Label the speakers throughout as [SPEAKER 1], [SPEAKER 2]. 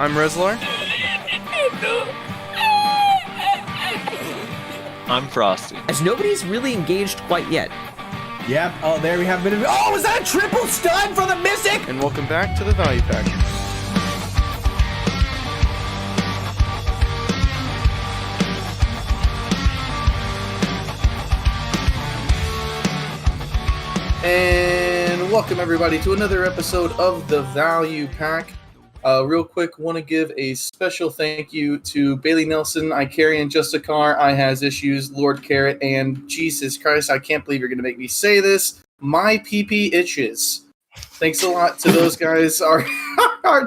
[SPEAKER 1] I'm Rezlar.
[SPEAKER 2] I'm Frosty.
[SPEAKER 3] As nobody's really engaged quite yet.
[SPEAKER 4] Yep. Oh, there we have a bit of. Oh, was that a triple stun for the Mystic?
[SPEAKER 1] And welcome back to the Value Pack. And welcome everybody to another episode of the Value Pack. Real quick, want to give a special thank you to Bailey Nelson, Icarian, Justicar, I Has Issues, Lord Carrot, and Jesus Christ, I can't believe you're going to make me say this, My PP Itches. Thanks a lot to those guys, our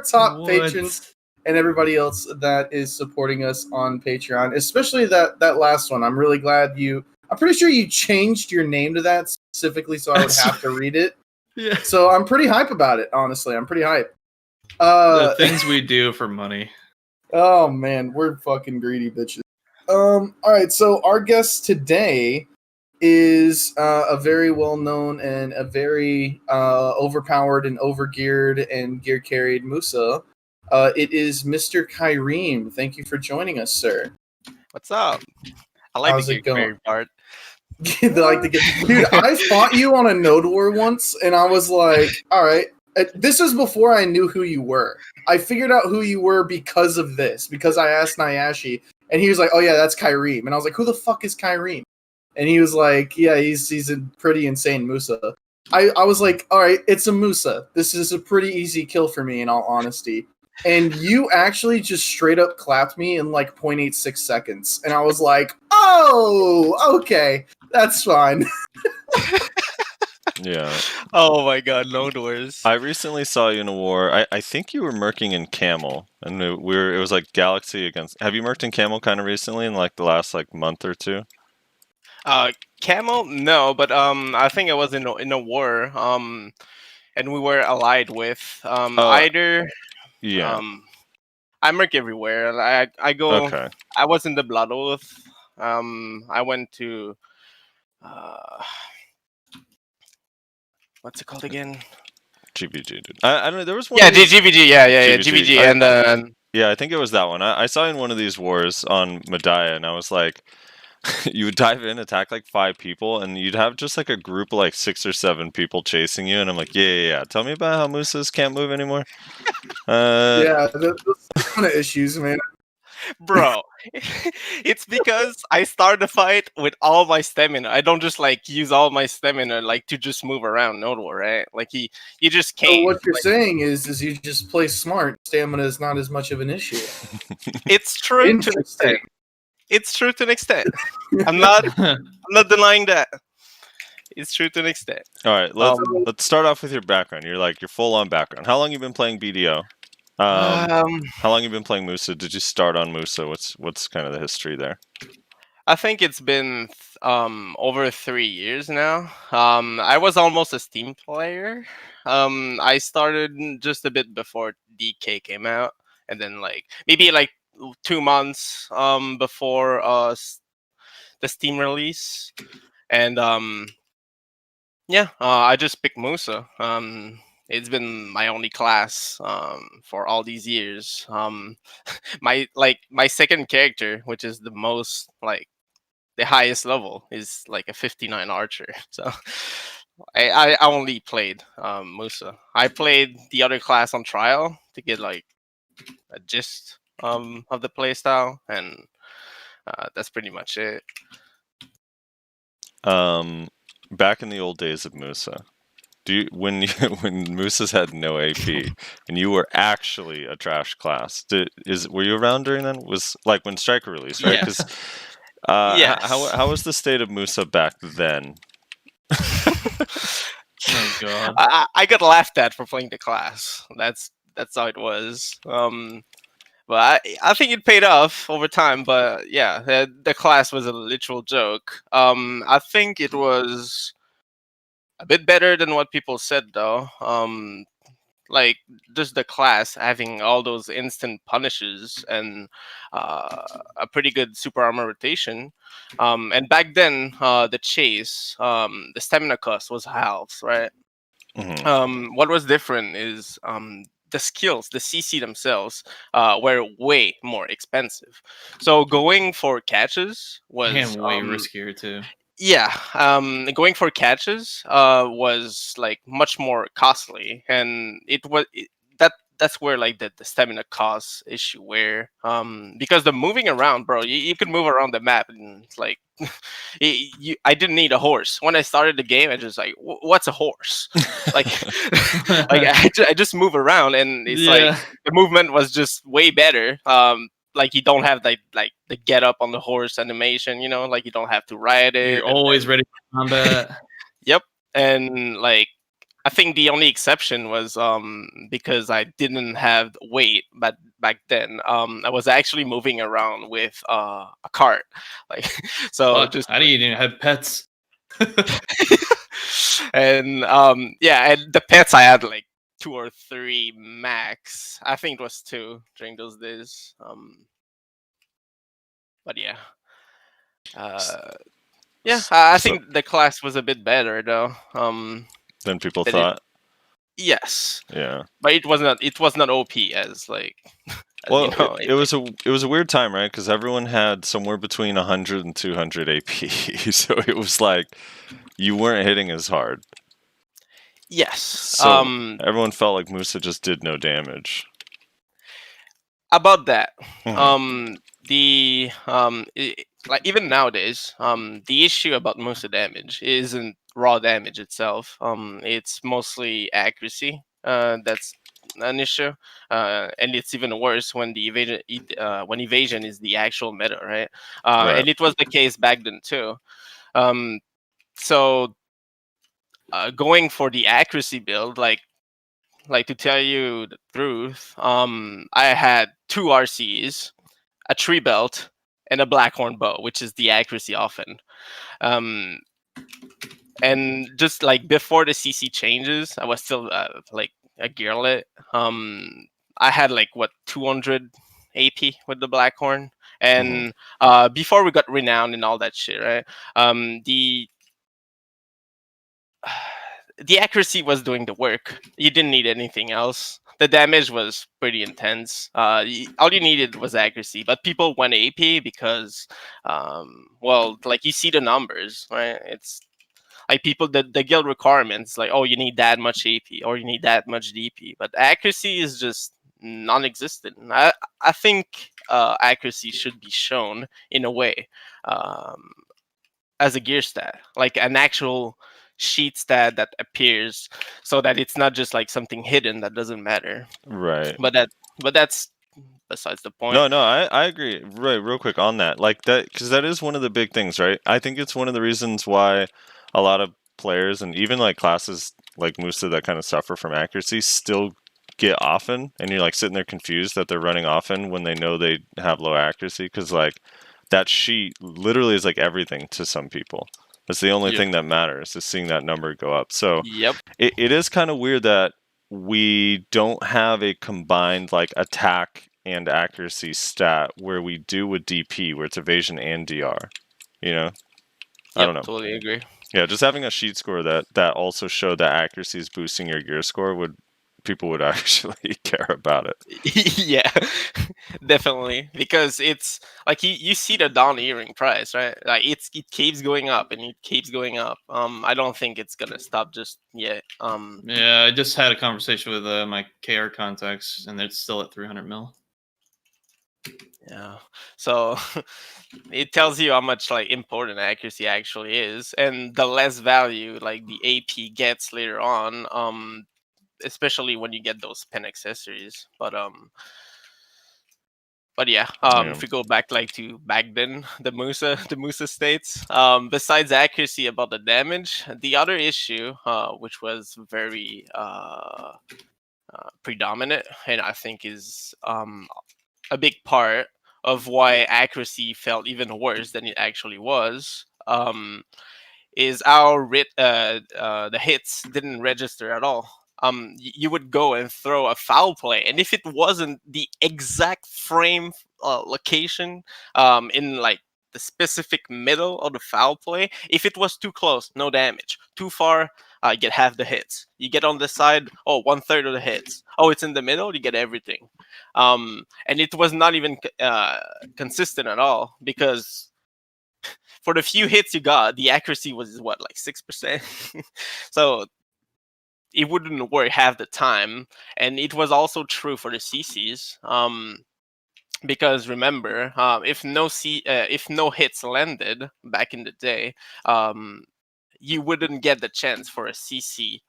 [SPEAKER 1] top patrons, and everybody else that is supporting us on Patreon, especially that last one. I'm really glad I'm pretty sure you changed your name to that specifically so I would have to read it.
[SPEAKER 2] Yeah.
[SPEAKER 1] So I'm pretty hype about it, honestly. I'm pretty hype.
[SPEAKER 2] The things we do for money.
[SPEAKER 1] Oh man, we're fucking greedy bitches. Alright, so our guest today is a very well-known and a very overpowered and overgeared and gear-carried Musa. It is Mr. Kyreme. Thank you for joining us, sir.
[SPEAKER 5] What's up? I like
[SPEAKER 1] How's
[SPEAKER 5] the
[SPEAKER 1] it going?
[SPEAKER 5] gear part.
[SPEAKER 1] Dude, I fought you on a Node War once, and I was like, alright. This was before I knew who you were. I figured out who you were because of this, because I asked Nayashe, and he was like, oh yeah, that's Kyreme. And I was like, who the fuck is Kyreme? And he was like, yeah, he's a pretty insane Musa. I was like, alright, it's a Musa. This is a pretty easy kill for me, in all honesty. And you actually just straight up clapped me in like 0.86 seconds. And I was like, oh, okay, that's fine.
[SPEAKER 2] Yeah.
[SPEAKER 5] Oh my god, no doors.
[SPEAKER 2] I recently saw you in a war. I think you were merking in Camel, and it was like Galaxy against. Have you merked in Camel kind of recently in like the last like month or two?
[SPEAKER 5] Camel? No, but I think I was in a war. And we were allied with either.
[SPEAKER 2] Yeah.
[SPEAKER 5] I merc everywhere. I go.
[SPEAKER 2] Okay.
[SPEAKER 5] I was in the Blood Oath. I went to. What's it called again?
[SPEAKER 2] GBG, dude. I don't know. There was one.
[SPEAKER 5] Yeah,
[SPEAKER 2] of these-
[SPEAKER 5] GBG. Yeah, GBG. And
[SPEAKER 2] yeah, I think it was that one. I saw you in one of these wars on Medaya, and I was like, you would dive in, attack like 5 people, and you'd have just like a group of like 6 or 7 people chasing you, and I'm like, yeah. Tell me about how Musas can't move anymore.
[SPEAKER 1] Yeah, those kind of issues, man.
[SPEAKER 5] bro, it's because I start the fight with all my stamina. I don't just like use all my stamina like to just move around Node War, right? Like you just
[SPEAKER 1] So
[SPEAKER 5] can't.
[SPEAKER 1] what you're saying is you just play smart. Stamina is not as much of an issue.
[SPEAKER 5] It's true to an extent.
[SPEAKER 1] Interesting.
[SPEAKER 5] It's true to an extent. I'm not denying that. It's true to an extent.
[SPEAKER 2] All right, let's start off with your background. Your full on background. How long you been playing BDO? How long you been playing Musa? Did you start on Musa? What's kind of the history there?
[SPEAKER 5] I think it's been over 3 years now. I was almost a Steam player. I started just a bit before DK came out, and then like maybe like 2 months before the Steam release, and I just picked Musa. It's been my only class for all these years. My second character, which is the highest level, is like a 59 archer. So I only played Musa. I played the other class on trial to get like a gist of the playstyle, and that's pretty much it.
[SPEAKER 2] Back in the old days of Musa, when Musa's had no AP and you were actually a trash class, were you around during then? Was like when Striker released, right?
[SPEAKER 5] Yes.
[SPEAKER 2] Yes. How was the state of Musa back then?
[SPEAKER 5] Oh god! I got laughed at for playing the class. That's how it was. But I think it paid off over time. But yeah, the class was a literal joke. I think it was a bit better than what people said, though. Like just the class having all those instant punishes and a pretty good super armor rotation. And back then, the chase, the stamina cost was halves, right?
[SPEAKER 2] Mhm.
[SPEAKER 5] What was different is the skills, the CC themselves, were way more expensive. So going for catches was
[SPEAKER 6] And way riskier too.
[SPEAKER 5] yeah, going for catches was like much more costly, and that's where like the stamina cost issue where because the moving around, bro, you could move around the map and like I didn't need a horse when I started the game. I just like what's a horse like like I just move around and it's like the movement was just way better. Like you don't have like the get up on the horse animation, you know, like you don't have to ride it.
[SPEAKER 6] You're always ready for combat.
[SPEAKER 5] Yep. And like I think the only exception was because I didn't have weight but back then. I was actually moving around with a cart. Like so just
[SPEAKER 6] how do you even have pets?
[SPEAKER 5] and yeah, and the pets I had like 2 or 3 max. I think it was 2 during those days. But yeah. Yeah, I think the class was a bit better though.
[SPEAKER 2] Than people thought.
[SPEAKER 5] Yes.
[SPEAKER 2] Yeah.
[SPEAKER 5] But it was not OP as like.
[SPEAKER 2] Well,
[SPEAKER 5] you know,
[SPEAKER 2] it was a weird time, right? Because everyone had somewhere between 100 and 200 AP, so it was like you weren't hitting as hard.
[SPEAKER 5] Yes.
[SPEAKER 2] So everyone felt like Musa just did no damage.
[SPEAKER 5] About that,
[SPEAKER 2] Mhm.
[SPEAKER 5] like even nowadays, the issue about Musa damage isn't raw damage itself. It's mostly accuracy. That's an issue, and it's even worse when the evasion is the actual meta, right?
[SPEAKER 2] Right.
[SPEAKER 5] And it was the case back then too. So going for the accuracy build, like to tell you the truth, I had 2 RCs, a tree belt, and a blackhorn bow, which is the accuracy often. And just like before the CC changes, I was still like a gearlet. I had like 200 AP with the blackhorn, and before we got renowned and all that shit, right? The accuracy was doing the work. You didn't need anything else. The damage was pretty intense. All you needed was accuracy, but people went AP because, well, like you see the numbers, right? It's like people the guild requirements, like oh, you need that much AP or you need that much DP, but accuracy is just non-existent. I think accuracy should be shown in a way as a gear stat, like an actual sheet stat that appears, so that it's not just like something hidden that doesn't matter.
[SPEAKER 2] Right.
[SPEAKER 5] But that's besides the point.
[SPEAKER 2] No, I agree. Right, real quick on that. Like that, because that is one of the big things, right? I think it's one of the reasons why a lot of players and even like classes like Musa that kind of suffer from accuracy still get often, and you're like sitting there confused that they're running often when they know they have low accuracy, because like that sheet literally is like everything to some people. That's the only thing that matters, is seeing that number go up. So
[SPEAKER 5] Yep.
[SPEAKER 2] it is kind of weird that we don't have a combined like attack and accuracy stat where we do with DP, where it's evasion and DR. You know, I don't know.
[SPEAKER 5] Totally agree.
[SPEAKER 2] Yeah, just having a sheet score that also showed that accuracy is boosting your gear score people would actually care about it.
[SPEAKER 5] Yeah, definitely, because it's like you see the down earring price, right? Like it keeps going up and it keeps going up. I don't think it's gonna stop just yet.
[SPEAKER 6] Yeah, I just had a conversation with my KR contacts, and it's still at 300 mil.
[SPEAKER 5] Yeah, so it tells you how much like important accuracy actually is, and the less value like the AP gets later on, especially when you get those pen accessories. But yeah, if we go back like to back then, the Musa states, besides accuracy about the damage, the other issue, which was very predominant, and I think is a big part of why accuracy felt even worse than it actually was, is our the hits didn't register at all. You would go and throw a foul play, and if it wasn't the exact frame location, in like the specific middle of the foul play, if it was too close, no damage. Too far, you get half the hits. You get on this side, oh, 1/3 of the hits. Oh, it's in the middle, you get everything. And it was not even consistent at all, because for the few hits you got, the accuracy was what, like 6%. So it wouldn't work half the time. And it was also true for the CCs. Because remember, if no hits landed back in the day, you wouldn't get the chance for a CC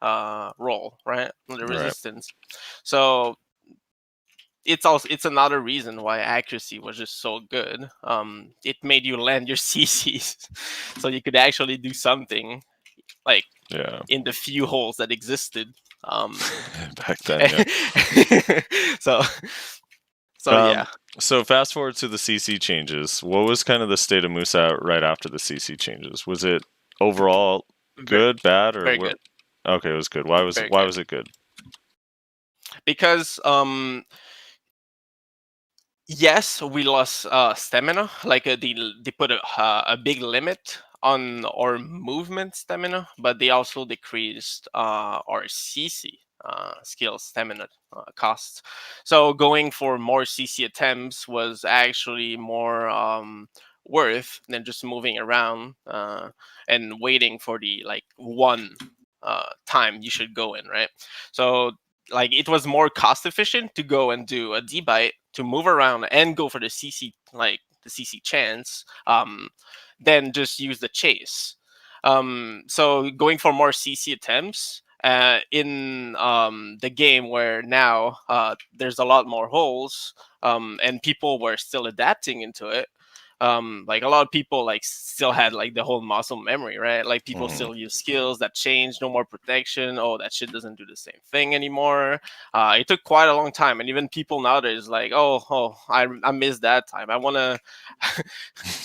[SPEAKER 5] roll, right? The
[SPEAKER 2] Right.
[SPEAKER 5] resistance. So it's another reason why accuracy was just so good. It made you land your CCs, so you could actually do something, like
[SPEAKER 2] Yeah.
[SPEAKER 5] in the few holes that existed.
[SPEAKER 2] Back then, yeah.
[SPEAKER 5] so
[SPEAKER 2] Um,
[SPEAKER 5] yeah.
[SPEAKER 2] So fast forward to the CC changes. What was kind of the state of Musa right after the CC changes? Was it overall good, bad, or
[SPEAKER 5] Very good.
[SPEAKER 2] Okay, it was good. Why was it good?
[SPEAKER 5] Because yes, we lost stamina. Like they put a big limit on our movement stamina, but they also decreased our CC skill stamina costs. So going for more CC attempts was actually more worth than just moving around and waiting for the like one time you should go in, right? So like it was more cost efficient to go and do a debite, to move around and go for the CC, like the CC chance, than just use the chase. So going for more CC attempts in the game where now there's a lot more holes, and people were still adapting into it. Like a lot of people like still had like the whole muscle memory, right? Like people still use skills that change, no more protection. Oh, that shit doesn't do the same thing anymore. It took quite a long time, and even people nowadays like, I missed that time. I wanna.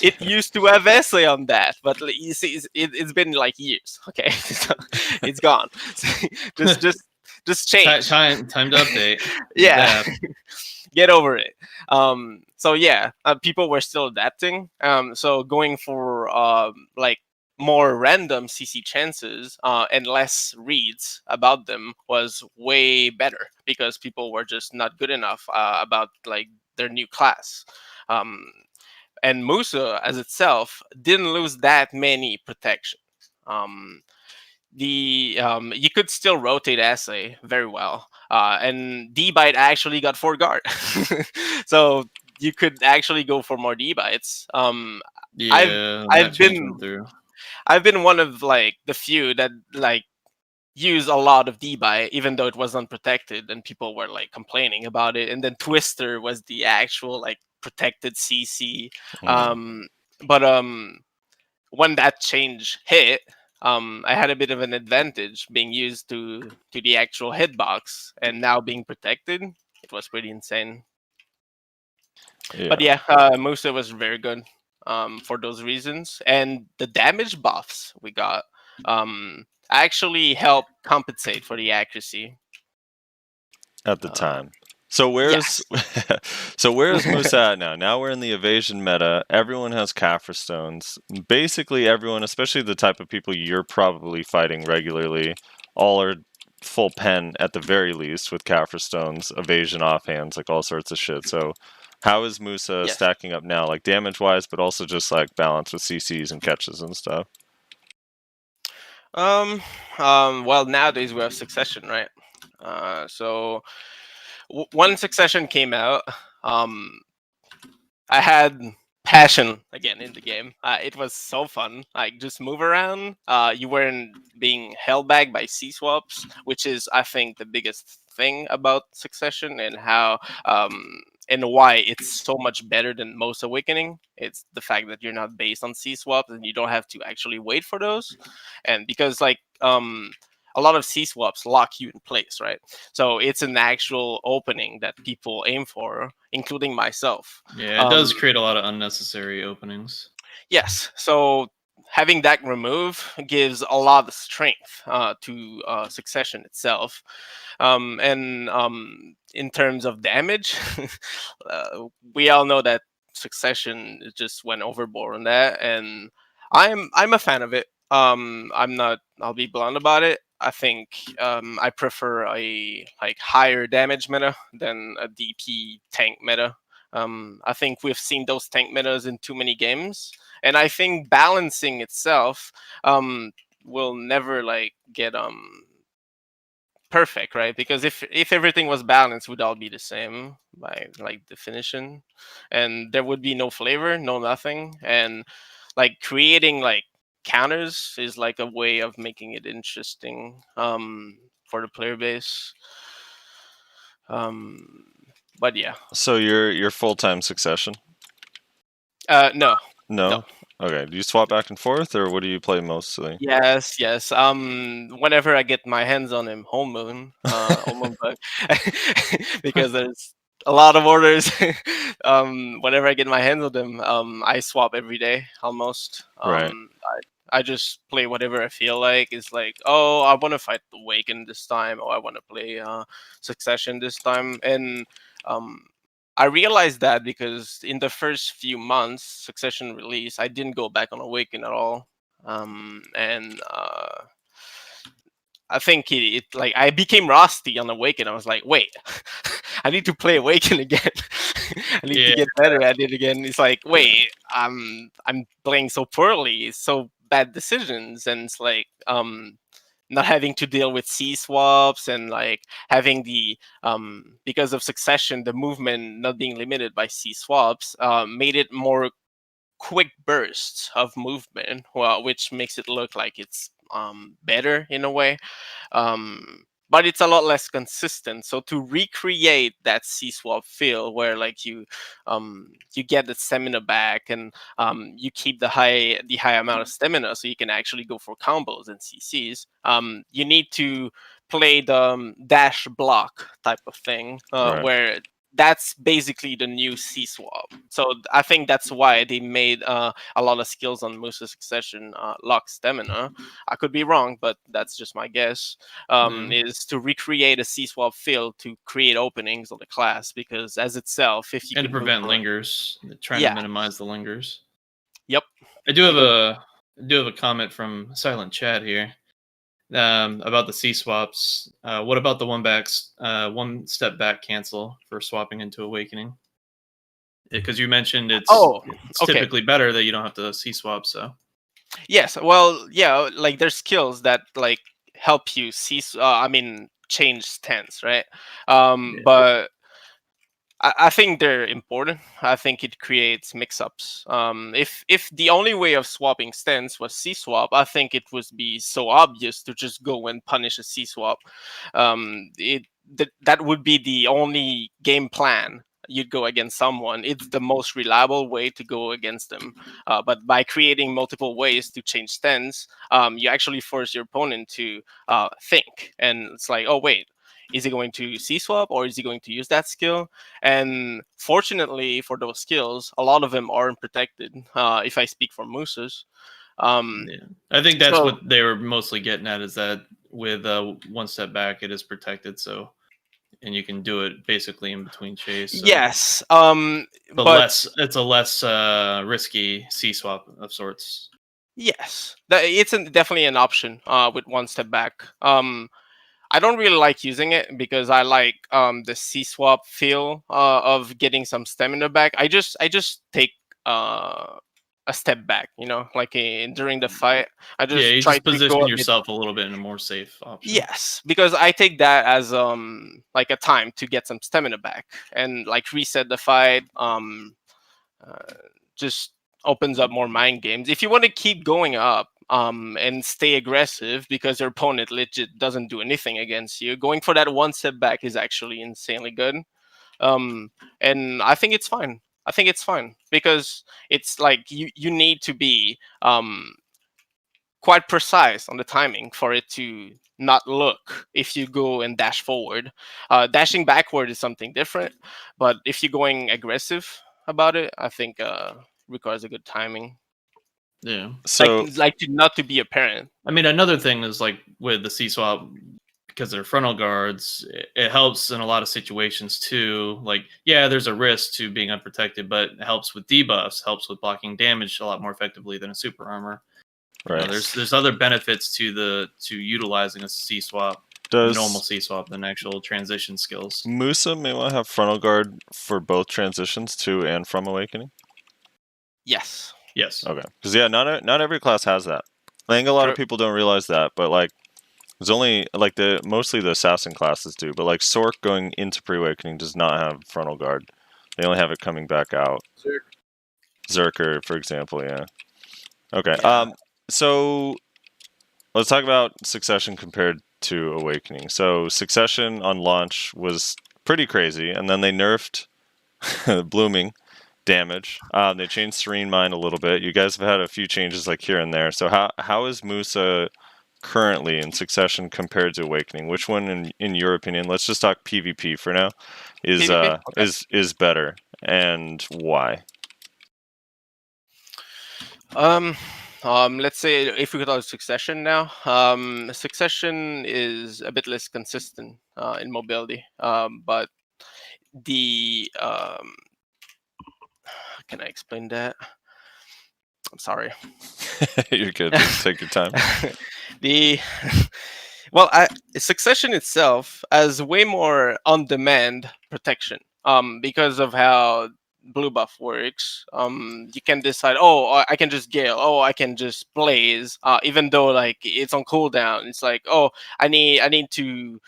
[SPEAKER 5] It used to have essay on that, but like, you see, it's been like years. Okay, so it's gone. Just change.
[SPEAKER 6] Time to update.
[SPEAKER 5] Yeah.
[SPEAKER 6] Adapt.
[SPEAKER 5] Get over it. So yeah, people were still adapting. So going for like more random CC chances and less reads about them was way better, because people were just not good enough about like their new class. And Musa as itself didn't lose that many protection. You could still rotate essay very well, and D-Byte actually got 4 guard. So you could actually go for more D-Bytes.
[SPEAKER 6] Yeah,
[SPEAKER 5] I've
[SPEAKER 6] that change
[SPEAKER 5] been
[SPEAKER 6] went through.
[SPEAKER 5] I've been one of like the few that like use a lot of D-Byte, even though it was unprotected and people were like complaining about it. And then Twister was the actual like protected CC. But when that change hit, I had a bit of an advantage being used to the actual hitbox, and now being protected, it was pretty insane. But yeah, Musa was very good for those reasons, and the damage buffs we got actually helped compensate for the accuracy
[SPEAKER 2] At the time. So where's Musa at now? Now we're in the evasion meta. Everyone has Kaffir stones. Basically everyone, especially the type of people you're probably fighting regularly, all are full pen at the very least with Kaffir stones, evasion offhands, like all sorts of shit. So how is Musa stacking up now, like damage wise, but also just like balance with CCs and catches and stuff?
[SPEAKER 5] Well, nowadays we have Succession, right? So when Succession came out, I had passion again in the game. It was so fun. Like just move around. You weren't being held back by C swaps, which is I think the biggest thing about Succession, and how and why it's so much better than most Awakening. It's the fact that you're not based on C swaps and you don't have to actually wait for those. And because like a lot of C swaps lock you in place, right? So it's an actual opening that people aim for, including myself.
[SPEAKER 6] Yeah, it does create a lot of unnecessary openings.
[SPEAKER 5] Yes. So having that removed gives a lot of strength to Succession itself. And in terms of damage, we all know that Succession just went overboard on that, and I'm a fan of it. I'm not. I'll be blunt about it. I think I prefer a higher damage meta than a DP tank meta. I think we've seen those tank metas in too many games, and I think balancing itself will never get perfect, right? Because if everything was balanced, it would all be the same by definition, and there would be no flavor, no nothing, and creating counters is a way of making it interesting for the player base. But yeah.
[SPEAKER 2] So you're full-time Succession?
[SPEAKER 5] No.
[SPEAKER 2] No. Okay. Do you swap back and forth, or what do you play mostly?
[SPEAKER 5] Yes. Whenever I get my hands on him, Whole Moon Bug, because there's a lot of orders. Whenever I get my hands on them, I swap every day almost.
[SPEAKER 2] Right.
[SPEAKER 5] I just play whatever I feel like. It's oh, I want to fight the Awaken this time, or I want to play Succession this time, and I realized that because in the first few months Succession release, I didn't go back on Awaken at all, and I think it I became rusty on Awaken. I was like, wait, I need to play Awaken again. I need to get better at it again. It's wait, I'm playing so poorly. It's so bad decisions, and it's not having to deal with C swaps and having the because of Succession, the movement not being limited by C swaps made it more quick bursts of movement, which makes it look like it's better in a way. But it's a lot less consistent. So to recreate that C swap feel where you get the stamina back, and you keep the high amount of stamina so you can actually go for combos and CCs, you need to play the dash block type of thing,
[SPEAKER 2] Right.
[SPEAKER 5] where that's basically the new C swap. So I think that's why they made a lot of skills on Musa Succession lock stamina. I could be wrong, but that's just my guess. Is to recreate a C swap feel to create openings on the class, because as itself, if you
[SPEAKER 6] And to
[SPEAKER 5] can move
[SPEAKER 6] prevent
[SPEAKER 5] around-
[SPEAKER 6] lingers, trying to minimize the lingers.
[SPEAKER 5] Yep.
[SPEAKER 6] I do have a comment from Silent Chat here about the C swaps. What about the one step back cancel for swapping into Awakening? Because you mentioned it's
[SPEAKER 5] okay.
[SPEAKER 6] typically better that you don't have to C swap. So
[SPEAKER 5] Yes, well, yeah, there's skills that help you see. Change stance, right? But I think they're important. I think it creates mix-ups. If the only way of swapping stance was C swap, I think it would be so obvious to just go and punish a C swap. That would be the only game plan. You'd go against someone. It's the most reliable way to go against them. But by creating multiple ways to change stance, you actually force your opponent to think. And it's oh wait, is he going to C swap, or is he going to use that skill? And fortunately for those skills, a lot of them aren't protected. If I speak for Musas,
[SPEAKER 6] I think that's what they were mostly getting at, is that with one step back, it is protected. So, and you can do it basically in between chase. So
[SPEAKER 5] yes,
[SPEAKER 6] it's a less risky C swap of sorts.
[SPEAKER 5] Yes, it's definitely an option with one step back. I don't really like using it because I like the C swap feel of getting some stamina back. I just take a step back, during the fight. I just
[SPEAKER 6] you
[SPEAKER 5] try
[SPEAKER 6] just
[SPEAKER 5] to
[SPEAKER 6] position
[SPEAKER 5] go
[SPEAKER 6] yourself a little bit in a more safe option.
[SPEAKER 5] Yes, because I take that as a time to get some stamina back and reset the fight. Just opens up more mind games. If you want to keep going up and stay aggressive because your opponent legit doesn't do anything against you, going for that one step back is actually insanely good. And I think it's fine. I think it's fine because it's you need to be quite precise on the timing for it to not look if you go and dash forward. Dashing backward is something different, but if you're going aggressive about it, I think requires a good timing.
[SPEAKER 2] Yeah. So
[SPEAKER 5] not to be apparent.
[SPEAKER 6] I mean, another thing is with the C swap, because they're frontal guards, it helps in a lot of situations too. There's a risk to being unprotected, but it helps with debuffs, helps with blocking damage a lot more effectively than a super armor.
[SPEAKER 2] Right.
[SPEAKER 6] There's other benefits to utilizing a C swap,
[SPEAKER 2] Does
[SPEAKER 6] normal C swap, than actual transition skills.
[SPEAKER 2] Musa may want to have frontal guard for both transitions to and from Awakening?
[SPEAKER 5] Yes.
[SPEAKER 6] Yes.
[SPEAKER 2] Okay. Because yeah, not every class has that. I think a lot of
[SPEAKER 5] True.
[SPEAKER 2] people don't realize that, but like there's only like mostly the assassin classes do, but like Sork going into pre-awakening does not have frontal guard. They only have it coming back out. Zerker, for example, yeah. Okay.
[SPEAKER 5] Yeah.
[SPEAKER 2] So let's talk about Succession compared to Awakening. So Succession on launch was pretty crazy, and then they nerfed Blooming damage. They changed Serene Mind a little bit. You guys have had a few changes like here and there. So how is Musa currently in Succession compared to Awakening? Which one, in your opinion, let's just talk PvP for now, is
[SPEAKER 5] PvP? Okay.
[SPEAKER 2] is better, and why?
[SPEAKER 5] Let's say if we could talk Succession now. Succession is a bit less consistent in mobility. But the how can I explain that? I'm sorry.
[SPEAKER 2] You're good. Just take your time.
[SPEAKER 5] The Succession itself has way more on-demand protection. Because of how blue buff works. You can decide, oh, I can just gale, oh, I can just blaze, even though like it's on cooldown. It's like, oh, I need to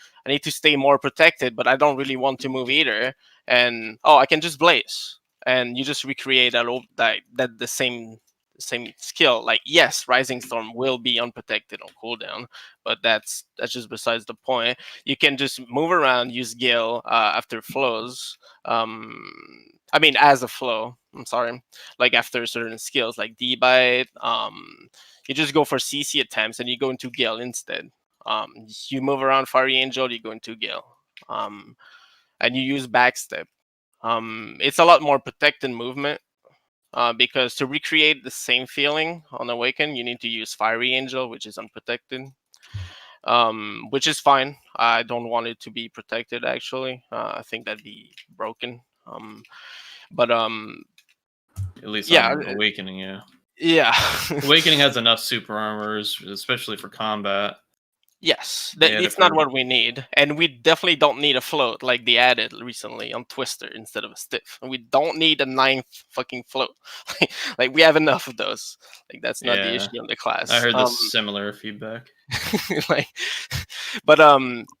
[SPEAKER 5] stay more protected, but I don't really want to move either. And oh, I can just blaze, and you just recreate that the same skill. Like, yes, Rising Storm will be unprotected on cooldown, but that's just besides the point. You can just move around, use Gale after flows. I mean, as a flow. I'm sorry. Like after certain skills, like D-Bite, you just go for CC attempts and you go into Gale instead. You move around Fiery Angel, you go into Gale. And you use Backstep. It's a lot more protected movement. Because to recreate the same feeling on Awaken, you need to use Fiery Angel, which is unprotected, which is fine. I don't want it to be protected, actually. I think that'd be broken. But
[SPEAKER 6] At least
[SPEAKER 5] yeah,
[SPEAKER 6] on Awakening, yeah.
[SPEAKER 5] Yeah.
[SPEAKER 6] Awakening has enough super armors, especially for combat.
[SPEAKER 5] Yes,
[SPEAKER 6] Yeah,
[SPEAKER 5] it's not what we need, and we definitely don't need a float like they added recently on Twister instead of a stiff. And we don't need a 9th fucking float. Like we have enough of those. Like that's not the issue on the class.
[SPEAKER 6] I heard the similar feedback.
[SPEAKER 5] Like, but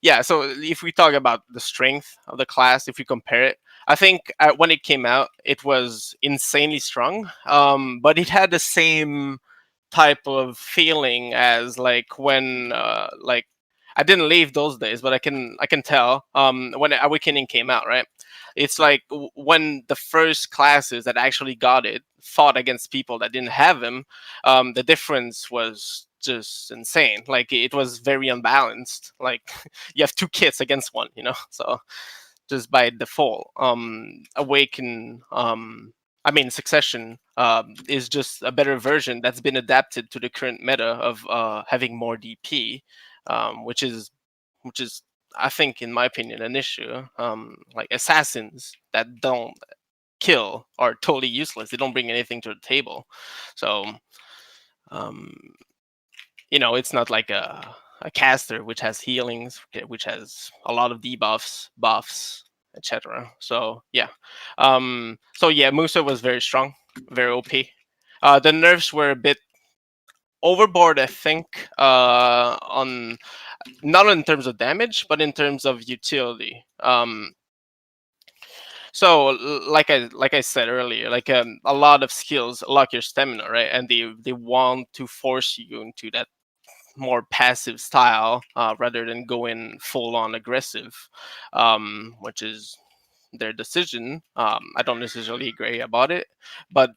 [SPEAKER 5] yeah. So if we talk about the strength of the class, if we compare it, I think when it came out, it was insanely strong. But it had the same type of feeling as like when like I didn't leave those days, but I can tell when Awakening came out, right? It's like when the first classes that actually got it fought against people that didn't have him, the difference was just insane. Like it was very unbalanced. Like you have 2 kits against 1, you know. So just by default, Succession is just a better version that's been adapted to the current meta of having more DP, which is, I think, in my opinion, an issue. Like assassins that don't kill are totally useless. They don't bring anything to the table. So, it's not like a caster which has healings, which has a lot of debuffs, buffs, etc. So yeah, Musa was very strong, very OP. The nerfs were a bit overboard, I think, on not in terms of damage, but in terms of utility. So like I said earlier, like a lot of skills lock your stamina, right? And they want to force you into that more passive style rather than going full on aggressive, which is their decision. I don't necessarily agree about it, but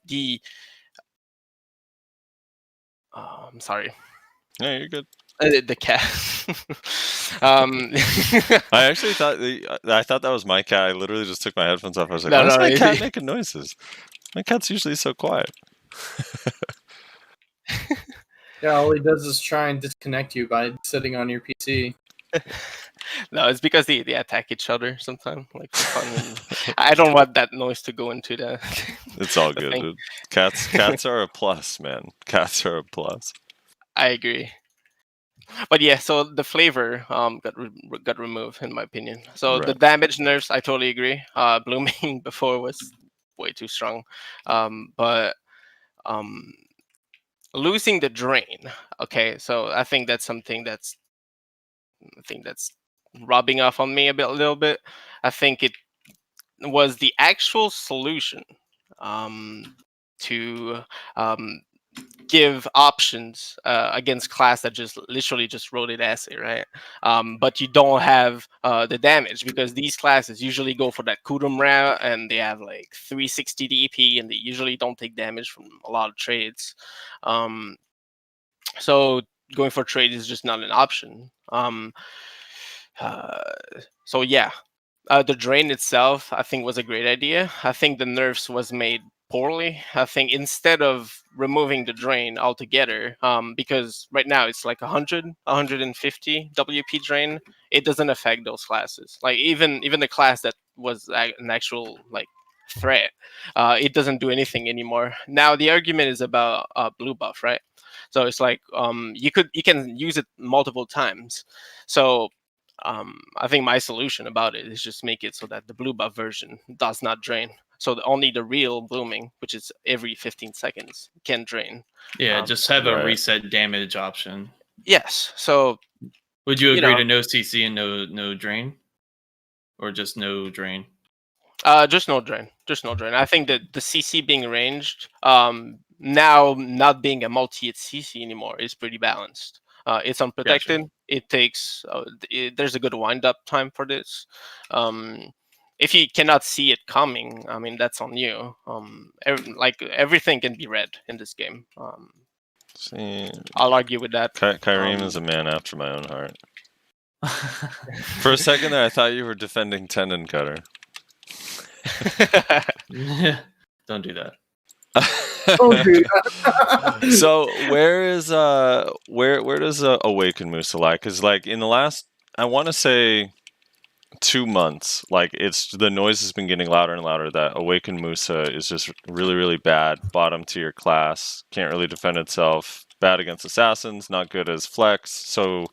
[SPEAKER 5] I'm sorry.
[SPEAKER 2] Yeah, you're good.
[SPEAKER 5] The cat.
[SPEAKER 2] I actually thought that was my cat. I literally just took my headphones off. I was like,
[SPEAKER 5] No,
[SPEAKER 2] why is
[SPEAKER 5] no,
[SPEAKER 2] my
[SPEAKER 5] it-
[SPEAKER 2] cat making noises? My cat's usually so quiet.
[SPEAKER 1] Yeah, all he does is try and disconnect you by sitting on your PC.
[SPEAKER 5] No, it's because they attack each other sometimes. Like for fun. I don't want that noise to go into the.
[SPEAKER 2] It's all
[SPEAKER 5] the
[SPEAKER 2] good,
[SPEAKER 5] thing.
[SPEAKER 2] dude. Cats are a plus, man. Cats are a plus.
[SPEAKER 5] I agree. But yeah, so the flavor got removed in my opinion. So the
[SPEAKER 2] Right.
[SPEAKER 5] damage nerfs, I totally agree. Blooming before was way too strong, but um, losing the drain. Okay, so I think that's rubbing off on me a little bit. I think it was the actual solution to um, give options against class that just literally just rotated assay, right? But you don't have the damage because these classes usually go for that Kudum route and they have like 360 DP and they usually don't take damage from a lot of trades. Um, so going for trade is just not an option. Uh, so yeah, the drain itself, I think, was a great idea. I think the nerfs was made poorly. I think instead of removing the drain altogether, because right now it's like 100, 150 WP drain, it doesn't affect those classes. Like even the class that was an actual like threat, it doesn't do anything anymore. Now the argument is about blue buff, right? So it's like you can use it multiple times. So I think my solution about it is just make it so that the blue buff version does not drain. So only the real blooming, which is every 15 seconds, can drain.
[SPEAKER 6] Yeah, just have a
[SPEAKER 2] Right.
[SPEAKER 6] reset damage option.
[SPEAKER 5] Yes. So
[SPEAKER 6] Would you
[SPEAKER 5] You
[SPEAKER 6] agree
[SPEAKER 5] know.
[SPEAKER 6] to no CC and no drain, or just no drain?
[SPEAKER 5] Just no drain. Just no drain. I think that the CC being ranged, now not being a multi-hit CC anymore is pretty balanced. It's unprotected. It takes. There's a good wind-up time for this. If you cannot see it coming, I mean that's on you. Everything can be read in this game.
[SPEAKER 2] See,
[SPEAKER 5] I'll argue with that.
[SPEAKER 2] Kyreme is a man after my own heart. For a second there, I thought you were defending Tendon Cutter.
[SPEAKER 6] Don't do that.
[SPEAKER 1] Oh, dude.
[SPEAKER 2] So where does Awaken Musa lie? Because like in the last, I want to say 2 months, like the noise has been getting louder and louder that Awaken Musa is just really, really bad, bottom tier class, can't really defend itself, bad against assassins, not good as flex. So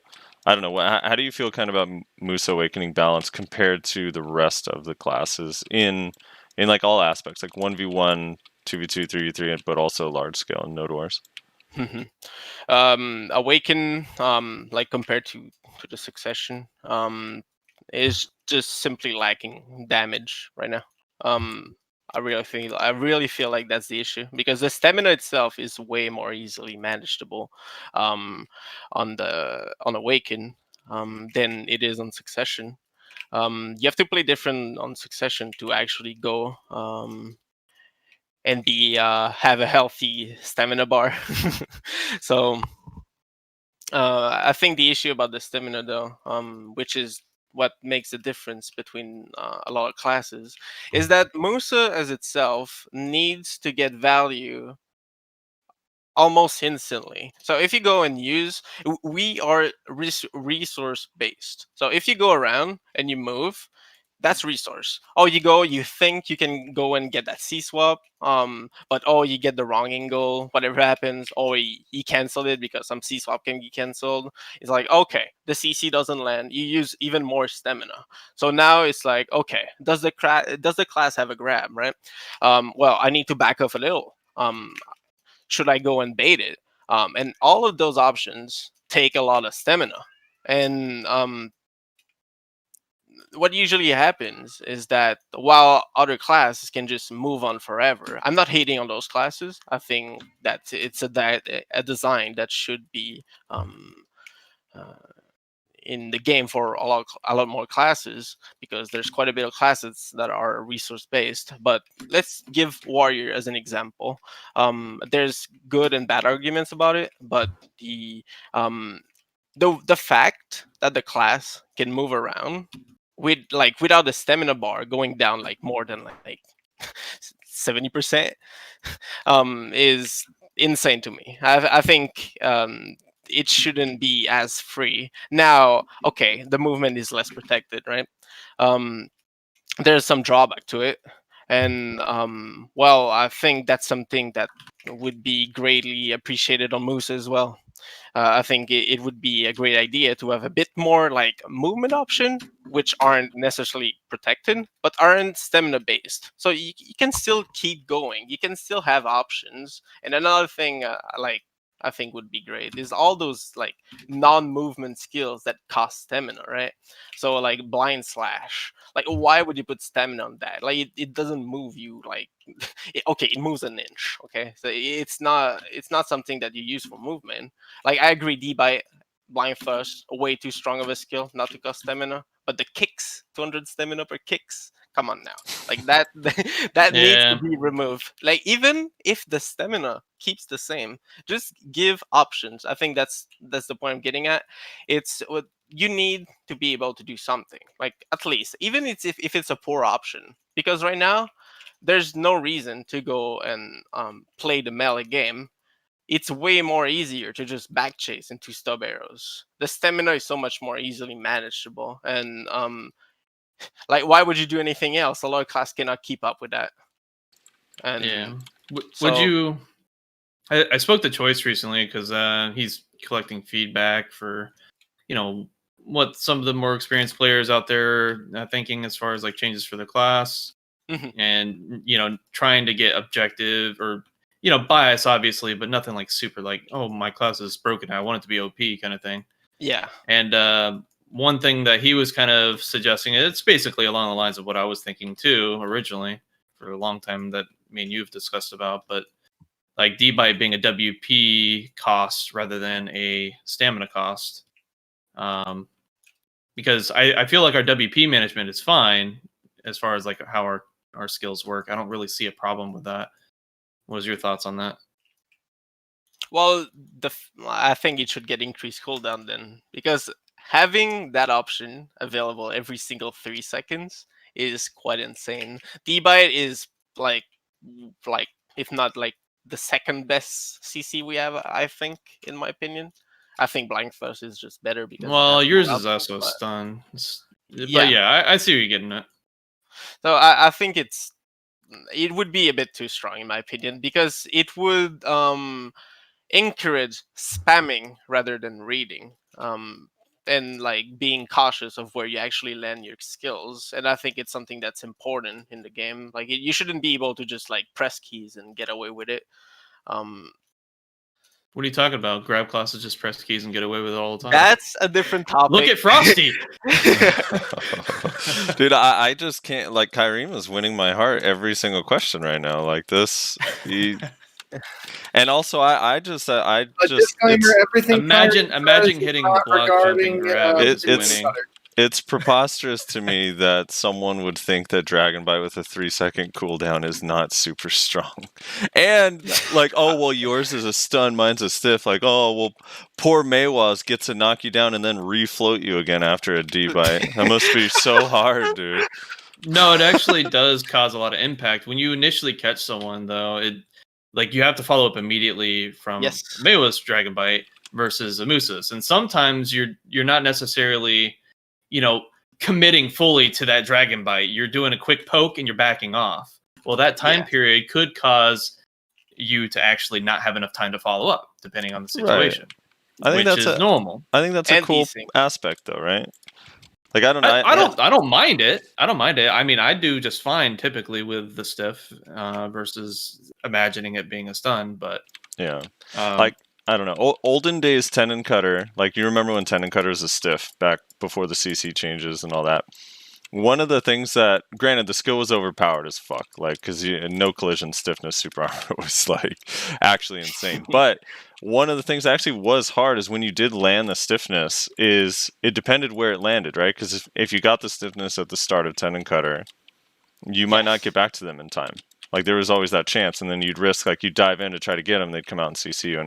[SPEAKER 2] I don't know, how do you feel kind of about Musa Awakening balance compared to the rest of the classes in like all aspects, like 1v1, 2v2, 3v3, but also large scale in Node Wars?
[SPEAKER 5] Awaken, like compared to the Succession, is just simply lacking damage right now. I really feel like that's the issue because the stamina itself is way more easily manageable on Awaken than it is on Succession. You have to play different on Succession to actually go and have a healthy stamina bar. So I think the issue about the stamina, though, which is what makes the difference between a lot of classes, is that Musa as itself needs to get value almost instantly. So if you go and we are resource based. So if you go around and you move, that's resource. Oh, you think you can go and get that C swap, but you get the wrong angle, whatever happens, you cancel it because some C swap can be canceled. It's like, okay, the CC doesn't land, you use even more stamina. So now it's like, okay, does the class have a grab, right? Well, I need to back off a little. Should I go and bait it? And all of those options take a lot of stamina. And what usually happens is that while other classes can just move on forever, I'm not hating on those classes. I think that it's a design that should be uh, in the game for a lot more classes because there's quite a bit of classes that are resource based. But let's give Warrior as an example. There's good and bad arguments about it, but the fact that the class can move around without the stamina bar going down like more than like 70% is insane to me. I think it shouldn't be as free. Now, okay, the movement is less protected, right? There's some drawback to it. And well, I think that's something that would be greatly appreciated on Moose as well. I think it would be a great idea to have a bit more like movement option, which aren't necessarily protected, but aren't stamina based. So you can still keep going. You can still have options. And another thing, like I think would be great is all those like non-movement skills that cost stamina, right? So like blind slash. Like why would you put stamina on that? Like it doesn't move you like okay, it moves an inch. Okay, so it's not something that you use for movement. Like I agree, D-Bite, blind first, way too strong of a skill not to cost stamina. But the kicks, 200 stamina per kicks, come on now. Like that that needs to
[SPEAKER 6] Yeah.
[SPEAKER 5] be removed. Like even if the stamina keeps the same, just give options. I think that's the point I'm getting at. It's what you need to be able to do something. Like at least, even if it's a poor option. Because right now, there's no reason to go and play the melee game. It's way more easier to just back chase into stub arrows. The stamina is so much more easily manageable, and like why would you do anything else? A lot of class cannot keep up with that. And
[SPEAKER 6] Yeah. Would
[SPEAKER 5] so-
[SPEAKER 6] you? I spoke to Choice recently because he's collecting feedback for, what some of the more experienced players out there are thinking as far as like changes for the class,
[SPEAKER 5] Mhm.
[SPEAKER 6] and trying to get objective or bias obviously, but nothing like super like, oh, my class is broken, I want it to be OP kind of thing.
[SPEAKER 5] Yeah.
[SPEAKER 6] And one thing that he was kind of suggesting, it's basically along the lines of what I was thinking too originally for a long time that me and you've discussed about, but like D-Bite being a WP cost rather than a stamina cost. Because I feel like our WP management is fine as far as like how our skills work. I don't really see a problem with that. What was your thoughts on that?
[SPEAKER 5] Well, I think it should get increased cooldown then, because having that option available every single 3 seconds is quite insane. D-Bite is like if not like the second best CC we have, I think, in my opinion. I think Blind First is just better because it
[SPEAKER 6] Well,
[SPEAKER 5] has
[SPEAKER 6] yours
[SPEAKER 5] more
[SPEAKER 6] is also a
[SPEAKER 5] but-
[SPEAKER 6] stun.
[SPEAKER 5] Yeah.
[SPEAKER 6] But yeah, I see what you're getting at.
[SPEAKER 5] So I think it would be a bit too strong in my opinion, because it would encourage spamming rather than reading, and like being cautious of where you actually land your skills. And I think it's something that's important in the game. Like you shouldn't be able to just like press keys and get away with it.
[SPEAKER 6] What are you talking about? Grab classes, just press keys and get away with it all the time.
[SPEAKER 5] That's a different topic.
[SPEAKER 6] Look at Frosty.
[SPEAKER 2] Dude, I just can't. Like, Kyreme is winning my heart every single question right now. Like this, and also I just
[SPEAKER 1] A disclaimer:
[SPEAKER 2] it's,
[SPEAKER 1] everything.
[SPEAKER 6] Imagine
[SPEAKER 1] Kyrene says is
[SPEAKER 6] hitting
[SPEAKER 1] not
[SPEAKER 6] block
[SPEAKER 1] regarding,
[SPEAKER 6] jumping grab
[SPEAKER 2] is
[SPEAKER 1] Musa
[SPEAKER 2] winning. It's preposterous to me that someone would think that Dragon Bite with a 3-second cooldown is not super strong. And like, oh well, yours is a stun, mine's a stiff. Like, oh well, poor Maywas gets to knock you down and then refloat you again after a D-Bite. That must be so hard, dude.
[SPEAKER 6] No, it actually does cause a lot of impact. When you initially catch someone, though, you have to follow up immediately from
[SPEAKER 5] Yes.
[SPEAKER 6] Maywa's Dragon Bite versus a Musa's. And sometimes you're not necessarily, committing fully to that Dragon Bite. You're doing a quick poke and you're backing off. Well, that time period could cause you to actually not have enough time to follow up, depending on the situation.
[SPEAKER 2] I think
[SPEAKER 6] which
[SPEAKER 2] that's
[SPEAKER 6] is normal.
[SPEAKER 2] I think that's a
[SPEAKER 5] And
[SPEAKER 2] cool
[SPEAKER 5] desync.
[SPEAKER 2] aspect, though, right? Like, I don't know.
[SPEAKER 6] I don't mind it. I don't mind it. I mean, I do just fine typically with the stiff versus imagining it being a stun. But
[SPEAKER 2] yeah, like, I don't know. Olden days Tenon Cutter, like, you remember when Tenon Cutter was a stiff back before the CC changes and all that. One of the things that, granted, the skill was overpowered as fuck, like, because no collision stiffness super armor was like actually insane. But one of the things that actually was hard is when you did land the stiffness, is it depended where it landed, right? Because if you got the stiffness at the start of Tenon Cutter, you might not get back to them in time. Like, there was always that chance, and then you'd risk, like, you dive in to try to get them, they'd come out and CC you.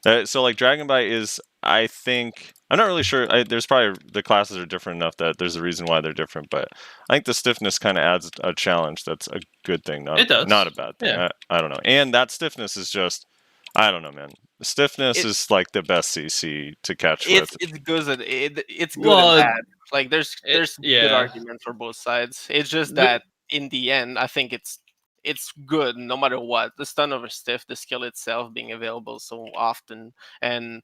[SPEAKER 2] And so, like, Dragon Bite is, I think, I'm not really sure. There's probably, the classes are different enough that there's a reason why they're different, but I think the stiffness kind of adds a challenge. That's a good thing, not a bad thing.
[SPEAKER 6] Yeah.
[SPEAKER 2] I don't know. And that stiffness is just, I don't know, man. Stiffness is like the best CC to catch with.
[SPEAKER 5] It's good. It's good
[SPEAKER 6] Well,
[SPEAKER 5] and bad. Like there's good
[SPEAKER 6] yeah.
[SPEAKER 5] arguments for both sides. It's just that in the end, I think it's it's good no matter what. The stun over stiff, the skill itself being available so often, and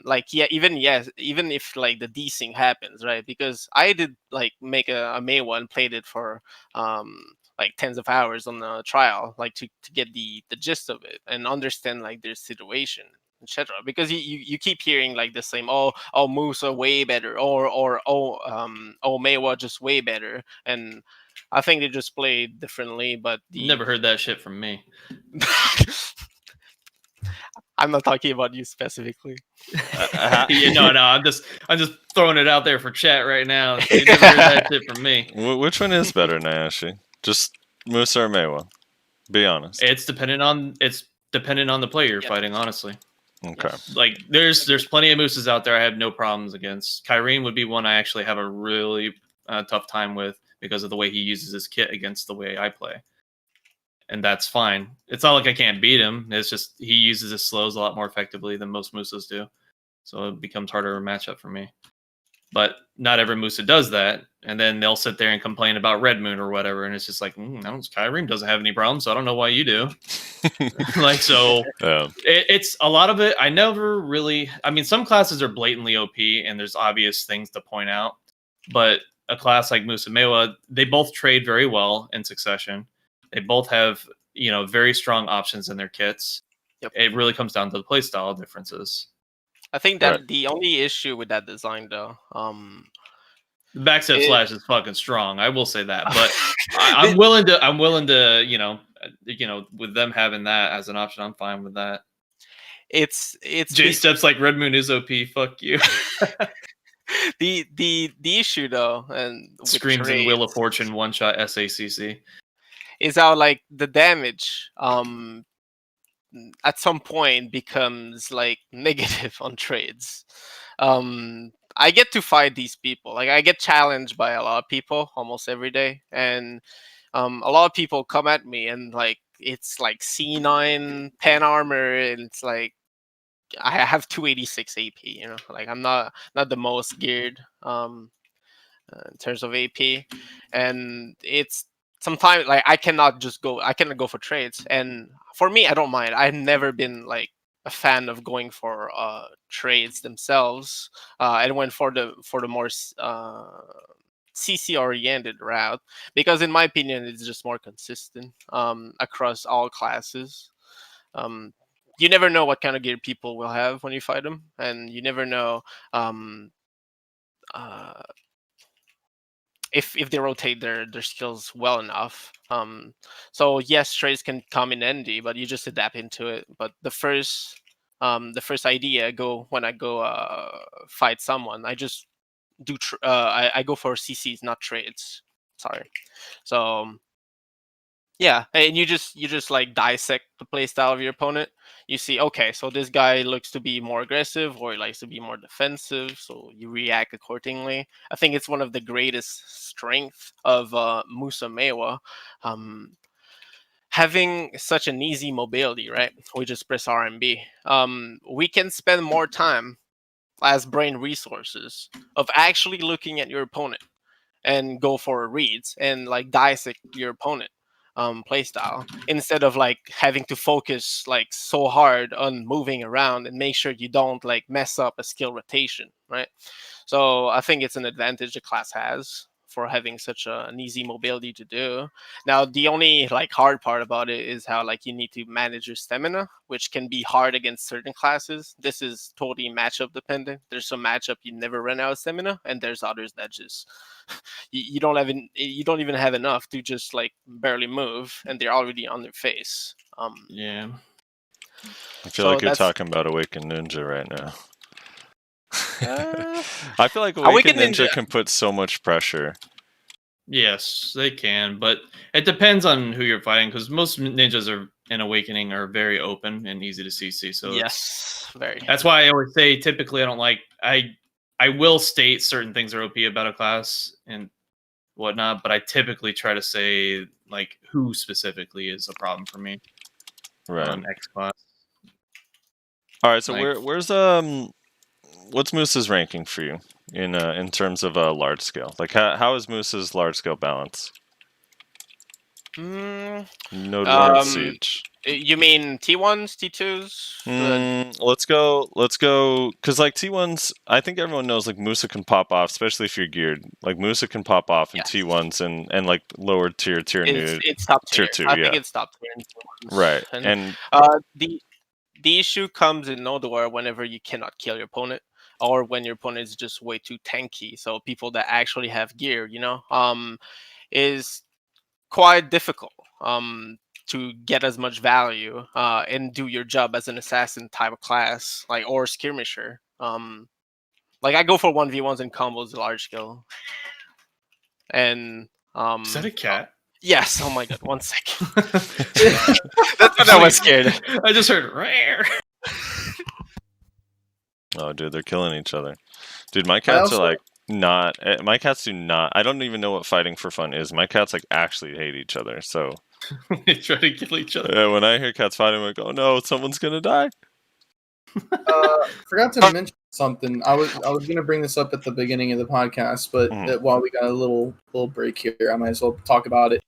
[SPEAKER 5] like even if like the desync happens, right? Because I did like make a Maywa and played it for like tens of hours on the trial, like to get the gist of it and understand like their situation, etc. Because you keep hearing like the same, oh Musa way better, or oh Maywa just way better, and I think they just play differently. But
[SPEAKER 6] Never heard that shit from me.
[SPEAKER 5] I'm not talking about you specifically.
[SPEAKER 6] Yeah, no, I'm just throwing it out there for chat right now. You never heard that shit from me.
[SPEAKER 2] Which one is better, Nayashe? Just Musa or Maywa? Be honest.
[SPEAKER 6] It's dependent on the player you're fighting, honestly.
[SPEAKER 2] Okay.
[SPEAKER 6] Like there's plenty of Musas out there I have no problems against. Kyreme would be one I actually have a really tough time with because of the way he uses his kit against the way I play. And that's fine. It's not like I can't beat him. It's just he uses his slows a lot more effectively than most Musas do. So it becomes harder to match up for me. But not every Musa does that. And then they'll sit there and complain about Red Moon or whatever. And it's just like, Kyreme doesn't have any problems, so I don't know why you do. Like, so it's a lot of it. I never really, I mean, some classes are blatantly OP and there's obvious things to point out. But a class like Musa Maywa, they both trade very well in succession. They both have, very strong options in their kits.
[SPEAKER 5] Yep.
[SPEAKER 6] It really comes down to the playstyle differences.
[SPEAKER 5] I think that the only issue with that design, though,
[SPEAKER 6] the backstep slash is fucking strong. I will say that, but I'm willing to, with them having that as an option, I'm fine with that.
[SPEAKER 5] It's
[SPEAKER 6] J steps like Red Moon is OP. Fuck you.
[SPEAKER 5] the issue though, and
[SPEAKER 6] screams in Wheel of Fortune one shot SACC
[SPEAKER 5] is how like the damage at some point becomes like negative on trades. I get to fight these people. Like I get challenged by a lot of people almost every day, and a lot of people come at me and like it's like C9 pen armor, and it's like I have 286 AP. Like I'm not the most geared in terms of AP, and it's sometimes like I cannot go for trades, and for me I don't mind. I've never been like a fan of going for trades themselves. I went for the more CC oriented route because in my opinion it's just more consistent across all classes. You never know what kind of gear people will have when you fight them, and you never know if they rotate their skills well enough. So yes, trades can come in handy, but you just adapt into it. But the first idea when I go fight someone, I just do I go for CCs, not trades. Sorry. So yeah, and you just like dissect the playstyle of your opponent. You see, okay, so this guy looks to be more aggressive or he likes to be more defensive, so you react accordingly. I think it's one of the greatest strengths of Musa Maywa, having such an easy mobility, right? We just press RMB. We can spend more time as brain resources of actually looking at your opponent and go for reads and like dissect your opponent playstyle instead of like having to focus like so hard on moving around and make sure you don't like mess up a skill rotation, right? So I think it's an advantage the class has for having such an easy mobility to do. Now the only like hard part about it is how like you need to manage your stamina, which can be hard against certain classes. This is totally matchup dependent. There's some matchup you never run out of stamina, and there's others that just you don't even have enough to just like barely move, and they're already on their face.
[SPEAKER 6] Yeah,
[SPEAKER 2] I feel like you're talking about Awakened Ninja right now. I feel like Awakened Ninja can put so much pressure.
[SPEAKER 6] Yes, they can, but it depends on who you're fighting because most ninjas in Awakening are very open and easy to CC. So
[SPEAKER 5] yes, very.
[SPEAKER 6] That's why I always say typically I don't like I will state certain things are OP about a class and whatnot, but I typically try to say like who specifically is a problem for me.
[SPEAKER 2] Right.
[SPEAKER 6] On X class.
[SPEAKER 2] All right, so where's what's Musa's ranking for you in terms of large scale? Like how is Musa's large scale balance? Node
[SPEAKER 5] Um,
[SPEAKER 2] siege.
[SPEAKER 5] You mean T1s, T2s?
[SPEAKER 2] Let's go, because like T1s, I think everyone knows like Musa can pop off, especially if you're geared. Like Musa can pop off in
[SPEAKER 5] Yes.
[SPEAKER 2] T1s and like lower tier nude.
[SPEAKER 5] It's top tier.
[SPEAKER 2] Tier 2,
[SPEAKER 5] I
[SPEAKER 2] yeah.
[SPEAKER 5] think it's top tier in T1s.
[SPEAKER 2] Right.
[SPEAKER 5] And
[SPEAKER 2] And
[SPEAKER 5] the issue comes in Node War whenever you cannot kill your opponent, or when your opponent is just way too tanky. So people that actually have gear, is quite difficult to get as much value and do your job as an assassin type of class, like or skirmisher. Like I go for 1v1s and combos large scale. And
[SPEAKER 6] Is that a cat?
[SPEAKER 5] yes, oh my god, 1 second. That's what I was scared.
[SPEAKER 6] I just heard rare.
[SPEAKER 2] oh, dude, they're killing each other. Dude, my cats are like not. My cats do not. I don't even know what fighting for fun is. My cats like actually hate each other. So
[SPEAKER 6] They try to kill each other.
[SPEAKER 2] yeah, when I hear cats fighting, I'm like, oh no, someone's gonna die.
[SPEAKER 1] Forgot to mention something. I was gonna bring this up at the beginning of the podcast, but while we got a little break here, I might as well talk about it.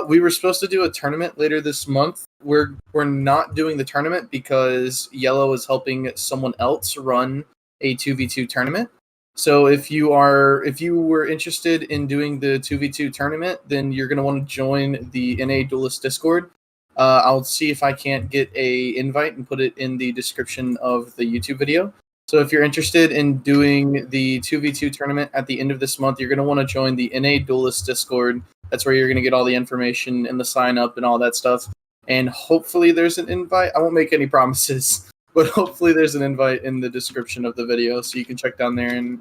[SPEAKER 1] We were supposed to do a tournament later this month. We're not doing the tournament because Yellow is helping someone else run a 2v2 tournament. So if you were interested in doing the 2v2 tournament, then you're gonna want to join the NA Duelist Discord. I'll see if I can't get a invite and put it in the description of the YouTube video. So if you're interested in doing the 2v2 tournament at the end of this month, you're going to want to join the NA Duelist Discord. That's where you're going to get all the information and the sign up and all that stuff. And hopefully there's an invite. I won't make any promises, but hopefully there's an invite in the description of the video, so you can check down there, and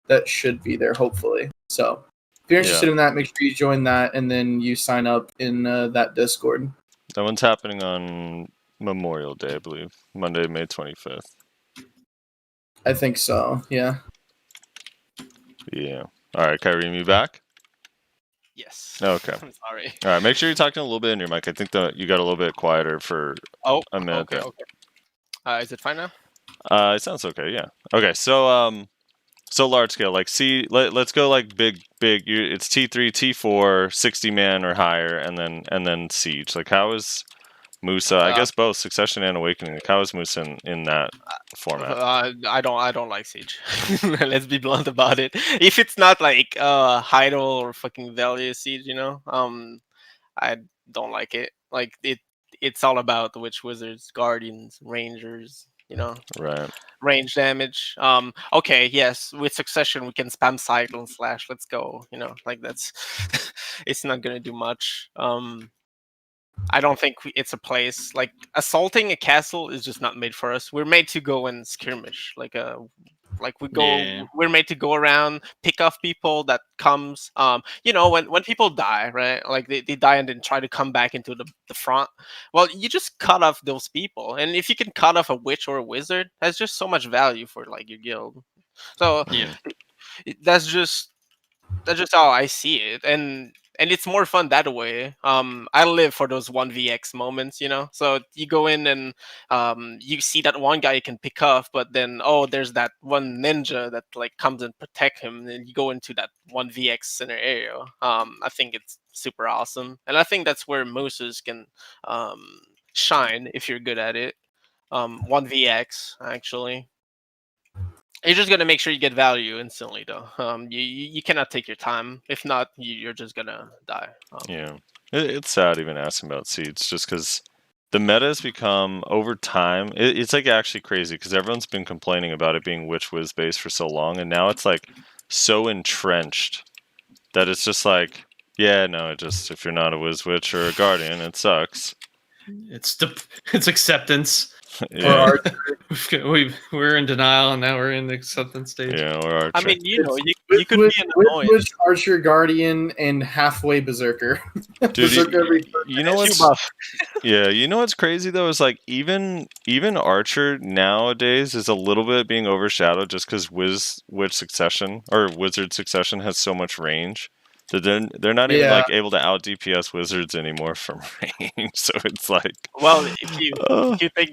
[SPEAKER 1] that should be there, hopefully. So if you're interested in that, make sure you join that, and then you sign up in that Discord.
[SPEAKER 2] That one's happening on Memorial Day, I believe. Monday, May 25th.
[SPEAKER 1] I think so, yeah.
[SPEAKER 2] Yeah. All right, Kyreme, you back?
[SPEAKER 5] Yes.
[SPEAKER 2] Okay.
[SPEAKER 5] I'm sorry.
[SPEAKER 2] All right, make sure you're talking a little bit in your mic. I think that you got a little bit quieter for a minute
[SPEAKER 5] okay,
[SPEAKER 2] there.
[SPEAKER 5] Okay. Is it fine now?
[SPEAKER 2] It sounds okay, yeah. Okay, so large scale, like let's go like big. It's T3, T4, 60 man or higher, and then siege. Like how is Musa? I guess both Succession and Awakening. Like how is Musa in that format?
[SPEAKER 5] I don't like siege. Let's be blunt about it. If it's not like Heidel or fucking Value siege, I don't like it. Like it's all about the witch wizards, guardians, rangers.
[SPEAKER 2] Right.
[SPEAKER 5] Range damage. Okay, yes, with Succession we can spam cycle and slash. Let's go. Like that's it's not gonna do much. I don't think it's a place like assaulting a castle is just not made for us. We're made to go and skirmish. We're made to go around, pick off people that comes. When people die, right? Like they die and then try to come back into the front. Well, you just cut off those people, and if you can cut off a witch or a wizard, that's just so much value for like your guild. So
[SPEAKER 6] Yeah.
[SPEAKER 5] that's just how I see it, and it's more fun that way. I live for those 1vx moments, So you go in and you see that one guy you can pick off, but then there's that one ninja that like comes and protect him, and you go into that 1vx scenario. I think it's super awesome, and I think that's where Musas can shine if you're good at it. 1vx actually. You're just gonna make sure you get value instantly, though. You cannot take your time. If not, you're just gonna die.
[SPEAKER 2] Yeah, it's sad even asking about seeds, just because the meta has become over time. It's like actually crazy because everyone's been complaining about it being witch wiz based for so long, and now it's like so entrenched that it's just like, yeah, no, if you're not a witch or a guardian, it sucks.
[SPEAKER 6] It's acceptance.
[SPEAKER 2] Yeah.
[SPEAKER 6] We're in denial, and now we're in the acceptance stage.
[SPEAKER 2] Yeah, or Archer.
[SPEAKER 5] I mean, you could be an annoyance.
[SPEAKER 1] Witch, Archer, Guardian, and halfway Berserker.
[SPEAKER 2] Dude,
[SPEAKER 1] Berserker
[SPEAKER 2] you know what's yeah, you know what's crazy though is like even Archer nowadays is a little bit being overshadowed just because Witch Succession or Wizard Succession has so much range that they're not even like able to out DPS wizards anymore from range. So it's like,
[SPEAKER 5] well, if you think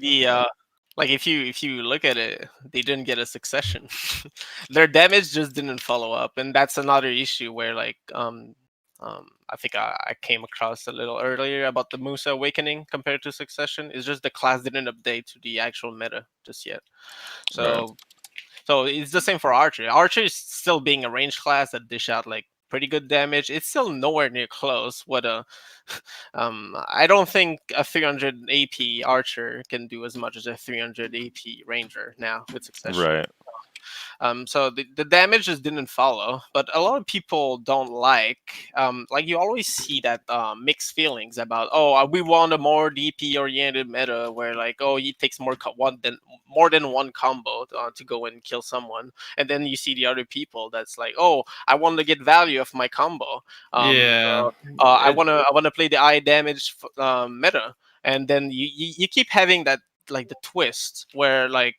[SPEAKER 5] if you look at it, they didn't get a Succession. Their damage just didn't follow up, and that's another issue where I think I came across a little earlier about the Musa Awakening compared to Succession. It's just the class didn't update to the actual meta just yet. So so it's the same for Archer. Archer is still being a ranged class that dish out like pretty good damage. It's still nowhere near close. What a I don't think a 300 AP Archer can do as much as a 300 AP Ranger now with Succession.
[SPEAKER 2] Right.
[SPEAKER 5] So the damage just didn't follow, but a lot of people don't like you always see that mixed feelings about we want a more DP oriented meta where like it takes more than one combo to go and kill someone, and then you see the other people that's like I want to get value of my combo. I wanna play the eye damage meta, and then you keep having that like the twist where like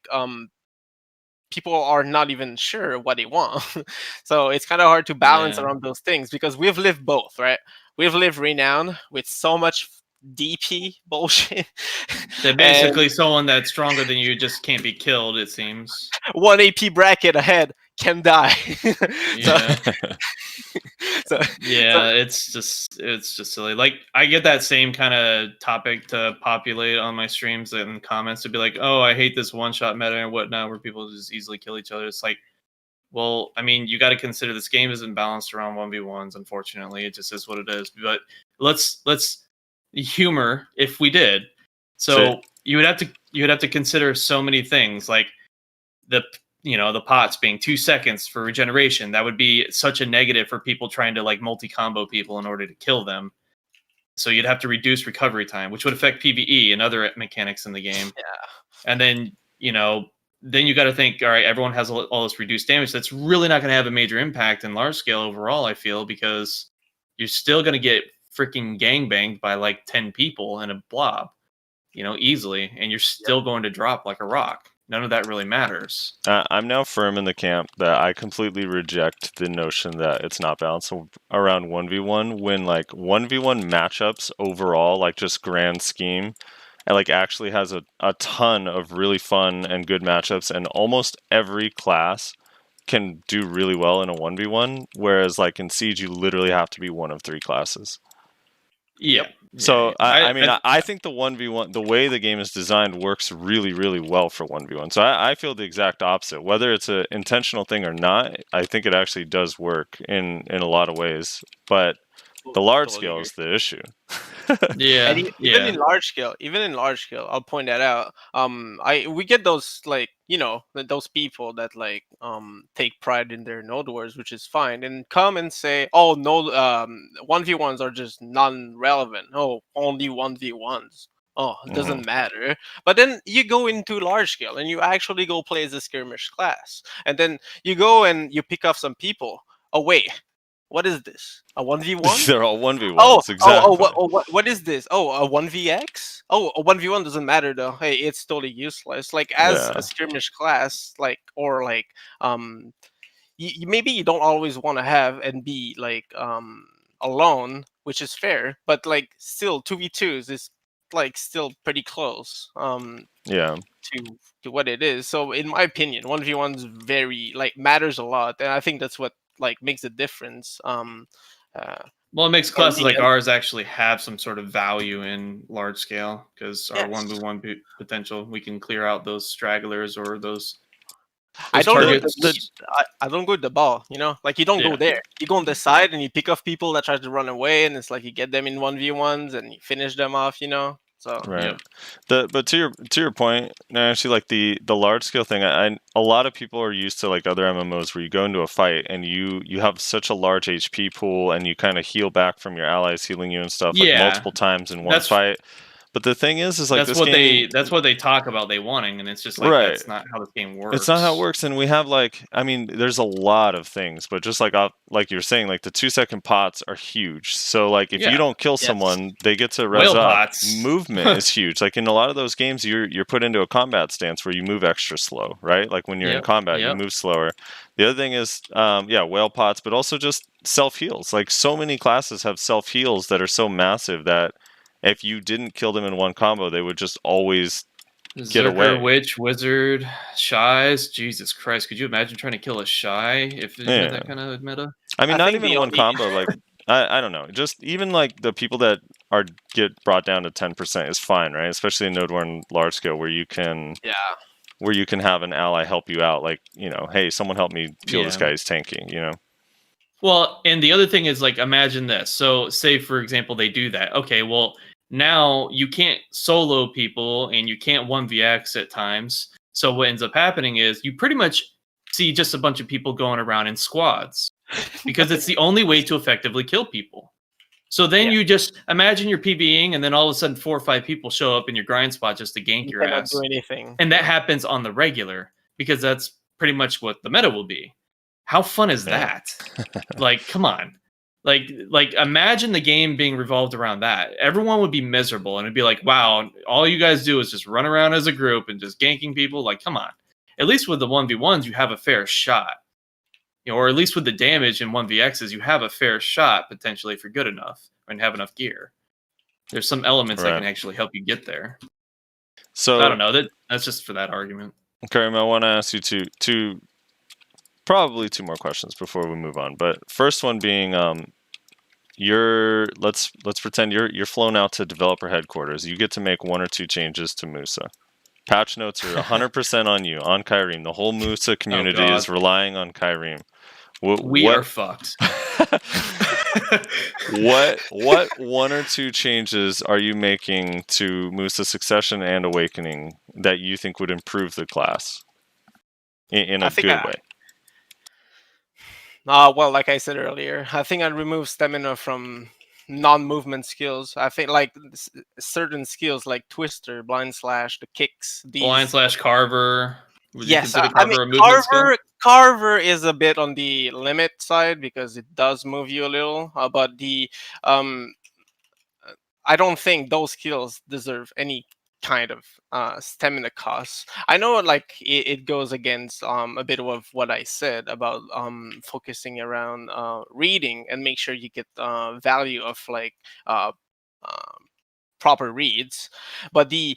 [SPEAKER 5] people are not even sure what they want. So it's kind of hard to balance around those things because we've lived both, right? We've lived Renown with so much DP bullshit.
[SPEAKER 6] That basically someone that's stronger than you just can't be killed, it seems.
[SPEAKER 5] 1 AP bracket ahead can die.
[SPEAKER 6] Yeah. It's just silly. Like I get that same kind of topic to populate on my streams and comments to be like, I hate this one-shot meta and whatnot, where people just easily kill each other. It's like, well, I mean, you got to consider this game isn't balanced around 1v1s. Unfortunately, it just is what it is. But let's humor if we did. So you would have to consider so many things, like the pots being 2 seconds for regeneration. That would be such a negative for people trying to like multi-combo people in order to kill them. So you'd have to reduce recovery time, which would affect PvE and other mechanics in the game. Yeah. And then, then you got to think, all right, everyone has all this reduced damage. That's really not going to have a major impact in large scale overall, I feel, because you're still going to get freaking gangbanged by like 10 people in a blob, easily. And you're still going to drop like a rock. None of that really matters.
[SPEAKER 2] I'm now firm in the camp that I completely reject the notion that it's not balanced around 1v1 when like 1v1 matchups overall, like just grand scheme, and like actually has a ton of really fun and good matchups, and almost every class can do really well in a 1v1, whereas like in Siege you literally have to be one of 3 classes.
[SPEAKER 6] Yeah.
[SPEAKER 2] So I think the 1v1, the way the game is designed, works really, really well for 1v1. So I feel the exact opposite. Whether it's an intentional thing or not, I think it actually does work in a lot of ways. But the large scale is the issue.
[SPEAKER 5] Even in large scale, I'll point that out. We get those like those people that like take pride in their node wars, which is fine, and come and say, no, 1v1s are just non-relevant. Only 1v1s. It doesn't matter. But then you go into large scale and you actually go play as a skirmish class, and then you go and you pick off some people. Wait. What is this? A 1v1?
[SPEAKER 2] They're all 1v1s, exactly.
[SPEAKER 5] What is this? A 1vx? A 1v1 doesn't matter though. Hey, it's totally useless. Like as a skirmish class, like or like maybe you don't always want to have and be like alone, which is fair, but like still 2v2s is like still pretty close. To what it is. So in my opinion, 1v1's very like matters a lot, and I think that's what like makes a difference.
[SPEAKER 6] It makes classes like ours actually have some sort of value in large scale because our 1v1 potential, we can clear out those stragglers or those
[SPEAKER 5] I don't go with the ball, like you don't go there. You go on the side and you pick off people that try to run away, and it's like you get them in 1v1s and you finish them off, So
[SPEAKER 2] right. But to your point, actually, like the large scale thing, a lot of people are used to like other MMOs where you go into a fight and you have such a large HP pool and you kind of heal back from your allies healing you and stuff like multiple times in one fight. But the thing is like
[SPEAKER 6] that's what they talk about they wanting, and it's just like that's not how this game works.
[SPEAKER 2] It's not how it works, and we have like there's a lot of things, but just like you're saying, like the 2-second pots are huge. So like if you don't kill someone, they get to res up. Movement is huge. Like in a lot of those games, you're put into a combat stance where you move extra slow, right? Like when you're in combat, you move slower. The other thing is whale pots, but also just self heals. Like so many classes have self heals that are so massive that if you didn't kill them in one combo, they would just always get away.
[SPEAKER 6] Witch, wizard, shies. Jesus Christ! Could you imagine trying to kill a shy if you had that kind of meta?
[SPEAKER 2] I mean, not even one combo. Like I don't know. Just even like the people that get brought down to 10% is fine, right? Especially in Node 1 large scale where you can have an ally help you out. Like, hey, someone help me peel this guy, he's tanky,
[SPEAKER 6] Well, and the other thing is, like, imagine this. So, say, for example, they do that. Okay, well, now you can't solo people and you can't 1vx at times. So, what ends up happening is you pretty much see just a bunch of people going around in squads because it's the only way to effectively kill people. So, then you just imagine you're PvEing, and then all of a sudden 4 or 5 people show up in your grind spot just to gank your ass.
[SPEAKER 5] Do anything.
[SPEAKER 6] And that happens on the regular because that's pretty much what the meta will be. How fun is that? Like, come on. Like imagine the game being revolved around that. Everyone would be miserable and it'd be like, wow, all you guys do is just run around as a group and just ganking people. Like, come on. At least with the 1v1s, you have a fair shot. Or at least with the damage in 1vxs, you have a fair shot potentially if you're good enough and have enough gear. There's some elements that can actually help you get there.
[SPEAKER 2] So
[SPEAKER 6] I don't know. That's just for that argument.
[SPEAKER 2] Kyreme, I want to ask you probably two more questions before we move on. But first one being, let's pretend you're flown out to developer headquarters. You get to make 1 or 2 changes to Musa. Patch notes are 100% on you, on Kyreme. The whole Musa community is relying on Kyreme.
[SPEAKER 6] We are fucked.
[SPEAKER 2] What 1 or 2 changes are you making to Musa Succession and Awakening that you think would improve the class in a good way?
[SPEAKER 5] Well, like I said earlier, I think I'd remove stamina from non-movement skills. I think like certain skills like Twister, Blind Slash, the kicks.
[SPEAKER 6] Blind Slash, Carver.
[SPEAKER 5] Would you consider Carver a movement skill? Carver is a bit on the limit side because it does move you a little, but I don't think those skills deserve any kind of stamina costs. I know like it goes against a bit of what I said about focusing around reading and make sure you get value of like proper reads, but the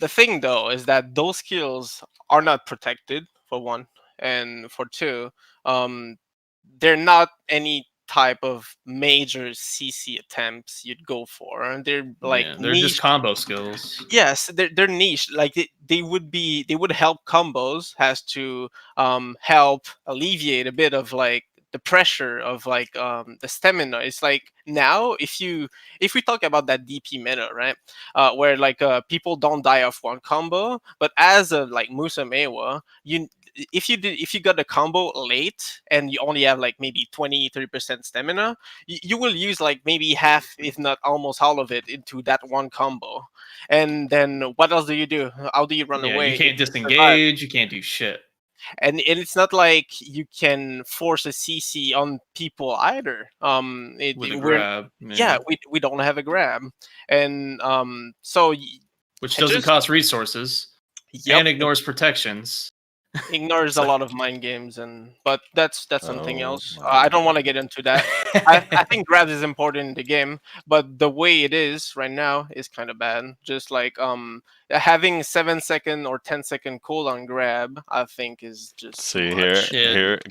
[SPEAKER 5] thing though is that those skills are not protected, for one, and for two, they're not any type of major CC attempts you'd go for, and they're like
[SPEAKER 6] they're
[SPEAKER 5] niche.
[SPEAKER 6] Just combo skills.
[SPEAKER 5] Yes, they're niche. Like they would help combos, has to help alleviate a bit of like the pressure of like the stamina. It's like now if we talk about that DP meta, right, where like people don't die off one combo, but as a like Musa Mewa, if you got the combo late and you only have like maybe 20-30% stamina, you will use like maybe half, if not almost all of it, into that one combo. And then what else do you do? How do you run away?
[SPEAKER 6] You can't disengage, you can't do shit.
[SPEAKER 5] And it's not like you can force a CC on people either.
[SPEAKER 6] With a grab.
[SPEAKER 5] We don't have a grab. And so
[SPEAKER 6] which doesn't cost resources and ignores protections.
[SPEAKER 5] Ignores a lot of mind games, but that's something else. I don't want to get into that. I think grabs is important in the game, but the way it is right now is kind of bad. Just like having 7-second or 10-second cooldown grab, I think is just
[SPEAKER 2] here.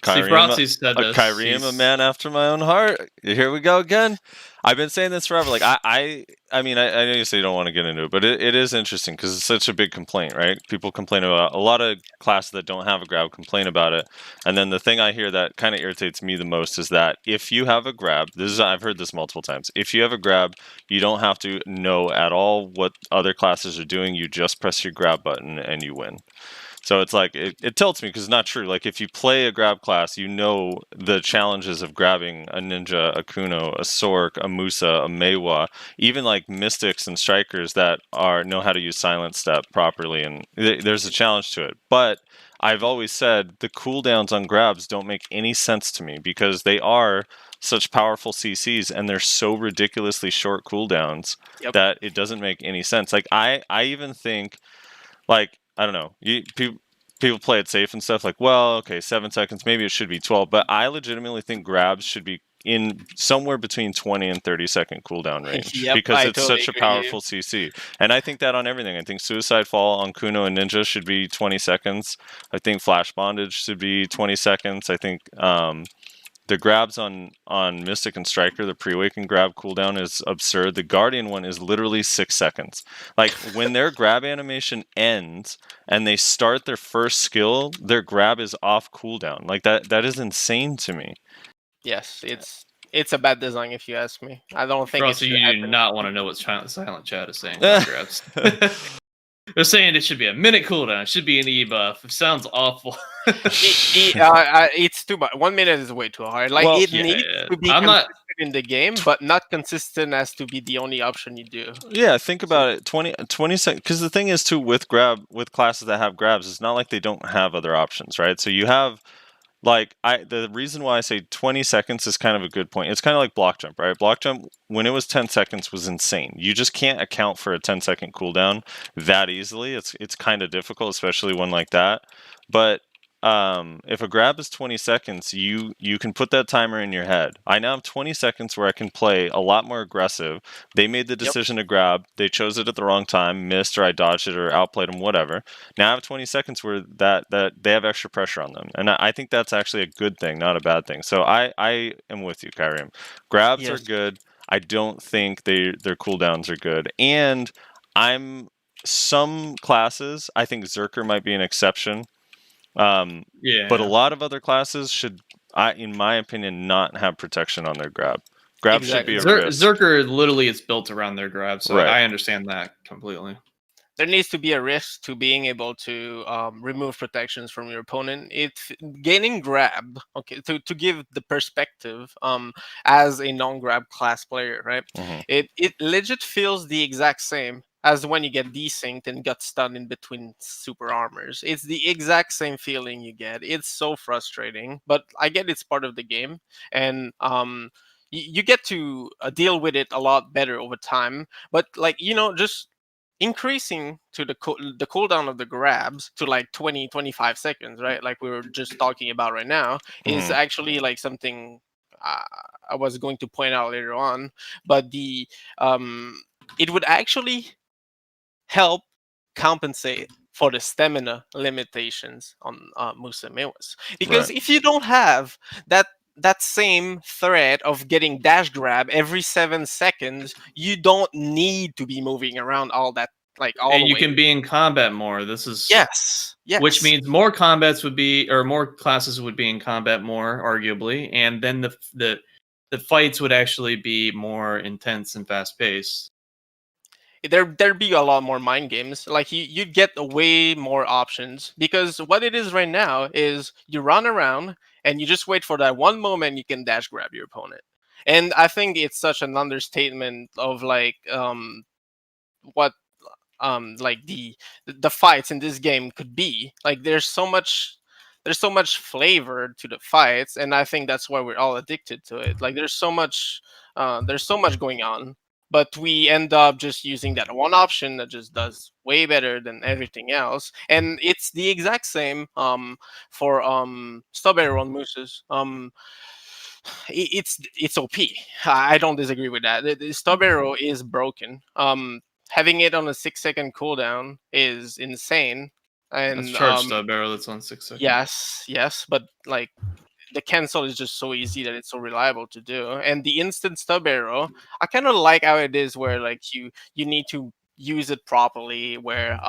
[SPEAKER 2] Kyreme, a man after my own heart. Here we go again. I've been saying this forever. Like I mean, I know you say you don't want to get into it, but it is interesting because it's such a big complaint, right? People complain about a lot of classes that don't have a grab complain about it, and then the thing I hear that kind of irritates me the most is that if you have a grab, I've heard this multiple times. If you have a grab, you don't have to know at all what other classes are doing. You just press your grab button and you win. So it's like, it tilts me because it's not true. Like if you play a grab class, you know the challenges of grabbing a ninja, a kuno, a sork, a musa, a mewa, even like mystics and strikers that know how to use silent step properly. And there's a challenge to it. But I've always said the cooldowns on grabs don't make any sense to me because they are such powerful CCs and they're so ridiculously short cooldowns that it doesn't make any sense. Like I even think, like, I don't know, people play it safe and stuff, like, well, okay, 7 seconds, maybe it should be 12, but I legitimately think grabs should be in somewhere between 20 and 30-second cooldown range because it's totally such a powerful CC. And I think that on everything. I think Suicide Fall on Kuno and Ninja should be 20 seconds. I think Flash Bondage should be 20 seconds. I think The grabs on Mystic and Striker, the pre-awaken grab cooldown is absurd. The Guardian one is literally 6 seconds. Like when their grab animation ends and they start their first skill, their grab is off cooldown. Like that is insane to me.
[SPEAKER 5] Yes, it's a bad design if you ask me. I don't think
[SPEAKER 6] Also,
[SPEAKER 5] it
[SPEAKER 6] you
[SPEAKER 5] should
[SPEAKER 6] do
[SPEAKER 5] happen.
[SPEAKER 6] not want to know what Silent Chat is saying about grabs. They're saying it should be a minute cooldown. It should be an E-buff. It sounds awful.
[SPEAKER 5] It's too much. 1 minute is way too hard. Like
[SPEAKER 2] Well,
[SPEAKER 5] it
[SPEAKER 6] yeah,
[SPEAKER 5] needs
[SPEAKER 6] yeah.
[SPEAKER 5] to be
[SPEAKER 6] I'm not-
[SPEAKER 5] consistent in the game, but not consistent as to be the only option you do.
[SPEAKER 2] Yeah, think about it. 20 seconds. Because the thing is, too, with classes that have grabs, it's not like they don't have other options, right? So you have, like, the reason why I say 20 seconds is kind of a good point. It's kind of like block jump, right? Block jump, when it was 10 seconds, was insane. You just can't account for a 10-second cooldown that easily. It's kind of difficult, especially one like that. But if a grab is 20 seconds, you can put that timer in your head. I now have 20 seconds where I can play a lot more aggressive. They made the decision to grab. They chose it at the wrong time, missed, or I dodged it or outplayed them, whatever. Now I have 20 seconds where that they have extra pressure on them. And I think that's actually a good thing, not a bad thing. So I am with you, Kyreme. Grabs are good. I don't think their cooldowns are good. And some classes, I think Zerker might be an exception.
[SPEAKER 6] Yeah.
[SPEAKER 2] But a lot of other classes should, in my opinion, not have protection on their grab. Grab should be a risk.
[SPEAKER 6] Zerker literally is built around their grab, so
[SPEAKER 2] Right.
[SPEAKER 6] I understand that completely.
[SPEAKER 5] There needs to be a risk to being able to remove protections from your opponent. It's gaining grab. Okay, to give the perspective, as a non-grab class player, right?
[SPEAKER 2] Mhm.
[SPEAKER 5] It legit feels the exact same as when you get desynced and got stunned in between super armors. It's the exact same feeling you get. It's so frustrating, but I get it's part of the game, and you get to deal with it a lot better over time. But like just increasing to the cooldown of the grabs to like 20-25 seconds, right, like we were just talking about right now, is
[SPEAKER 2] Mhm.
[SPEAKER 5] actually like something I was going to point out later on. But it would actually help compensate for the stamina limitations on Musa Mewas. Because
[SPEAKER 2] Right.
[SPEAKER 5] if you don't have that same threat of getting dash grab every 7 seconds, you don't need to be moving around all that, like all
[SPEAKER 6] And
[SPEAKER 5] the
[SPEAKER 6] you
[SPEAKER 5] way.
[SPEAKER 6] can be in combat more. This is
[SPEAKER 5] Yes.
[SPEAKER 6] which means more combats would be, or more classes would be in combat more, arguably, and then the fights would actually be more intense and fast paced.
[SPEAKER 5] There'd be a lot more mind games. Like you'd get way more options, because what it is right now is you run around and you just wait for that one moment you can dash grab your opponent. And I think it's such an understatement of like what like the fights in this game could be. Like there's so much flavor to the fights, and I think that's why we're all addicted to it. Like there's so much going on, but we end up just using that one option that just does way better than everything else. And it's the exact same for stub arrow on mooses. It's OP. I don't disagree with that. The stub arrow is broken. Having it on a 6-second cooldown is insane.
[SPEAKER 6] That's
[SPEAKER 5] And
[SPEAKER 6] charge stub arrow that's on 6 seconds.
[SPEAKER 5] yes, but like the cancel is just so easy that it's so reliable to do. And the instant stub arrow, I kind of like how it is, where like you need to use it properly, where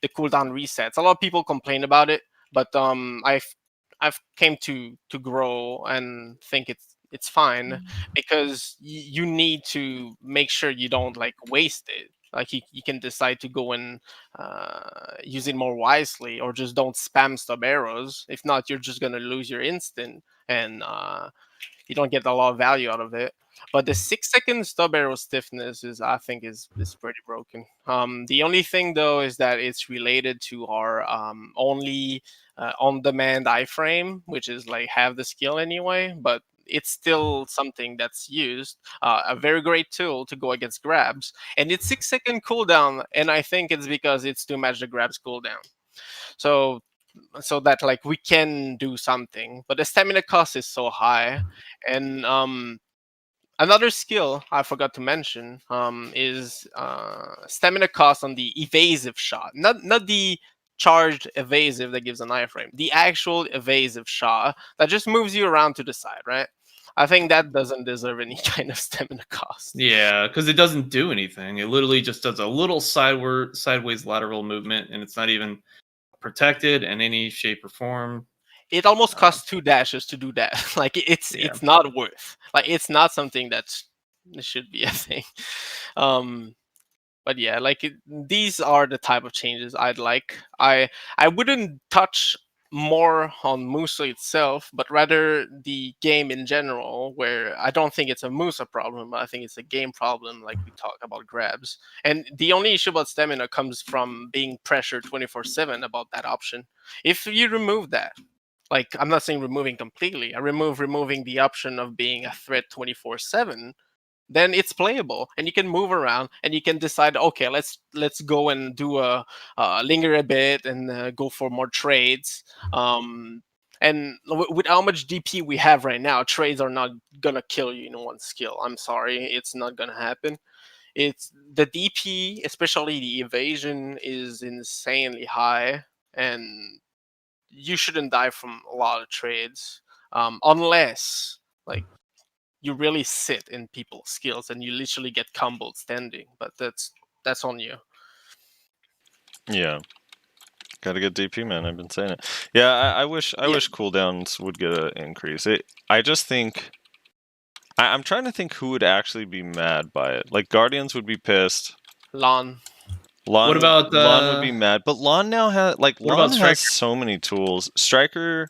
[SPEAKER 5] the cooldown resets. A lot of people complain about it, but I've came to grow and think it's fine, because you need to make sure you don't like waste it. Like you can decide to go and use it more wisely, or just don't spam stub arrows. If not, you're just gonna lose your instant, and you don't get a lot of value out of it. But the 6-second stub arrow stiffness I think is pretty broken. The only thing though is that it's related to our only on-demand iframe, which is like have the skill anyway, but it's still something that's used. A very great tool to go against grabs, and it's 6-second cooldown, and I think it's because it's to match the grabs cooldown. So that like we can do something, but the stamina cost is so high. And another skill I forgot to mention is stamina cost on the evasive shot, not the charged evasive that gives an iframe. The actual evasive shot that just moves you around to the side, right? I think that doesn't deserve any kind of stamina cost.
[SPEAKER 6] Yeah, because it doesn't do anything. It literally just does a little sideways lateral movement, and it's not even protected in any shape or form.
[SPEAKER 5] It almost costs 2 dashes to do that. Like it's not worth. Like it's not something that should be a thing. But yeah, like these are the type of changes I'd like. I wouldn't touch more on Musa itself, but rather the game in general, where I don't think it's a Musa problem, I think it's a game problem, like we talk about grabs. And the only issue about stamina comes from being pressured 24/7 about that option. If you remove that, like I'm not saying removing completely, I removing the option of being a threat 24/7, then it's playable and you can move around and you can decide, okay, let's go and do a linger a bit and go for more trades. And with how much DP we have right now, trades are not gonna kill you in one skill. I'm sorry, it's not gonna happen. It's the DP, especially the evasion, is insanely high, and you shouldn't die from a lot of trades, unless like you really sit in people's skills and you literally get comboed standing. But that's on you.
[SPEAKER 2] Yeah. Gotta get DP, man. I've been saying it. Yeah, I wish cooldowns would get an increase. I just think I'm trying to think who would actually be mad by it. Like Guardians would be pissed.
[SPEAKER 5] Lon.
[SPEAKER 6] What about
[SPEAKER 2] Lon would be mad, but Lon now has Lon
[SPEAKER 6] Striker?
[SPEAKER 2] has so many tools. Striker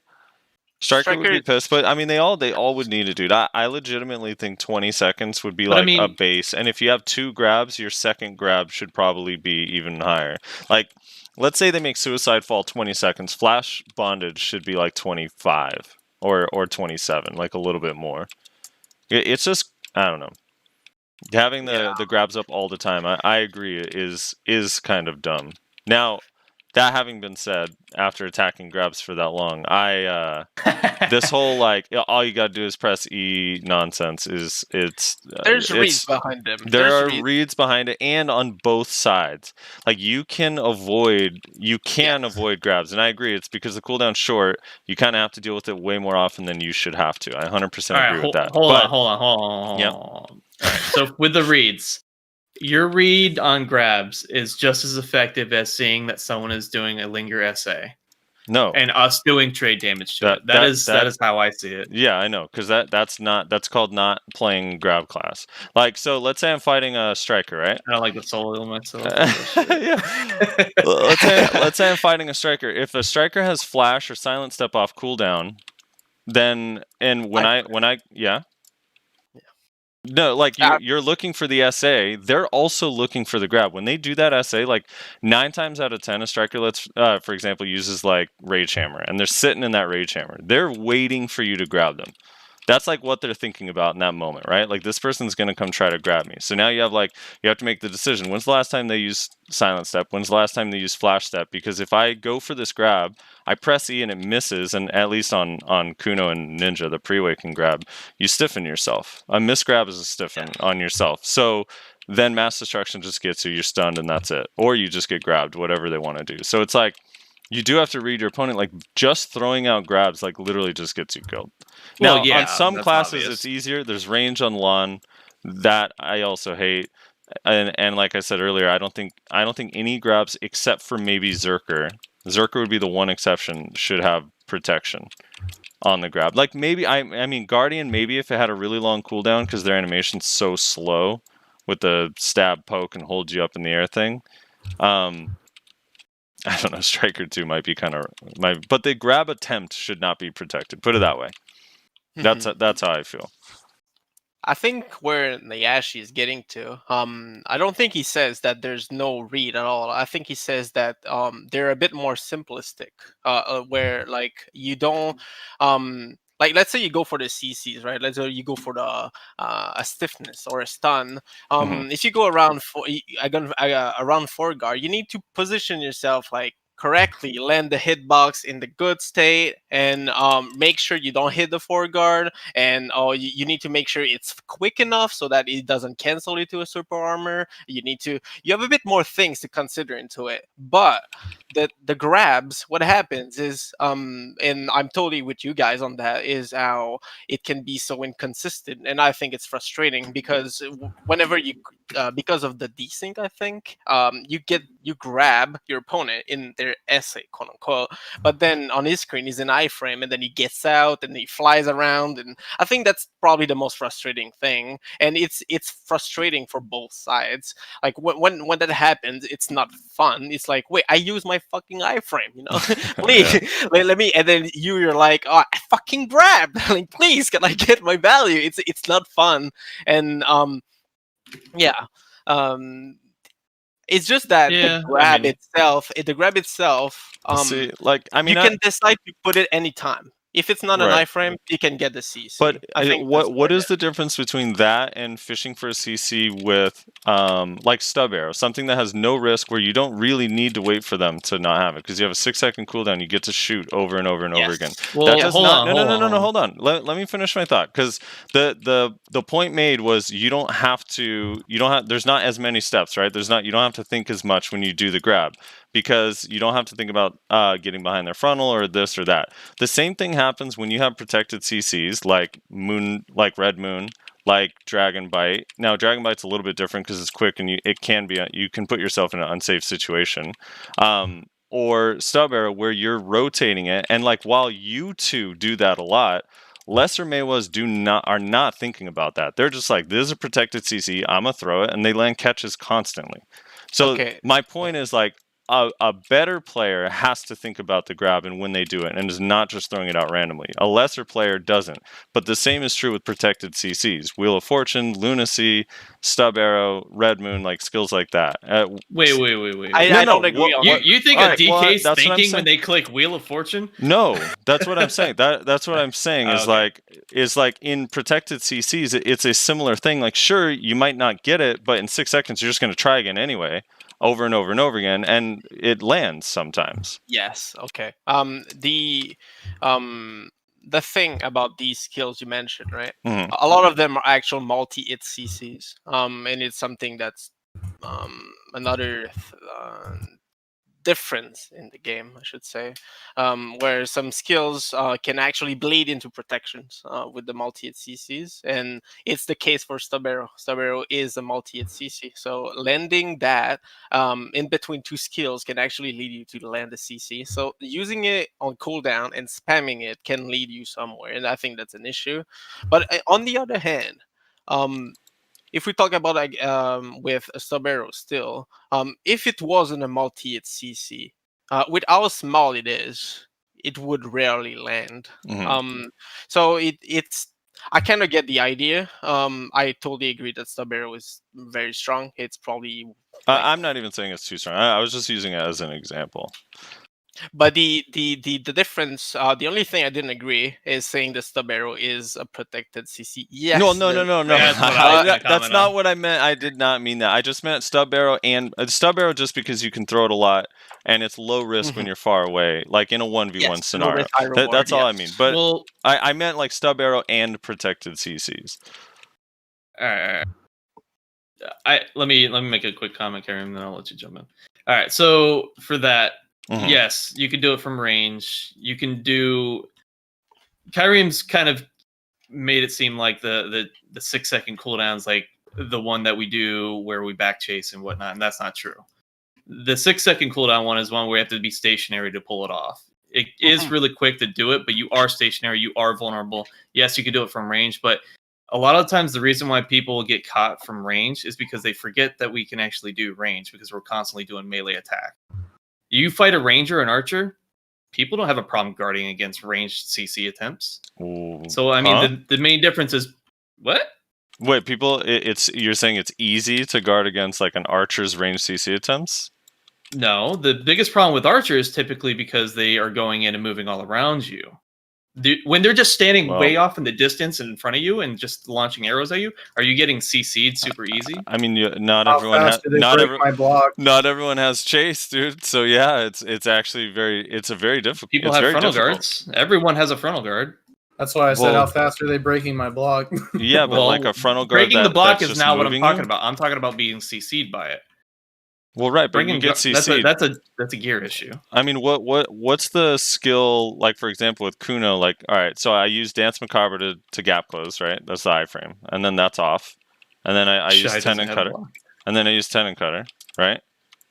[SPEAKER 2] would be pissed, but I mean they all would need it, dude. I legitimately think 20 seconds would be like a base, and if you have 2 grabs, your second grab should probably be even higher. Like, let's say they make Suicide Fall 20 seconds, Flash Bondage should be like 25 or 27, like a little bit more. It's just, I don't know. Having the grabs up all the time, I agree, is kind of dumb. Now, that having been said, after attacking grabs for that long, this whole like all you gotta do is press E nonsense
[SPEAKER 5] there's reads behind them.
[SPEAKER 2] There are reads behind it, and on both sides. Like you can avoid grabs, and I agree. It's because the cooldown's short. You kind of have to deal with it way more often than you should have to. I 100% agree with that.
[SPEAKER 6] Hold on.
[SPEAKER 2] Yep.
[SPEAKER 6] All right, so with the reads. Your read on grabs is just as effective as seeing that someone is doing a linger SA.
[SPEAKER 2] No.
[SPEAKER 6] And us doing trade damage to it. That is how I see it.
[SPEAKER 2] Yeah, I know, because that's called not playing grab class. Like, so let's say I'm fighting a striker, right?
[SPEAKER 6] I don't like the soul elements.
[SPEAKER 2] Yeah. let's say I'm fighting a striker. If a striker has flash or silent step off cooldown, then No, like you're looking for the SA. They're also looking for the grab. When they do that SA, like 9 times out of 10, a striker, for example, uses like Rage Hammer, and they're sitting in that Rage Hammer. They're waiting for you to grab them. That's like what they're thinking about in that moment, right? Like this person's going to come try to grab me. So now you have to make the decision. When's the last time they used Silent Step? When's the last time they used Flash Step? Because if I go for this grab, I press E and it misses, and at least on Kuno and Ninja, the pre-awaken grab, you stiffen yourself. A misgrab is a stiffen on yourself. So then Mass Destruction just gets you, you're stunned, and that's it. Or you just get grabbed, whatever they want to do. So it's like, you do have to read your opponent. Like just throwing out grabs, like literally just gets you killed. Now, on some classes, obvious. It's easier. There's range on Lon that I also hate, and like I said earlier, I don't think any grabs except for maybe Zerker. Zerker would be the one exception. Should have protection on the grab. Like maybe I mean Guardian, maybe if it had a really long cooldown because their animation's so slow with the stab, poke, and hold you up in the air thing. I don't know, Striker 2 might be but the grab attempt should not be protected. Put it that way. That's how I feel.
[SPEAKER 5] I think where Nayashe is getting to, I don't think he says that there's no read at all. I think he says that they're a bit more simplistic, where like you don't like, let's say you go for the CCs, right? Let's say you go for the a stiffness or a stun. If you go around around 4 guard, you need to position yourself like correctly, land the hitbox in the good state, and make sure you don't hit the foreguard, and you need to make sure it's quick enough so that it doesn't cancel into a super armor. You have a bit more things to consider into it, but the grabs, what happens is, and I'm totally with you guys on that, is how it can be so inconsistent, and I think it's frustrating because whenever because of the desync, I think you grab your opponent in their essay, quote unquote, but then on his screen he's in iframe, and then he gets out and he flies around, and I think that's probably the most frustrating thing, and it's frustrating for both sides. Like when that happens, it's not fun. It's like, wait, I use my fucking iframe, please let me, and then you're like, oh, I fucking grabbed, like, please, can I get my value? It's not fun, and yeah, it's just that
[SPEAKER 6] Yeah,
[SPEAKER 5] the grab itself,
[SPEAKER 2] See, like, I mean,
[SPEAKER 5] you can decide to put it anytime. If it's not an
[SPEAKER 2] Right.
[SPEAKER 5] iframe, you can get the CC.
[SPEAKER 2] But
[SPEAKER 5] I think
[SPEAKER 2] what is the difference between that and fishing for a CC with like stub arrow, something that has no risk, where you don't really need to wait for them to not have it because you have a 6-second cooldown, you get to shoot over and over and over again.
[SPEAKER 6] Well,
[SPEAKER 2] That does
[SPEAKER 6] hold
[SPEAKER 2] not.
[SPEAKER 6] on,
[SPEAKER 2] No. Hold on. Let me finish my thought, because the point made was you don't have. There's not as many steps, right? You don't have to think as much when you do the grab, because you don't have to think about getting behind their frontal or this or that. The same thing happens when you have protected CCs like Red Moon, like Dragon Bite. Now Dragon Bite's a little bit different because it's quick and you can put yourself in an unsafe situation. Or Stub Arrow, where you're rotating it, and like while you two do that a lot, lesser Mewas are not thinking about that. They're just like, this is a protected CC, I'm gonna throw it, and they land catches constantly. So my point is, like, a better player has to think about the grab and when they do it, and is not just throwing it out randomly. A lesser player doesn't. But the same is true with protected CCs. Wheel of Fortune, Lunacy, Stub Arrow, Red Moon, like skills like that.
[SPEAKER 6] Wait.
[SPEAKER 5] I don't agree on that.
[SPEAKER 6] You think
[SPEAKER 2] Alright,
[SPEAKER 6] DK's
[SPEAKER 2] that's what I'm
[SPEAKER 6] thinking when
[SPEAKER 2] saying.
[SPEAKER 6] they click Wheel of Fortune?
[SPEAKER 2] No, that's what I'm saying. That's what I'm saying is
[SPEAKER 6] Okay.
[SPEAKER 2] like in protected CCs, it's a similar thing. Like, sure, you might not get it, but in 6 seconds, you're just going to try again anyway, over and over and over again, and it lands sometimes.
[SPEAKER 5] Yes. Okay. The thing about these skills you mentioned, right?
[SPEAKER 2] Mhm.
[SPEAKER 5] A lot of them are actual multi-hit CCs. And it's something that's another difference in the game, I should say, where some skills can actually bleed into protections with the multi-hit CCs, and it's the case for Stub Arrow. Stub Arrow is a multi-hit CC, so landing that in between two skills can actually lead you to land the CC. So using it on cooldown and spamming it can lead you somewhere, and I think that's an issue. But on the other hand, if we talk about like with a Stub Arrow still, if it wasn't a multi-hit CC, with how small it is, it would rarely land.
[SPEAKER 2] Mhm.
[SPEAKER 5] So it's I kind of get the idea. I totally agree that Stub Arrow is very strong. It's probably
[SPEAKER 2] I'm not even saying it's too strong. I was just using it as an example.
[SPEAKER 5] But the difference, the only thing I didn't agree is saying the Stub Arrow is a protected CC. Yes.
[SPEAKER 2] No.
[SPEAKER 6] That's what I was gonna
[SPEAKER 2] That's
[SPEAKER 6] comment
[SPEAKER 2] not
[SPEAKER 6] on.
[SPEAKER 2] what I meant. I did not mean that. I just meant Stub Arrow, and Stub Arrow just because you can throw it a lot, and it's low risk when you're far away, like in a 1v1
[SPEAKER 5] Yes, low
[SPEAKER 2] scenario.
[SPEAKER 5] risk, high reward,
[SPEAKER 2] That's all I
[SPEAKER 5] yes.
[SPEAKER 2] mean. But
[SPEAKER 6] Well,
[SPEAKER 2] I meant like Stub Arrow and protected CCs.
[SPEAKER 6] all right. Let me make a quick comment, Kyreme, and then I'll let you jump in. All right. So for that,
[SPEAKER 2] Mhm.
[SPEAKER 6] yes, you can do it from range. You can do. Kyreme's kind of made it seem like the 6-second cooldown's like the one that we do where we back chase and whatnot, and that's not true. The 6-second cooldown one is one where you have to be stationary to pull it off. It is really quick to do it, but you are stationary, you are vulnerable. Yes, you can do it from range, but a lot of times the reason why people get caught from range is because they forget that we can actually do range because we're constantly doing melee attack. You fight a ranger or an archer, people don't have a problem guarding against ranged CC attempts.
[SPEAKER 2] Ooh,
[SPEAKER 6] So I mean, the main difference is what?
[SPEAKER 2] Wait, people, you're saying it's easy to guard against like an archer's range CC attempts?
[SPEAKER 6] No, the biggest problem with archers is typically because they are going in and moving all around you. When they're just standing
[SPEAKER 2] Well-
[SPEAKER 6] way off in the distance and in front of you and just launching arrows at you, are you getting CC'd super easy?
[SPEAKER 2] I mean, not
[SPEAKER 1] How
[SPEAKER 2] everyone
[SPEAKER 1] fast do they break my block?
[SPEAKER 2] not everyone has chase, dude. So yeah, it's actually it's a very difficult.
[SPEAKER 6] People
[SPEAKER 2] it's
[SPEAKER 6] have
[SPEAKER 2] very
[SPEAKER 6] frontal
[SPEAKER 2] difficult.
[SPEAKER 6] guards. Everyone has a frontal guard.
[SPEAKER 1] That's why I said,
[SPEAKER 2] Well-
[SPEAKER 1] how fast are they breaking my block?
[SPEAKER 2] Yeah, but like a frontal guard
[SPEAKER 6] breaking the block
[SPEAKER 2] that's
[SPEAKER 6] is
[SPEAKER 2] just
[SPEAKER 6] not what I'm
[SPEAKER 2] moving
[SPEAKER 6] talking
[SPEAKER 2] you?
[SPEAKER 6] about. I'm talking about being CC'd by it.
[SPEAKER 2] Well, right, but
[SPEAKER 6] Bringing
[SPEAKER 2] you get CC'd.
[SPEAKER 6] that's a gear issue.
[SPEAKER 2] I mean, what's the skill, like, for example, with Kuno? Like, all right, so I use Dance Macabre to gap close, right? That's the iframe, and then that's off, and then I use
[SPEAKER 6] Shy
[SPEAKER 2] Ten
[SPEAKER 6] doesn't
[SPEAKER 2] and
[SPEAKER 6] have
[SPEAKER 2] Cutter,
[SPEAKER 6] block.
[SPEAKER 2] and then I use Ten and Cutter, right?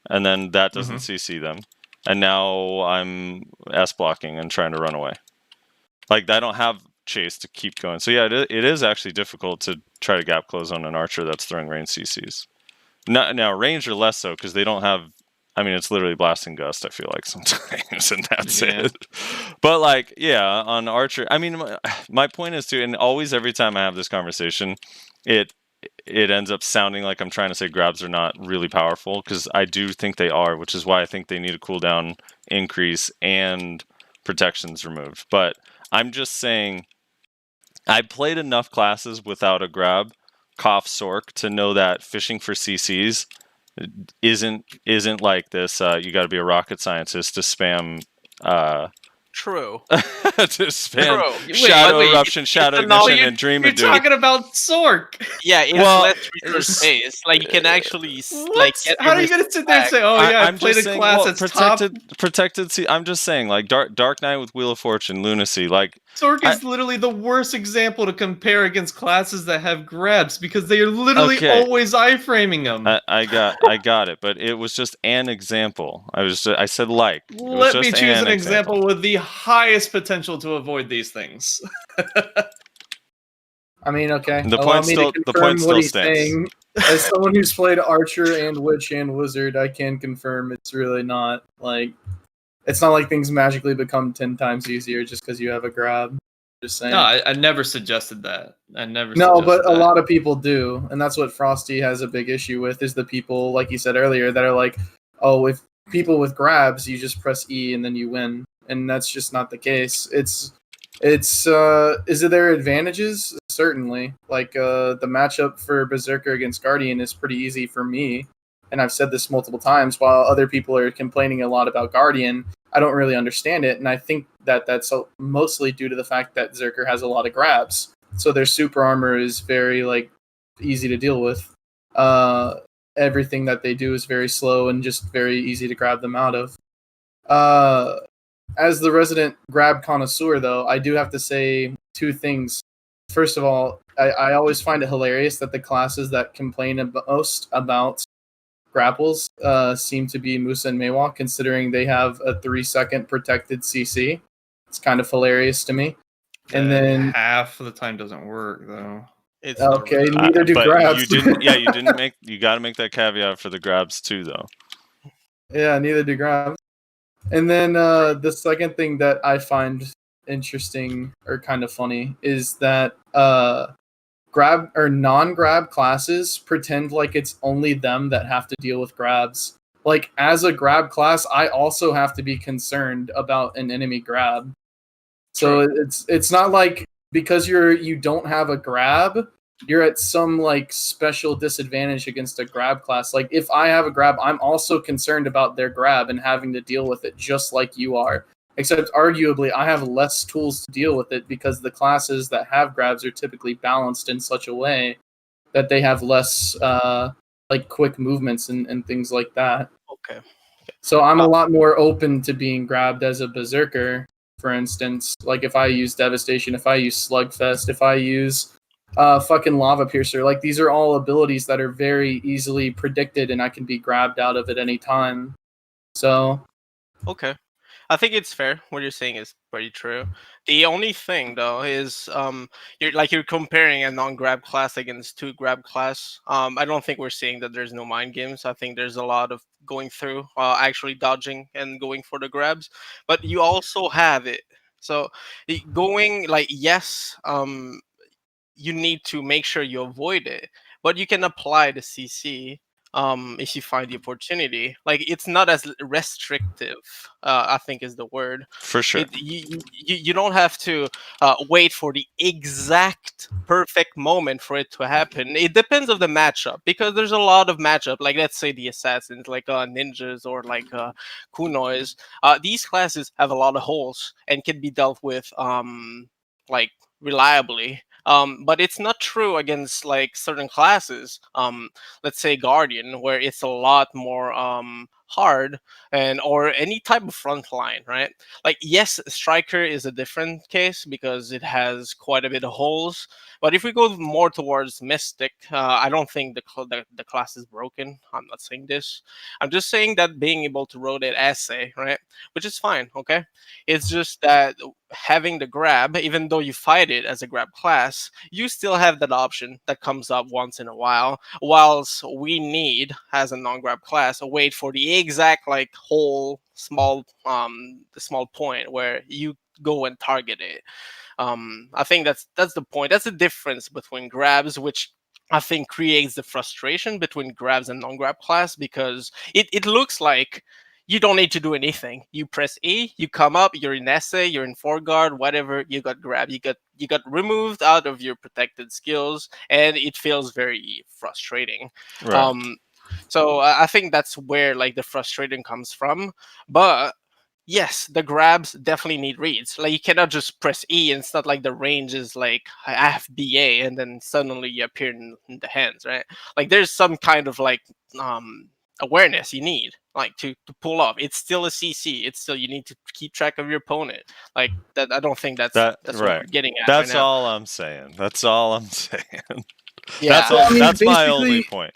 [SPEAKER 2] And then that doesn't CC them, and now I'm S blocking and trying to run away. Like, I don't have chase to keep going. So yeah, it is actually difficult to try to gap close on an archer that's throwing range CCs. Now range are less so because they don't have. I mean, it's literally blasting gust. I feel like sometimes, and that's
[SPEAKER 6] Yeah.
[SPEAKER 2] it. But like, yeah, on archer. I mean, my point is to, and always every time I have this conversation, it ends up sounding like I'm trying to say grabs are not really powerful, because I do think they are, which is why I think they need a cooldown increase and protections removed. But I'm just saying, I played enough classes without a grab, cough sork, to know that fishing for CCs isn't like this. You got to be a rocket scientist to spam.
[SPEAKER 5] True.
[SPEAKER 2] To spam
[SPEAKER 5] True.
[SPEAKER 2] Shadow
[SPEAKER 5] Wait,
[SPEAKER 2] Eruption, Shadow
[SPEAKER 5] it's a knowledge-
[SPEAKER 2] Ignition, and Dream
[SPEAKER 6] You're
[SPEAKER 2] of Doom.
[SPEAKER 6] talking about Sork.
[SPEAKER 5] Yeah, it's
[SPEAKER 2] Well,
[SPEAKER 5] less resource based. Like you can actually like get
[SPEAKER 6] How are you gonna sit there and say, "Oh yeah, I
[SPEAKER 2] I'm
[SPEAKER 6] played
[SPEAKER 2] just
[SPEAKER 6] a
[SPEAKER 2] saying,
[SPEAKER 6] class
[SPEAKER 2] well,
[SPEAKER 6] that's top"?
[SPEAKER 2] protected. See, I'm just saying, like Dark Knight with Wheel of Fortune, Lunacy, like.
[SPEAKER 6] Sork is literally the worst example to compare against classes that have grabs because they are literally
[SPEAKER 2] Okay.
[SPEAKER 6] always iframing them.
[SPEAKER 2] I got it, but it was just an example. I said like. It was
[SPEAKER 6] Let me
[SPEAKER 2] just
[SPEAKER 6] choose an example with the highest potential to avoid these things.
[SPEAKER 1] I mean, okay.
[SPEAKER 2] The
[SPEAKER 1] allow
[SPEAKER 2] point
[SPEAKER 1] me
[SPEAKER 2] still-
[SPEAKER 1] to
[SPEAKER 2] the
[SPEAKER 1] confirm
[SPEAKER 2] point
[SPEAKER 1] what
[SPEAKER 2] still
[SPEAKER 1] he's
[SPEAKER 2] stands.
[SPEAKER 1] saying. As someone who's played Archer and Witch and Wizard, I can confirm it's really not like. It's not like things magically become 10 times easier just because you have a grab. Just saying.
[SPEAKER 6] No, I never suggested that. I never.
[SPEAKER 1] No, but
[SPEAKER 6] suggested
[SPEAKER 1] a
[SPEAKER 6] that.
[SPEAKER 1] lot of people do, and that's what Frosty has a big issue with. Is the people, like you said earlier, that are like, "Oh, if people with grabs, you just press E and then you win," and that's just not the case. Is it there advantages? Certainly. Like the matchup for Berserker against Guardian is pretty easy for me, and I've said this multiple times. While other people are complaining a lot about Guardian, I don't really understand it, and I think that that's mostly due to the fact that Berserker has a lot of grabs, so their super armor is very like easy to deal with. Everything that they do is very slow and just very easy to grab them out of. As the resident grab connoisseur, though, I do have to say two things. First of all, I always find it hilarious that the classes that complain most about grapples seem to be Musa and Maywalk, considering they have a 3-second protected CC. It's kind of hilarious to me. And then
[SPEAKER 6] half of the time doesn't work though.
[SPEAKER 5] It's
[SPEAKER 1] okay,
[SPEAKER 5] not
[SPEAKER 1] neither do
[SPEAKER 2] but
[SPEAKER 1] grabs.
[SPEAKER 2] you didn't. Yeah, you didn't make. You got to make that caveat for the grabs too, though.
[SPEAKER 1] Yeah, neither do grabs. And then the second thing that I find interesting or kind of funny is that grab or non-grab classes pretend like it's only them that have to deal with grabs. Like as a grab class, I also have to be concerned about an enemy grab. So it's not like because you don't have a grab, you're at some like special disadvantage against a grab class. Like if I have a grab, I'm also concerned about their grab and having to deal with it just like you are. Except arguably I have less tools to deal with it because the classes that have grabs are typically balanced in such a way that they have less like quick movements and things like that.
[SPEAKER 5] okay.
[SPEAKER 1] So I'm a lot more open to being grabbed as a berserker, for instance. Like if I use Devastation, if I use Slugfest, if I use fucking Lava Piercer, like these are all abilities that are very easily predicted and I can be grabbed out of at any time. So
[SPEAKER 5] Okay. I think it's fair. What you're saying is pretty true. The only thing though is you're comparing a non-grab class against two grab class. I don't think we're saying that there's no mind games. I think there's a lot of going through, actually dodging and going for the grabs. But you also have it. So going like yes, you need to make sure you avoid it, but you can apply the CC if you find the opportunity. Like it's not as restrictive, I think is the word.
[SPEAKER 2] For sure.
[SPEAKER 5] You don't have to wait for the exact perfect moment for it to happen. It depends on the matchup, because there's a lot of matchup. Like let's say the assassins, like ninjas or like kunois. These classes have a lot of holes and can be dealt with like reliably. But it's not true against like certain classes. Let's say Guardian, where it's a lot more hard, and or any type of front line, right? Like yes, Striker is a different case because it has quite a bit of holes. But if we go more towards Mystic, I don't think the class is broken. I'm not saying this. I'm just saying that being able to rotate assay, right, which is fine. Okay, it's just that having the grab, even though you fight it as a grab class, you still have that option that comes up once in a while. Whilst we need, as a non-grab class, wait for the exact like whole small the small point where you go and target it. I think that's the point. That's the difference between grabs, which I think creates the frustration between grabs and non-grab class, because it looks like you don't need to do anything. You press E, you come up, you're in essay, you're in foreguard, whatever, you got grab, you got removed out of your protected skills, and it feels very frustrating.
[SPEAKER 2] Right.
[SPEAKER 5] So I think that's where like the frustration comes from. But yes, the grabs definitely need reads. Like you cannot just press E and it's not like the range is like I have BA and then suddenly you appear in the hands, right? Like there's some kind of like awareness you need like to pull off. It's still a CC. It's still, you need to keep track of your opponent. Like that, I don't think that's
[SPEAKER 2] That
[SPEAKER 5] what
[SPEAKER 2] right.
[SPEAKER 5] we're getting at
[SPEAKER 2] That's
[SPEAKER 5] right now.
[SPEAKER 2] all I'm saying. That's all I'm saying.
[SPEAKER 5] Yeah.
[SPEAKER 2] That's all.
[SPEAKER 1] I mean,
[SPEAKER 2] That's my only
[SPEAKER 1] basically-
[SPEAKER 2] point.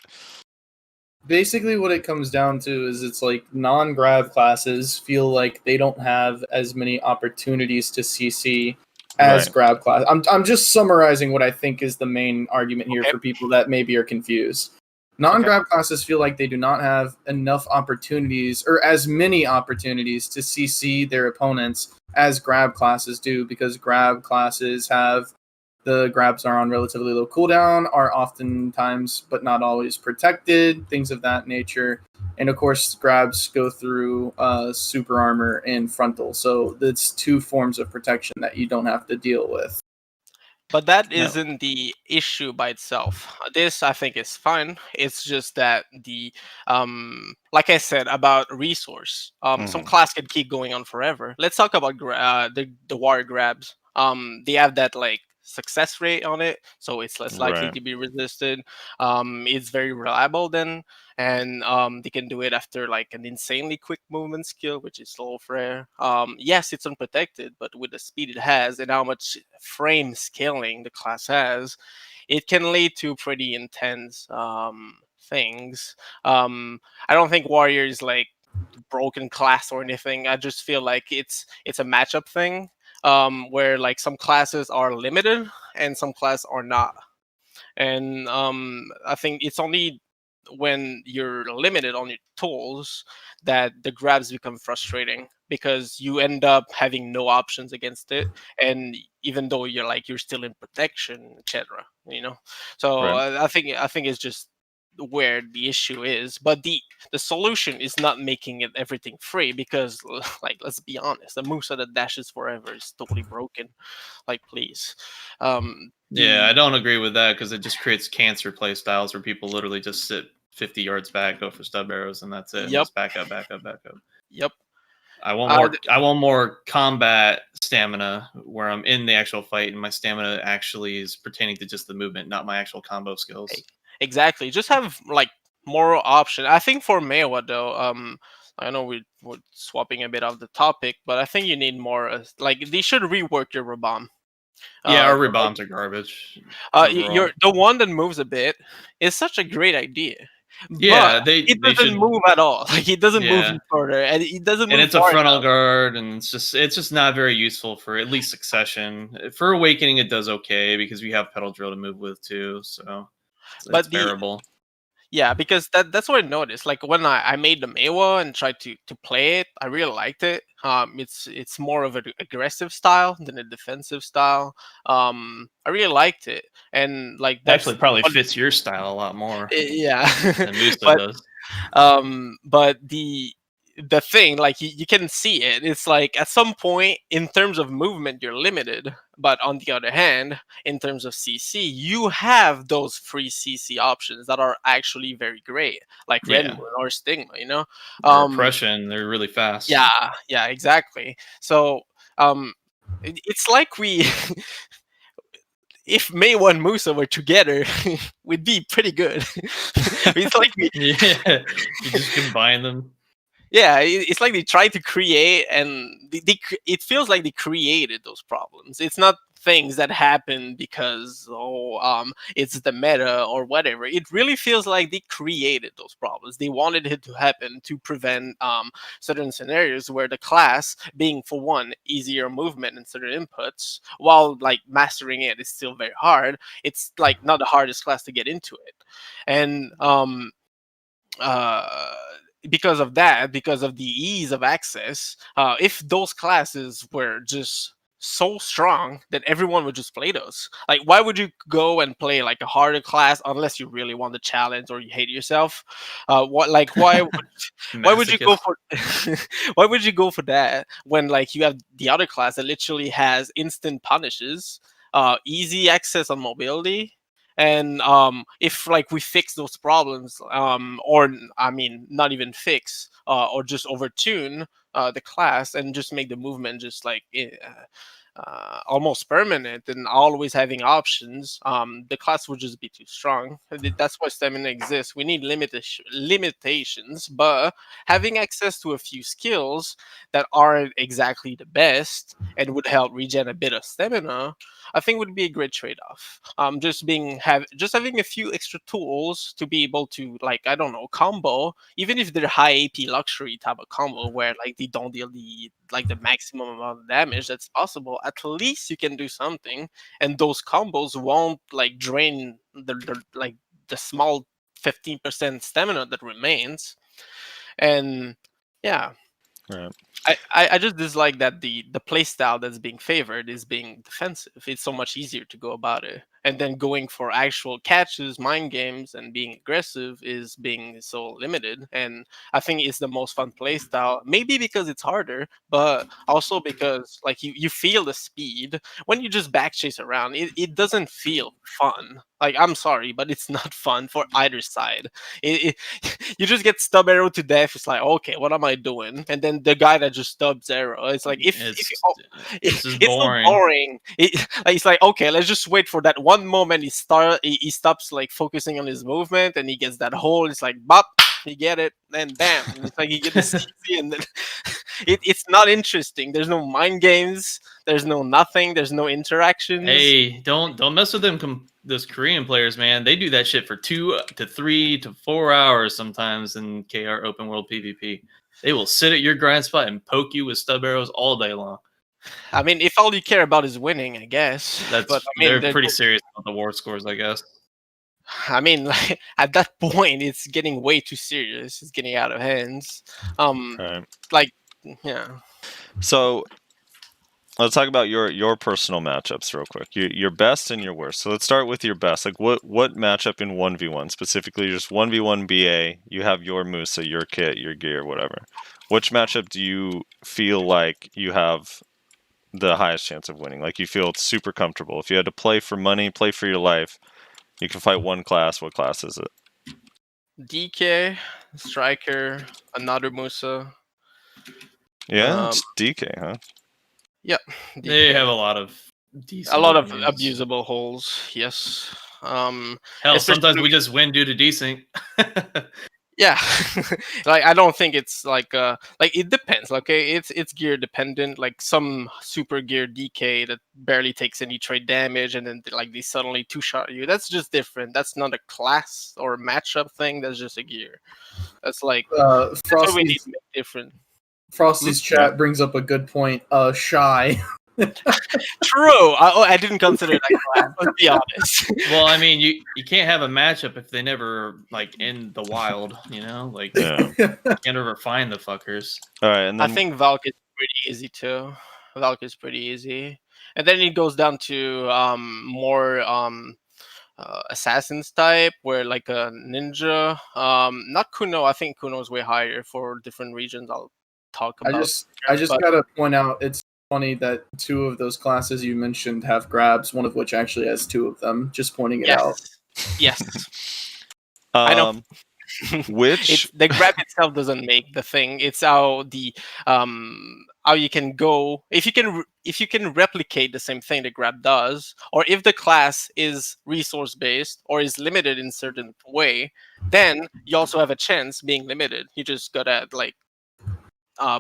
[SPEAKER 1] Basically, what it comes down to is it's like non-grab classes feel like they don't have as many opportunities to CC as
[SPEAKER 2] Right.
[SPEAKER 1] grab class. I'm just summarizing what I think is the main argument here
[SPEAKER 5] Okay.
[SPEAKER 1] for people that maybe are confused. Non-grab classes feel like they do not have enough opportunities or as many opportunities to CC their opponents as grab classes do, because grab classes have the grabs are on relatively low cooldown, are oftentimes but not always protected, things of that nature. And of course, grabs go through super armor and frontal, so it's two forms of protection that you don't have to deal with.
[SPEAKER 5] But that
[SPEAKER 2] No.
[SPEAKER 5] isn't the issue by itself. This I think is fine. It's just that the like I said about resource, some
[SPEAKER 2] Mhm.
[SPEAKER 5] class can keep going on forever. Let's talk about the warrior grabs. They have that like success rate on it, so it's less likely
[SPEAKER 2] Right.
[SPEAKER 5] to be resisted. It's very reliable then, and they can do it after like an insanely quick movement skill, which is slow rare. Yes, it's unprotected, but with the speed it has and how much frame scaling the class has, it can lead to pretty intense things. I don't think warrior is like broken class or anything. I just feel like it's a matchup thing, where like some classes are limited and some classes are not. And I think it's only when you're limited on your tools that the grabs become frustrating, because you end up having no options against it, and even though you're still in protection, etc. So
[SPEAKER 2] Right.
[SPEAKER 5] I think it's just where the issue is. But the solution is not making it everything free, because like let's be honest, the Musa that dashes forever is totally broken. Like please.
[SPEAKER 6] Yeah, I
[SPEAKER 5] The
[SPEAKER 6] don't agree with that because it just creates cancer play styles where people literally just sit 50 yards back, go for stub arrows, and that's it. And
[SPEAKER 5] Yep.
[SPEAKER 6] just back up, back up, back up.
[SPEAKER 5] Yep.
[SPEAKER 6] I want more. I want more combat stamina where I'm in the actual fight, and my stamina actually is pertaining to just the movement, not my actual combo skills.
[SPEAKER 5] Exactly. Just have like more option. I think for Mewa though, I know we're swapping a bit off the topic, but I think you need more. Like they should rework your Rabam.
[SPEAKER 6] Yeah, our
[SPEAKER 5] Like,
[SPEAKER 6] rebounds are garbage.
[SPEAKER 5] you're
[SPEAKER 6] overall.
[SPEAKER 5] the one that moves a bit. Is such a great idea.
[SPEAKER 6] Yeah,
[SPEAKER 5] But
[SPEAKER 6] they
[SPEAKER 5] it
[SPEAKER 6] they
[SPEAKER 5] doesn't
[SPEAKER 6] should.
[SPEAKER 5] move at all. Like it doesn't move
[SPEAKER 6] Yeah.
[SPEAKER 5] you further, and it doesn't move.
[SPEAKER 6] And it's a
[SPEAKER 5] far
[SPEAKER 6] frontal
[SPEAKER 5] enough.
[SPEAKER 6] guard, and it's just not very useful for at least succession. For awakening, it does okay because we have pedal drill to move with too, so it's
[SPEAKER 5] But
[SPEAKER 6] bearable.
[SPEAKER 5] Yeah, because that's what I noticed. Like when I made the Meiwa and tried to play it, I really liked it. It's more of an aggressive style than a defensive style. I really liked it, and like
[SPEAKER 6] Actually,
[SPEAKER 5] that's
[SPEAKER 6] probably
[SPEAKER 5] what,
[SPEAKER 6] fits your style a lot more
[SPEAKER 5] yeah.
[SPEAKER 6] than Musa
[SPEAKER 5] but
[SPEAKER 6] does.
[SPEAKER 5] but the thing, like you can see it, it's like at some point in terms of movement you're limited, but on the other hand, in terms of CC, you have those free CC options that are actually very great, like Red
[SPEAKER 6] Yeah.
[SPEAKER 5] Moon or Stigma, you know.
[SPEAKER 6] Or
[SPEAKER 5] um
[SPEAKER 6] oppression, they're really fast.
[SPEAKER 5] yeah, exactly. So it's like we if Meiwa and Musa were together, we'd be pretty good. It's like we,
[SPEAKER 6] Yeah, you just combine them.
[SPEAKER 5] yeah, it's like they tried to create, and it feels like they created those problems. It's not things that happen because it's the meta or whatever. It really feels like they created those problems. They wanted it to happen to prevent certain scenarios where the class, being for one easier movement and certain inputs, while like mastering it is still very hard. It's like not the hardest class to get into it, and uh, because of that, because of the ease of access, if those classes were just so strong that everyone would just play those, like why would you go and play like a harder class unless you really want the challenge or you hate yourself? What like why would you go
[SPEAKER 6] Masochist.
[SPEAKER 5] for why would you go for that when like you have the other class that literally has instant punishes, easy access on mobility, and if like we fix those problems, or I mean not even fix, or just overtune the class and just make the movement just like almost permanent and always having options, the class would just be too strong. That's why stamina exists. We need limitations, but having access to a few skills that aren't exactly the best and would help regen a bit of stamina, I think would be a great trade-off. Just having a few extra tools to be able to, like, I don't know, combo, even if they're high AP luxury type of combo where like they don't deal the maximum amount of damage that's possible. At least you can do something, and those combos won't like drain the small 15% stamina that remains. And yeah,
[SPEAKER 2] Right.
[SPEAKER 5] I just dislike that the play style that's being favored is being defensive. It's so much easier to go about it. And then going for actual catches, mind games, and being aggressive is being so limited. And I think it's the most fun play style. Maybe because it's harder, but also because like you feel the speed. When you just back chase around, it doesn't feel fun. Like I'm sorry, but it's not fun for either side. You just get stub arrow to death. It's like, okay, what am I doing? And then the guy that just stubs arrow, it's like
[SPEAKER 6] This is
[SPEAKER 5] it's so
[SPEAKER 6] boring.
[SPEAKER 5] boring. It's like, okay, let's just wait for that one moment. He stops like focusing on his movement, and he gets that hole. It's like, bop, you get it, then bam. And it's like you get the CC, and then it's not interesting. There's no mind games. There's no nothing. There's no interactions.
[SPEAKER 6] Hey, don't mess with them. Those Korean players, man, they do that shit for 2 to 3 to 4 hours sometimes in KR open world PvP. They will sit at your grind spot and poke you with stub arrows all day long.
[SPEAKER 5] I mean, if all you care about is winning, I guess.
[SPEAKER 6] But I mean, they're pretty serious about the war scores, I guess.
[SPEAKER 5] I mean, like, at that point, it's getting way too serious. It's getting out of hands.
[SPEAKER 2] Right.
[SPEAKER 5] Like, yeah.
[SPEAKER 2] So let's talk about your personal matchups real quick. Your best and your worst. So let's start with your best. Like what matchup in 1v1, specifically just 1v1 BA, you have your Musa, your kit, your gear, whatever. Which matchup do you feel like you have the highest chance of winning? Like you feel it's super comfortable. If you had to play for money, play for your life, you can fight one class. What class is it?
[SPEAKER 5] DK, Striker, another Musa.
[SPEAKER 2] Yeah, it's DK, huh?
[SPEAKER 5] Yep.
[SPEAKER 6] They have a lot of decent
[SPEAKER 5] a lot of
[SPEAKER 6] openings.
[SPEAKER 5] abusable holes. Yes.
[SPEAKER 6] Hell, sometimes we just win due to desync.
[SPEAKER 5] Yeah, like I don't think it's like it depends. Okay, it's gear dependent. Like some super gear DK that barely takes any trade damage, and then like they suddenly two shot you. That's just different. That's not a class or a matchup thing. That's just a gear. That's like that's what we need to make different.
[SPEAKER 1] Frosty's chat brings up a good point. Shy.
[SPEAKER 5] True. I didn't consider that class. Let's be honest.
[SPEAKER 6] Well, I mean, you can't have a matchup if they never like in the wild, you know? Like
[SPEAKER 2] Yeah.
[SPEAKER 6] you can't ever find the fuckers.
[SPEAKER 2] All right, and
[SPEAKER 5] I
[SPEAKER 2] then
[SPEAKER 5] think Valk is pretty easy too. Valk is pretty easy, and then it goes down to more assassins type, where like a ninja. Not Kuno. I think Kuno is way higher for different regions. I'll talk
[SPEAKER 1] I
[SPEAKER 5] about.
[SPEAKER 1] just
[SPEAKER 5] but-
[SPEAKER 1] gotta point out it's funny that 2 of those classes you mentioned have grabs, one of which actually has 2 of them. Just pointing it out.
[SPEAKER 5] Yes. I know.
[SPEAKER 2] which
[SPEAKER 5] The grab itself doesn't make the thing. It's how the how you can go if you can replicate the same thing the grab does, or if the class is resource based or is limited in certain way, then you also have a chance being limited. You just gotta like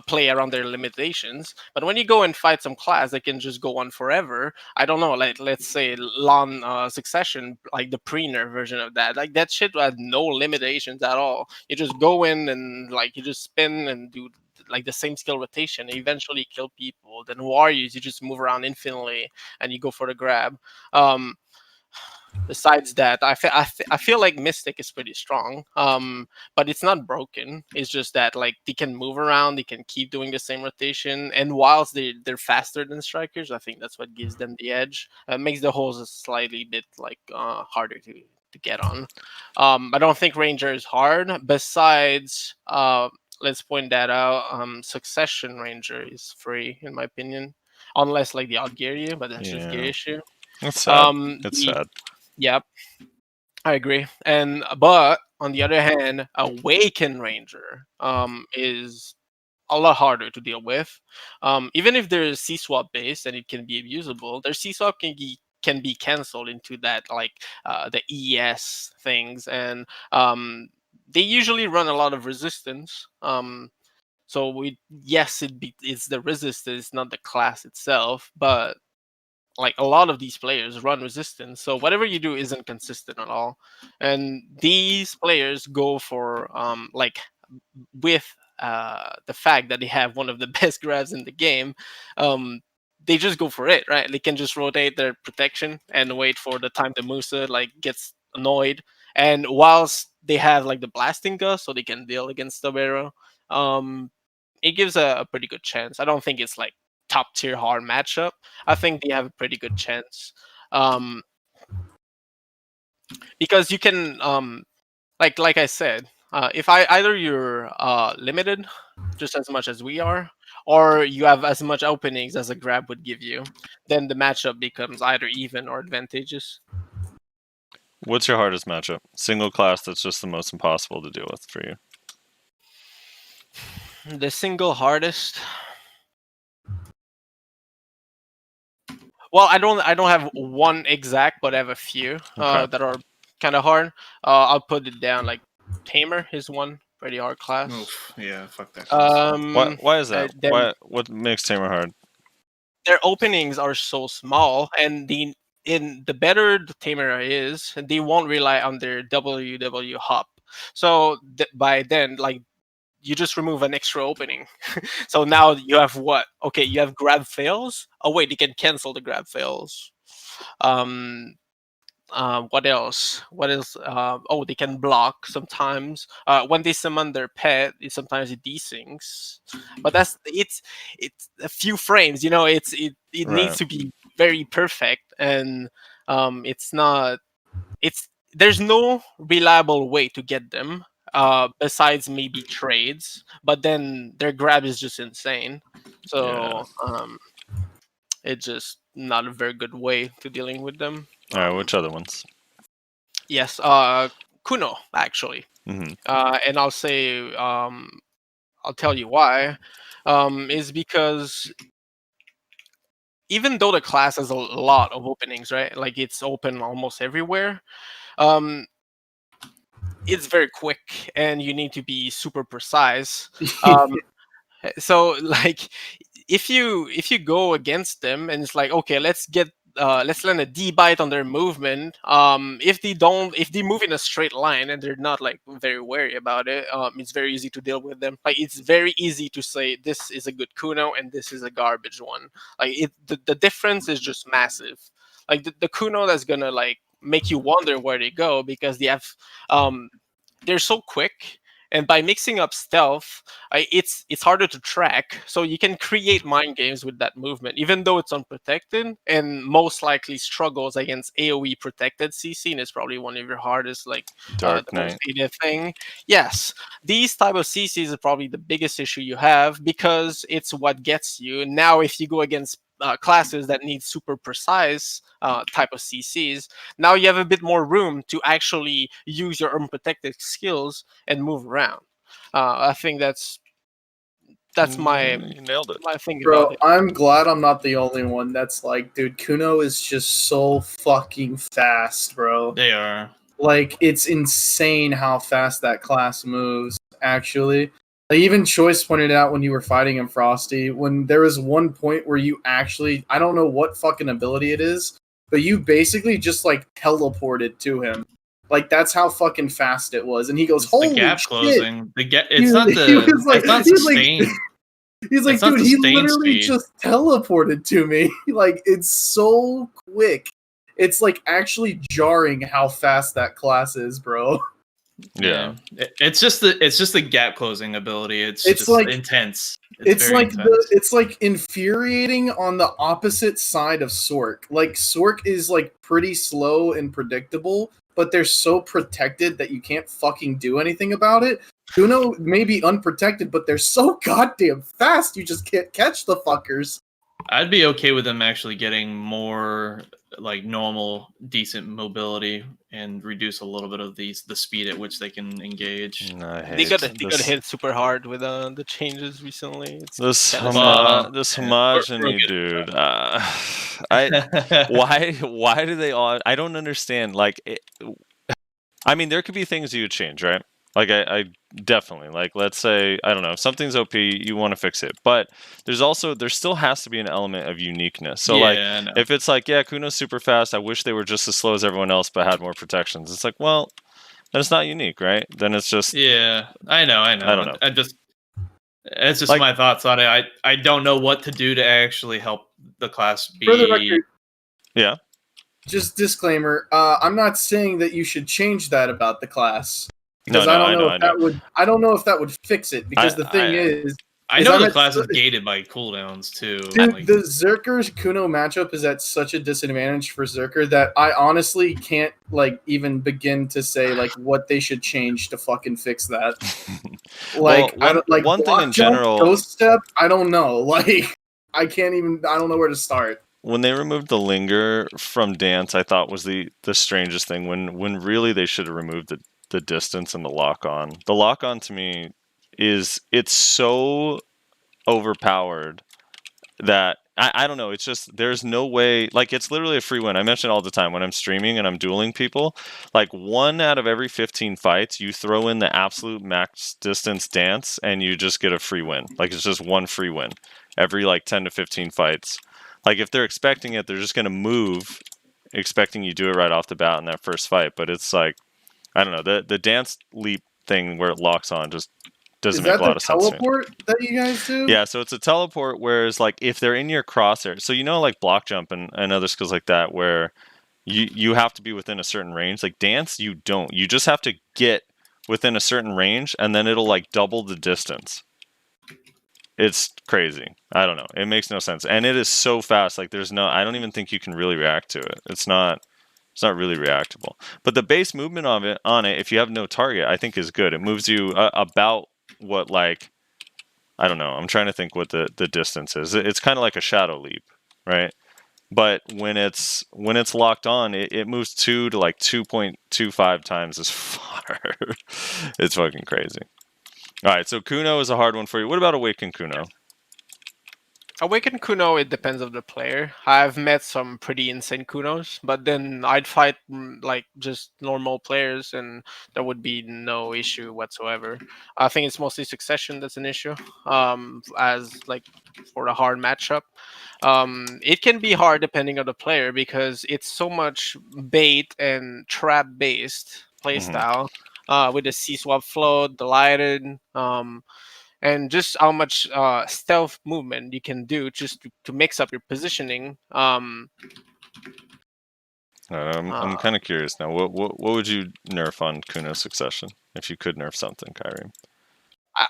[SPEAKER 5] play around their limitations. But when you go and fight some class that can just go on forever, I don't know, like let's say Lon Succession, like the Preener version of that, like that shit had no limitations at all. You just go in and like you just spin and do like the same skill rotation and eventually kill people. Then Warriors, you just move around infinitely and you go for the grab. Besides that, I feel like Mystic is pretty strong, but it's not broken. It's just that like they can move around, they can keep doing the same rotation, and whilst they're faster than strikers, I think that's what gives them the edge. Makes the holes a slightly bit like harder to get on. I don't think Ranger is hard. Besides, let's point that out. Succession Ranger is free in my opinion, unless like the odd gear you, but that's just gear
[SPEAKER 2] Yeah.
[SPEAKER 5] issue.
[SPEAKER 2] It's sad. It's
[SPEAKER 5] The-
[SPEAKER 2] sad.
[SPEAKER 5] Yep, I agree. And but on the other hand, Awaken Ranger is a lot harder to deal with. Even if there's C swap based and it can be abusable, their C swap can be cancelled into that like the ES things, and they usually run a lot of resistance. So it's the resistance, not the class itself, but like a lot of these players run resistance, so whatever you do isn't consistent at all. And these players go for like with the fact that they have one of the best grabs in the game, they just go for it, right? They can just rotate their protection and wait for the time the Musa like gets annoyed, and whilst they have like the blasting gust so they can deal against the barrel, it gives a pretty good chance. I don't think it's like top tier hard matchup. I think they have a pretty good chance. Because you can like I said, if either you're limited just as much as we are, or you have as much openings as a grab would give you, then the matchup becomes either even or advantageous.
[SPEAKER 2] What's your hardest matchup? Single class that's just the most impossible to deal with for you.
[SPEAKER 5] The single hardest. Well, I don't have one exact, but I have a few
[SPEAKER 2] Okay.
[SPEAKER 5] that are kind of hard. I'll put it down like Tamer is one pretty hard class.
[SPEAKER 6] Oof, yeah, fuck that. class.
[SPEAKER 2] Why is that?
[SPEAKER 5] then
[SPEAKER 2] What makes Tamer hard?
[SPEAKER 5] their openings are so small, and the better the Tamer is, they won't rely on their WW hop. So by then, like you just remove an extra opening. So now you have what? Okay, you have grab fails. Oh wait, you can cancel the grab fails. What else? What else? Oh, they can block sometimes. When they summon their pet, sometimes it desyncs. But it's a few frames. You know, it
[SPEAKER 2] Right.
[SPEAKER 5] needs to be very perfect, and it's not. There's no reliable way to get them. Besides maybe trades, but then their grab is just insane. So it's just not a very good way to dealing with them.
[SPEAKER 2] All right, which other ones?
[SPEAKER 5] Yes, Kuno actually,
[SPEAKER 2] Mm-hmm.
[SPEAKER 5] and I'll say I'll tell you why. Is because even though the class has a lot of openings, right? Like it's open almost everywhere. It's very quick, and you need to be super precise. So like if you go against them and it's like, okay, let's get let's land a D bite on their movement. If they move in a straight line and they're not like very wary about it, it's very easy to deal with them. Like it's very easy to say this is a good Kuno and this is a garbage one. Like the difference is just massive. Like the Kuno that's gonna like make you wonder where they go because they have they're so quick, and by mixing up stealth, it's harder to track. So you can create mind games with that movement, even though it's unprotected, and most likely struggles against AOE protected CC, and it's probably one of your hardest, like
[SPEAKER 2] Dark
[SPEAKER 5] the most
[SPEAKER 2] Knight.
[SPEAKER 5] hated thing. Yes, these type of CCs are probably the biggest issue you have because it's what gets you. Now, if you go against classes that need super precise type of CCs, now you have a bit more room to actually use your unprotected skills and move around. I think that's
[SPEAKER 2] You nailed it.
[SPEAKER 5] my thing
[SPEAKER 1] Bro,
[SPEAKER 5] about it.
[SPEAKER 1] I'm glad I'm not the only one that's like, dude, Kuno is just so fucking fast, bro.
[SPEAKER 6] They are.
[SPEAKER 1] Like, it's insane how fast that class moves, actually. Like, even Choice pointed out when you were fighting him, Frosty, when there was one point where you actually, I don't know what fucking ability it is, but you basically just, like, teleported to him. Like, that's how fucking fast it was. And he goes,
[SPEAKER 6] It's
[SPEAKER 1] holy
[SPEAKER 6] the gap
[SPEAKER 1] shit.
[SPEAKER 6] closing. It's
[SPEAKER 1] He-
[SPEAKER 6] not
[SPEAKER 1] he
[SPEAKER 6] the.
[SPEAKER 1] was like-
[SPEAKER 6] it's not
[SPEAKER 1] he was like-
[SPEAKER 6] sustained.
[SPEAKER 1] He's like,
[SPEAKER 6] It's not
[SPEAKER 1] dude, he
[SPEAKER 6] sustained
[SPEAKER 1] literally
[SPEAKER 6] speed.
[SPEAKER 1] just teleported to me. Like, it's so quick. It's, like, actually jarring how fast that class is, bro.
[SPEAKER 2] Yeah.
[SPEAKER 6] It's just the gap closing ability. It's
[SPEAKER 1] It's
[SPEAKER 6] just
[SPEAKER 1] like-
[SPEAKER 6] intense.
[SPEAKER 1] It's
[SPEAKER 6] very
[SPEAKER 1] like
[SPEAKER 6] intense.
[SPEAKER 1] it's like infuriating on the opposite side of Sork. Like Sork is like pretty slow and predictable, but they're so protected that you can't fucking do anything about it. Kuno may be unprotected, but they're so goddamn fast you just can't catch the fuckers.
[SPEAKER 6] I'd be okay with them actually getting more like normal, decent mobility and reduce a little bit of the speed at which they can engage.
[SPEAKER 2] I
[SPEAKER 5] They
[SPEAKER 2] hate
[SPEAKER 5] got
[SPEAKER 2] this,
[SPEAKER 5] hit super hard with the changes recently. It's
[SPEAKER 2] this,
[SPEAKER 5] kinda
[SPEAKER 6] sad.
[SPEAKER 2] this
[SPEAKER 6] We're
[SPEAKER 2] homogeny,
[SPEAKER 6] good.
[SPEAKER 2] dude. Why do they all? I don't understand. Like, I mean, there could be things you would change, right? Like, I definitely, like, let's say, I don't know, if something's OP, you want to fix it. But there still has to be an element of uniqueness. So, like,
[SPEAKER 6] I know.
[SPEAKER 2] if it's like, yeah, Kuno's super fast, I wish they were just as slow as everyone else, but had more protections. It's like, well, then it's not unique, right? Then it's just,
[SPEAKER 6] Yeah, I know.
[SPEAKER 2] I don't know.
[SPEAKER 6] It's just
[SPEAKER 2] Like-
[SPEAKER 6] my thoughts on it. I don't know what to do to actually help the class be.
[SPEAKER 1] For the record,
[SPEAKER 2] yeah.
[SPEAKER 1] just disclaimer, I'm not saying that you should change that about the class.
[SPEAKER 2] No,
[SPEAKER 1] Because
[SPEAKER 2] no,
[SPEAKER 1] I don't
[SPEAKER 2] I
[SPEAKER 1] I don't know if that would fix it. Because the thing is,
[SPEAKER 6] I
[SPEAKER 1] Is
[SPEAKER 6] know
[SPEAKER 1] I'm
[SPEAKER 6] the
[SPEAKER 1] at-
[SPEAKER 6] class is gated by cooldowns too.
[SPEAKER 1] dude,
[SPEAKER 6] like-
[SPEAKER 1] the Zerker's Kuno matchup is at such a disadvantage for Zerker that I honestly can't like even begin to say like what they should change to fucking fix that. Like
[SPEAKER 2] Well,
[SPEAKER 1] I don't like
[SPEAKER 2] one thing
[SPEAKER 1] block
[SPEAKER 2] in
[SPEAKER 1] jump,
[SPEAKER 2] general-
[SPEAKER 1] ghost step. I don't know. Like I don't know where to start.
[SPEAKER 2] When they removed the linger from dance, I thought was the strangest thing. When really they should have removed the distance and the lock on. The lock on to me it's so overpowered that I don't know. It's just there's no way. Like it's literally a free win. I mention it all the time when I'm streaming and I'm dueling people. Like 1 out of every 15 fights, you throw in the absolute max distance dance and you just get a free win. Like it's just one free win every like 10 to 15 fights. Like if they're expecting it, they're just gonna move, expecting you do it right off the bat in that first fight. But it's like I don't know, the dance leap thing where it locks on just doesn't
[SPEAKER 1] Is
[SPEAKER 2] make
[SPEAKER 1] that
[SPEAKER 2] a lot
[SPEAKER 1] the
[SPEAKER 2] of sense to me.
[SPEAKER 1] teleport that you guys do?
[SPEAKER 2] Yeah, so it's a teleport, whereas like if they're in your crosshair, so you know like block jump and other skills like that where you have to be within a certain range. Like dance, you don't. You just have to get within a certain range and then it'll like double the distance. It's crazy. I don't know. It makes no sense. And it is so fast. Like I don't even think you can really react to it. It's not really reactable. But the base movement on it, if you have no target, I think is good. It moves you about what like, I don't know. I'm trying to think what the distance is. It's kind of like a shadow leap, right? But when it's locked on, it moves 2 to like 2.25 times as far. It's fucking crazy. All right, so Kuno is a hard one for you. What about Awaken Kuno?
[SPEAKER 5] Awakened Kuno, it depends on the player. I've met some pretty insane Kunos, but then I'd fight like just normal players, and there would be no issue whatsoever. I think it's mostly succession that's an issue. As like for the hard matchup, it can be hard depending on the player because it's so much bait and trap based playstyle. With the C swap float, the lighted, and just how much stealth movement you can do just to mix up your positioning.
[SPEAKER 2] I'm kind of curious now. What would you nerf on Kuno Succession if you could nerf something, Kyreme?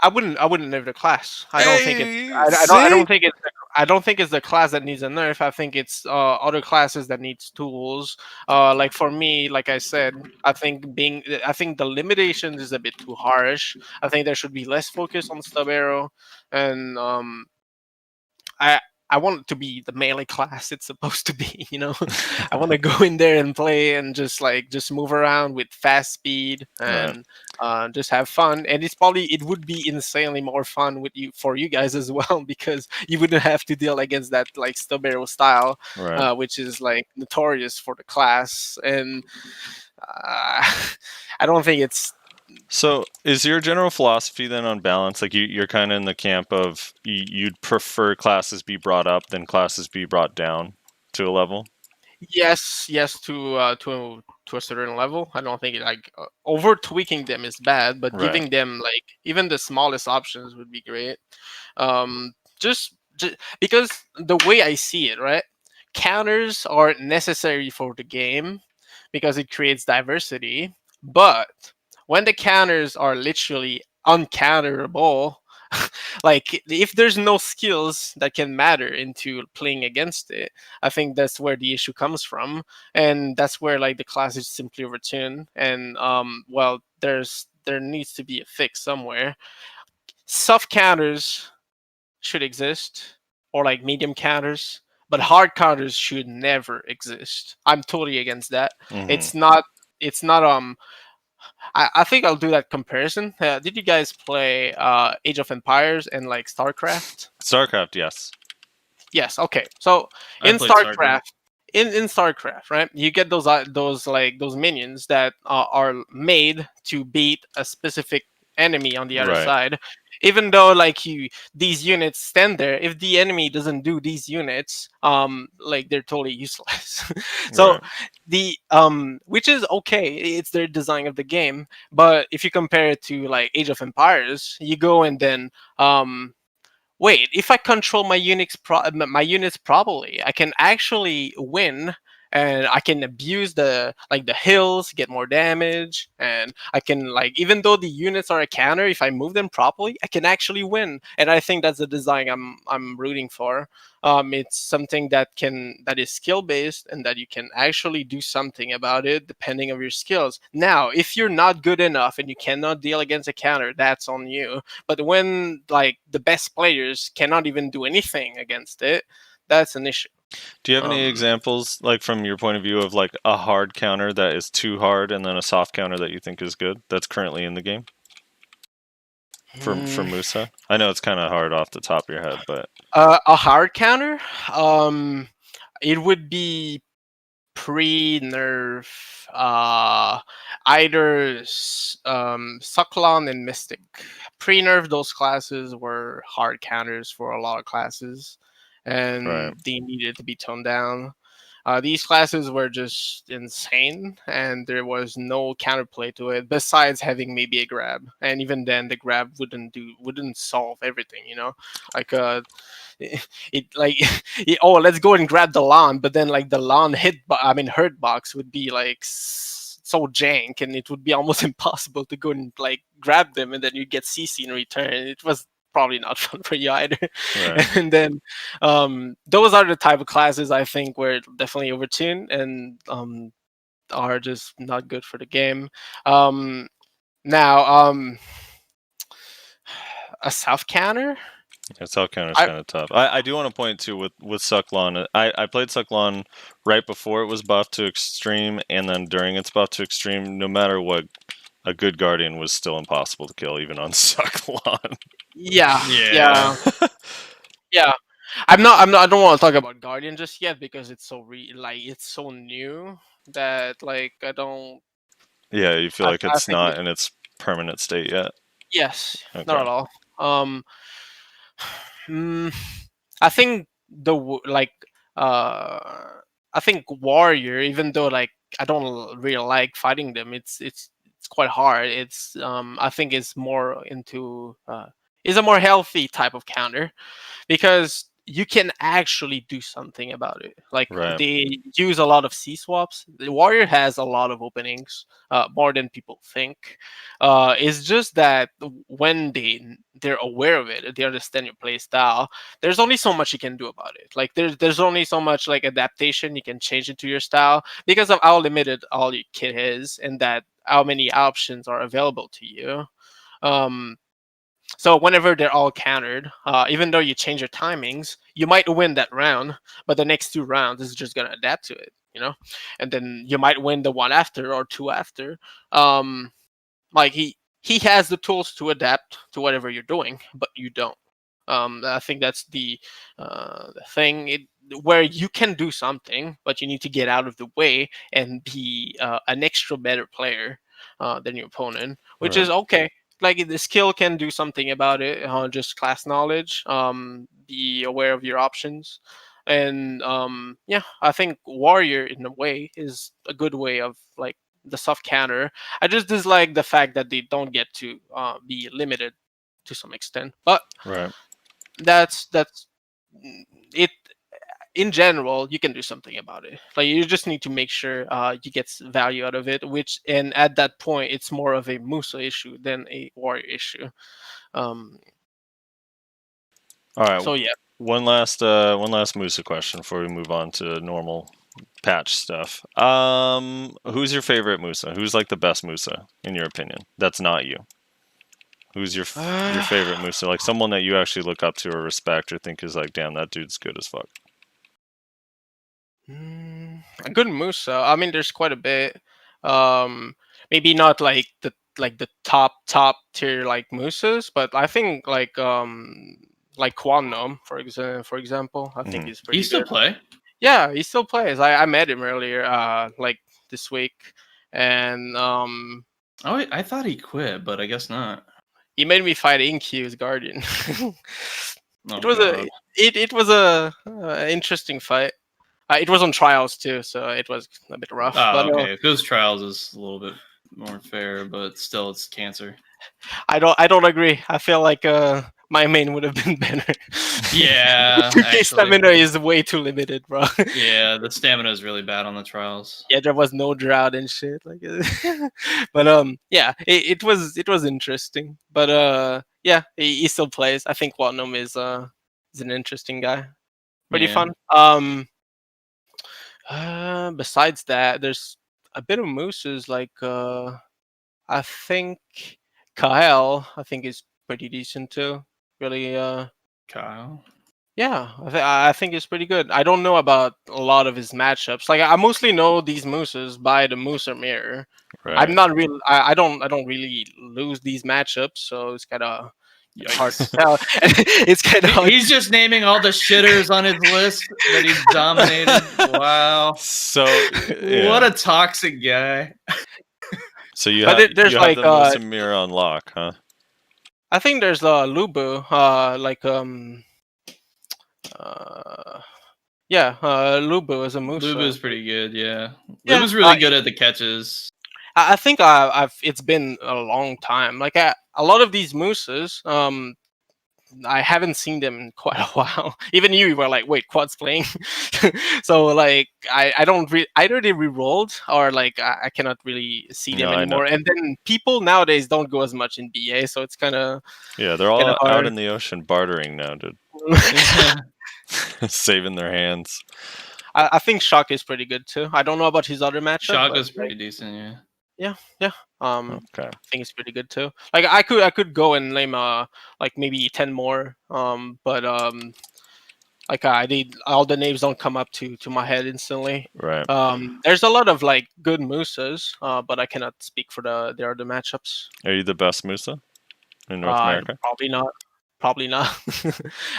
[SPEAKER 5] I wouldn't nerf the class. I don't think it's.
[SPEAKER 2] Hey,
[SPEAKER 5] I don't think it's. I don't think it's the class that needs a nerf. I think it's other classes that needs tools. Like for me, like I said, I think the limitations is a bit too harsh. I think there should be less focus on stub arrow, and I I want it to be the melee class it's supposed to be, you know. I want to go in there and play and just move around with fast speed and just have fun. And it would be insanely more fun with you for you guys as well because you wouldn't have to deal against that like stub arrow style, which is like notorious for the class. And I don't think it's.
[SPEAKER 2] So, is your general philosophy then on balance, like you're kind of in the camp of you'd prefer classes be brought up than classes be brought down to a level?
[SPEAKER 5] Yes, to a certain level. I don't think like over tweaking them is bad, but giving them like even the smallest options would be great. Just because the way I see it, right? Counters are necessary for the game because it creates diversity, but when the counters are literally uncounterable, like if there's no skills that can matter into playing against it, I think that's where the issue comes from, and that's where like the class is simply overtuned. And well, there needs to be a fix somewhere. Soft counters should exist, or like medium counters, but hard counters should never exist. I'm totally against that. It's not. I think I'll do that comparison. Did you guys play Age of Empires and like StarCraft?
[SPEAKER 2] StarCraft, yes.
[SPEAKER 5] Yes. Okay. So in StarCraft, right? You get those minions that are made to beat a specific enemy on the other side. Even though these units stand there, if the enemy doesn't do these units, like they're totally useless. So which is okay, it's their design of the game. But if you compare it to like Age of Empires, you go and then wait, if I control my units properly, I can actually win, and I can abuse the hills, get more damage, and I can even though the units are a counter, if I move them properly, I can actually win. And I think that's the design I'm rooting for. It's something that is skill based and that you can actually do something about it depending on your skills. Now, if you're not good enough and you cannot deal against a counter, that's on you. But when the best players cannot even do anything against it, that's an issue.
[SPEAKER 2] Do you have any examples, like from your point of view, of like a hard counter that is too hard, and then a soft counter that you think is good that's currently in the game? For Musa, I know it's kind of hard off the top of your head, but
[SPEAKER 5] a hard counter, it would be pre-nerf, either Sucklon and Mystic. Pre-nerf, those classes were hard counters for a lot of classes, and they needed to be toned down. These classes were just insane, and there was no counterplay to it besides having maybe a grab. And even then, the grab wouldn't solve everything. You know, let's go and grab the lawn, but then the lawn hurt box would be so jank, and it would be almost impossible to go and grab them, and then you get CC in return. It was probably not fun for you either. And then those are the type of classes I think were definitely overtuned and are just not good for the game. Now a south counter.
[SPEAKER 2] Yeah, South counter is kind of tough. I do want to point to with Sucklon. I played Sucklon right before it was buffed to extreme, and then during its buff to extreme. No matter what, a good guardian was still impossible to kill, even on Sucklon.
[SPEAKER 5] Yeah. I'm not. I don't want to talk about Guardian just yet because it's so it's so new that like I don't.
[SPEAKER 2] Yeah, you feel like
[SPEAKER 5] I
[SPEAKER 2] it's
[SPEAKER 5] think
[SPEAKER 2] not in its permanent state yet.
[SPEAKER 5] yes,
[SPEAKER 2] Okay.
[SPEAKER 5] not at all. Mm, I think I think Warrior, even though like I don't really like fighting them, it's quite hard. I think it's more into is a more healthy type of counter because you can actually do something about it. Like
[SPEAKER 2] Right.
[SPEAKER 5] they use a lot of C swaps. The Warrior has a lot of openings, more than people think. It's just that when they're aware of it, they understand your play style. There's only so much you can do about it. Like there's only so much like adaptation you can change into your style because of how limited all your kit is, and that how many options are available to you. Um, so whenever they're all countered, even though you change your timings, you might win that round, but the next 2 rounds is just gonna adapt to it, and then you might win the one after or two after. Um, like he has the tools to adapt to whatever you're doing, but you don't. I think that's the thing where you can do something, but you need to get out of the way and be an extra better player than your opponent, which
[SPEAKER 2] Right.
[SPEAKER 5] is okay. Like the skill can do something about it, just class knowledge. Be aware of your options, and yeah, I think Warrior in a way is a good way of like the soft counter. I just dislike the fact that they don't get to be limited to some extent, but
[SPEAKER 2] Right.
[SPEAKER 5] that's it. In general, you can do something about it. Like you just need to make sure you get value out of it. And at that point, it's more of a Musa issue than a Warrior issue. Um,
[SPEAKER 2] All right.
[SPEAKER 5] so yeah,
[SPEAKER 2] One last Musa question before we move on to normal patch stuff. Who's your favorite Musa? Who's like the best Musa in your opinion? That's not you. Who's your favorite Musa? Like someone that you actually look up to or respect or think is like, damn, that dude's good as fuck.
[SPEAKER 5] a good Musa. I mean, there's quite a bit. Maybe not like the top tier like Musas, but I think like Quantum for example, I think
[SPEAKER 2] Mhm.
[SPEAKER 5] he's pretty
[SPEAKER 6] He still
[SPEAKER 5] good.
[SPEAKER 6] play?
[SPEAKER 5] Yeah, he still plays. I met him earlier, like this week, and
[SPEAKER 6] Oh, I thought he quit, but I guess not.
[SPEAKER 5] he made me fight Inky's Guardian.
[SPEAKER 6] Oh,
[SPEAKER 5] it was
[SPEAKER 6] God.
[SPEAKER 5] it was a interesting fight. It was on trials too, so it was a bit rough. But
[SPEAKER 6] Oh, okay. If it was trials, it's a little bit more fair, but still, it's cancer.
[SPEAKER 5] I don't agree. I feel like my main would have been better.
[SPEAKER 6] Yeah,
[SPEAKER 5] 2K
[SPEAKER 6] actually.
[SPEAKER 5] stamina is way too limited, bro.
[SPEAKER 6] Yeah, the stamina is really bad on the trials.
[SPEAKER 5] Yeah, there was no drought and shit. Like, but yeah, it was interesting. But yeah, he still plays. I think Watnum is an interesting guy. Pretty
[SPEAKER 6] Yeah.
[SPEAKER 5] fun. Besides that, there's a bit of mooses like I think Kyle. I think is pretty decent too. Really,
[SPEAKER 6] Kyle.
[SPEAKER 5] yeah, I think it's pretty good. I don't know about a lot of his matchups. Like I mostly know these mooses by the Mooser mirror.
[SPEAKER 2] Right.
[SPEAKER 5] I'm not real. I don't really lose these matchups, so it's kind of hard to tell. It's kind of hard.
[SPEAKER 6] He's just naming all the shitters on his list that he's dominated. Wow.
[SPEAKER 2] So yeah.
[SPEAKER 6] What a toxic guy.
[SPEAKER 2] So you
[SPEAKER 5] But
[SPEAKER 2] have
[SPEAKER 5] there's
[SPEAKER 2] you have
[SPEAKER 5] like,
[SPEAKER 2] the Musa mirror on lock, huh?
[SPEAKER 5] I think there's Lubu. Yeah, Lubu is a Musa.
[SPEAKER 6] Lubu's pretty good, yeah.
[SPEAKER 5] Yeah,
[SPEAKER 6] Lubu's really good at the catches.
[SPEAKER 5] I think I've it's been a long time. Like a lot of these Musas, I haven't seen them in quite a while. Even you were like, wait, Quad's playing. So like I don't either they re-rolled or like I cannot really see them
[SPEAKER 2] No, I know.
[SPEAKER 5] anymore. And then people nowadays don't go as much in BA, so it's kind of
[SPEAKER 2] Yeah, they're all out
[SPEAKER 5] hard.
[SPEAKER 2] in the ocean bartering now, dude. Saving their hands.
[SPEAKER 5] I think Shock is pretty good too. I don't know about his other matchup.
[SPEAKER 6] Shaka's
[SPEAKER 5] but,
[SPEAKER 6] pretty decent, yeah.
[SPEAKER 5] Yeah.
[SPEAKER 2] Okay.
[SPEAKER 5] I think it's pretty good too. Like I could go and name like maybe 10 more. But like all the names don't come up to my head instantly.
[SPEAKER 2] Right.
[SPEAKER 5] There's a lot of like good Musas, but I cannot speak for the other matchups.
[SPEAKER 2] Are you the best Musa in North America?
[SPEAKER 5] Probably not. probably not.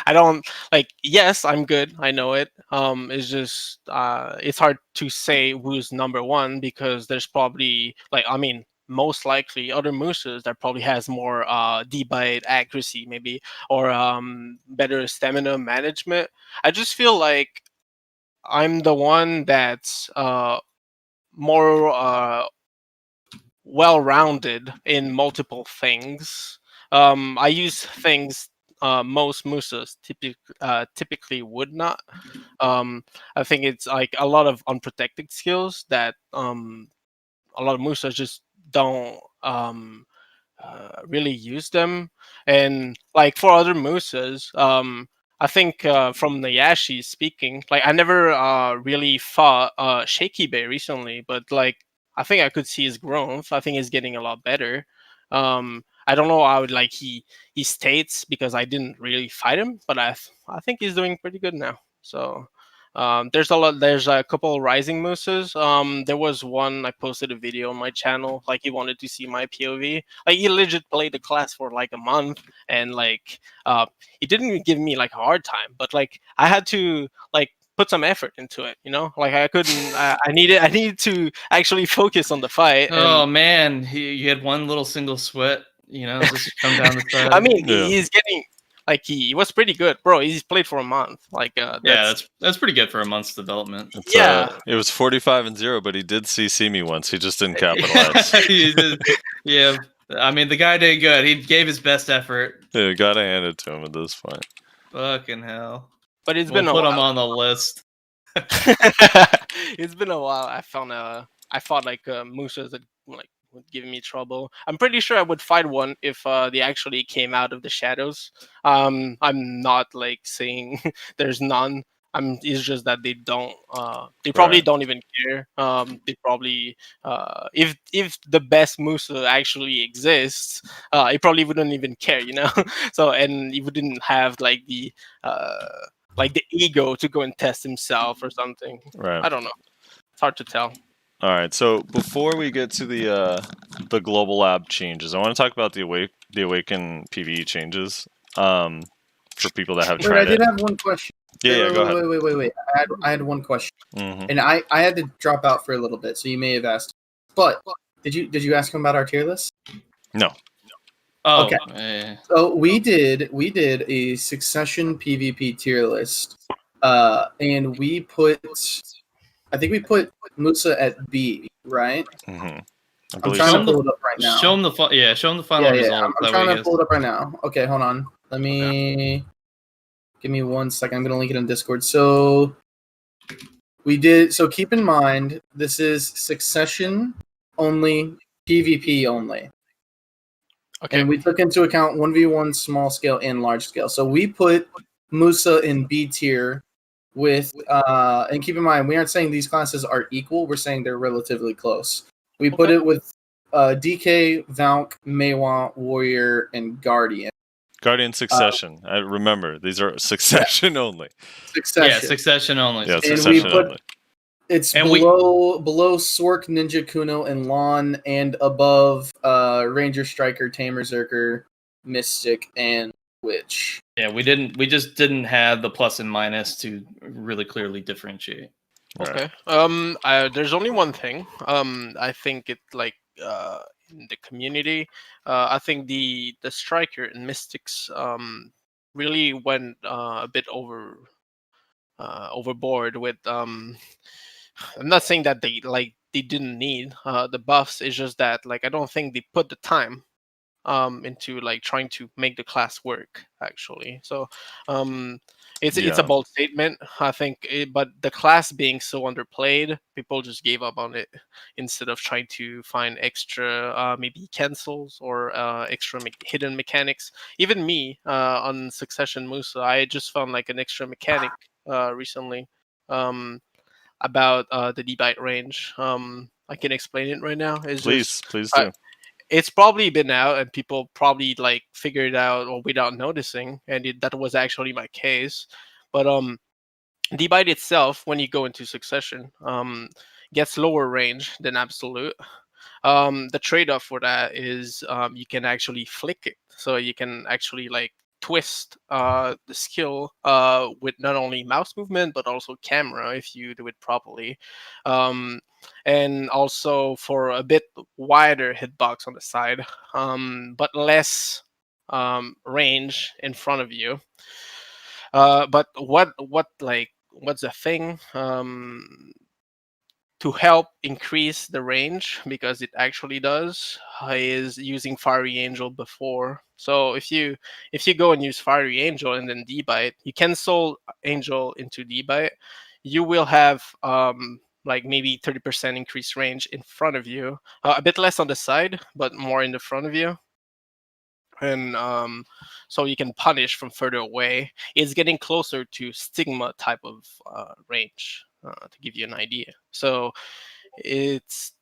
[SPEAKER 5] I don't like. Yes, I'm good. I know it. It's just it's hard to say who's number one because there's probably like I mean most likely other Musas that probably has more debite accuracy maybe or better stamina management. I just feel like I'm the one that's more well-rounded in multiple things. I use things most Musas typically would not. I think it's like a lot of unprotected skills that a lot of Musas just don't really use them. And like for other Musas, I think from Nayashe speaking, like I never really fought Shaky Bay recently, but like I think I could see his growth. I think he's getting a lot better. I don't know how like he states because I didn't really fight him, but I think he's doing pretty good now. So there's a couple rising mooses. There was one I posted a video on my channel, like he wanted to see my POV. Like he legit played the class for like a month, and like he didn't give me like a hard time, but like I had to like put some effort into it, you know. Like I couldn't. I needed to actually focus on the fight.
[SPEAKER 6] Oh
[SPEAKER 5] And
[SPEAKER 6] man, you had one little single sweat, just come down the side.
[SPEAKER 5] I mean,
[SPEAKER 2] Yeah.
[SPEAKER 5] he's getting like he was pretty good, bro. He's played for a month. Like
[SPEAKER 6] Yeah, that's pretty good for a month's development.
[SPEAKER 2] It's,
[SPEAKER 5] Yeah.
[SPEAKER 2] it was 45-0, but he did CC me once. He just didn't capitalize.
[SPEAKER 6] Yeah, I mean the guy did good. He gave his best effort.
[SPEAKER 2] Yeah, gotta hand it to him at this point.
[SPEAKER 6] Fucking hell.
[SPEAKER 5] But it's
[SPEAKER 6] We'll
[SPEAKER 5] been a
[SPEAKER 6] put
[SPEAKER 5] while.
[SPEAKER 6] him on the list.
[SPEAKER 5] It's been a while. I fought like Musas that like would give me trouble. I'm pretty sure I would fight one if they actually came out of the shadows. I'm not like saying there's none. It's just that they don't. They probably
[SPEAKER 2] Right.
[SPEAKER 5] don't even care. They probably if the best Musa actually exists, he probably wouldn't even care, you know. So and he wouldn't have uh like the ego to go and test himself or something.
[SPEAKER 2] Right.
[SPEAKER 5] I don't know. It's hard to tell.
[SPEAKER 2] All right. So before we get to the global lab changes, I want to talk about the Awaken PvE changes. For people that have
[SPEAKER 1] Wait,
[SPEAKER 2] tried
[SPEAKER 1] I did
[SPEAKER 2] it.
[SPEAKER 1] have one question.
[SPEAKER 2] Yeah, go ahead.
[SPEAKER 1] Wait. I had one question,
[SPEAKER 2] Mhm.
[SPEAKER 1] and I had to drop out for a little bit, so you may have asked. But did you ask him about our tier list?
[SPEAKER 2] No.
[SPEAKER 6] Oh,
[SPEAKER 1] Okay.
[SPEAKER 6] yeah.
[SPEAKER 1] So we did a succession PvP tier list, and I think we put Musa at B, right?
[SPEAKER 2] Mm-hmm. I
[SPEAKER 1] I'm
[SPEAKER 2] believe
[SPEAKER 1] trying
[SPEAKER 2] so.
[SPEAKER 1] to pull it up right now.
[SPEAKER 6] Show him the final result.
[SPEAKER 1] I'm
[SPEAKER 6] That
[SPEAKER 1] trying
[SPEAKER 6] way
[SPEAKER 1] to
[SPEAKER 6] he
[SPEAKER 1] pull it up right now. Okay, hold on. Give me 1 second. I'm gonna link it in Discord. So we did. So keep in mind, this is succession only, PvP only,
[SPEAKER 5] Okay.
[SPEAKER 1] and we took into account 1v1 small scale and large scale. So we put Musa in B tier with, and keep in mind, we aren't saying these classes are equal. We're saying they're relatively close. We put
[SPEAKER 5] Okay.
[SPEAKER 1] it with DK, Valk, Meiwa, Warrior, and Guardian.
[SPEAKER 2] Guardian Succession. I remember these are Succession only.
[SPEAKER 1] Succession.
[SPEAKER 6] Yeah, succession only.
[SPEAKER 2] Yeah,
[SPEAKER 1] And we
[SPEAKER 2] Succession
[SPEAKER 1] put-
[SPEAKER 2] only.
[SPEAKER 1] It's
[SPEAKER 6] And
[SPEAKER 1] below Sork, Ninja, Kuno, and Lon, and above Ranger, Striker, Tamer, Zerker, Mystic, and Witch.
[SPEAKER 6] Yeah, we just didn't have the plus and minus to really clearly differentiate.
[SPEAKER 2] Right.
[SPEAKER 5] Okay. There's only one thing. I think it like in the community, I think the striker and mystics really went a bit overboard with I'm not saying that they didn't need the buffs. It's just that like I don't think they put the time into like trying to make the class work actually. So it's a
[SPEAKER 2] Yeah.
[SPEAKER 5] bold statement, I think, but the class being so underplayed, people just gave up on it instead of trying to find extra maybe cancels or extra hidden mechanics. Even me on Succession Musa, I just found like an extra mechanic recently about the debite range. I can explain it right now. It's just
[SPEAKER 2] Please do.
[SPEAKER 5] it's probably been out and people probably like figured it out or without noticing, and that was actually my case. But debite itself, when you go into succession, gets lower range than absolute. The trade-off for that is you can actually flick it, so you can actually like twist the skill with not only mouse movement but also camera if you do it properly, and also for a bit wider hitbox on the side, but less range in front of you. But what's the thing? To help increase the range, because it actually does, is using Fiery Angel before. So if you go and use Fiery Angel and then debite, you cancel Angel into debite, you will have like maybe 30% increased range in front of you, a bit less on the side, but more in the front of you. And so you can punish from further away. It's getting closer to Stigma type of range, to give you an idea. So it's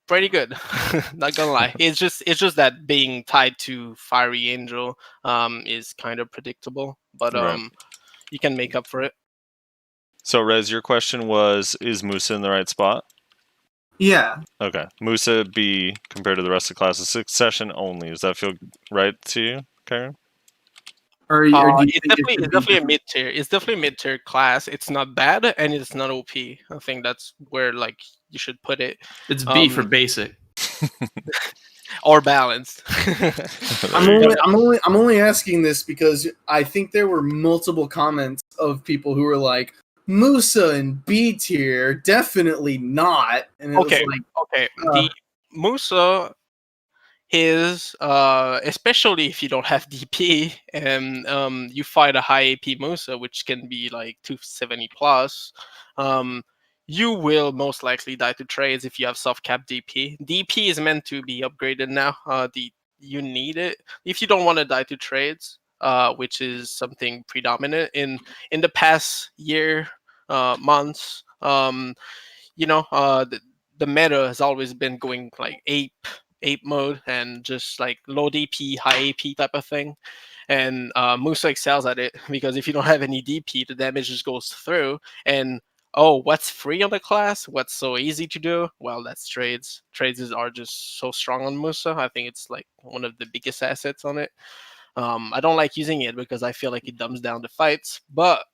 [SPEAKER 5] pretty good. Not gonna lie. It's just that being tied to Fiery Angel is kind of predictable, but
[SPEAKER 2] Right.
[SPEAKER 5] you can make up for it.
[SPEAKER 2] So, Rez, your question was, is Musa in the right spot?
[SPEAKER 1] Yeah.
[SPEAKER 2] Okay. Musa B compared to the rest of the classes, succession only. Does that feel right to you, Karen?
[SPEAKER 1] Or do you
[SPEAKER 5] It's
[SPEAKER 1] think
[SPEAKER 5] definitely
[SPEAKER 1] it
[SPEAKER 5] it's
[SPEAKER 1] should be
[SPEAKER 5] definitely a mid tier. It's definitely a mid tier class. It's not bad and it's not OP. I think that's where like you should put it.
[SPEAKER 6] It's B for
[SPEAKER 5] Um,
[SPEAKER 6] basic.
[SPEAKER 5] or balanced.
[SPEAKER 1] I'm only asking this because I think there were multiple comments of people who were like, Musa and B tier, definitely not. And it
[SPEAKER 5] Okay,
[SPEAKER 1] was like,
[SPEAKER 5] okay. The Musa is especially if you don't have DP and you fight a high AP Musa, which can be like 270 plus. You will most likely die to trades if you have soft cap DP. DP is meant to be upgraded now. You need it if you don't want to die to trades, which is something predominant in the past year, months. The meta has always been going like ape mode and just like low DP, high AP type of thing. And Musa excels at it because if you don't have any DP, the damage just goes through. And what's free on the class? What's so easy to do? Well, that's trades. Are just so strong on Musa. I think it's like one of the biggest assets on it. I don't like using it because I feel like it dumbs down the fights, but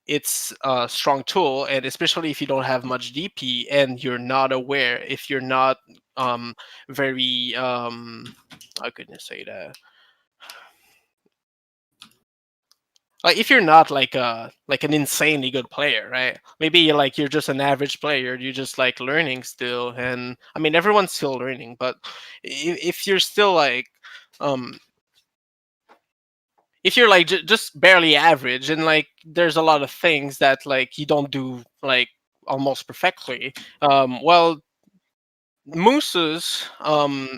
[SPEAKER 5] it's a strong tool, and especially if you don't have much DP and you're not aware, if you're not very how could I say that? Like if you're not like an insanely good player, right? Maybe you're just an average player, you're just like learning still, and I mean everyone's still learning, but if you're still like if you're like just barely average and like there's a lot of things that like you don't do like almost perfectly, well, Musa's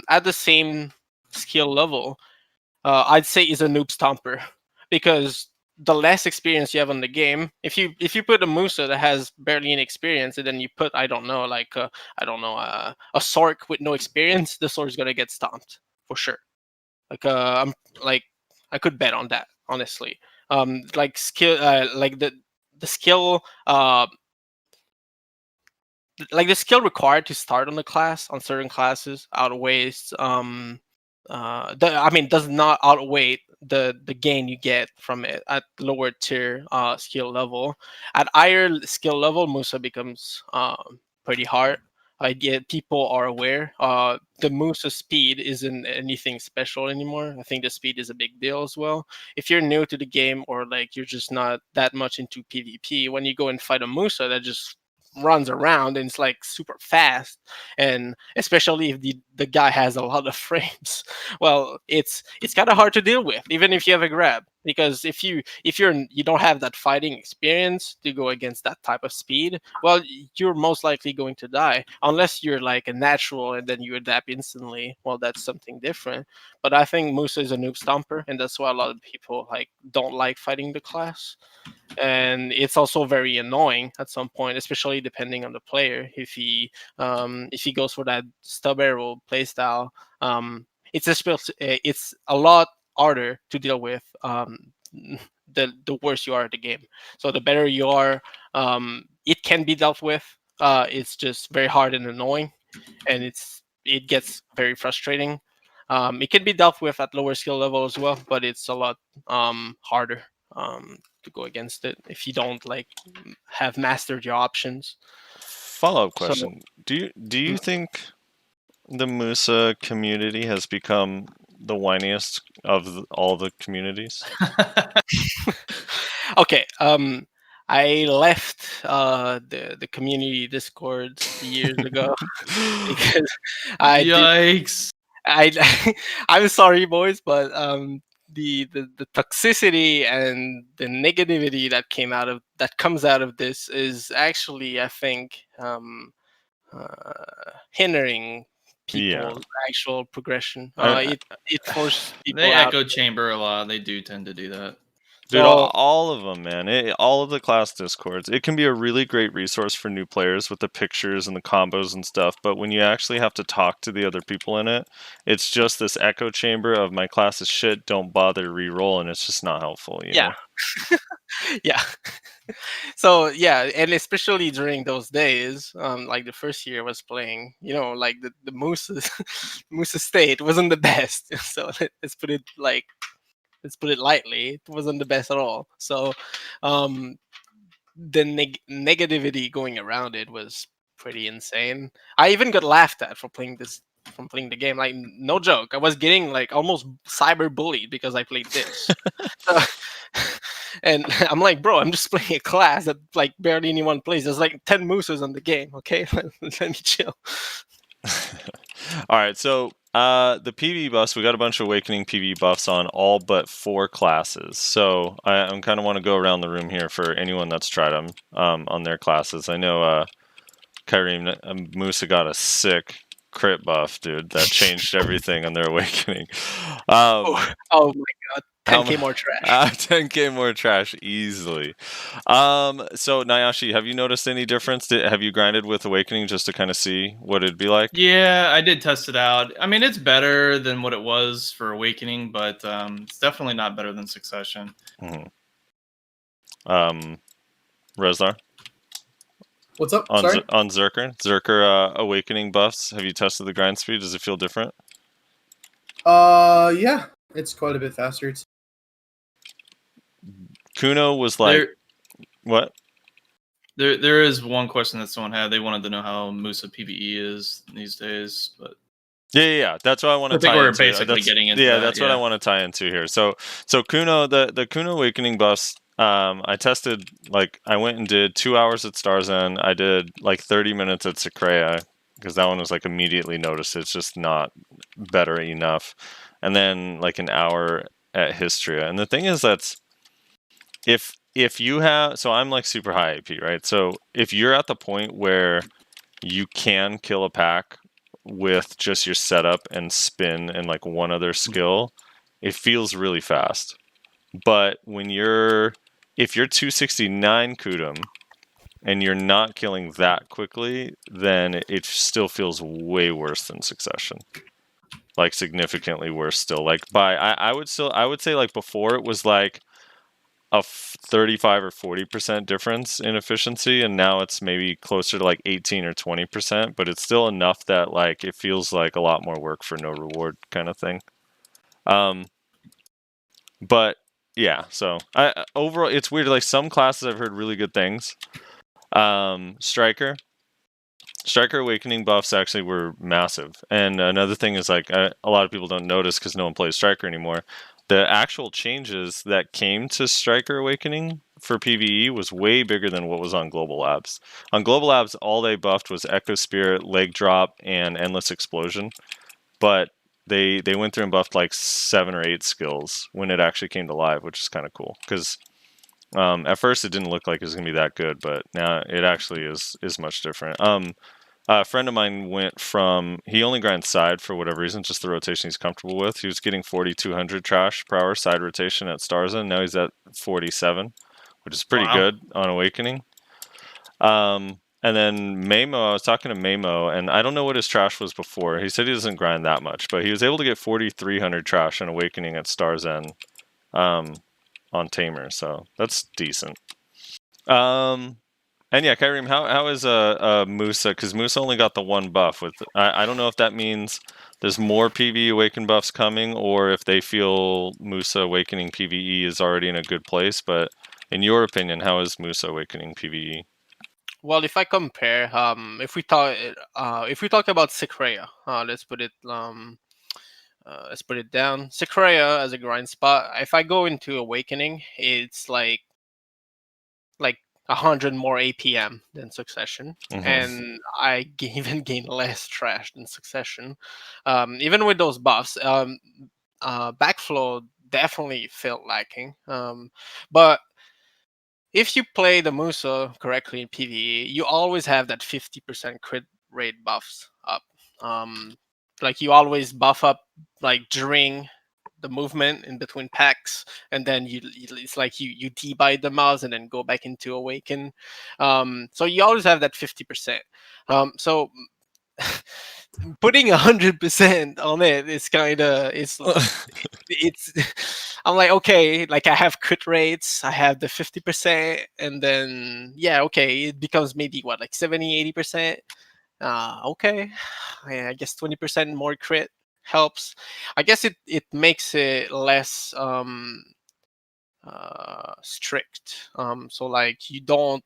[SPEAKER 5] at the same skill level, I'd say is a noob stomper, because the less experience you have on the game, if you put a Musa that has barely any experience and then you put I don't know a Sork with no experience, the Sork's gonna get stomped for sure. I'm like I could bet on that, honestly. Like skill, like the skill, like the skill required to start on the class on certain classes outweighs does not outweigh the gain you get from it at lower tier skill level. At higher skill level, Musa becomes pretty hard. I get people are aware. The Musa speed isn't anything special anymore. I think the speed is a big deal as well. If you're new to the game or like you're just not that much into PvP, when you go and fight a Musa that just runs around and it's like super fast, and especially if the guy has a lot of frames, well, it's kind of hard to deal with even if you have a grab, because you don't have that fighting experience to go against that type of speed, well, you're most likely going to die unless you're like a natural and then you adapt instantly. Well, that's something different, but I think Musa is a noob stomper, and that's why a lot of people like don't like fighting the class. And it's also very annoying at some point, especially depending on the player. If he goes for that stub arrow playstyle, it's a lot harder to deal with. The worse you are at the game. So the better you are, it can be dealt with. It's just very hard and annoying, and it gets very frustrating. It can be dealt with at lower skill level as well, but it's a lot harder to go against it if you don't like have mastered your options.
[SPEAKER 2] Follow-up
[SPEAKER 5] So-
[SPEAKER 2] question: Do you think the Musa community has become the whiniest of all the communities?
[SPEAKER 5] Okay. I left the community Discord years ago because
[SPEAKER 6] Yikes!
[SPEAKER 5] I'm sorry, boys, but the toxicity and the negativity that comes out of this is actually, I think, hindering people's actual progression. It forces people
[SPEAKER 6] They
[SPEAKER 5] out.
[SPEAKER 6] echo chamber a lot. They do tend to do that.
[SPEAKER 2] Dude,
[SPEAKER 5] So
[SPEAKER 2] all of them, man. All of the class discords. It can be a really great resource for new players with the pictures and the combos and stuff. But when you actually have to talk to the other people in it, it's just this echo chamber of my class is shit. Don't bother re-roll, and it's just not helpful. You know?
[SPEAKER 5] yeah. So yeah, and especially during those days, like the first year I was playing, like the Musa Musa state wasn't the best. So let's put it lightly, it wasn't the best at all. So the negativity going around it was pretty insane. I even got laughed at for playing the game. Like, no joke, I was getting like almost cyber bullied because I played this. So, and I'm like, bro, I'm just playing a class that like barely anyone plays. There's like 10 Musas on the game. Okay, let me chill.
[SPEAKER 2] All right, so the PvE buffs, we got a bunch of Awakening PvE buffs on all but 4 classes. So I kind of want to go around the room here for anyone that's tried them on their classes. I know Kyreme Musa got a sick crit buff, dude. That changed everything on their Awakening.
[SPEAKER 5] Oh my god. 10k more trash.
[SPEAKER 2] 10k more trash easily. So Nayashe, have you noticed any difference? Have you grinded with Awakening just to kind of see what it'd be like?
[SPEAKER 6] Yeah, I did test it out. I mean, it's better than what it was for Awakening, but it's definitely not better than Succession.
[SPEAKER 2] Rezlar?
[SPEAKER 1] What's up?
[SPEAKER 2] On
[SPEAKER 1] Sorry.
[SPEAKER 2] on Zerker Awakening buffs, have you tested the grind speed? Does it feel different?
[SPEAKER 1] Yeah, it's quite a bit faster.
[SPEAKER 2] Kuno was like, what?
[SPEAKER 6] There is one question that someone had. They wanted to know how Musa PvE is these days, but
[SPEAKER 2] Yeah. That's what I want to tie into.
[SPEAKER 6] I think we're basically getting into that.
[SPEAKER 2] That's what I want to tie into here. So Kuno, the Kuno Awakening buffs, I tested, like, I went and did 2 hours at Star's End. I did like 30 minutes at Secrea, because that one was like immediately noticed. It's just not better enough. And then like an hour at Histria. And the thing is that's, if you have, so I'm like super high AP, right? So if you're at the point where you can kill a pack with just your setup and spin and like one other skill, it feels really fast. But if you're 269 Kudum and you're not killing that quickly, then it still feels way worse than Succession. Like significantly worse still. Like I would say like before it was like a 35 or 40% difference in efficiency, and now it's maybe closer to like 18 or 20%, but it's still enough that like it feels like a lot more work for no reward kind of thing. But yeah, so overall it's weird. Like some classes I've heard really good things. Striker Awakening buffs actually were massive, and another thing is like a lot of people don't notice because no one plays Striker anymore. The actual changes that came to Striker Awakening for PvE was way bigger than what was on Global Labs. On Global Labs, all they buffed was Echo Spirit, Leg Drop, and Endless Explosion. But they went through and buffed like 7 or 8 skills when it actually came to live, which is kind of cool. Because at first it didn't look like it was going to be that good, but now it actually is much different. A friend of mine went from, he only grinds side for whatever reason, just the rotation he's comfortable with. He was getting 4,200 trash per hour side rotation at Starza, and now he's at 47, which is pretty good on Awakening. And then Mamo, I was talking to Mamo, and I don't know what his trash was before. He said he doesn't grind that much, but he was able to get 4,300 trash on Awakening at Star's End on Tamer, so that's decent. And yeah, Kyreme, how is Musa? Because Musa only got the one buff. With I don't know if that means there's more PvE Awaken buffs coming, or if they feel Musa Awakening PvE is already in a good place. But in your opinion, how is Musa Awakening PvE?
[SPEAKER 5] Well, if I compare, if we talk about Secrea, let's put it down. Secrea as a grind spot. If I go into Awakening, it's like 100 more APM than Succession, and I even gain less trash than Succession. Even with those buffs, backflow definitely felt lacking. But if you play the Musa correctly in PvE, you always have that 50% crit rate buffs up. Like you always buff up like during the movement in between packs, and then it's like you debuy the mouse and then go back into Awaken. So you always have that 50%. So putting 100% on it is kind of it's I'm like, okay, like I have crit rates, I have the 50%, and then yeah, okay, it becomes maybe what, like 70-80%. Okay, yeah, I guess 20% more crit helps. I guess it makes it less strict. So like you don't,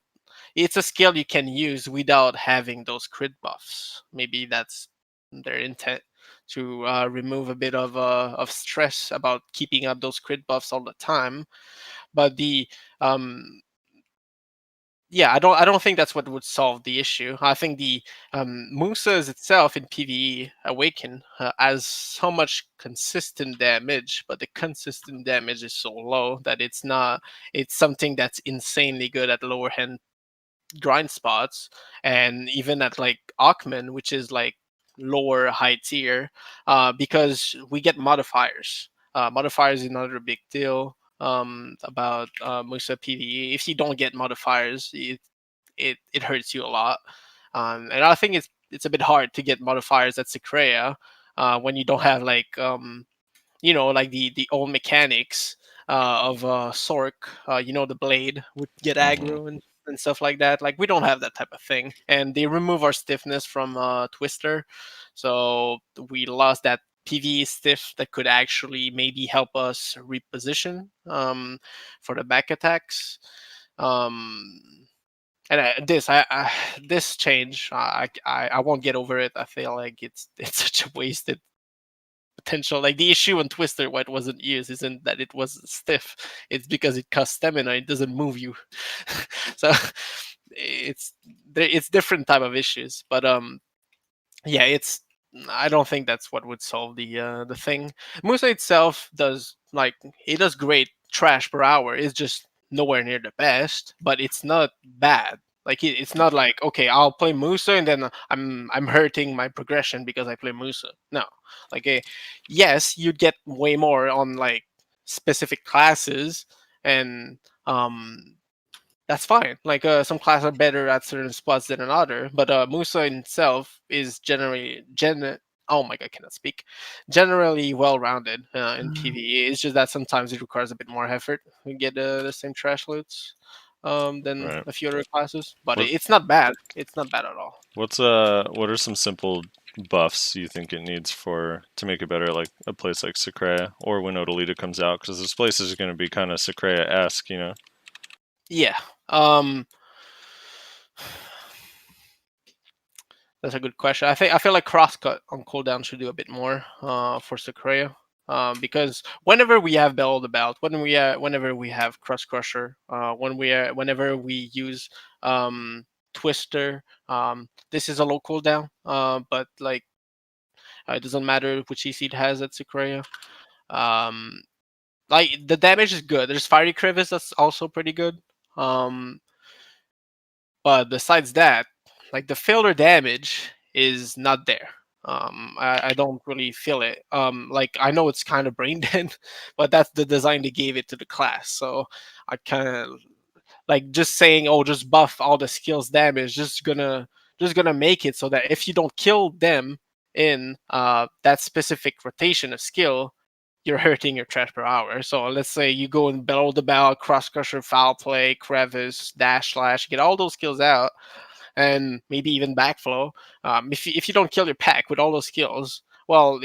[SPEAKER 5] it's a skill you can use without having those crit buffs. Maybe that's their intent, to remove a bit of stress about keeping up those crit buffs all the time. But the yeah, I don't think that's what would solve the issue. I think the Musa's itself in PvE Awaken has so much consistent damage, but the consistent damage is so low that it's not. It's something that's insanely good at lower hand grind spots, and even at like Aukman, which is like lower high tier, because we get modifiers. Modifiers is another big deal about Musa PvE. If you don't get modifiers, it hurts you a lot. And I think it's a bit hard to get modifiers at Secrea when you don't have like like the old mechanics of Sork. The blade would get aggro and stuff like that. Like we don't have that type of thing, and they remove our stiffness from Twister, so we lost that PvE stiff that could actually maybe help us reposition for the back attacks. And this change, I won't get over it. I feel like it's such a wasted potential. Like the issue on Twister, why it wasn't used isn't that it was stiff. It's because it costs stamina. It doesn't move you. So it's different type of issues. But yeah, I don't think that's what would solve the thing. Musa itself does great trash per hour. It's just nowhere near the best, but it's not bad. Like it's not like, okay, I'll play Musa and then I'm hurting my progression because I play Musa. No, like yes, you'd get way more on like specific classes, and that's fine. Like some classes are better at certain spots than another, but Musa itself is oh my god, I cannot speak. Generally well-rounded in PvE. It's just that sometimes it requires a bit more effort to get the same trash loots than
[SPEAKER 2] Right.
[SPEAKER 5] a few other classes. But
[SPEAKER 2] What-
[SPEAKER 5] it's not bad. It's not bad at all.
[SPEAKER 2] What are some simple buffs you think it needs to make it better, like a place like Secrea or when Odalita comes out? Because this place is going to be kind of Secrea-esque, you know.
[SPEAKER 5] Yeah. That's a good question. I feel like Crosscut on cooldown should do a bit more for Secrea. Because whenever we have Bell of the Belt, whenever we have Cross Crusher, whenever we use Twister, this is a low cooldown. But like it doesn't matter which EC it has at Secrea. Like the damage is good. There's Fiery Crevice that's also pretty good. But besides that, like the filler damage is not there. I don't really feel it. Like I know it's kind of brain dead, but that's the design they gave it to the class. So I kind of like just saying, oh, just buff all the skills damage, just gonna make it so that if you don't kill them in that specific rotation of skill, you're hurting your trash per hour. So let's say you go and below the belt, cross crusher, foul play, crevice, dash slash, get all those skills out, and maybe even backflow. If you don't kill your pack with all those skills, well,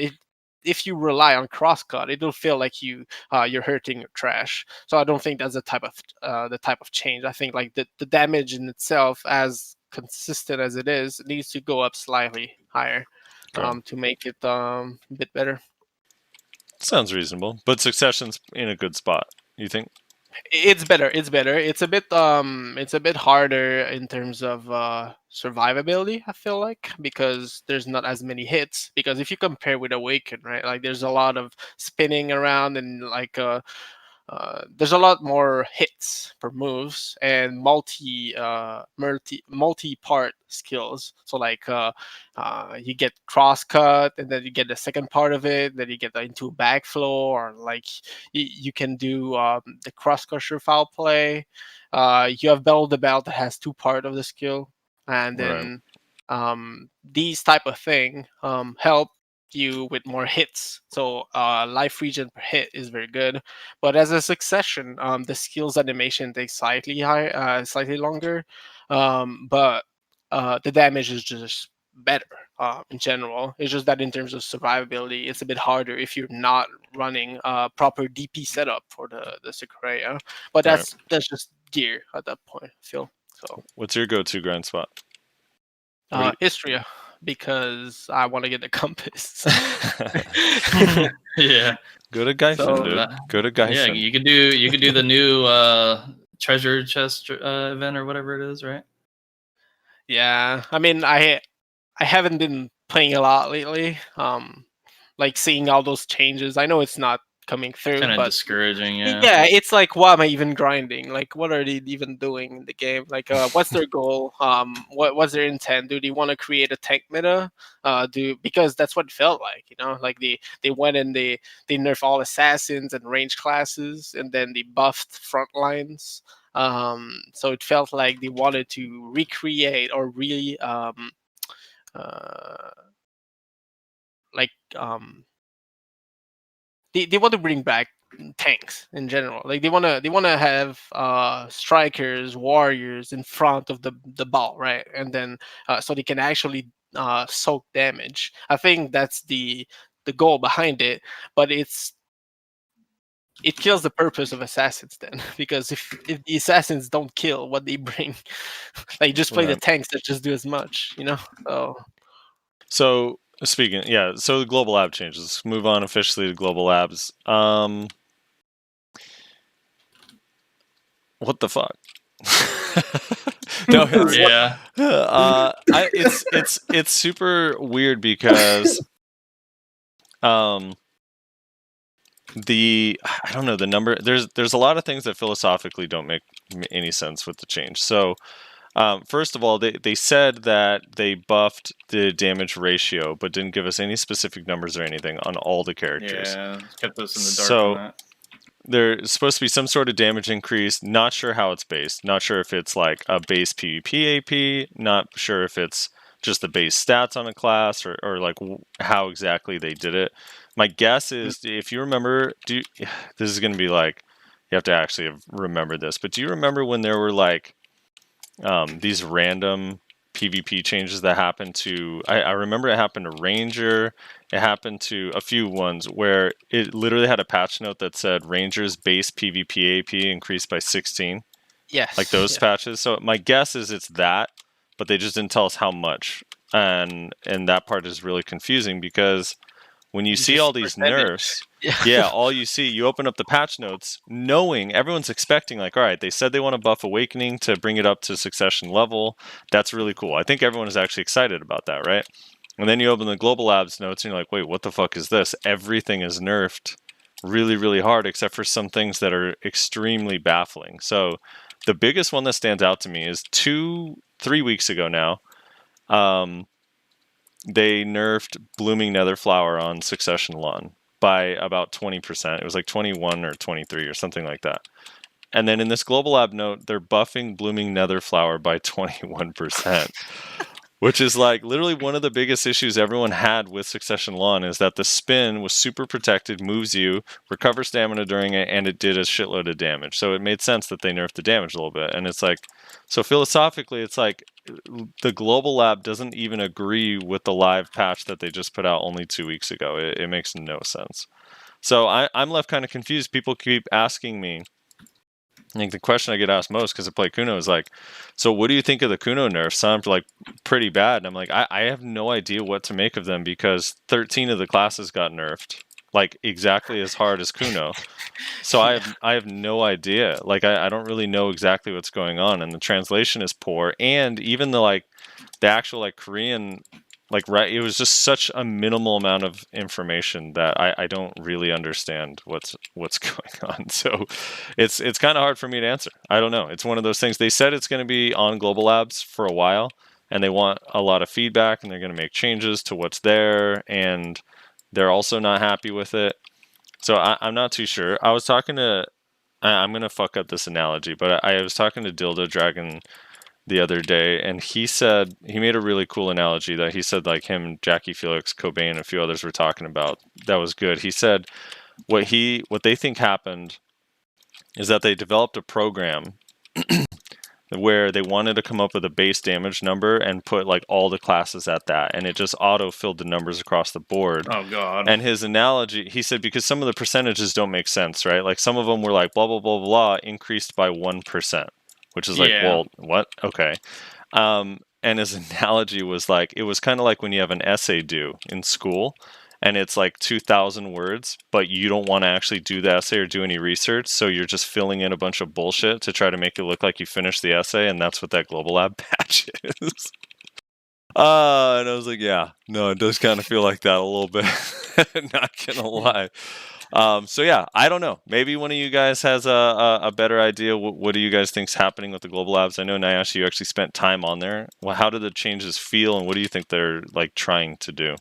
[SPEAKER 5] if you rely on crosscut, it'll feel like you're hurting your trash. So I don't think that's the type of change. I think like the damage in itself, as consistent as it is, needs to go up slightly higher to make it a bit better.
[SPEAKER 2] Sounds reasonable, but Succession's in a good spot. You think?
[SPEAKER 5] It's better. It's better. It's a bit harder in terms of survivability, I feel like, because there's not as many hits. Because if you compare with Awaken, right, like there's a lot of spinning around and like there's a lot more hits per moves and multi-part skills. So like you get crosscut, and then you get the second part of it, then you get into backflow, or like you can do the cross crusher foul play. You have Battle the Belt that has two part of the skill, and then these type of thing help you with more hits. So life regen per hit is very good, but as a Succession, the skills animation takes slightly longer, but the damage is just better in general. It's just that in terms of survivability, it's a bit harder if you're not running proper DP setup for the Sequoia. But that's just gear at that point, I feel. So
[SPEAKER 2] what's your go-to grind spot?
[SPEAKER 5] Istria, because I want to get the compass.
[SPEAKER 6] Yeah.
[SPEAKER 2] Go to Geisen, dude. Go to Geisen.
[SPEAKER 6] Yeah, you could do the new treasure chest event or whatever it is, right?
[SPEAKER 5] Yeah, I mean, I haven't been playing a lot lately. Like seeing all those changes. I know it's not coming through,
[SPEAKER 6] Kind of
[SPEAKER 5] but
[SPEAKER 6] discouraging, yeah.
[SPEAKER 5] yeah, it's like, why am I even grinding? Like, what are they even doing in the game? Like, what's their goal? What's their intent? Do they want to create a tank meta? Because that's what it felt like, you know. Like they went and they nerfed all assassins and range classes, and then they buffed front lines. So it felt like they wanted to recreate or really they want to bring back tanks in general. Like they want to have strikers, warriors in front of the ball, right? And then so they can actually soak damage. I think that's the goal behind it, but it kills the purpose of assassins then, because if the assassins don't kill what they bring, like just play the tanks that just do as much, you know.
[SPEAKER 2] So speaking, so the global lab changes. Let's move on officially to global labs. What the fuck? No, it's it's super weird because I don't know the number. There's a lot of things that philosophically don't make any sense with the change. So first of all, they said that they buffed the damage ratio, but didn't give us any specific numbers or anything on all the characters.
[SPEAKER 6] Yeah, kept us in the dark on that.
[SPEAKER 2] There's supposed to be some sort of damage increase. Not sure how it's based. Not sure if it's like a base PvP AP. Not sure if it's just the base stats on a class or like how exactly they did it. My guess is, if you remember, this is going to be like, you have to actually remember this, but do you remember when there were like these random PvP changes that happened to, I remember it happened to Ranger, it happened to a few ones where it literally had a patch note that said Ranger's base PvP AP increased by 16.
[SPEAKER 5] Yes.
[SPEAKER 2] Like those patches. So my guess is it's that, but they just didn't tell us how much. And that part is really confusing because when you see all these nerfs, all you see, you open up the patch notes knowing everyone's expecting, like, all right, they said they want to buff Awakening to bring it up to Succession level. That's really cool. I think everyone is actually excited about that, right? And then you open the Global Labs notes and you're like, wait, what the fuck is this? Everything is nerfed really, really hard, except for some things that are extremely baffling. So the biggest one that stands out to me is 3 weeks ago now, they nerfed Blooming Netherflower on Succession Lawn by about 20%. It was like 21 or 23 or something like that. And then in this Global Lab note, they're buffing Blooming Netherflower by 21%. Which is like literally one of the biggest issues everyone had with Succession Lawn is that the spin was super protected, moves you, recovers stamina during it, and it did a shitload of damage. So it made sense that they nerfed the damage a little bit. And it's like, so philosophically, it's like the Global Lab doesn't even agree with the live patch that they just put out only 2 weeks ago. It makes no sense. So I'm left kind of confused. People keep asking me, I think the question I get asked most because I play Kuno is like, so what do you think of the Kuno nerfs? Sound like pretty bad. And I'm like, I have no idea what to make of them because 13 of the classes got nerfed, like exactly as hard as Kuno. So I have no idea. Like I don't really know exactly what's going on, and the translation is poor. And even the actual like Korean, like right, it was just such a minimal amount of information that I don't really understand what's going on. So it's kind of hard for me to answer. I don't know. It's one of those things. They said it's going to be on Global Labs for a while, and they want a lot of feedback, and they're going to make changes to what's there, and they're also not happy with it. So I'm not too sure. I was talking to, I'm going to fuck up this analogy, but I was talking to Dildo Dragon the other day, and he said, he made a really cool analogy that he said, like him, Jackie Felix, Cobain, and a few others were talking about. That was good. He said what they think happened is that they developed a program where they wanted to come up with a base damage number and put like all the classes at that, and it just auto filled the numbers across the board.
[SPEAKER 6] Oh god.
[SPEAKER 2] And his analogy, he said, because some of the percentages don't make sense, right? Like some of them were like blah blah blah blah increased by 1%, which is like, well, what? Okay. And his analogy was like, it was kind of like when you have an essay due in school and it's like 2,000 words, but you don't want to actually do the essay or do any research, so you're just filling in a bunch of bullshit to try to make it look like you finished the essay, and that's what that Global Lab patch is. And I was like, yeah, no, it does kind of feel like that a little bit. Not gonna lie. So yeah, I don't know. Maybe one of you guys has a better idea. What do you guys think's happening with the Global Labs? I know, Nayashe, you actually spent time on there. Well, how do the changes feel, and what do you think they're like trying to do?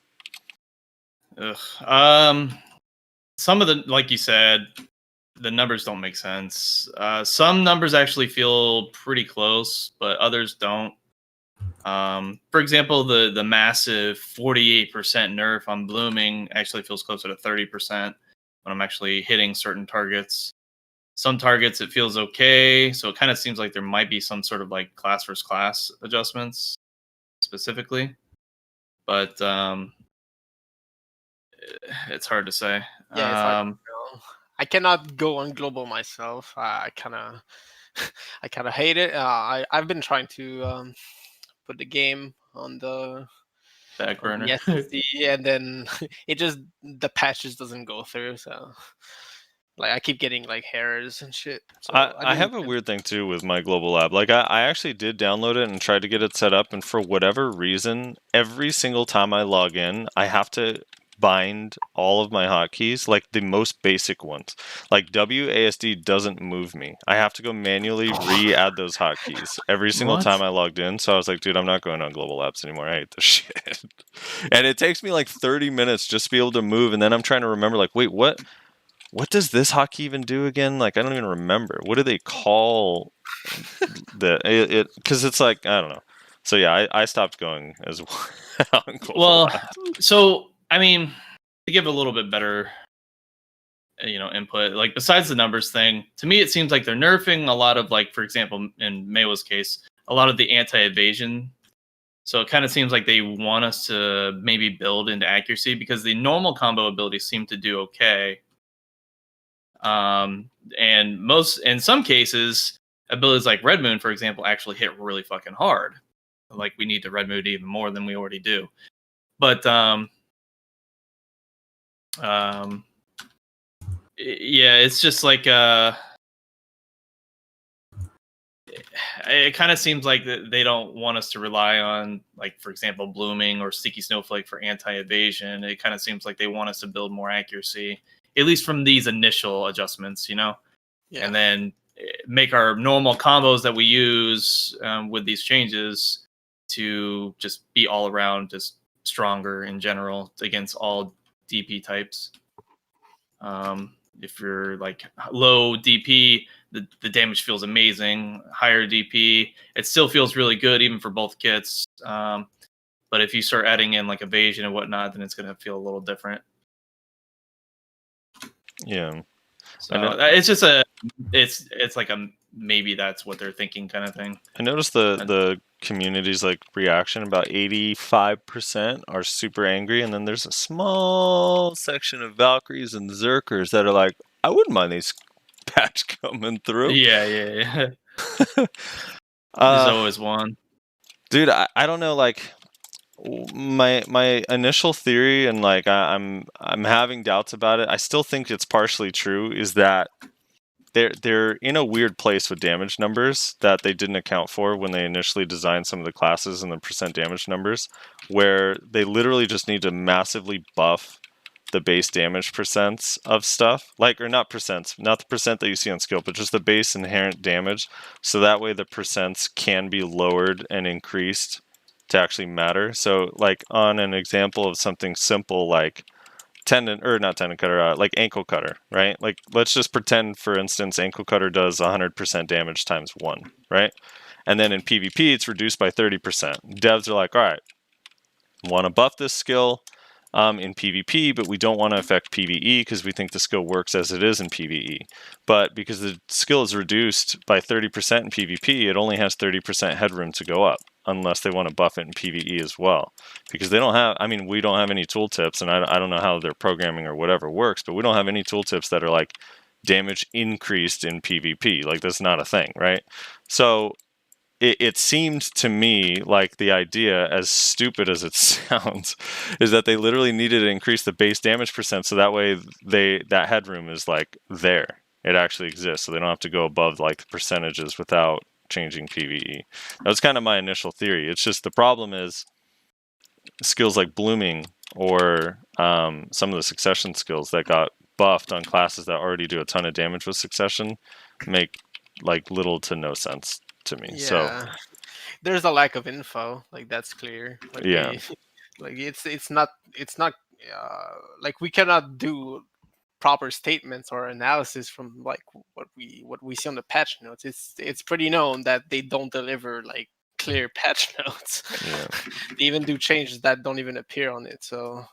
[SPEAKER 6] Some of the, like you said, the numbers don't make sense. Some numbers actually feel pretty close, but others don't. For example, the massive 48% nerf on blooming actually feels closer to 30% when I'm actually hitting certain targets. Some targets it feels okay, so it kind of seems like there might be some sort of like class versus class adjustments specifically, but it's hard to say.
[SPEAKER 5] Yeah, it's hard to know. I cannot go on global myself. I kind of hate it. I've been trying to put the game on the
[SPEAKER 6] back burner.
[SPEAKER 5] Yes, and then the patch just doesn't go through. So like I keep getting like errors and shit. So
[SPEAKER 2] I have a weird thing too with my Global Lab. Like I actually did download it and tried to get it set up, and for whatever reason, every single time I log in, I have to bind all of my hotkeys, like the most basic ones. Like WASD doesn't move me. I have to go manually re-add those hotkeys every single time I logged in. So I was like, dude, I'm not going on Global Labs anymore. I hate this shit. And it takes me like 30 minutes just to be able to move, and then I'm trying to remember, like, wait, what does this hotkey even do again? Like, I don't even remember. What do they call it? Because it's like, I don't know. So yeah, I stopped going as well.
[SPEAKER 6] Well, so I mean, to give a little bit better, input, like besides the numbers thing, to me it seems like they're nerfing a lot of, like, for example, in Maewa's case, a lot of the anti-evasion. So it kind of seems like they want us to maybe build into accuracy, because the normal combo abilities seem to do okay. And in some cases, abilities like Red Moon, for example, actually hit really fucking hard. Like, we need to Red Moon even more than we already do. But yeah, it's just like it kind of seems like they don't want us to rely on, like, for example, blooming or sticky snowflake for anti-evasion. It kind of seems like they want us to build more accuracy, at least from these initial adjustments, Yeah. And then make our normal combos that we use with these changes to just be all around just stronger in general against all DP types. If you're like low DP, the damage feels amazing. Higher DP, it still feels really good even for both kits. But if you start adding in like evasion and whatnot, then it's going to feel a little different.
[SPEAKER 2] Yeah.
[SPEAKER 6] So it's just it's like a maybe that's what they're thinking kind of thing.
[SPEAKER 2] I noticed the community's like reaction, about 85% are super angry, and then there's a small section of Valkyries and Zerkers that are like, I wouldn't mind these patch coming through.
[SPEAKER 6] Yeah. There's always one.
[SPEAKER 2] Dude, I don't know, like my initial theory, and like I'm having doubts about it. I still think it's partially true, is that they're in a weird place with damage numbers that they didn't account for when they initially designed some of the classes and the percent damage numbers, where they literally just need to massively buff the base damage percents of stuff, like, or not percents, not the percent that you see on skill, but just the base inherent damage, so that way the percents can be lowered and increased to actually matter. So like on an example of something simple like not tendon cutter, like ankle cutter, right? Like, let's just pretend, for instance, ankle cutter does 100% damage times 1, right? And then in PvP, it's reduced by 30%. Devs are like, all right, want to buff this skill in PvP, but we don't want to affect PvE because we think the skill works as it is in PvE. But because the skill is reduced by 30% in PvP, it only has 30% headroom to go up, unless they want to buff it in PvE as well. Because they don't have, I mean, we don't have any tooltips, and I don't know how their programming or whatever works, but we don't have any tooltips that are like damage increased in PvP. Like, that's not a thing, right? So it seemed to me like the idea, as stupid as it sounds, is that they literally needed to increase the base damage percent, so that way that headroom is like there. It actually exists, so they don't have to go above like the percentages without changing PvE. That was kind of my initial theory. It's just the problem is skills like blooming or some of the succession skills that got buffed on classes that already do a ton of damage with succession make like little to no sense to me.
[SPEAKER 5] Yeah.
[SPEAKER 2] So
[SPEAKER 5] There's a lack of info, like that's clear. Like
[SPEAKER 2] yeah.
[SPEAKER 5] like it's not like we cannot do proper statements or analysis from like what we see on the patch notes. It's pretty known that they don't deliver like clear patch notes.
[SPEAKER 2] Yeah.
[SPEAKER 5] They even do changes that don't even appear on it. So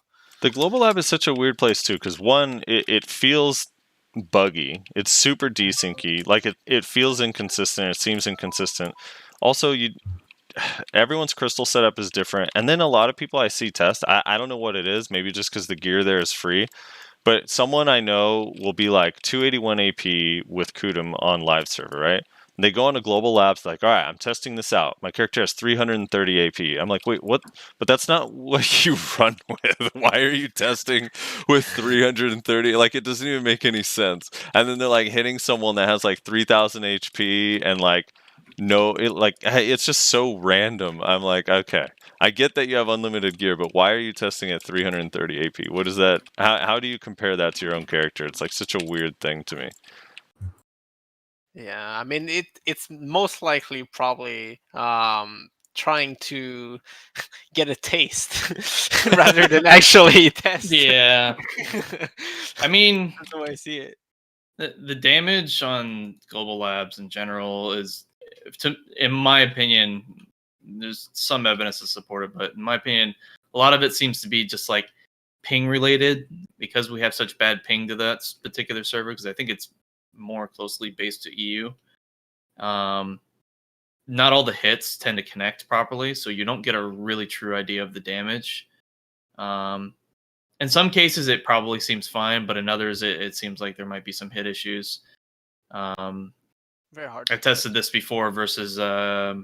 [SPEAKER 2] The Global Lab is such a weird place too, because one, it feels buggy. It's super desyncy. Like it feels inconsistent. It seems inconsistent. Also, everyone's crystal setup is different, and then a lot of people I see test. I don't know what it is. Maybe just because the gear there is free. But someone I know will be like 281 AP with Kudum on live server, right? And they go on a Global Labs, like, all right, I'm testing this out. My character has 330 AP. I'm like, wait, what? But that's not what you run with. Why are you testing with 330? Like, it doesn't even make any sense. And then they're like hitting someone that has like 3,000 HP and like, no, it's just so random. I'm like, okay, I get that you have unlimited gear, but why are you testing at 330 AP? What is that? How do you compare that to your own character? It's like such a weird thing to me.
[SPEAKER 5] yeah, I mean it's most likely probably trying to get a taste rather than actually test.
[SPEAKER 6] Yeah. I mean,
[SPEAKER 5] that's how I see it.
[SPEAKER 6] The damage on Global Labs in general is, in my opinion, there's some evidence to support it, but in my opinion, a lot of it seems to be just like ping related, because we have such bad ping to that particular server, because I think it's more closely based to EU. Not all the hits tend to connect properly, so you don't get a really true idea of the damage. In some cases, it probably seems fine, but in others, it seems like there might be some hit issues.
[SPEAKER 5] Very hard.
[SPEAKER 6] I tested this before versus a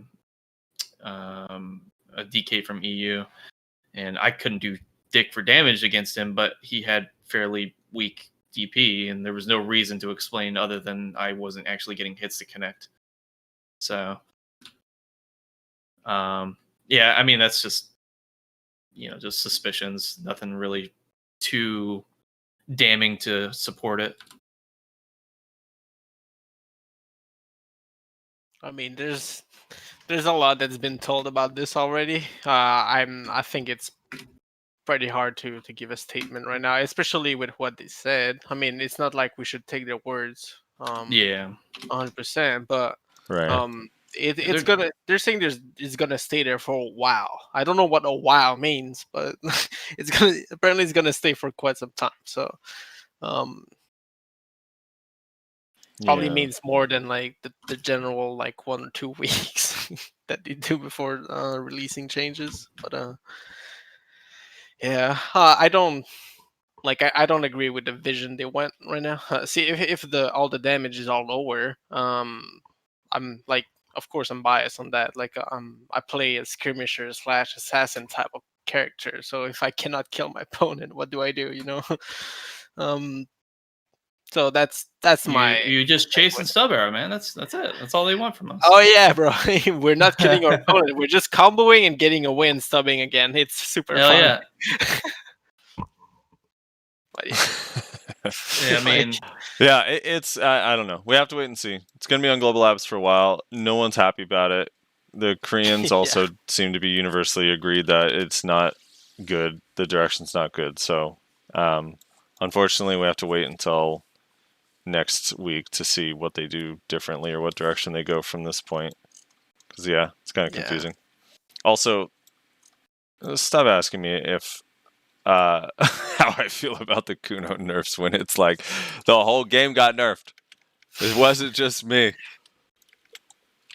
[SPEAKER 6] DK from EU, and I couldn't do dick for damage against him, but he had fairly weak DP, and there was no reason to explain other than I wasn't actually getting hits to connect. So, yeah, I mean, that's just, just suspicions. Nothing really too damning to support it.
[SPEAKER 5] I mean, there's a lot that's been told about this already. I think it's pretty hard to give a statement right now, especially with what they said. I mean, it's not like we should take their words
[SPEAKER 6] Yeah,
[SPEAKER 5] 100%, but
[SPEAKER 2] Right.
[SPEAKER 5] It's gonna. They're saying it's gonna stay there for a while. I don't know what a while means, but apparently it's gonna stay for quite some time. So, probably
[SPEAKER 2] Yeah.
[SPEAKER 5] means more than like the general like 1 or 2 weeks that they do before releasing changes. But yeah, I don't like. I don't agree with the vision they went right now. See, if the all the damage is all lower, I'm like, of course, I'm biased on that. Like, I play a skirmisher / assassin type of character. So if I cannot kill my opponent, what do I do? You know. um. So that's my.
[SPEAKER 6] You just chasing stub arrow, man. That's it. That's all they want from us.
[SPEAKER 5] Oh yeah, bro. We're not killing our opponent. We're just comboing and getting away and stubbing again. It's super
[SPEAKER 6] Hell
[SPEAKER 5] fun.
[SPEAKER 6] yeah.
[SPEAKER 5] But yeah.
[SPEAKER 6] Yeah, I mean,
[SPEAKER 2] Yeah, it's I don't know. We have to wait and see. It's gonna be on Global Labs for a while. No one's happy about it. The Koreans
[SPEAKER 5] Yeah.
[SPEAKER 2] also seem to be universally agreed that it's not good. The direction's not good. So, unfortunately, we have to wait until next week to see what they do differently or what direction they go from this point. Because yeah, it's kind of
[SPEAKER 5] Yeah.
[SPEAKER 2] confusing. Also, stop asking me if how I feel about the Kuno nerfs when it's like the whole game got nerfed. It wasn't just me.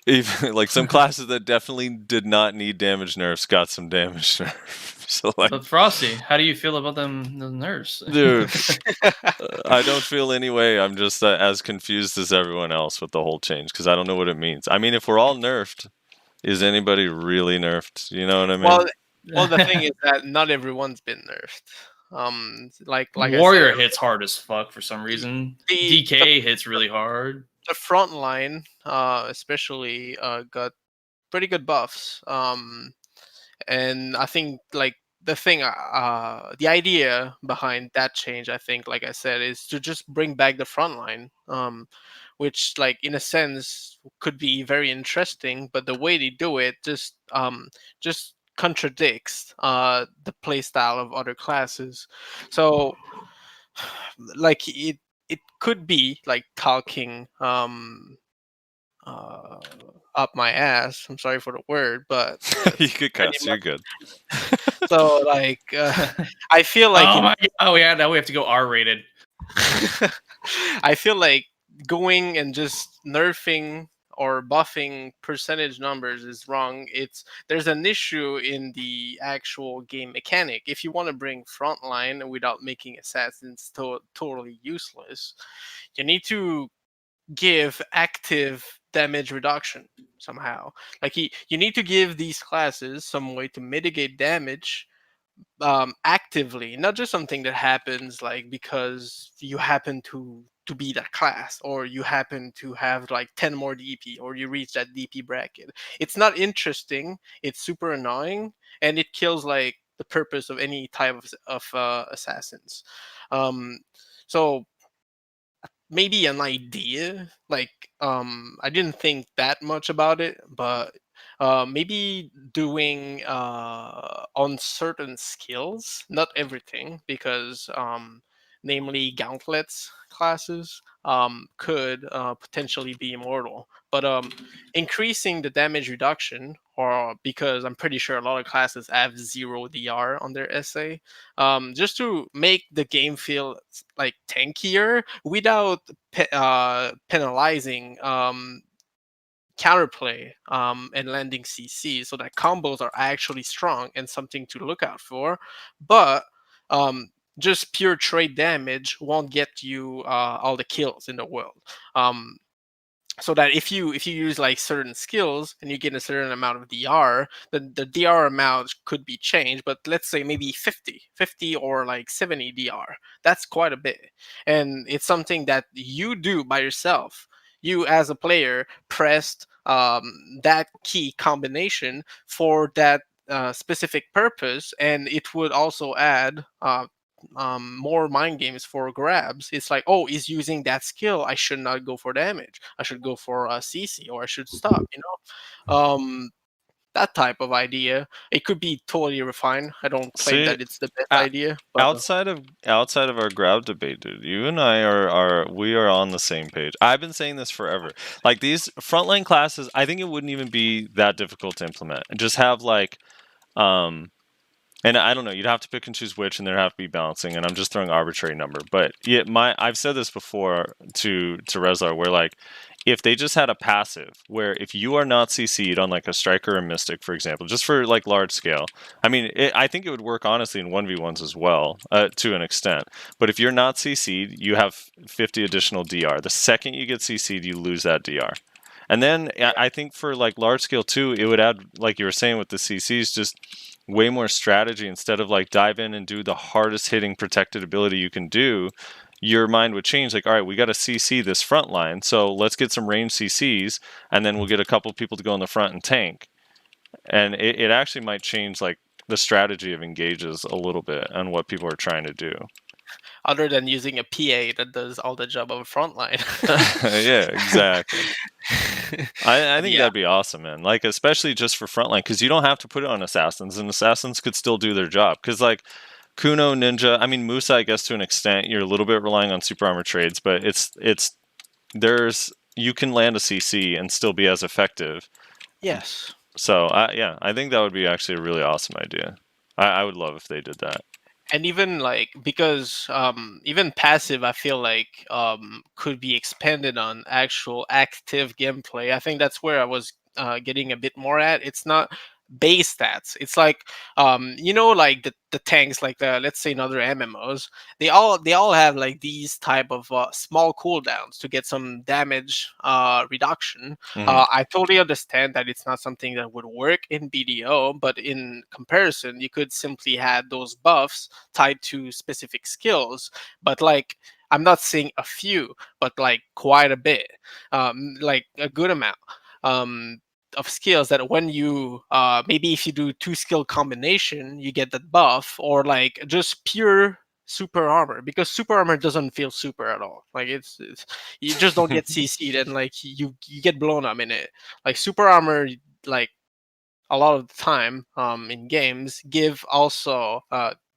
[SPEAKER 2] Even like some classes that definitely did not need damage nerfs got some damage nerfs. So like,
[SPEAKER 6] but Frosty, how do you feel about them the nerfs?
[SPEAKER 2] dude, I don't feel any way. I'm just as confused as everyone else with the whole change because I don't know what it means. I mean, if we're all nerfed, is anybody really nerfed? You know what I mean?
[SPEAKER 5] Well, the thing is that not everyone's been nerfed. Like
[SPEAKER 6] Warrior
[SPEAKER 5] I said,
[SPEAKER 6] hits hard as fuck for some reason.
[SPEAKER 5] The-
[SPEAKER 6] DK hits really hard.
[SPEAKER 5] the front line, especially, got pretty good buffs. And I think like the idea behind that change, I think, like I said, is to just bring back the front line, which, like, in a sense, could be very interesting. But the way they do it just contradicts the play style of other classes. So, like, it could be like talking up my ass. I'm sorry for the word, but
[SPEAKER 2] You could
[SPEAKER 5] pretty
[SPEAKER 2] cuss. You're good.
[SPEAKER 5] so like I feel like
[SPEAKER 6] Oh my god! Oh yeah, now we have to go R-rated.
[SPEAKER 5] I feel like going and just nerfing or buffing percentage numbers is wrong. There's an issue in the actual game mechanic. If you want to bring frontline without making assassins totally useless, you need to give active damage reduction somehow. Like you need to give these classes some way to mitigate damage actively, not just something that happens like because you happen to be that class, or you happen to have like 10 more DP, or you reach that DP bracket. It's not interesting, it's super annoying, and it kills like the purpose of any type of assassins. So maybe an idea, like, I didn't think that much about it, but maybe doing on certain skills, not everything, because namely gauntlets classes could potentially be immortal, but increasing the damage reduction, or because I'm pretty sure a lot of classes have 0 DR on their essay, just to make the game feel like tankier without penalizing counterplay and landing CC, so that combos are actually strong and something to look out for. But just pure trade damage won't get you all the kills in the world. So that if you use like certain skills and you get a certain amount of DR, the DR amount could be changed, but let's say maybe 50 or like 70 DR. That's quite a bit. And it's something that you do by yourself. You as a player pressed that key combination for that specific purpose, and it would also add more mind games for grabs. It's like, oh, he's using that skill, I should not go for damage, I should go for CC, or I should stop, you know. that type of idea. It could be totally refined. I don't claim
[SPEAKER 2] See,
[SPEAKER 5] that it's the best
[SPEAKER 2] uh,
[SPEAKER 5] idea. But,
[SPEAKER 2] outside of our grab debate, dude, you and I are on the same page. I've been saying this forever. Like these frontline classes, I think it wouldn't even be that difficult to implement. And just have like, and I don't know, you'd have to pick and choose which, and there'd have to be balancing. And I'm just throwing arbitrary number, but yeah, I've said this before to Rezlar, where like, if they just had a passive where if you are not CC'd on like a striker or mystic, for example, just for like large scale, I mean, I think it would work honestly in 1v1s as well, to an extent. But if you're not CC'd, you have 50 additional DR. The second you get CC'd, you lose that DR. And then I think for like large scale too, it would add, like you were saying with the CCs, just way more strategy. Instead of like dive in and do the hardest hitting protected ability you can do, your mind would change. Like, all right, we got to CC this front line, so let's get some range CCs, and then we'll get a couple people to go in the front and tank. And it actually might change like the strategy of engages a little bit on what people are trying to do.
[SPEAKER 5] other than using a PA that does all the job of a frontline.
[SPEAKER 2] Yeah, exactly. I think
[SPEAKER 5] Yeah.
[SPEAKER 2] that'd be awesome, man. Like, especially just for frontline, because you don't have to put it on assassins, and assassins could still do their job. Because like Kuno, Ninja, I mean Musa, I guess to an extent, you're a little bit relying on super armor trades, but you can land a CC and still be as effective.
[SPEAKER 5] Yes.
[SPEAKER 2] So yeah, I think that would be actually a really awesome idea. I would love if they did that.
[SPEAKER 5] And even like, because even passive, I feel like could be expanded on actual active gameplay. I think that's where I was getting a bit more at. It's not base stats. It's like like the tanks, like let's say in other MMOs, they all have like these type of small cooldowns to get some damage reduction.
[SPEAKER 2] Mhm.
[SPEAKER 5] I totally understand that it's not something that would work in BDO, but in comparison, you could simply have those buffs tied to specific skills. But like, I'm not saying a few, but like quite a bit, like a good amount. Of skills that when you maybe if you do 2 skill combination, you get that buff, or like just pure super armor, because super armor doesn't feel super at all. Like it's you just don't get CC'd, and like you get blown up in it. Like super armor, like a lot of the time in games, give also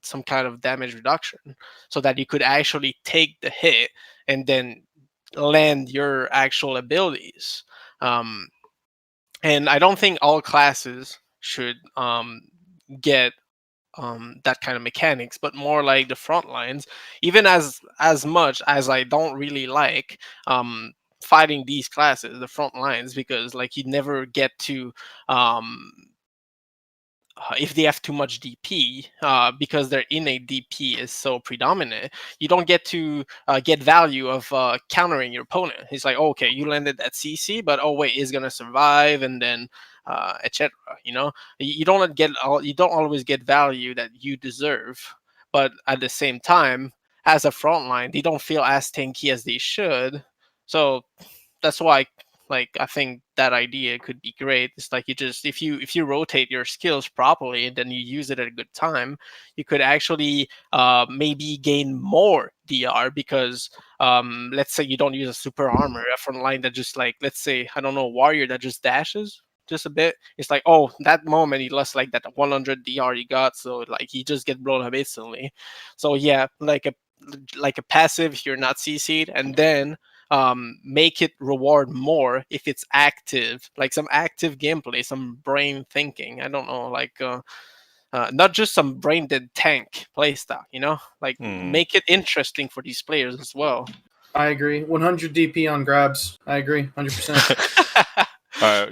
[SPEAKER 5] some kind of damage reduction, so that you could actually take the hit and then land your actual abilities. And I don't think all classes should get that kind of mechanics, but more like the front lines. Even as much as I don't really like fighting these classes, the front lines, because like you never get to if they have too much DP, because their innate DP is so predominant, you don't get to get value of countering your opponent. It's like, okay, you landed that CC, but oh wait, it's gonna survive, and then etc. You know, you don't always get value that you deserve, but at the same time, as a frontline, they don't feel as tanky as they should. So that's why, like, I think that idea could be great. It's like, you just, if you rotate your skills properly and then you use it at a good time, you could actually maybe gain more DR, because let's say you don't use a super armor, a front line that just, like, let's say, I don't know, warrior that just dashes just a bit. It's like, oh, that moment he lost like that 100 DR he got, so like he just get blown up instantly. So yeah, like a passive if you're not CC'd, and then make it reward more if it's active, like some active gameplay, some brain thinking. I don't know, like not just some brain dead tank playstyle, like make it interesting for these players as well.
[SPEAKER 1] I agree. 100 DP on grabs. I agree. 100%.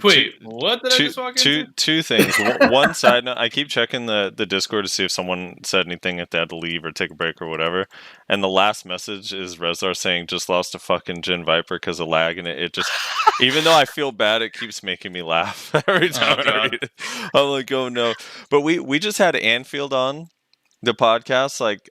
[SPEAKER 6] Wait, what did I just walk into?
[SPEAKER 2] Two things. One side note, I keep checking the Discord to see if someone said anything, if they had to leave or take a break or whatever. And the last message is Rezlar saying, just lost a fucking Jin Viper because of lag. And it just, even though I feel bad, it keeps making me laugh every time I read it. I'm like, oh no. But we just had Anfield on the podcast like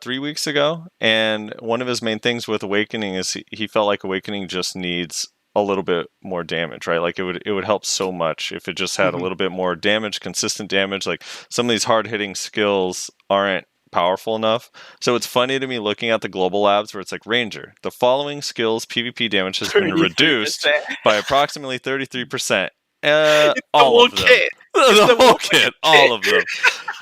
[SPEAKER 2] 3 weeks ago. And one of his main things with Awakening is he felt like Awakening just needs a little bit more damage, right? Like it would help so much if it just had a little bit more damage, consistent damage. Like some of these hard hitting skills aren't powerful enough. So it's funny to me looking at the global labs where it's like, Ranger, the following skills PvP damage has been reduced by approximately 33%. All of them. The whole kit, all of them.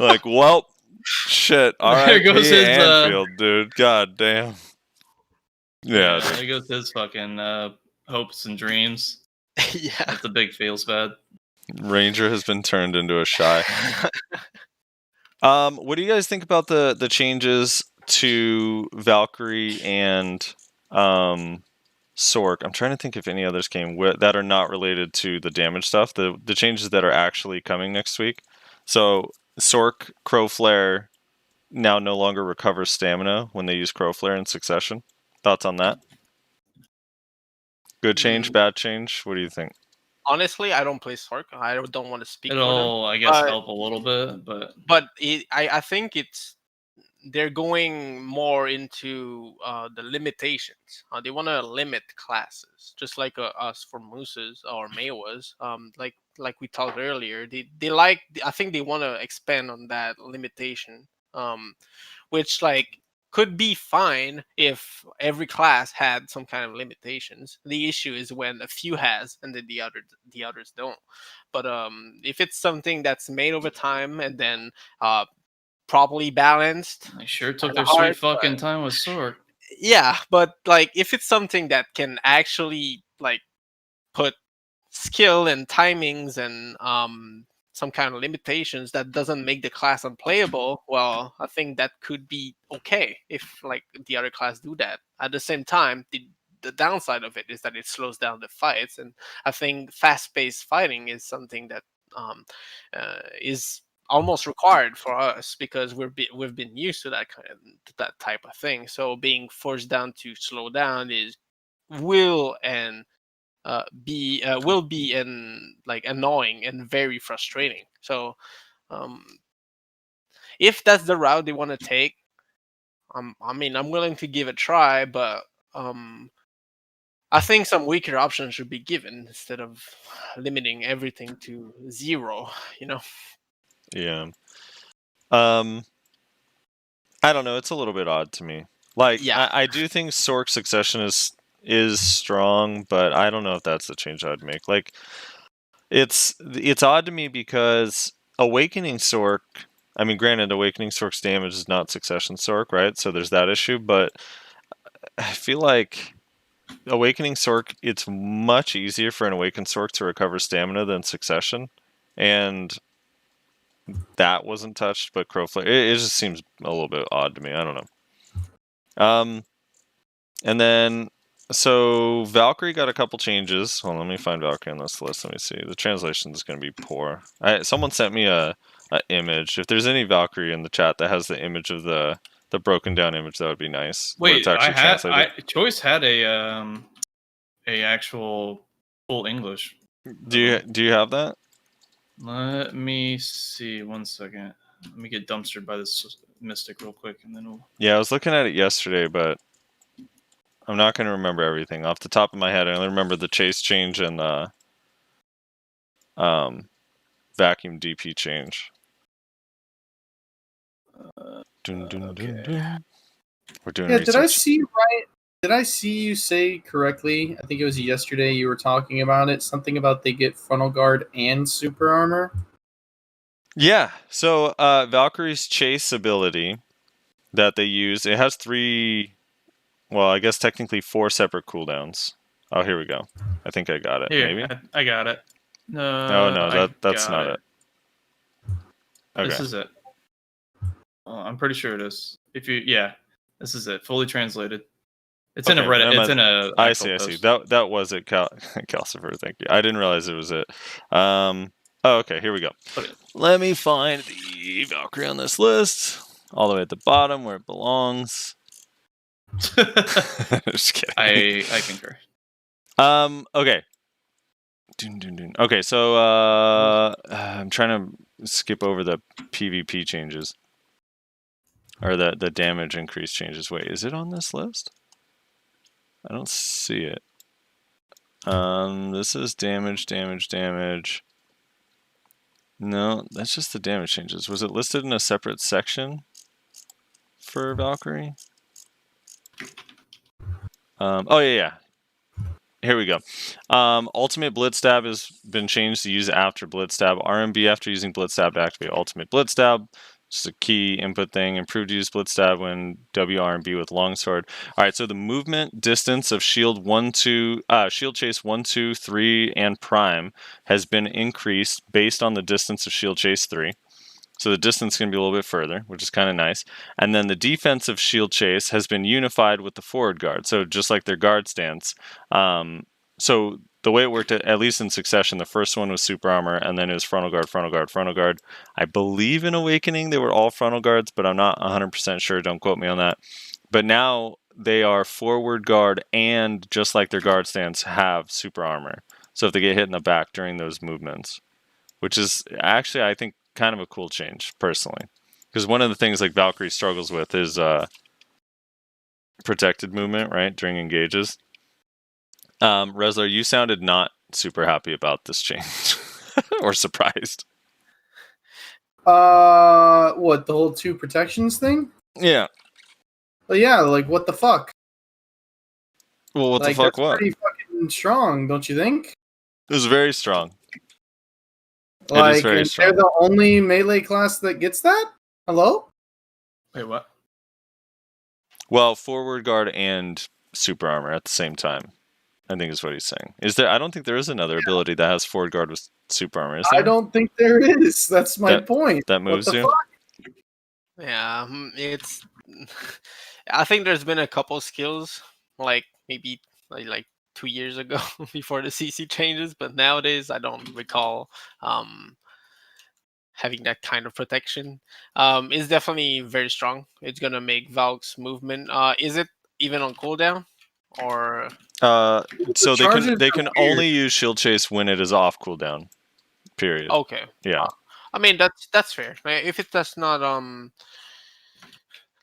[SPEAKER 2] Like, well, shit. All
[SPEAKER 6] There
[SPEAKER 2] right,
[SPEAKER 6] goes his,
[SPEAKER 2] Anfield, dude. God damn. Yeah. dude.
[SPEAKER 6] There goes his fucking hopes and dreams.
[SPEAKER 5] Yeah.
[SPEAKER 6] That's a big feels bad.
[SPEAKER 2] Ranger has been turned into a shy. What do you guys think about the changes to Valkyrie and Sork? I'm trying to think if any others came that are not related to the damage stuff. The changes that are actually coming next week. So Sork Crow Flare now no longer recovers stamina when they use Crow Flare in succession. Thoughts on that? Good change, bad change? What do you think?
[SPEAKER 5] Honestly, I don't play Sork. I don't want to speak for them.
[SPEAKER 6] It'll, I guess, help a little bit, but
[SPEAKER 5] I think they're going more into the limitations. They want to limit classes, just like us for Musa's or Maewas. Like we talked earlier, I think they want to expand on that limitation, which like could be fine if every class had some kind of limitations. The issue is when a few has and then the others don't. But if it's something that's made over time and then properly balanced.
[SPEAKER 6] they sure took their sweet fucking time with Sork.
[SPEAKER 5] Yeah, but like if it's something that can actually like put skill and timings and some kind of limitations that doesn't make the class unplayable, well, I think that could be okay if like the other class do that. At the same time, the downside of it is that it slows down the fights, and I think fast-paced fighting is something that is almost required for us because we've been used to that type of thing. So being forced down to slow down will be like annoying and very frustrating. So if that's the route they want to take, I mean, I'm willing to give it a try, but I think some weaker options should be given instead of limiting everything to 0. You know.
[SPEAKER 2] Yeah. I don't know. It's a little bit odd to me. Like,
[SPEAKER 5] Yeah.
[SPEAKER 2] I do think Sork Succession is strong, but I don't know if that's the change I'd make. Like, it's odd to me because Awakening Sork. I mean, granted, Awakening Sork's damage is not Succession Sork, right? So there's that issue. But I feel like Awakening Sork, it's much easier for an Awakened Sork to recover stamina than Succession, and that wasn't touched, but Crowflare, it just seems a little bit odd to me. I don't know. And then, so Valkyrie got a couple changes. Hold on, let me find Valkyrie on this list. Let me see. The translation is going to be poor. Someone sent me a image. If there's any Valkyrie in the chat that has the image of the broken down image, that would be nice.
[SPEAKER 6] Wait, Choice had a actual full English.
[SPEAKER 2] Do you have that?
[SPEAKER 6] Let me see. 1 second. Let me get dumpstered by this Mystic real quick, and then we'll...
[SPEAKER 2] Yeah, I was looking at it yesterday, but I'm not going to remember everything off the top of my head. I only remember the chase change and the vacuum DP change. Dun, dun, dun, dun. We're doing research.
[SPEAKER 1] Did I see right? Did I see you say correctly? I think it was yesterday you were talking about it. Something about they get frontal guard and super armor.
[SPEAKER 2] Yeah. So Valkyrie's chase ability that they use, it has 3. Well, I guess technically 4 separate cooldowns. Oh, here we go. I think I got it.
[SPEAKER 6] Here,
[SPEAKER 2] maybe.
[SPEAKER 6] I got it.
[SPEAKER 2] No, that's not it. Okay.
[SPEAKER 6] This is it. I'm pretty sure it is. This is it. Fully translated. It's in a Reddit. It's in a.
[SPEAKER 2] I see. That was it, Calcifer. Thank you. I didn't realize it was it. Okay. Here we go. Let me find the Valkyrie on this list. All the way at the bottom where it belongs. Just kidding.
[SPEAKER 6] I concur.
[SPEAKER 2] Okay. Okay, so I'm trying to skip over the PvP changes. Or the damage increase changes. Wait, is it on this list? I don't see it. This is damage. No, that's just the damage changes. Was it listed in a separate section for Valkyrie? Oh yeah. Here we go. Ultimate Blitz Stab has been changed to use after Blitz Stab. RMB after using Blitz Stab to activate Ultimate Blitz Stab. Just a key input thing. Improved use Blitz Stab when WRMB with Longsword. All right, so the movement distance of Shield 1, 2, Shield Chase 1, 2, 3, and Prime has been increased based on the distance of Shield Chase 3. So the distance can be a little bit further, which is kind of nice. And then the defensive shield chase has been unified with the forward guard. So just like their guard stance. So the way it worked, at least in succession, the first one was super armor, and then it was frontal guard, frontal guard, frontal guard. I believe in Awakening they were all frontal guards, but I'm not 100% sure. Don't quote me on that. But now they are forward guard and, just like their guard stance, have super armor. So if they get hit in the back during those movements, which is actually, I think, kind of a cool change personally, because one of the things like Valkyrie struggles with is protected movement, right, during engages. Resler, you sounded not super happy about this change or surprised.
[SPEAKER 1] What, the whole 2 protections thing?
[SPEAKER 2] Yeah.
[SPEAKER 1] Well, yeah, like what the fuck?
[SPEAKER 2] Well, what
[SPEAKER 1] like,
[SPEAKER 2] the fuck?
[SPEAKER 1] That's
[SPEAKER 2] What?
[SPEAKER 1] pretty fucking strong, don't you think?
[SPEAKER 2] It was very strong.
[SPEAKER 1] Like,
[SPEAKER 2] it is very
[SPEAKER 1] and
[SPEAKER 2] strong.
[SPEAKER 1] they're the only melee class that gets that? Hello?
[SPEAKER 6] Wait, what?
[SPEAKER 2] Well, forward guard and super armor at the same time, I think is what he's saying. Is there? I don't think there is another ability that has forward guard with super armor, is there?
[SPEAKER 1] I don't think there is. That's my point.
[SPEAKER 2] That moves
[SPEAKER 1] what the
[SPEAKER 2] you?
[SPEAKER 1] fuck?
[SPEAKER 5] Yeah, it's. I think there's been a couple skills, like maybe like 2 years ago before the CC changes, but nowadays I don't recall having that kind of protection. It's definitely very strong. It's gonna make Valk's movement. Is it even on cooldown, or?
[SPEAKER 2] So they
[SPEAKER 1] charges
[SPEAKER 2] can
[SPEAKER 1] are weird.
[SPEAKER 2] only use shield chase when it is off cooldown. Period.
[SPEAKER 5] Okay.
[SPEAKER 2] Yeah.
[SPEAKER 5] I mean that's fair. If it does not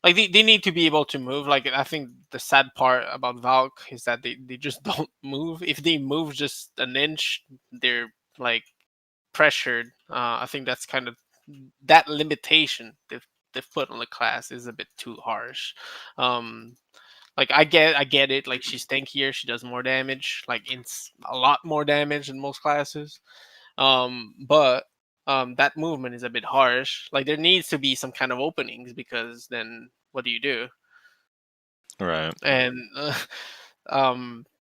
[SPEAKER 5] like they need to be able to move. Like I think the sad part about Valk is that they just don't move. If they move just an inch, they're like pressured. I think that's kind of that limitation they've put on the class is a bit too harsh. Like I get it. Like she's tankier, she does more damage, like a lot more damage than most classes. But that movement is a bit harsh. Like there needs to be some kind of openings, because then what do you do?
[SPEAKER 2] Right.
[SPEAKER 5] And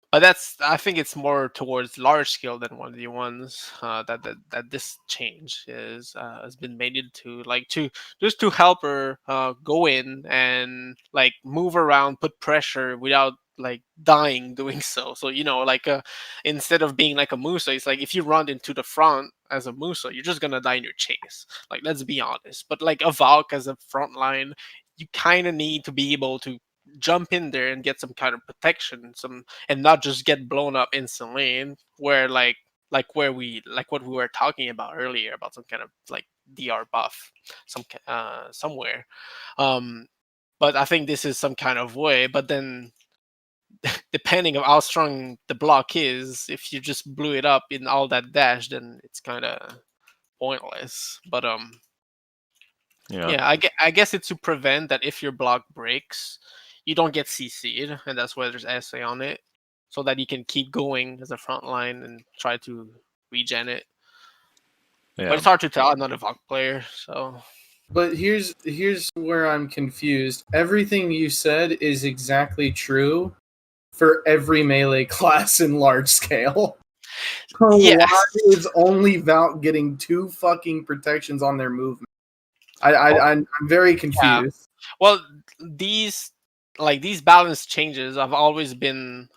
[SPEAKER 5] but I think it's more towards large scale than 1v1s that this change has been made into, like to just to help her go in and like move around, put pressure without like dying doing so. So like instead of being like a Musa, it's like if you run into the front as a Musa, you're just gonna die in your chase. Like let's be honest. But like a Valk as a front line, you kind of need to be able to jump in there and get some kind of protection, and not just get blown up instantly. Where like what we were talking about earlier about some kind of like DR buff, somewhere. But I think this is some kind of way. But then, depending on how strong the block is, if you just blew it up in all that dash, then it's kind of pointless. But yeah, I guess it's to prevent that if your block breaks, you don't get CC'd, and that's why there's essay on it, so that you can keep going as a front line and try to regen it.
[SPEAKER 2] Yeah.
[SPEAKER 5] But it's hard to tell. I'm not a Valk player, so.
[SPEAKER 1] But here's where I'm confused. Everything you said is exactly true for every melee class in large scale. So
[SPEAKER 5] Yes.
[SPEAKER 1] why is only Valk getting 2 fucking protections on their movement? I'm very confused.
[SPEAKER 5] Well, these balance changes have always been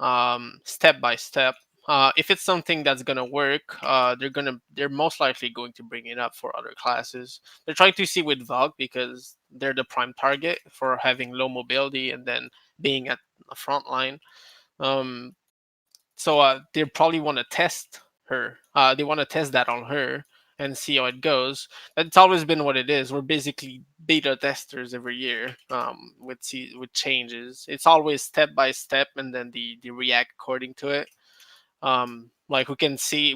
[SPEAKER 5] step by step. If it's something that's gonna work, they're most likely going to bring it up for other classes. They're trying to see with Valk because they're the prime target for having low mobility and then being at the front line. So they probably want to test her. They want to test that on her and see how it goes. That's always been what it is. We're basically beta testers every year with changes. It's always step by step, and then they react according to it. Like we can see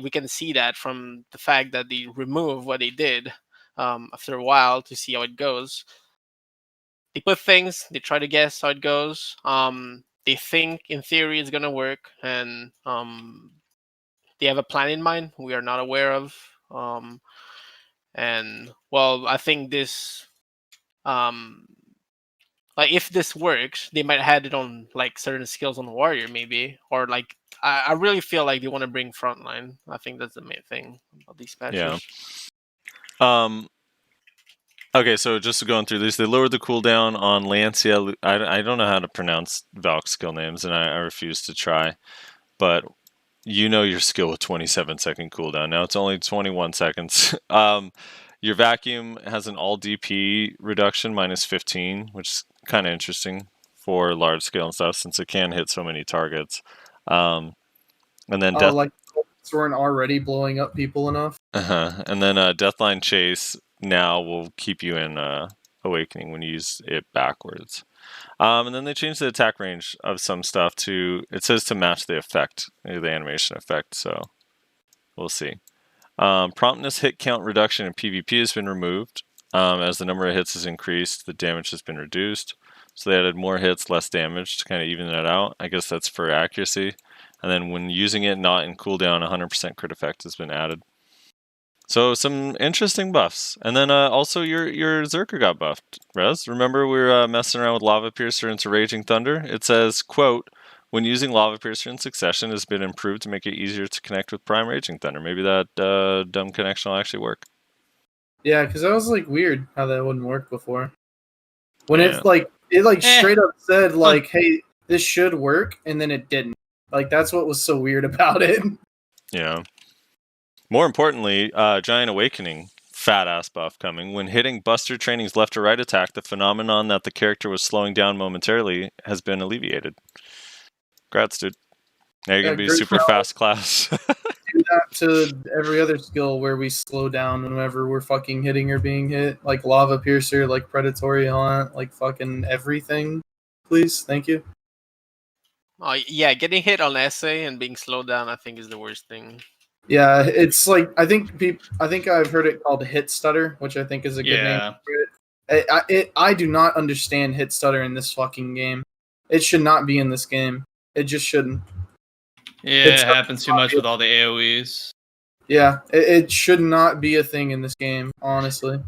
[SPEAKER 5] that from the fact that they remove what they did after a while to see how it goes. They put things, they try to guess how it goes. they think in theory it's gonna work, and they have a plan in mind we are not aware of. And well, I think this um like if this works, they might have it on like certain skills on warrior maybe, or like I really feel like they want to bring frontline. I think that's the main thing about these patches.
[SPEAKER 2] Yeah. Okay, so just going through these, they lowered the cooldown on Lancia. I don't know how to pronounce Valk skill names, and I refuse to try. But you know your skill with 27-second cooldown. Now it's only 21 seconds. Your vacuum has an all DP reduction, -15, which is kind of interesting for large scale and stuff, since it can hit so many targets. And then
[SPEAKER 1] like weren't already blowing up people enough.
[SPEAKER 2] And then Deathline Chase now will keep you in Awakening when you use it backwards. And then they changed the attack range of some stuff to, it says to match the effect, the animation effect, so we'll see. Promptness hit count reduction in PvP has been removed. As the number of hits has increased, the damage has been reduced. So they added more hits, less damage to kind of even that out. I guess that's for accuracy. And then when using it not in cooldown, 100% crit effect has been added. So some interesting buffs. And then also your Zerker got buffed, Rez. Remember we were messing around with Lava Piercer into Raging Thunder? It says, quote, when using Lava Piercer in succession has been improved to make it easier to connect with Prime Raging Thunder. Maybe that dumb connection will actually work.
[SPEAKER 1] Yeah, because that was like weird how that wouldn't work before. When it's like, it straight up said like, hey, this should work, and then it didn't. Like, that's what was so weird about it.
[SPEAKER 2] Yeah. More importantly, Giant Awakening, fat ass buff coming. When hitting Buster Training's left to right attack, the phenomenon that the character was slowing down momentarily has been alleviated. Congrats, dude. Now you're going to be super fast class.
[SPEAKER 1] Do that to every other skill where we slow down whenever we're fucking hitting or being hit. Like Lava Piercer, like Predatory Hunt, like fucking everything. Please, thank you.
[SPEAKER 5] Oh yeah, getting hit on essay and being slowed down, I think, is the worst thing.
[SPEAKER 1] Yeah, it's like I think I've heard it called hit stutter, which I think is a good name for it. I do not understand hit stutter in this fucking game. It should not be in this game. It just shouldn't.
[SPEAKER 6] Yeah, it happens too much with all the AoEs.
[SPEAKER 1] Yeah, it should not be a thing in this game, honestly.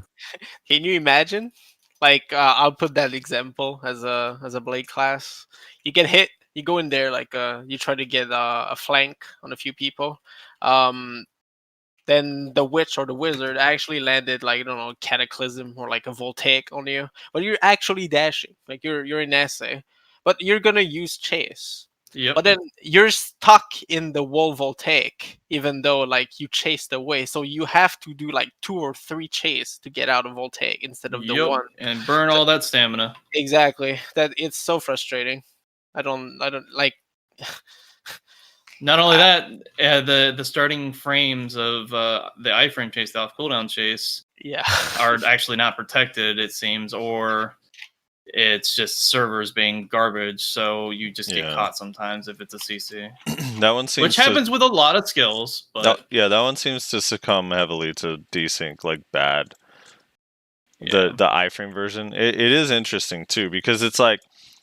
[SPEAKER 5] Can you imagine? Like, I'll put that example as a blade class. You get hit, you go in there, like, you try to get a flank on a few people. Then the witch or the wizard actually landed, like, I don't know, cataclysm or like a voltaic on you. But you're actually dashing, like you're in essay, but you're gonna use chase.
[SPEAKER 6] Yep.
[SPEAKER 5] But then you're stuck in the wall voltaic, even though like you chased away. So you have to do like 2 or 3 chase to get out of voltaic instead of the one.
[SPEAKER 6] And burn all that stamina.
[SPEAKER 5] Exactly. That it's so frustrating. I don't like.
[SPEAKER 6] Not only that, the starting frames of the iframe chase, the off cooldown chase, are actually not protected, it seems, or it's just servers being garbage, so you just get caught sometimes if it's a CC.
[SPEAKER 2] That one seems
[SPEAKER 6] which happens with a lot of skills, but
[SPEAKER 2] that one seems to succumb heavily to desync, like bad. The iframe version, it is interesting too, because it's like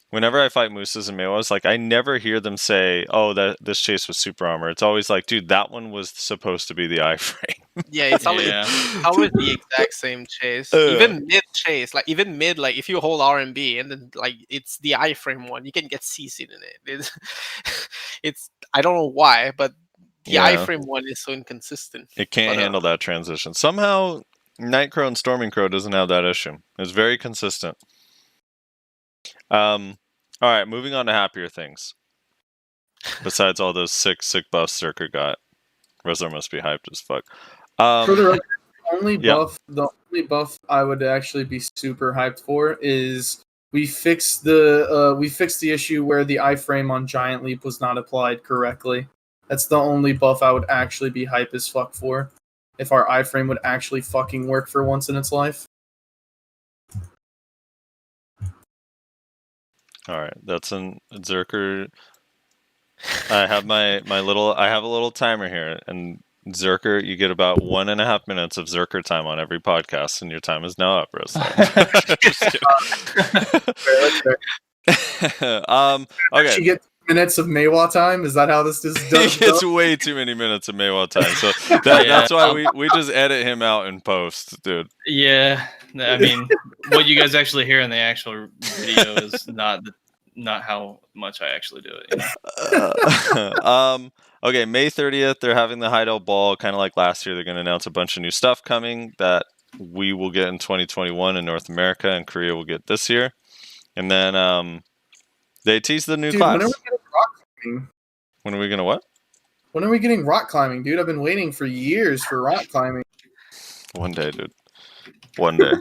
[SPEAKER 2] whenever I fight Musas and Mewas, like I never hear them say, "Oh, that this chase was super armor." It's always like, "Dude, that one was supposed to be the iframe."
[SPEAKER 5] Yeah, it's always the exact same chase. Even mid chase, like even mid, like if you hold RMB and then like it's the iframe one, you can get CC'd in it. It's I don't know why, but the iframe one is so inconsistent.
[SPEAKER 2] It can't handle that transition. Somehow, Nightcrow and Storming Crow doesn't have that issue. It's very consistent. All right, moving on to happier things. Besides all those sick buffs Zerker got, Rezlar must be hyped as fuck.
[SPEAKER 1] For the record, the only buff I would actually be super hyped for is we fixed the issue where the iframe on Giant Leap was not applied correctly. That's the only buff I would actually be hype as fuck for. If our iframe would actually fucking work for once in its life.
[SPEAKER 2] All right, that's an Zerker. I have a little timer here, and Zerker, you get about 1.5 minutes of Zerker time on every podcast, and your time is now up, Rose. Okay.
[SPEAKER 1] You get minutes of Maywa time. Is that how this is done?
[SPEAKER 2] He gets way too many minutes of Maywa time, so that's why we just edit him out in post, dude.
[SPEAKER 6] Yeah, I mean, what you guys actually hear in the actual video is not how much I actually do it. You know?
[SPEAKER 2] Okay, May 30th, they're having the Hideout Ball, kind of like last year. They're going to announce a bunch of new stuff coming that we will get in 2021 in North America, and Korea will get this year. And then they tease the new class.
[SPEAKER 1] When are we getting rock climbing?
[SPEAKER 2] When are we gonna what?
[SPEAKER 1] When are we getting rock climbing, dude? I've been waiting for years for rock climbing.
[SPEAKER 2] One day, dude. One day.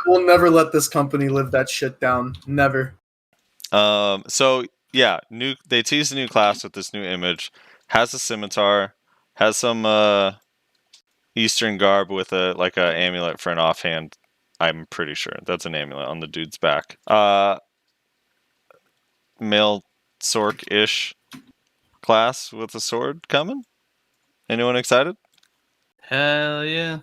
[SPEAKER 1] We'll never let this company live that shit down. Never.
[SPEAKER 2] So yeah, they teased a new class with this new image. Has a scimitar, has some Eastern garb with a amulet for an offhand. I'm pretty sure that's an amulet on the dude's back. Male Sork-ish class with a sword coming. Anyone excited?
[SPEAKER 6] Hell yeah!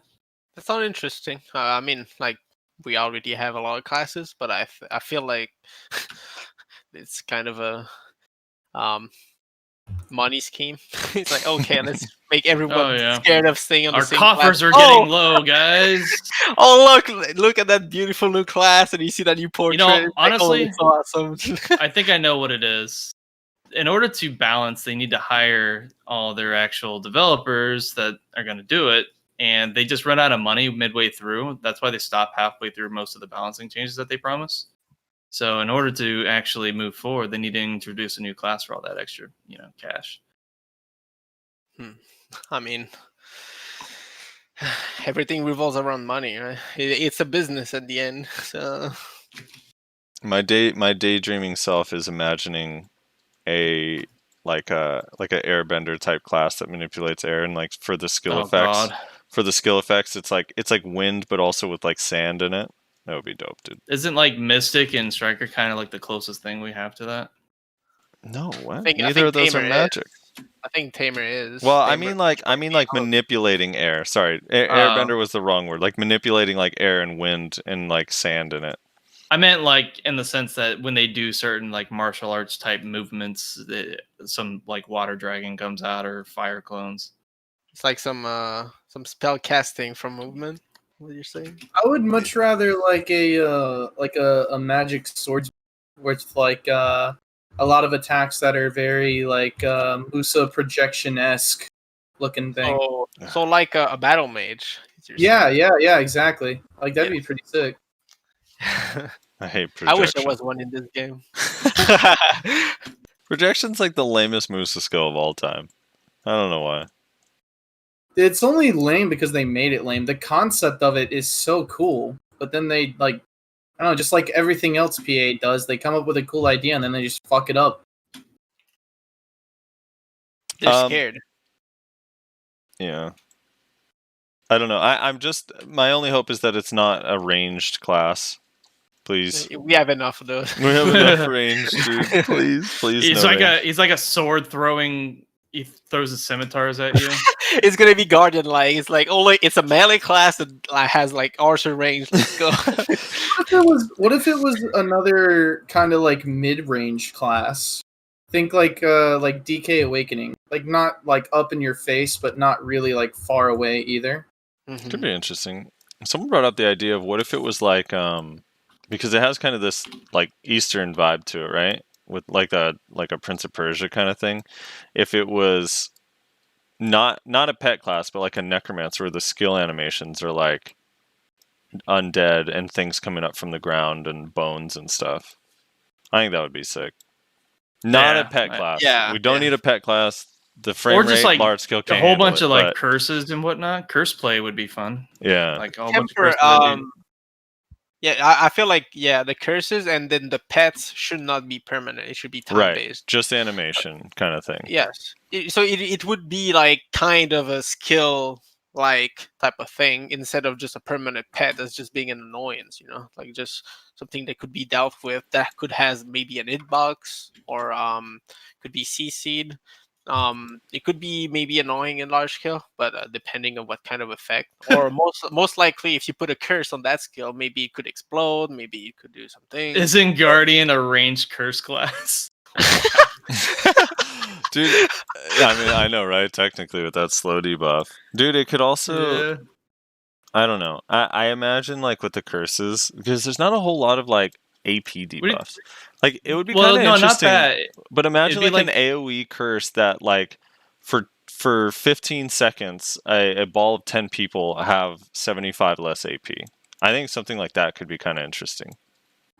[SPEAKER 5] That sounds interesting. I mean, like, we already have a lot of classes, but I feel like it's kind of a money scheme. It's like, okay, let's make everyone scared of staying on the same class.
[SPEAKER 6] Our coffers are getting low, guys.
[SPEAKER 5] Look at that beautiful new class, and you see that new portrait.
[SPEAKER 6] You know, honestly,
[SPEAKER 5] it's awesome.
[SPEAKER 6] I think I know what it is. In order to balance, they need to hire all their actual developers that are going to do it, and they just run out of money midway through. That's why they stop halfway through most of the balancing changes that they promise. So in order to actually move forward, they need to introduce a new class for all that extra, cash.
[SPEAKER 5] I mean, everything revolves around money, right? It's a business at the end. So
[SPEAKER 2] my daydreaming self is imagining a airbender type class that manipulates air, and like for the skill effects.
[SPEAKER 6] God.
[SPEAKER 2] For the skill effects, it's like wind, but also with like sand in it. That would be dope, dude.
[SPEAKER 6] Isn't like Mystic and Striker kind of like the closest thing we have to that?
[SPEAKER 2] No, what?
[SPEAKER 5] Neither
[SPEAKER 2] of those are magic.
[SPEAKER 5] I think Tamer is.
[SPEAKER 2] Well, I mean manipulating air. Sorry, airbender was the wrong word. Like manipulating like air and wind and like sand in it.
[SPEAKER 6] I meant like in the sense that when they do certain like martial arts type movements, some like water dragon comes out or fire clones.
[SPEAKER 5] It's like some spell casting from movement. What you're saying?
[SPEAKER 1] I would much rather like a magic sword with like a lot of attacks that are very like Musa projection-esque looking thing.
[SPEAKER 5] Oh, so like a battle mage.
[SPEAKER 1] Yeah, exactly. Like that'd be pretty sick.
[SPEAKER 2] I hate projection.
[SPEAKER 5] I wish there was one in this game.
[SPEAKER 2] Projection's like the lamest Musa skill of all time. I don't know why.
[SPEAKER 1] It's only lame because they made it lame. The concept of it is so cool, but then they like, I don't know, just like everything else PA does, they come up with a cool idea and then they just fuck it up.
[SPEAKER 5] They're scared.
[SPEAKER 2] Yeah. I don't know. I'm just, my only hope is that it's not a ranged class. Please.
[SPEAKER 5] We have enough of those.
[SPEAKER 2] We have enough range, dude. Please.
[SPEAKER 6] He's like a sword throwing. He throws his scimitars at you.
[SPEAKER 5] It's gonna be guardian like. It's like it's a melee class that has like archer range. Let's go.
[SPEAKER 1] What if it was another kind of like mid-range class? Think like DK Awakening, like not like up in your face, but not really like far away either.
[SPEAKER 2] Mm-hmm. Could be interesting. Someone brought up the idea of what if it was like because it has kind of this like Eastern vibe to it, right? With like a Prince of Persia kind of thing. If it was not a pet class, but like a necromancer where the skill animations are like undead and things coming up from the ground and bones and stuff. I think that would be sick. Not a pet class. Yeah, we don't need a pet class. The frame rate, like large skill,
[SPEAKER 6] a whole bunch of like curses and whatnot. Curse play would be fun.
[SPEAKER 2] Yeah,
[SPEAKER 6] like a whole bunch of curse play.
[SPEAKER 5] Yeah, I feel like the curses and then the pets should not be permanent. It should be time based.
[SPEAKER 2] Just animation kind of thing.
[SPEAKER 5] Yes. So it would be like kind of a skill like type of thing instead of just a permanent pet that's just being an annoyance, like just something that could be dealt with that could has maybe an hitbox or could be CC'd. It could be maybe annoying in large scale, but depending on what kind of effect, or most likely, if you put a curse on that skill, maybe it could explode, maybe it could do something.
[SPEAKER 6] Isn't Guardian a ranged curse class?
[SPEAKER 2] Dude, yeah, I mean, I know, right? Technically, with that slow debuff, dude, it could also.
[SPEAKER 6] Yeah.
[SPEAKER 2] I don't know. I imagine like with the curses, because there's not a whole lot of like AP debuffs. Like it would be
[SPEAKER 6] Well,
[SPEAKER 2] kind of
[SPEAKER 6] no, not
[SPEAKER 2] interesting.
[SPEAKER 6] that.
[SPEAKER 2] But imagine
[SPEAKER 6] It'd be
[SPEAKER 2] like an AoE curse that like for 15 seconds a ball of 10 people have 75 less AP. I think something like that could be kind of interesting.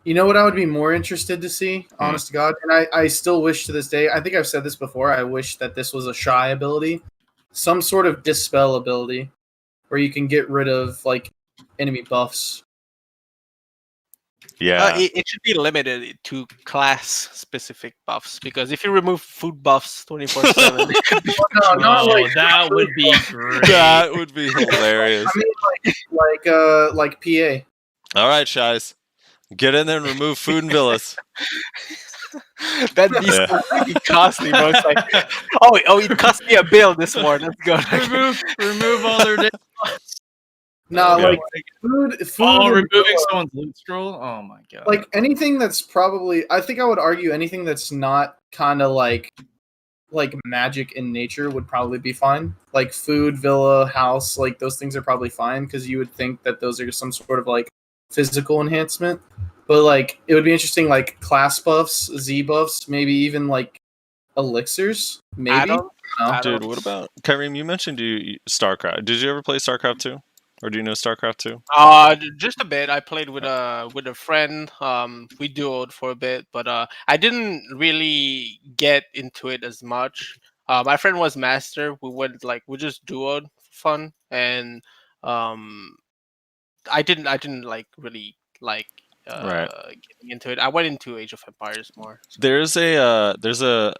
[SPEAKER 1] You know what I would be more interested to see, honest to God, and I still wish to this day, I think I've said this before, I wish that this was a shy ability. Some sort of dispel ability where you can get rid of like enemy buffs.
[SPEAKER 2] Yeah.
[SPEAKER 5] It should be limited to class specific buffs, because if you remove food buffs 24/7, it could be
[SPEAKER 1] No, not
[SPEAKER 6] Oh,
[SPEAKER 1] like
[SPEAKER 6] that would be great.
[SPEAKER 2] That would be hilarious.
[SPEAKER 1] I mean like PA.
[SPEAKER 2] All right, Shies. Get in there and remove food and villas.
[SPEAKER 5] that'd be so freaking costly, bro. It's like, oh, it cost me a bill this war. Let's go.
[SPEAKER 6] remove all their days.
[SPEAKER 1] No,
[SPEAKER 2] Yeah.
[SPEAKER 1] like food
[SPEAKER 6] Oh,
[SPEAKER 1] and
[SPEAKER 6] removing
[SPEAKER 1] villa.
[SPEAKER 6] someone's loot scroll. Oh my god.
[SPEAKER 1] Like anything that's probably, I think I would argue anything that's not kind of like magic in nature would probably be fine. Like food, villa, house, like those things are probably fine because you would think that those are some sort of like physical enhancement. But like it would be interesting, like class buffs, Z buffs, maybe even like elixirs, maybe.
[SPEAKER 5] Add-on?
[SPEAKER 1] No.
[SPEAKER 2] Dude, what about Kyreme? You mentioned you StarCraft. Did you ever play StarCraft 2? Or do you know StarCraft 2?
[SPEAKER 5] Just a bit. I played with a friend. We duoed for a bit, but I didn't really get into it as much. My friend was master. We just duoed for fun, and I didn't like really like
[SPEAKER 2] Right.
[SPEAKER 5] getting into it. I went into Age of Empires more. So.
[SPEAKER 2] There's a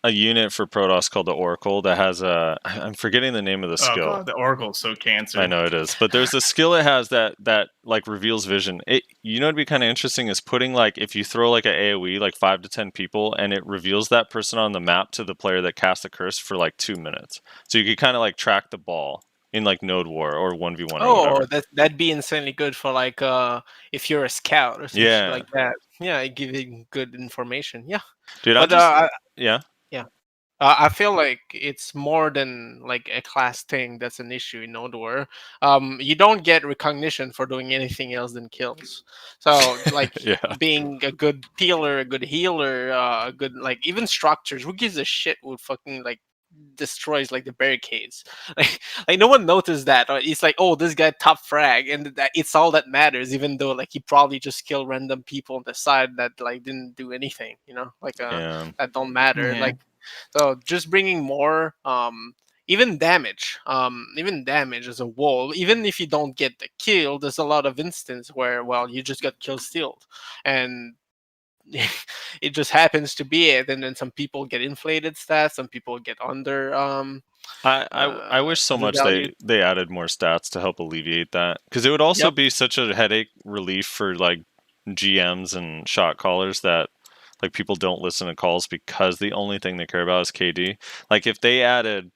[SPEAKER 2] unit for Protoss called the Oracle that has I'm forgetting the name of the
[SPEAKER 6] Oh
[SPEAKER 2] skill.
[SPEAKER 6] god, the Oracle's so cancer.
[SPEAKER 2] I know it is, but there's a skill it has that like reveals vision. You know, it'd be kind of interesting is putting like if you throw like an AOE like 5 to 10 people and it reveals that person on the map to the player that cast a curse for like 2 minutes. So you could kind of like track the ball in like Node War or 1v1 or whatever.
[SPEAKER 5] That'd be insanely good for like if you're a scout or something like that. Yeah, giving good information. Yeah,
[SPEAKER 2] dude.
[SPEAKER 5] but
[SPEAKER 2] yeah.
[SPEAKER 5] I feel like it's more than like a class thing that's an issue in Node War. You don't get recognition for doing anything else than kills. So like
[SPEAKER 2] Yeah.
[SPEAKER 5] being a good peeler, a good healer, a good like even structures. Who gives a shit who fucking like destroys like the barricades? Like no one noticed that. It's like, oh, this guy top frag, and it's all that matters. Even though like he probably just killed random people on the side that like didn't do anything. You know, like that don't matter.
[SPEAKER 6] Yeah.
[SPEAKER 5] Like. So just bringing more, even damage as a wall. Even if you don't get the kill, there's a lot of instance where you just got kill stealed, and it just happens to be it. And then some people get inflated stats, some people get under.
[SPEAKER 2] I wish so much they added more stats to help alleviate that, because it would also be such a headache relief for like GMs and shot callers that. Like people don't listen to calls because the only thing they care about is KD. Like if they added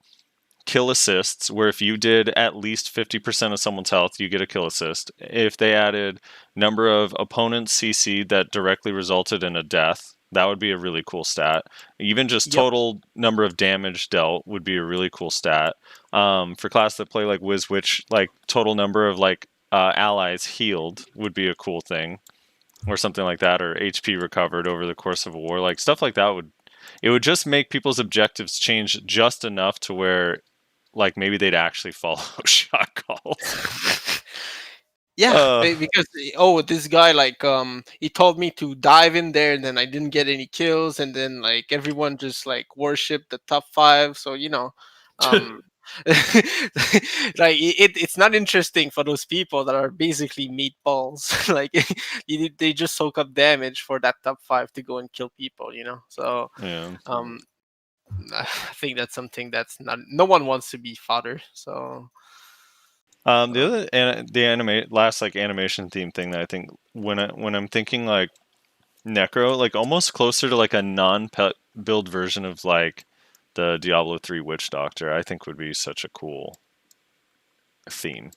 [SPEAKER 2] kill assists, where if you did at least 50% of someone's health, you get a kill assist. If they added number of opponents CC that directly resulted in a death, that would be a really cool stat. Even just total number of damage dealt would be a really cool stat. For class that play like Wiz Witch, like total number of like allies healed would be a cool thing. Or something like that, or HP recovered over the course of a war, like stuff like that would just make people's objectives change just enough to where, like maybe they'd actually follow shot calls.
[SPEAKER 5] Because this guy like he told me to dive in there, and then I didn't get any kills, and then like everyone just like worshipped the top 5. So you know, like it's not interesting for those people that are basically meatballs. Like they just soak up damage for that top 5 to go and kill people, you know. So I think that's something that's no one wants to be fodder. So
[SPEAKER 2] the other last like animation theme thing that I think when I'm thinking like Necro, like almost closer to like a non-pet build version of like the Diablo 3 Witch Doctor, I think would be such a cool theme.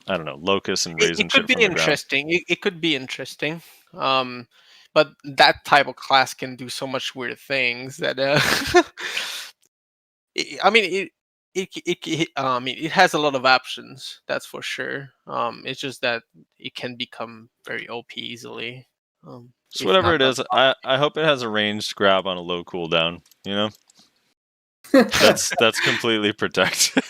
[SPEAKER 2] I don't know, locust and raisin
[SPEAKER 5] It could
[SPEAKER 2] shit
[SPEAKER 5] be
[SPEAKER 2] from the ground.
[SPEAKER 5] interesting. It could be interesting. But that type of class can do so much weird things that I mean it has a lot of options, that's for sure. It's just that it can become very OP easily.
[SPEAKER 2] So
[SPEAKER 5] if
[SPEAKER 2] whatever
[SPEAKER 5] not
[SPEAKER 2] it
[SPEAKER 5] done
[SPEAKER 2] is, I hope it has a ranged grab on a low cooldown. You know, that's completely protected.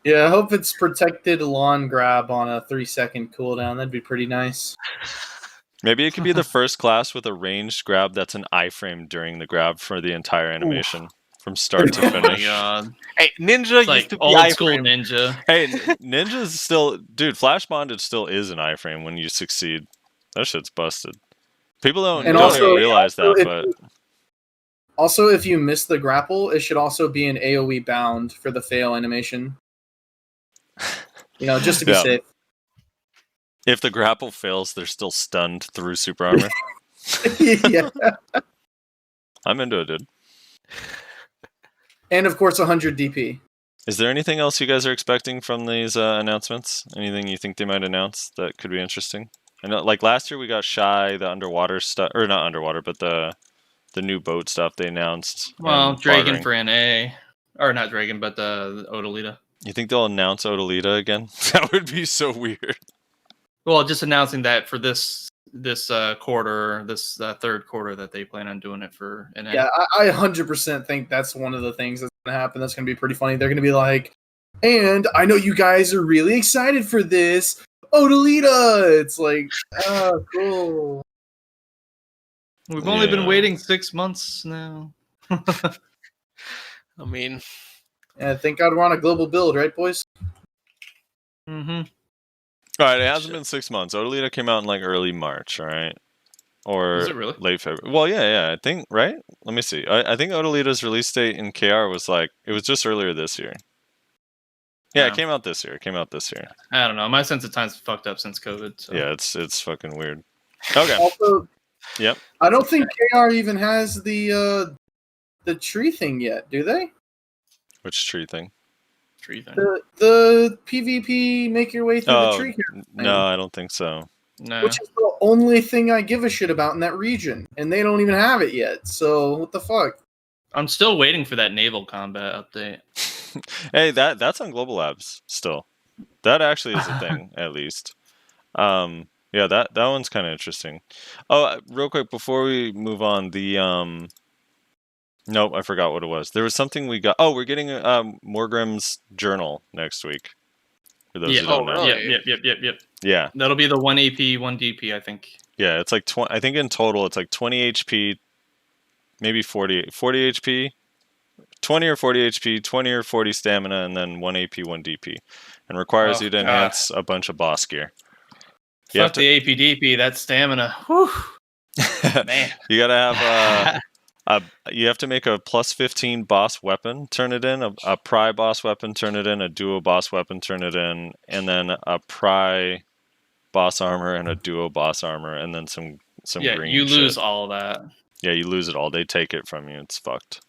[SPEAKER 1] Yeah, I hope it's protected lawn grab on a 3-second cooldown. That'd be pretty nice.
[SPEAKER 2] Maybe it could be the first class with a ranged grab that's an iframe during the grab for the entire animation from start to
[SPEAKER 6] Oh my
[SPEAKER 2] finish.
[SPEAKER 6] god.
[SPEAKER 5] Hey, Ninja
[SPEAKER 6] It's
[SPEAKER 5] used
[SPEAKER 6] like
[SPEAKER 5] to be
[SPEAKER 6] old school
[SPEAKER 5] iframe.
[SPEAKER 6] ninja.
[SPEAKER 2] Hey, Ninja's still, dude. Flash bondage still is an iframe when you succeed. That shit's busted. People don't even realize that, but
[SPEAKER 1] Also, if you miss the grapple, it should also be an AoE bound for the fail animation. You know, just to be
[SPEAKER 2] Yeah.
[SPEAKER 1] safe.
[SPEAKER 2] If the grapple fails, they're still stunned through super armor.
[SPEAKER 1] Yeah.
[SPEAKER 2] I'm into it, dude.
[SPEAKER 1] And of course, 100 DP.
[SPEAKER 2] Is there anything else you guys are expecting from these announcements? Anything you think they might announce that could be interesting? I know, like last year we got Shy, the underwater stuff, or not underwater, but the new boat stuff they announced.
[SPEAKER 6] Well,
[SPEAKER 2] and
[SPEAKER 6] Dragon
[SPEAKER 2] bartering.
[SPEAKER 6] for NA. Or not Dragon, but the Odalita.
[SPEAKER 2] You think they'll announce Odalita again? That would be so weird.
[SPEAKER 6] Well, just announcing that for this quarter, this third quarter, that they plan on doing it for NA.
[SPEAKER 1] Yeah, I 100% think that's one of the things that's going to happen. That's going to be pretty funny. They're going to be like, and I know you guys are really excited for this. Odalita! It's like, oh, cool.
[SPEAKER 6] We've only been
[SPEAKER 2] Yeah.
[SPEAKER 6] waiting 6 months now.
[SPEAKER 5] I mean,
[SPEAKER 1] Yeah, thank God we're on a global build, right, boys?
[SPEAKER 6] Mm-hmm.
[SPEAKER 2] All right, it hasn't been 6 months. Odalita came out in like early March, all right? Or
[SPEAKER 6] Is it really?
[SPEAKER 2] late February. Well, yeah, I think, right? Let me see. I think Odalita's release date in KR was like, it was just earlier this year. Yeah, it came out this year.
[SPEAKER 6] I don't know. My sense of time's fucked up since COVID. So.
[SPEAKER 2] Yeah, it's fucking weird. Okay.
[SPEAKER 1] Also,
[SPEAKER 2] Yep.
[SPEAKER 1] I don't think KR even has the tree thing yet, do they?
[SPEAKER 2] Which tree thing?
[SPEAKER 6] Tree thing.
[SPEAKER 1] The PvP make your way through the tree here.
[SPEAKER 2] No, I don't think so.
[SPEAKER 6] No.
[SPEAKER 1] Which is the only thing I give a shit about in that region, and they don't even have it yet. So what the fuck?
[SPEAKER 6] I'm still waiting for that naval combat update.
[SPEAKER 2] Hey, that's on Global Labs still. That actually is a thing, at least. Yeah, that one's kind of interesting. Oh, real quick before we move on, the nope, I forgot what it was. There was something we got. Oh, we're getting Morgrim's journal next week. For those who don't know.
[SPEAKER 5] really?
[SPEAKER 6] Yep.
[SPEAKER 2] Yeah.
[SPEAKER 6] That'll be the 1 AP, 1 DP, I think.
[SPEAKER 2] Yeah, it's like 20. I think in total it's like 20 HP, maybe 40 HP, 20 or 40 HP, 20 or 40 stamina, and then 1 AP, 1 DP, and requires you to enhance a bunch of boss gear.
[SPEAKER 6] Fuck the AP DP, that's stamina. Whew. Man.
[SPEAKER 2] You gotta have you have to make a plus 15 boss weapon, turn it in, a pry boss weapon, turn it in, a duo boss weapon, turn it in, and then a pry boss armor and a duo boss armor, and then some
[SPEAKER 6] Yeah,
[SPEAKER 2] green
[SPEAKER 6] you
[SPEAKER 2] shit.
[SPEAKER 6] lose all that.
[SPEAKER 2] Yeah, you lose it all. They take it from you. It's fucked.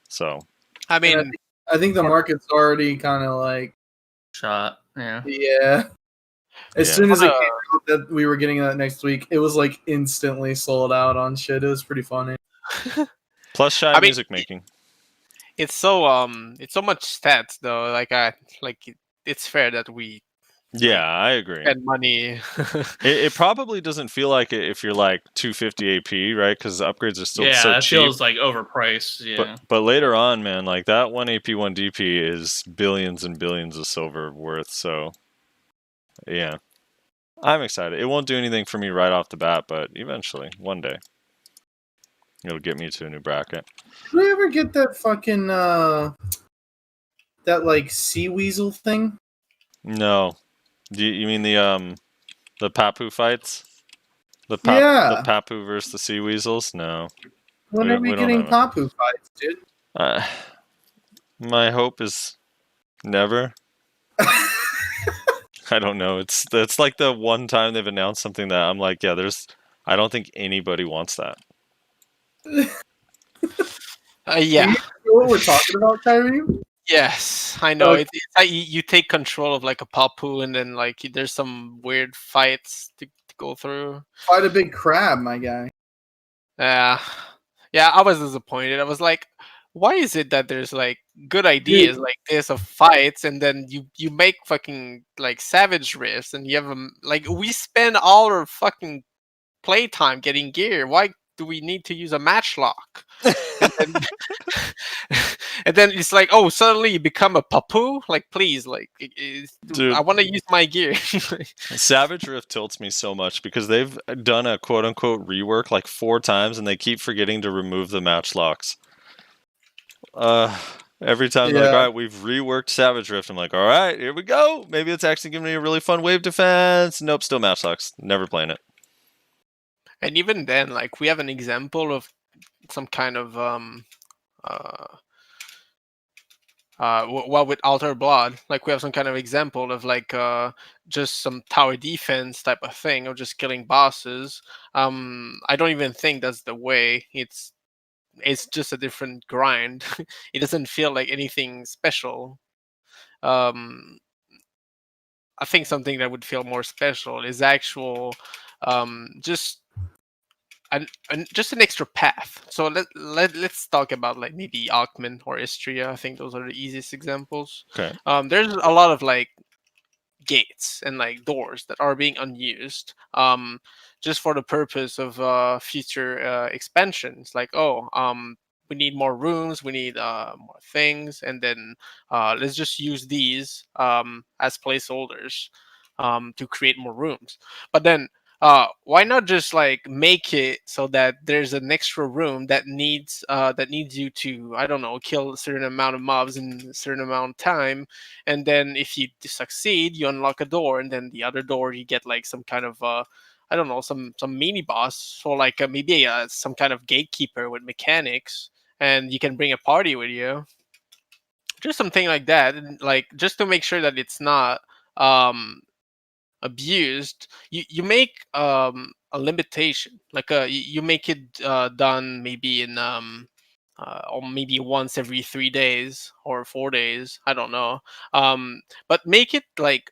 [SPEAKER 2] So
[SPEAKER 5] I mean,
[SPEAKER 1] I think the market's already kind of like,
[SPEAKER 6] Shot. Yeah.
[SPEAKER 1] yeah. As
[SPEAKER 2] Yeah.
[SPEAKER 1] soon as it came out that we were getting that next week, it was like instantly sold out on shit. It was pretty funny.
[SPEAKER 2] plus shy music making.
[SPEAKER 5] it's so much stats though. It's fair that we
[SPEAKER 2] Yeah, I agree.
[SPEAKER 5] spend money.
[SPEAKER 2] It probably doesn't feel like it if you're like 250 AP, right? Because the upgrades are still
[SPEAKER 6] Yeah,
[SPEAKER 2] so
[SPEAKER 6] that
[SPEAKER 2] cheap.
[SPEAKER 6] feels like overpriced. Yeah.
[SPEAKER 2] But later on, man, like that 1 AP, 1 DP is billions and billions of silver worth. So, yeah, I'm excited. It won't do anything for me right off the bat, but eventually, one day, it'll get me to a new bracket.
[SPEAKER 1] Did we ever get that fucking that like sea weasel thing?
[SPEAKER 2] No, you mean the Papu fights? The Papu versus the sea weasels? No.
[SPEAKER 1] When are we
[SPEAKER 2] don't
[SPEAKER 1] getting
[SPEAKER 2] have
[SPEAKER 1] Papu fights, dude?
[SPEAKER 2] My hope is never. I don't know. It's like the one time they've announced something that I'm like, yeah, I don't think anybody wants that.
[SPEAKER 5] Yeah.
[SPEAKER 1] Do you know what we're talking about, Kyreme?
[SPEAKER 5] Yes, I know.
[SPEAKER 1] Okay.
[SPEAKER 5] It's like you take control of like a papu, and then like there's some weird fights to go through.
[SPEAKER 1] Fight a big crab, my guy.
[SPEAKER 5] Yeah, yeah. I was disappointed. I was like, why is it that there's like good ideas
[SPEAKER 1] Dude,
[SPEAKER 5] like this of fights, and then you make fucking like savage rifts, and you have them like we spend all our fucking playtime getting gear. Why do we need to use a matchlock? And then and then it's like, oh, suddenly you become a papu. Like, please, like,
[SPEAKER 2] Dude,
[SPEAKER 5] I want to use my gear.
[SPEAKER 2] Savage Rift tilts me so much because they've done a quote unquote rework like 4 times and they keep forgetting to remove the match locks. Every time they're like,
[SPEAKER 1] Yeah.
[SPEAKER 2] all right, we've reworked Savage Rift. I'm like, all right, here we go. Maybe it's actually giving me a really fun wave defense. Nope, still match locks. Never playing it.
[SPEAKER 5] And even then, like, we have an example of some kind of well, with Alter Blood, like we have some kind of example of like just some tower defense type of thing, or just killing bosses. I don't even think that's the way. It's just a different grind. It doesn't feel like anything special. Um, I think something that would feel more special is actual, just just an extra path. So let's talk about like maybe Ackman or Istria. I think those are the easiest examples.
[SPEAKER 2] Okay.
[SPEAKER 5] There's a lot of like gates and like doors that are being unused, just for the purpose of future expansions. Like, oh, we need more rooms, we need more things, and then let's just use these as placeholders to create more rooms. But then why not just like make it so that there's an extra room that needs you to, I don't know, kill a certain amount of mobs in a certain amount of time, and then if you succeed, you unlock a door, and then the other door you get like some kind of I don't know, some mini boss, or like maybe some kind of gatekeeper with mechanics, and you can bring a party with you. Just something like that, and like just to make sure that it's not um abused. You make a limitation, like you make it done maybe in or maybe once every 3 days or 4 days, I don't know. But make it like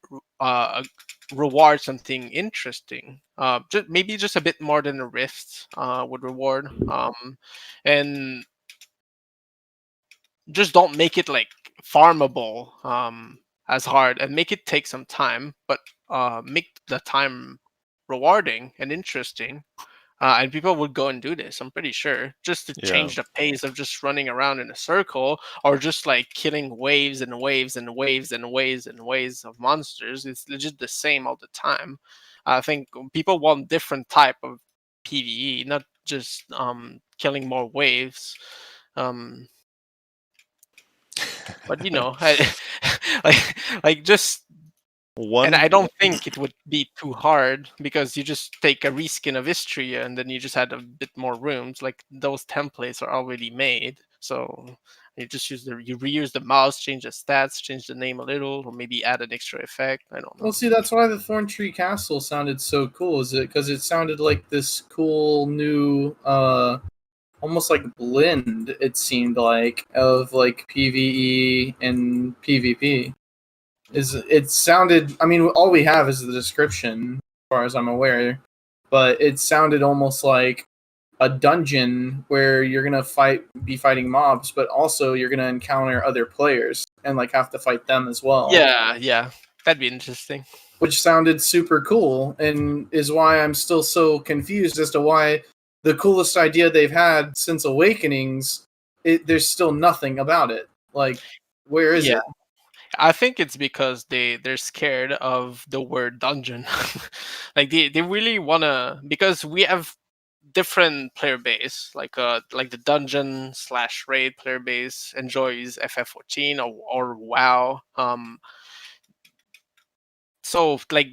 [SPEAKER 5] reward something interesting, just maybe just a bit more than a rift would reward. And just don't make it like farmable as hard, and make it take some time, but make the time rewarding and interesting. And people would go and do this, I'm pretty sure, just to
[SPEAKER 2] Yeah.
[SPEAKER 5] change the pace of just running around in a circle, or just like killing waves and waves and waves and waves and waves of monsters. It's legit the same all the time. I think people want different type of PvE, not just killing more waves. um but you know, like just, and I don't think it would be too hard, because you just take a reskin of Istria and then you just add a bit more rooms. Like those templates are already made, so you just you reuse the mouse, change the stats, change the name a little, or maybe add an extra effect. I don't know.
[SPEAKER 1] Well, see, that's why the Thorn Tree Castle sounded so cool. Is it because it sounded like this cool new, almost like blend? It seemed like of like PVE and PvP. It sounded? I mean, all we have is the description, as far as I'm aware, but it sounded almost like a dungeon where you're gonna be fighting mobs, but also you're gonna encounter other players and like have to fight them as well.
[SPEAKER 5] Yeah, that'd be interesting.
[SPEAKER 1] Which sounded super cool, and is why I'm still so confused as to why the coolest idea they've had since Awakenings, there's still nothing about it. Like, where is
[SPEAKER 5] Yeah.
[SPEAKER 1] it?
[SPEAKER 5] I think it's because they're scared of the word dungeon. Like they really wanna, because we have different player base, like the dungeon slash raid player base enjoys FF14 or WoW. So like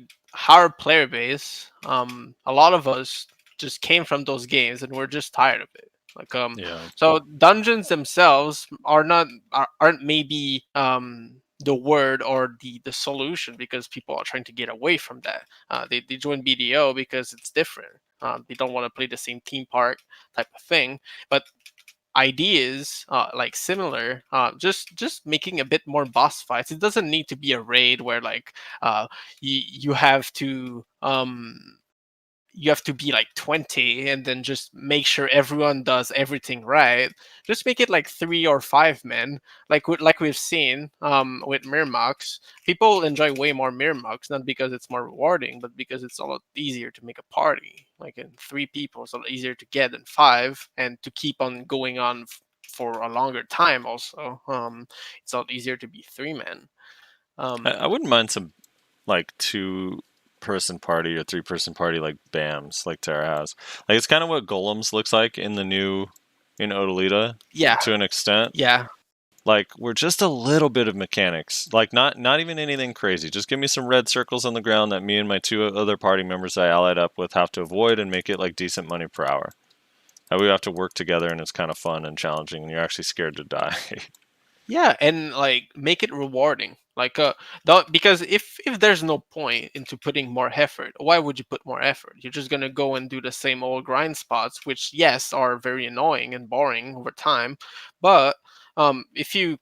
[SPEAKER 5] our player base, a lot of us just came from those games and we're just tired of it. Like
[SPEAKER 2] Yeah.
[SPEAKER 5] so dungeons themselves aren't maybe the word or the solution, because people are trying to get away from that. They join BDO because it's different. They don't want to play the same theme park type of thing. But ideas like similar, just making a bit more boss fights. It doesn't need to be a raid where like you have to be like 20 and then just make sure everyone does everything right. Just make it like 3 or 5 men, like we've seen with Mirmox. People enjoy way more Mirmox, not because it's more rewarding, but because it's a lot easier to make a party. Like in 3 people, it's a lot easier to get than 5, and to keep on going on for a longer time. Also, it's a lot easier to be 3 men.
[SPEAKER 2] I wouldn't mind some like 2-person party or 3-person party like BAMs like Terra has. Like it's kind of what Golems looks like in Odalita.
[SPEAKER 5] Yeah.
[SPEAKER 2] To an extent.
[SPEAKER 5] Yeah.
[SPEAKER 2] Like we're just a little bit of mechanics. Like not even anything crazy. Just give me some red circles on the ground that me and my 2 other party members I allied up with have to avoid, and make it like decent money per hour. And we have to work together, and it's kind of fun and challenging, and you're actually scared to die.
[SPEAKER 5] Yeah, and like make it rewarding. Like because if there's no point into putting more effort, why would you put more effort? You're just gonna go and do the same old grind spots, which yes are very annoying and boring over time. But if you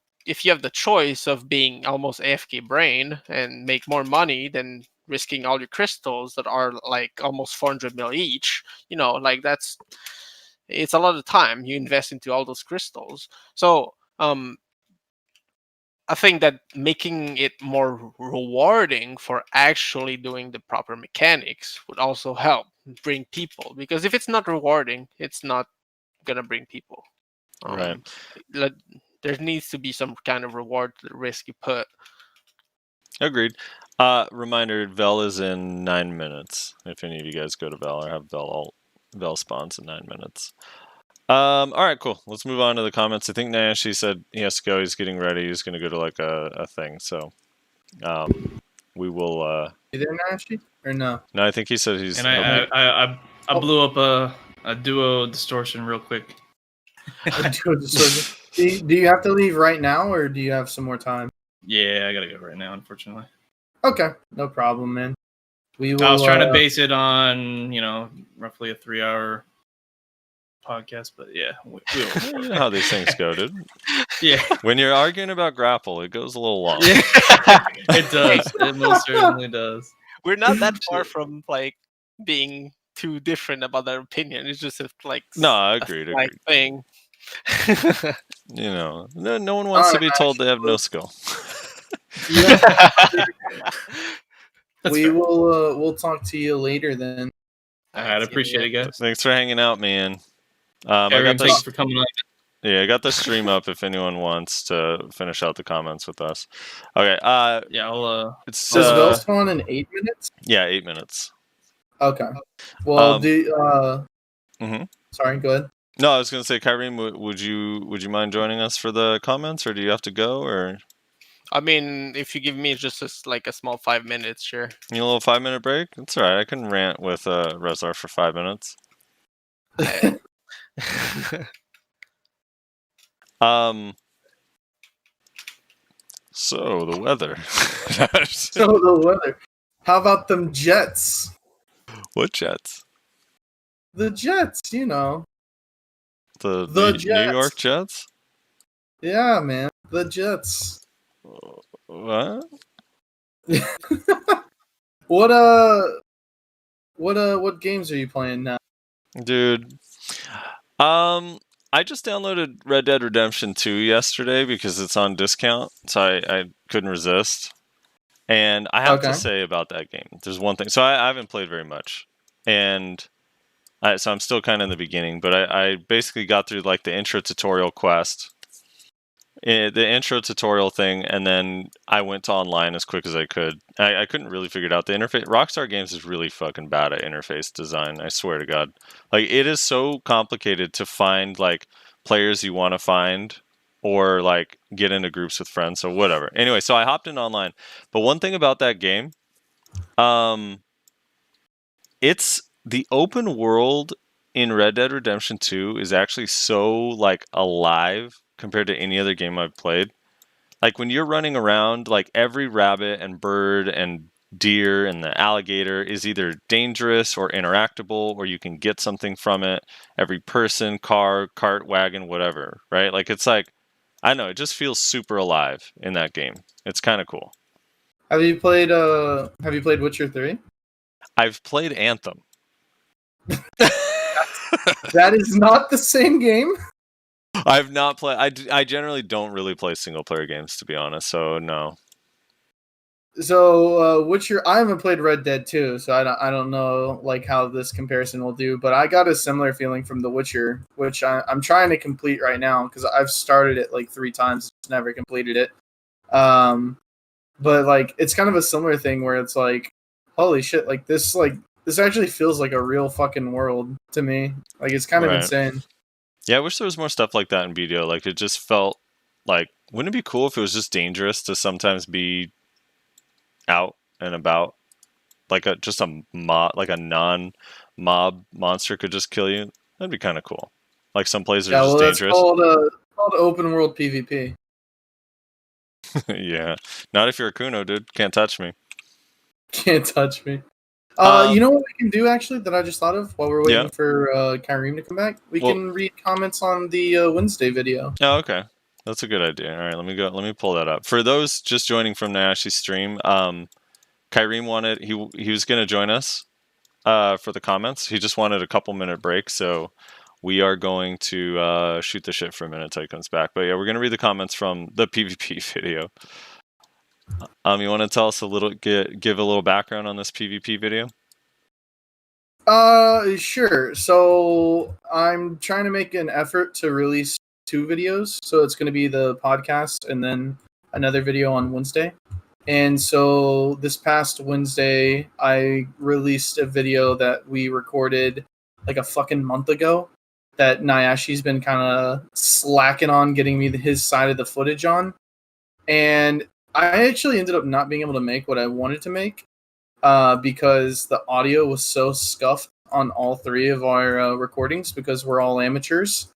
[SPEAKER 5] have the choice of being almost AFK brain and make more money than risking all your crystals that are like almost 400 mil each, like it's a lot of time you invest into all those crystals. So I think that making it more rewarding for actually doing the proper mechanics would also help bring people. Because if it's not rewarding, it's not gonna bring people.
[SPEAKER 2] Right.
[SPEAKER 5] There needs to be some kind of reward to the risk you put.
[SPEAKER 2] Agreed. Reminder: Vel is in 9 minutes. If any of you guys go to Vel or have Vel spawns in 9 minutes. All right, cool. Let's move on to the comments. I think Nayashe said he has to go. He's getting ready. He's going to go to like a thing. So, we will.
[SPEAKER 1] You there, Nayashe? Or no?
[SPEAKER 2] No, I think he said he's.
[SPEAKER 6] And I blew up a duo distortion real quick.
[SPEAKER 1] Do you have to leave right now, or do you have some more time?
[SPEAKER 6] Yeah, I gotta go right now, unfortunately.
[SPEAKER 1] Okay, no problem, man. I
[SPEAKER 6] was trying to base it on, roughly a 3-hour podcast, but yeah,
[SPEAKER 2] you know how these things go, dude.
[SPEAKER 6] Yeah.
[SPEAKER 2] When you're arguing about grapple, it goes a little long.
[SPEAKER 6] Yeah. It does. It most certainly does.
[SPEAKER 5] We're not that far from like being too different about our opinion. It's just like
[SPEAKER 2] no, agreed.
[SPEAKER 5] Thing.
[SPEAKER 2] No one wants to be told they have no skill.
[SPEAKER 1] We'll talk to you later then.
[SPEAKER 6] I'd appreciate it, guys.
[SPEAKER 2] Thanks for hanging out, man.
[SPEAKER 6] Thanks for coming on.
[SPEAKER 2] Yeah, I got the stream up if anyone wants to finish out the comments with us. Okay.
[SPEAKER 6] Yeah, I'll.
[SPEAKER 2] It's
[SPEAKER 1] does Vel spawn in 8 minutes?
[SPEAKER 2] Yeah, 8 minutes.
[SPEAKER 1] Okay. Well,
[SPEAKER 2] Mm-hmm.
[SPEAKER 1] Sorry, go ahead.
[SPEAKER 2] No, I was gonna say, Kyreme, would you mind joining us for the comments, or do you have to go? Or
[SPEAKER 5] I mean, if you give me just a small 5 minutes, sure.
[SPEAKER 2] You need a little 5-minute break? That's all right. I can rant with Rezar for 5 minutes. So the weather.
[SPEAKER 1] How about them Jets?
[SPEAKER 2] What Jets?
[SPEAKER 1] The Jets, The
[SPEAKER 2] Jets. New York Jets?
[SPEAKER 1] Yeah, man. The Jets.
[SPEAKER 2] What?
[SPEAKER 1] What games are you playing now?
[SPEAKER 2] Dude. I just downloaded Red Dead Redemption 2 yesterday because it's on discount, so I couldn't resist. And I have to say about that game, there's one thing. So I haven't played very much, and so I'm still kind of in the beginning. But I basically got through like the intro tutorial quest, the intro tutorial thing, and then I went to online as quick as I could. I couldn't really figure it out. The interface, Rockstar Games is really fucking bad at interface design. I swear to God, like it is so complicated to find like players you want to find or like get into groups with friends. So whatever. Anyway, so I hopped in online. But one thing about that game, it's the open world in Red Dead Redemption 2 is actually so like alive compared to any other game I've played. Like when you're running around, like every rabbit and bird and deer and the alligator is either dangerous or interactable, or you can get something from it. Every person, car, cart, wagon, whatever, right? Like it's like, I don't know, it just feels super alive in that game. It's kind of cool.
[SPEAKER 1] Have you played Witcher 3?
[SPEAKER 2] I've played Anthem.
[SPEAKER 1] That is not the same game.
[SPEAKER 2] I've not played. I generally don't really play single player games, to be honest. So no.
[SPEAKER 1] So Witcher, I haven't played Red Dead 2, so I don't know like how this comparison will do. But I got a similar feeling from The Witcher, which I'm trying to complete right now because I've started it like 3 times, just never completed it. But like it's kind of a similar thing where it's like, holy shit, like this actually feels like a real fucking world to me. Like it's kind of insane.
[SPEAKER 2] Yeah, I wish there was more stuff like that in BDO. Like it just felt like, wouldn't it be cool if it was just dangerous to sometimes be out and about? Like a non-mob monster could just kill you. That'd be kind of cool. Like some places are just dangerous.
[SPEAKER 1] That's called open world PvP.
[SPEAKER 2] Yeah, not if you're a Kuno, dude. Can't touch me.
[SPEAKER 1] Can't touch me. You know what we can do actually that I just thought of while we're waiting for Kyreme to come back? We can read comments on the Wednesday video.
[SPEAKER 2] Oh, okay. That's a good idea. All right, let me pull that up. For those just joining from Nayashe's stream, Kyreme wanted he was going to join us for the comments. He just wanted a couple minute break, so we are going to shoot the shit for a minute until he comes back. But yeah, we're going to read the comments from the PvP video. You want to tell us a little, give a little background on this PvP video?
[SPEAKER 1] Sure. So I'm trying to make an effort to release 2 videos. So it's going to be the podcast and then another video on Wednesday. And so this past Wednesday, I released a video that we recorded like a fucking month ago that Nayashe's been kind of slacking on getting me his side of the footage on. And I actually ended up not being able to make what I wanted to make because the audio was so scuffed on all 3 of our recordings because we're all amateurs.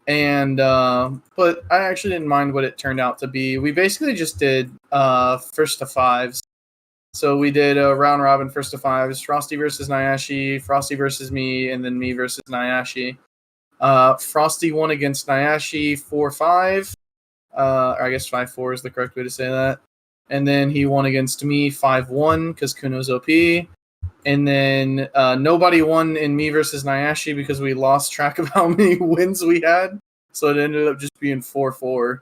[SPEAKER 1] And but I actually didn't mind what it turned out to be. We basically just did first to 5s. So we did a round robin first to 5s, Frosty versus Nayashe, Frosty versus me, and then me versus Nayashe. Frosty won against Nayashe 4-5. Or I guess 5-4 is the correct way to say that. And then he won against me 5-1 because Kuno's OP. And then nobody won in me versus Nayashe because we lost track of how many wins we had. So it ended up just being 4-4.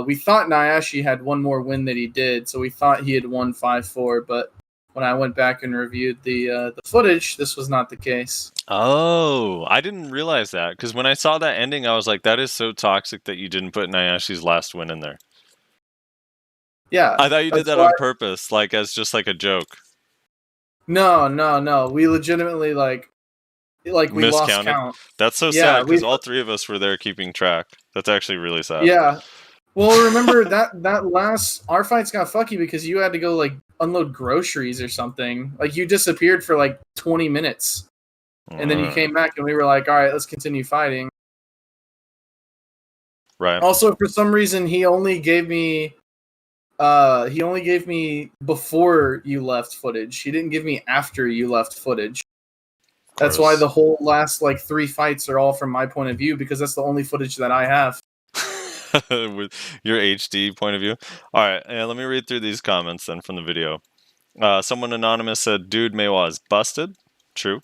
[SPEAKER 1] We thought Nayashe had one more win that he did, so we thought he had won 5-4. But when I went back and reviewed the footage, this was not the case.
[SPEAKER 2] Oh, I didn't realize that because when I saw that ending, I was like, "That is so toxic that you didn't put Nayashe's last win in there."
[SPEAKER 1] Yeah,
[SPEAKER 2] I thought you did that on purpose, like as just like a joke.
[SPEAKER 1] No. We legitimately like we lost count.
[SPEAKER 2] That's so sad because all 3 of us were there keeping track. That's actually really sad.
[SPEAKER 1] Yeah. Well, remember that last our fights got fucky because you had to go like unload groceries or something. Like you disappeared for like 20 minutes. And then you came back and we were like, all right, let's continue fighting.
[SPEAKER 2] Right.
[SPEAKER 1] Also, for some reason, he only gave me before you left footage. He didn't give me after you left footage. That's why the whole last like 3 fights are all from my point of view because that's the only footage that I have.
[SPEAKER 2] With your HD point of view. All right, and let me read through these comments then from the video. Someone anonymous said, "Dude, Meiwa is busted." True.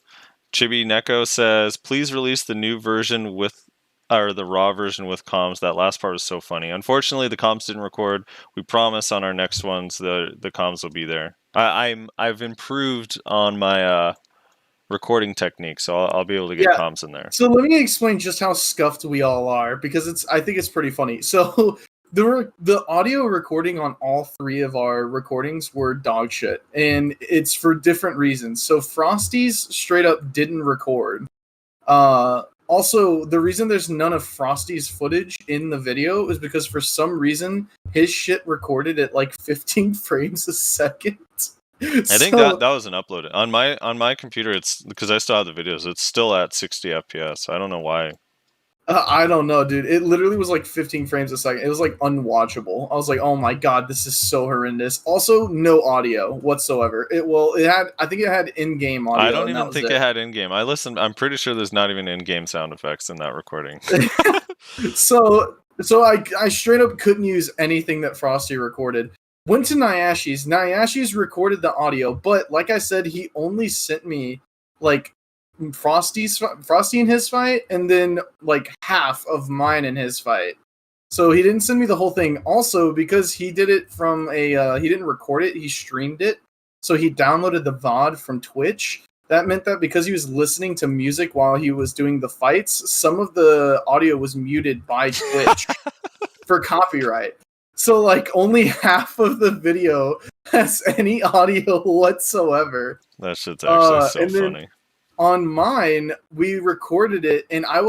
[SPEAKER 2] Chibi Neko says, "Please release the new version with, or the raw version with comms. That last part was so funny. Unfortunately, the comms didn't record. We promise on our next ones the comms will be there. I've improved on my recording technique, so I'll be able to get comms in there."
[SPEAKER 1] So let me explain just how scuffed we all are because I think it's pretty funny. So the audio recording on all 3 of our recordings were dog shit, and it's for different reasons. So Frosty's straight up didn't record. Also, the reason there's none of Frosty's footage in the video is because for some reason his shit recorded at like 15 frames a second.
[SPEAKER 2] I think that wasn't uploaded on my computer. It's because I still have the videos. It's still at 60 FPS. I don't know why.
[SPEAKER 1] I don't know, dude. It literally was like 15 frames a second. It was like unwatchable. I was like, oh my god, this is so horrendous. Also, no audio whatsoever. It had, I think it had in-game audio.
[SPEAKER 2] I don't
[SPEAKER 1] and that
[SPEAKER 2] even
[SPEAKER 1] was
[SPEAKER 2] think it had in-game. I listened. I'm pretty sure there's not even in-game sound effects in that recording.
[SPEAKER 1] So I straight up couldn't use anything that Frosty recorded. Went to Nayashe's. Nayashe's recorded the audio, but like I said, he only sent me like Frosty in his fight, and then like half of mine in his fight. So he didn't send me the whole thing. Also, because he did it from a he didn't record it, he streamed it. So he downloaded the VOD from Twitch. That meant that because he was listening to music while he was doing the fights, some of the audio was muted by Twitch for copyright. So like only half of the video has any audio whatsoever.
[SPEAKER 2] That shit's actually so
[SPEAKER 1] and then
[SPEAKER 2] funny.
[SPEAKER 1] On mine, we recorded it, and I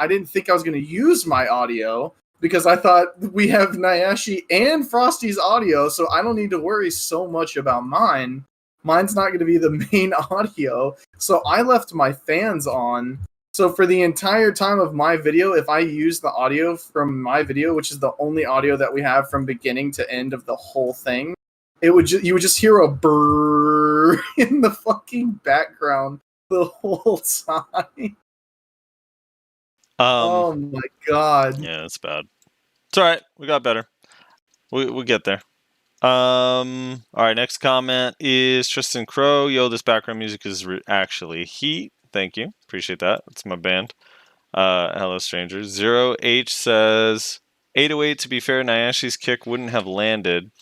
[SPEAKER 1] didn't think I was going to use my audio because I thought we have Nayashe and Frosty's audio, so I don't need to worry so much about mine. Mine's not going to be the main audio, so I left my fans on. So for the entire time of my video, if I use the audio from my video, which is the only audio that we have from beginning to end of the whole thing, you would just hear a brrrr in the fucking background the whole time. Oh my god.
[SPEAKER 2] Yeah, it's bad. It's all right. We got better. We get there. All right. Next comment is Tristan Crow. Yo, this background music is actually Heat. Thank you. Appreciate that. It's my band. Hello, strangers. Zero H says 808. To be fair, Nayashe's kick wouldn't have landed.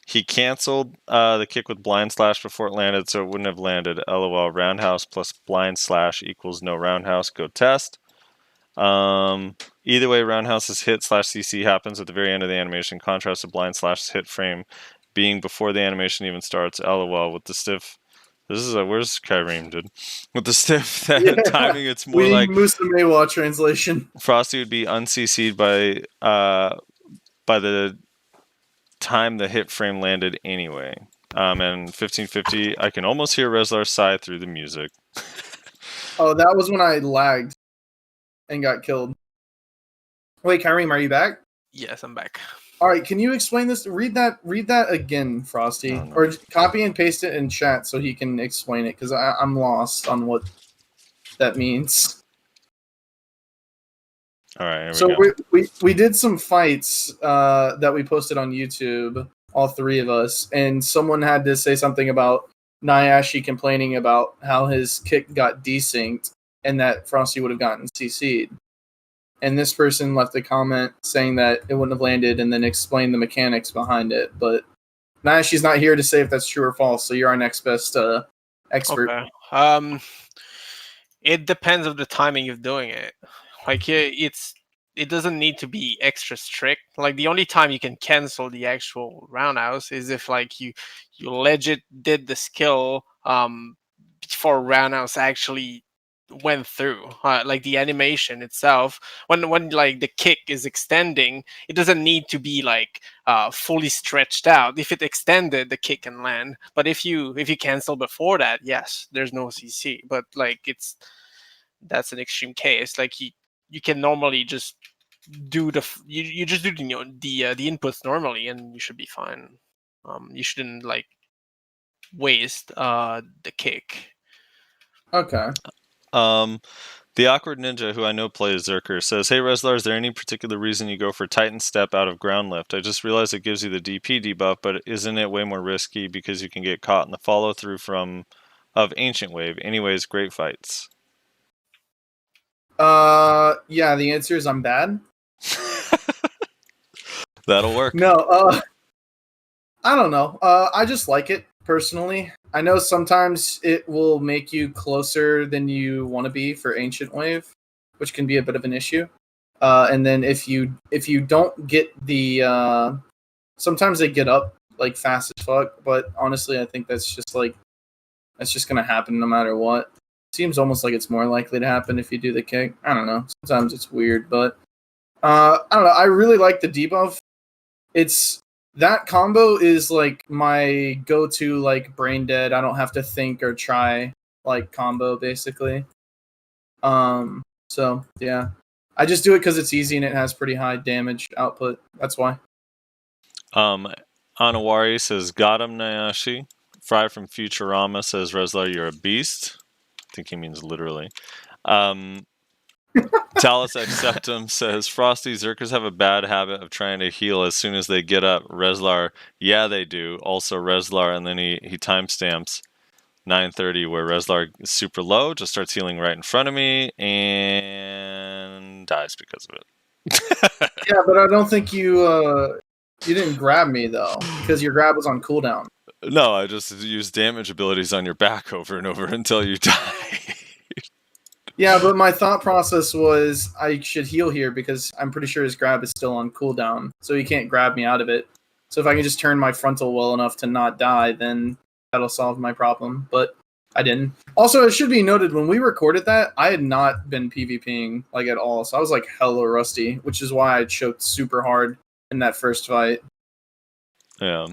[SPEAKER 2] He canceled the kick with blind slash before it landed, so it wouldn't have landed. LOL. Roundhouse plus blind slash equals no roundhouse. Go test. Either way, roundhouse's hit slash CC happens at the very end of the animation. Contrast to blind slash's hit frame being before the animation even starts. LOL. With the stiff. This is where's Kyreme, dude? With the stiff timing, it's more like
[SPEAKER 1] Musa translation.
[SPEAKER 2] Frosty would be uncc'd by the time the hit frame landed anyway. And 1550, I can almost hear Reslar sigh through the music.
[SPEAKER 1] Oh, that was when I lagged and got killed. Wait, Kyreme, are you back?
[SPEAKER 5] Yes, I'm back.
[SPEAKER 1] All right, can you explain this? Read that again, Frosty,
[SPEAKER 2] Oh, no.
[SPEAKER 1] or copy and paste it in chat so he can explain it, because I'm lost on what that means.
[SPEAKER 2] All right, here
[SPEAKER 1] So
[SPEAKER 2] we go.
[SPEAKER 1] we did some fights that we posted on YouTube, all three of us, and someone had to say something about Nayashe complaining about how his kick got desynced and that Frosty would have gotten CC'd. And this person left a comment saying that it wouldn't have landed and then explained the mechanics behind it. But Nayashe's not here to say if that's true or false, so you're our next best expert.
[SPEAKER 5] Okay. It depends of the timing of doing it. Like it doesn't need to be extra strict. Like the only time you can cancel the actual roundhouse is if like you legit did the skill before roundhouse actually went through. Like the animation itself, when like the kick is extending, it doesn't need to be like fully stretched out. If it extended, the kick can land. But if you cancel before that, yes, there's no CC. But like that's an extreme case. Like you can normally just do you just do the inputs normally, and you should be fine. You shouldn't like waste the kick.
[SPEAKER 1] Okay.
[SPEAKER 2] The Awkward Ninja, who I know plays Zerker, says, "Hey Reslar, is there any particular reason you go for Titan Step out of Ground Lift? I just realized it gives you the DP debuff, but isn't it way more risky because you can get caught in the follow through of Ancient Wave? Anyways, great fights."
[SPEAKER 1] Yeah, the answer is I'm bad.
[SPEAKER 2] That'll work.
[SPEAKER 1] No, I don't know. I just like it personally. I know sometimes it will make you closer than you want to be for Ancient Wave, which can be a bit of an issue. And then if you don't get the sometimes they get up like fast as fuck, but honestly I think that's just gonna happen no matter what. Seems almost like it's more likely to happen if you do the kick. I don't know. Sometimes it's weird, but I don't know. I really like the debuff. That combo is like my go-to like brain dead. I don't have to think or try like combo basically. So yeah, I just do it because it's easy and it has pretty high damage output. That's why.
[SPEAKER 2] Anawari says, got him, Nayashe. Fry from Futurama says, Reslar, you're a beast. I think he means literally. Talus Acceptum says, Frosty, Zerkers have a bad habit of trying to heal as soon as they get up. Reslar, yeah, they do. Also Reslar, and then he timestamps 9:30 where Reslar is super low, just starts healing right in front of me, and dies because of it.
[SPEAKER 1] Yeah, but I don't think you didn't grab me, though, because your grab was on cooldown.
[SPEAKER 2] No, I just use damage abilities on your back over and over until you die.
[SPEAKER 1] Yeah, but my thought process was I should heal here because I'm pretty sure his grab is still on cooldown, so he can't grab me out of it. So if I can just turn my frontal well enough to not die, then that'll solve my problem. But I didn't. Also, it should be noted, when we recorded that, I had not been PvPing like at all, so I was like hella rusty, which is why I choked super hard in that first fight.
[SPEAKER 2] Yeah.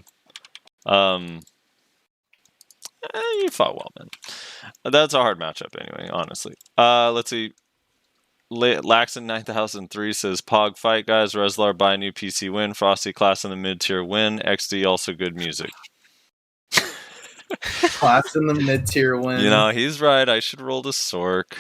[SPEAKER 2] You fought well, man. That's a hard matchup anyway, honestly. Let's see. Laxon 9003 says, Pog fight, guys. Reslar buy new PC win. Frosty class in the mid-tier win. XD also good music.
[SPEAKER 1] Class in the mid-tier win.
[SPEAKER 2] You know, he's right. I should roll to Sork.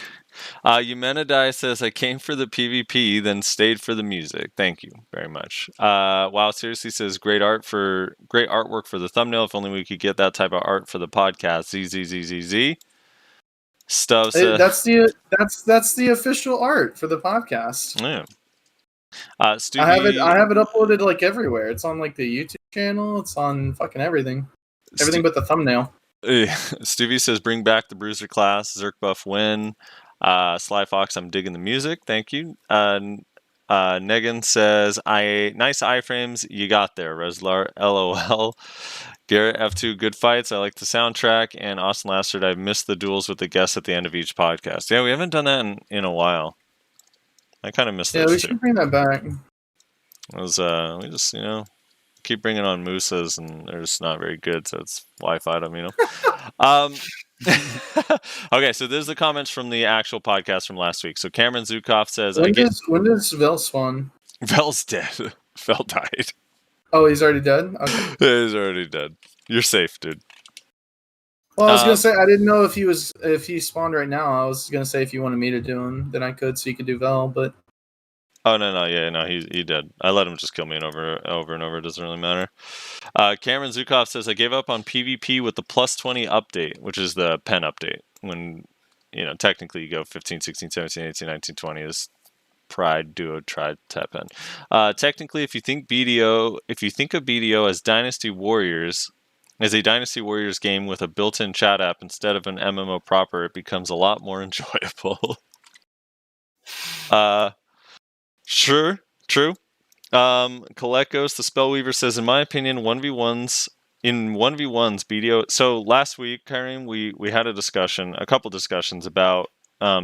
[SPEAKER 2] Eumenidai says, I came for the PvP, then stayed for the music. Thank you very much. Wow, seriously says, great artwork for the thumbnail. If only we could get that type of art for the podcast. ZZZZZ. Stuff says,
[SPEAKER 1] that's the official art for the podcast.
[SPEAKER 2] Yeah.
[SPEAKER 1] I have it uploaded like everywhere. It's on like the YouTube channel. It's on fucking everything. Everything but the thumbnail.
[SPEAKER 2] Stevie says, bring back the Bruiser class. Zerk buff win. Sly Fox, I'm digging the music. Thank you. Negan says, nice iframes. You got there, Reslar. LOL. Garrett F2, good fights. I like the soundtrack. And Austin Lastard, I've missed the duels with the guests at the end of each podcast. Yeah, we haven't done that in a while. I kind of missed those
[SPEAKER 1] Yeah, we
[SPEAKER 2] too.
[SPEAKER 1] should bring that back.
[SPEAKER 2] It was, we just, keep bringing on Musas, and they're just not very good, so it's why fight them, Okay, so there's the comments from the actual podcast from last week. So Cameron Zukov says,
[SPEAKER 1] when does Vel spawn?
[SPEAKER 2] Vel's dead. Vel died.
[SPEAKER 1] Oh, he's already dead? Okay.
[SPEAKER 2] He's already dead. You're safe, dude.
[SPEAKER 1] Well, I was gonna say I didn't know if he spawned right now. I was gonna say if you wanted me to do him, then I could, so you could do Vel, but
[SPEAKER 2] he did. I let him just kill me over and over. It doesn't really matter. Cameron Zukov says, I gave up on PvP with the +20 update, which is the pen update. When, technically you go 15, 16, 17, 18, 19, 20 is Pride, Duo, Tried, Tap Pen. Technically, if you think of BDO as Dynasty Warriors, as a Dynasty Warriors game with a built-in chat app instead of an MMO proper, it becomes a lot more enjoyable. Sure, true. Collect Ghost, the Spellweaver says, in my opinion, 1v1s, BDO. So last week, Kyreme, we had a couple discussions about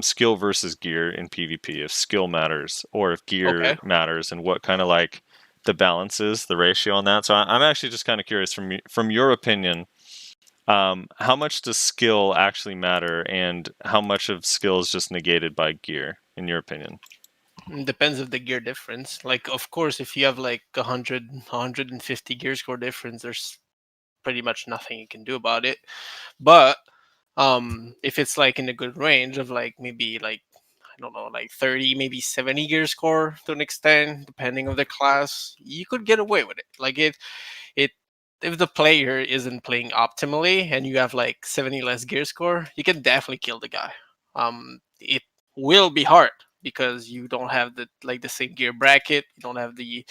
[SPEAKER 2] skill versus gear in PvP, if skill matters or if gear matters, and what kind of like the balance is, the ratio on that. So I'm actually just kind of curious from your opinion, how much does skill actually matter, and how much of skill is just negated by gear, in your opinion?
[SPEAKER 5] It depends of the gear difference. Like, of course, if you have like 150 gear score difference, there's pretty much nothing you can do about it. But if it's like in a good range of like maybe like, I don't know, like 30, maybe 70 gear score to an extent, depending on the class, you could get away with it. Like if the player isn't playing optimally and you have like 70 less gear score, you can definitely kill the guy. It will be hard because you don't have the same gear bracket, you don't have the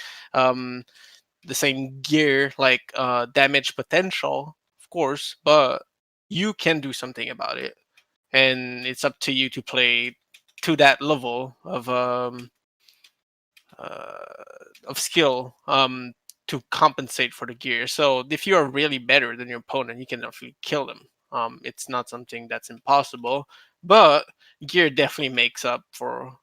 [SPEAKER 5] same gear damage potential, of course, but you can do something about it, and it's up to you to play to that level of skill to compensate for the gear. So if you are really better than your opponent, you can actually kill them. It's not something that's impossible, but gear definitely makes up for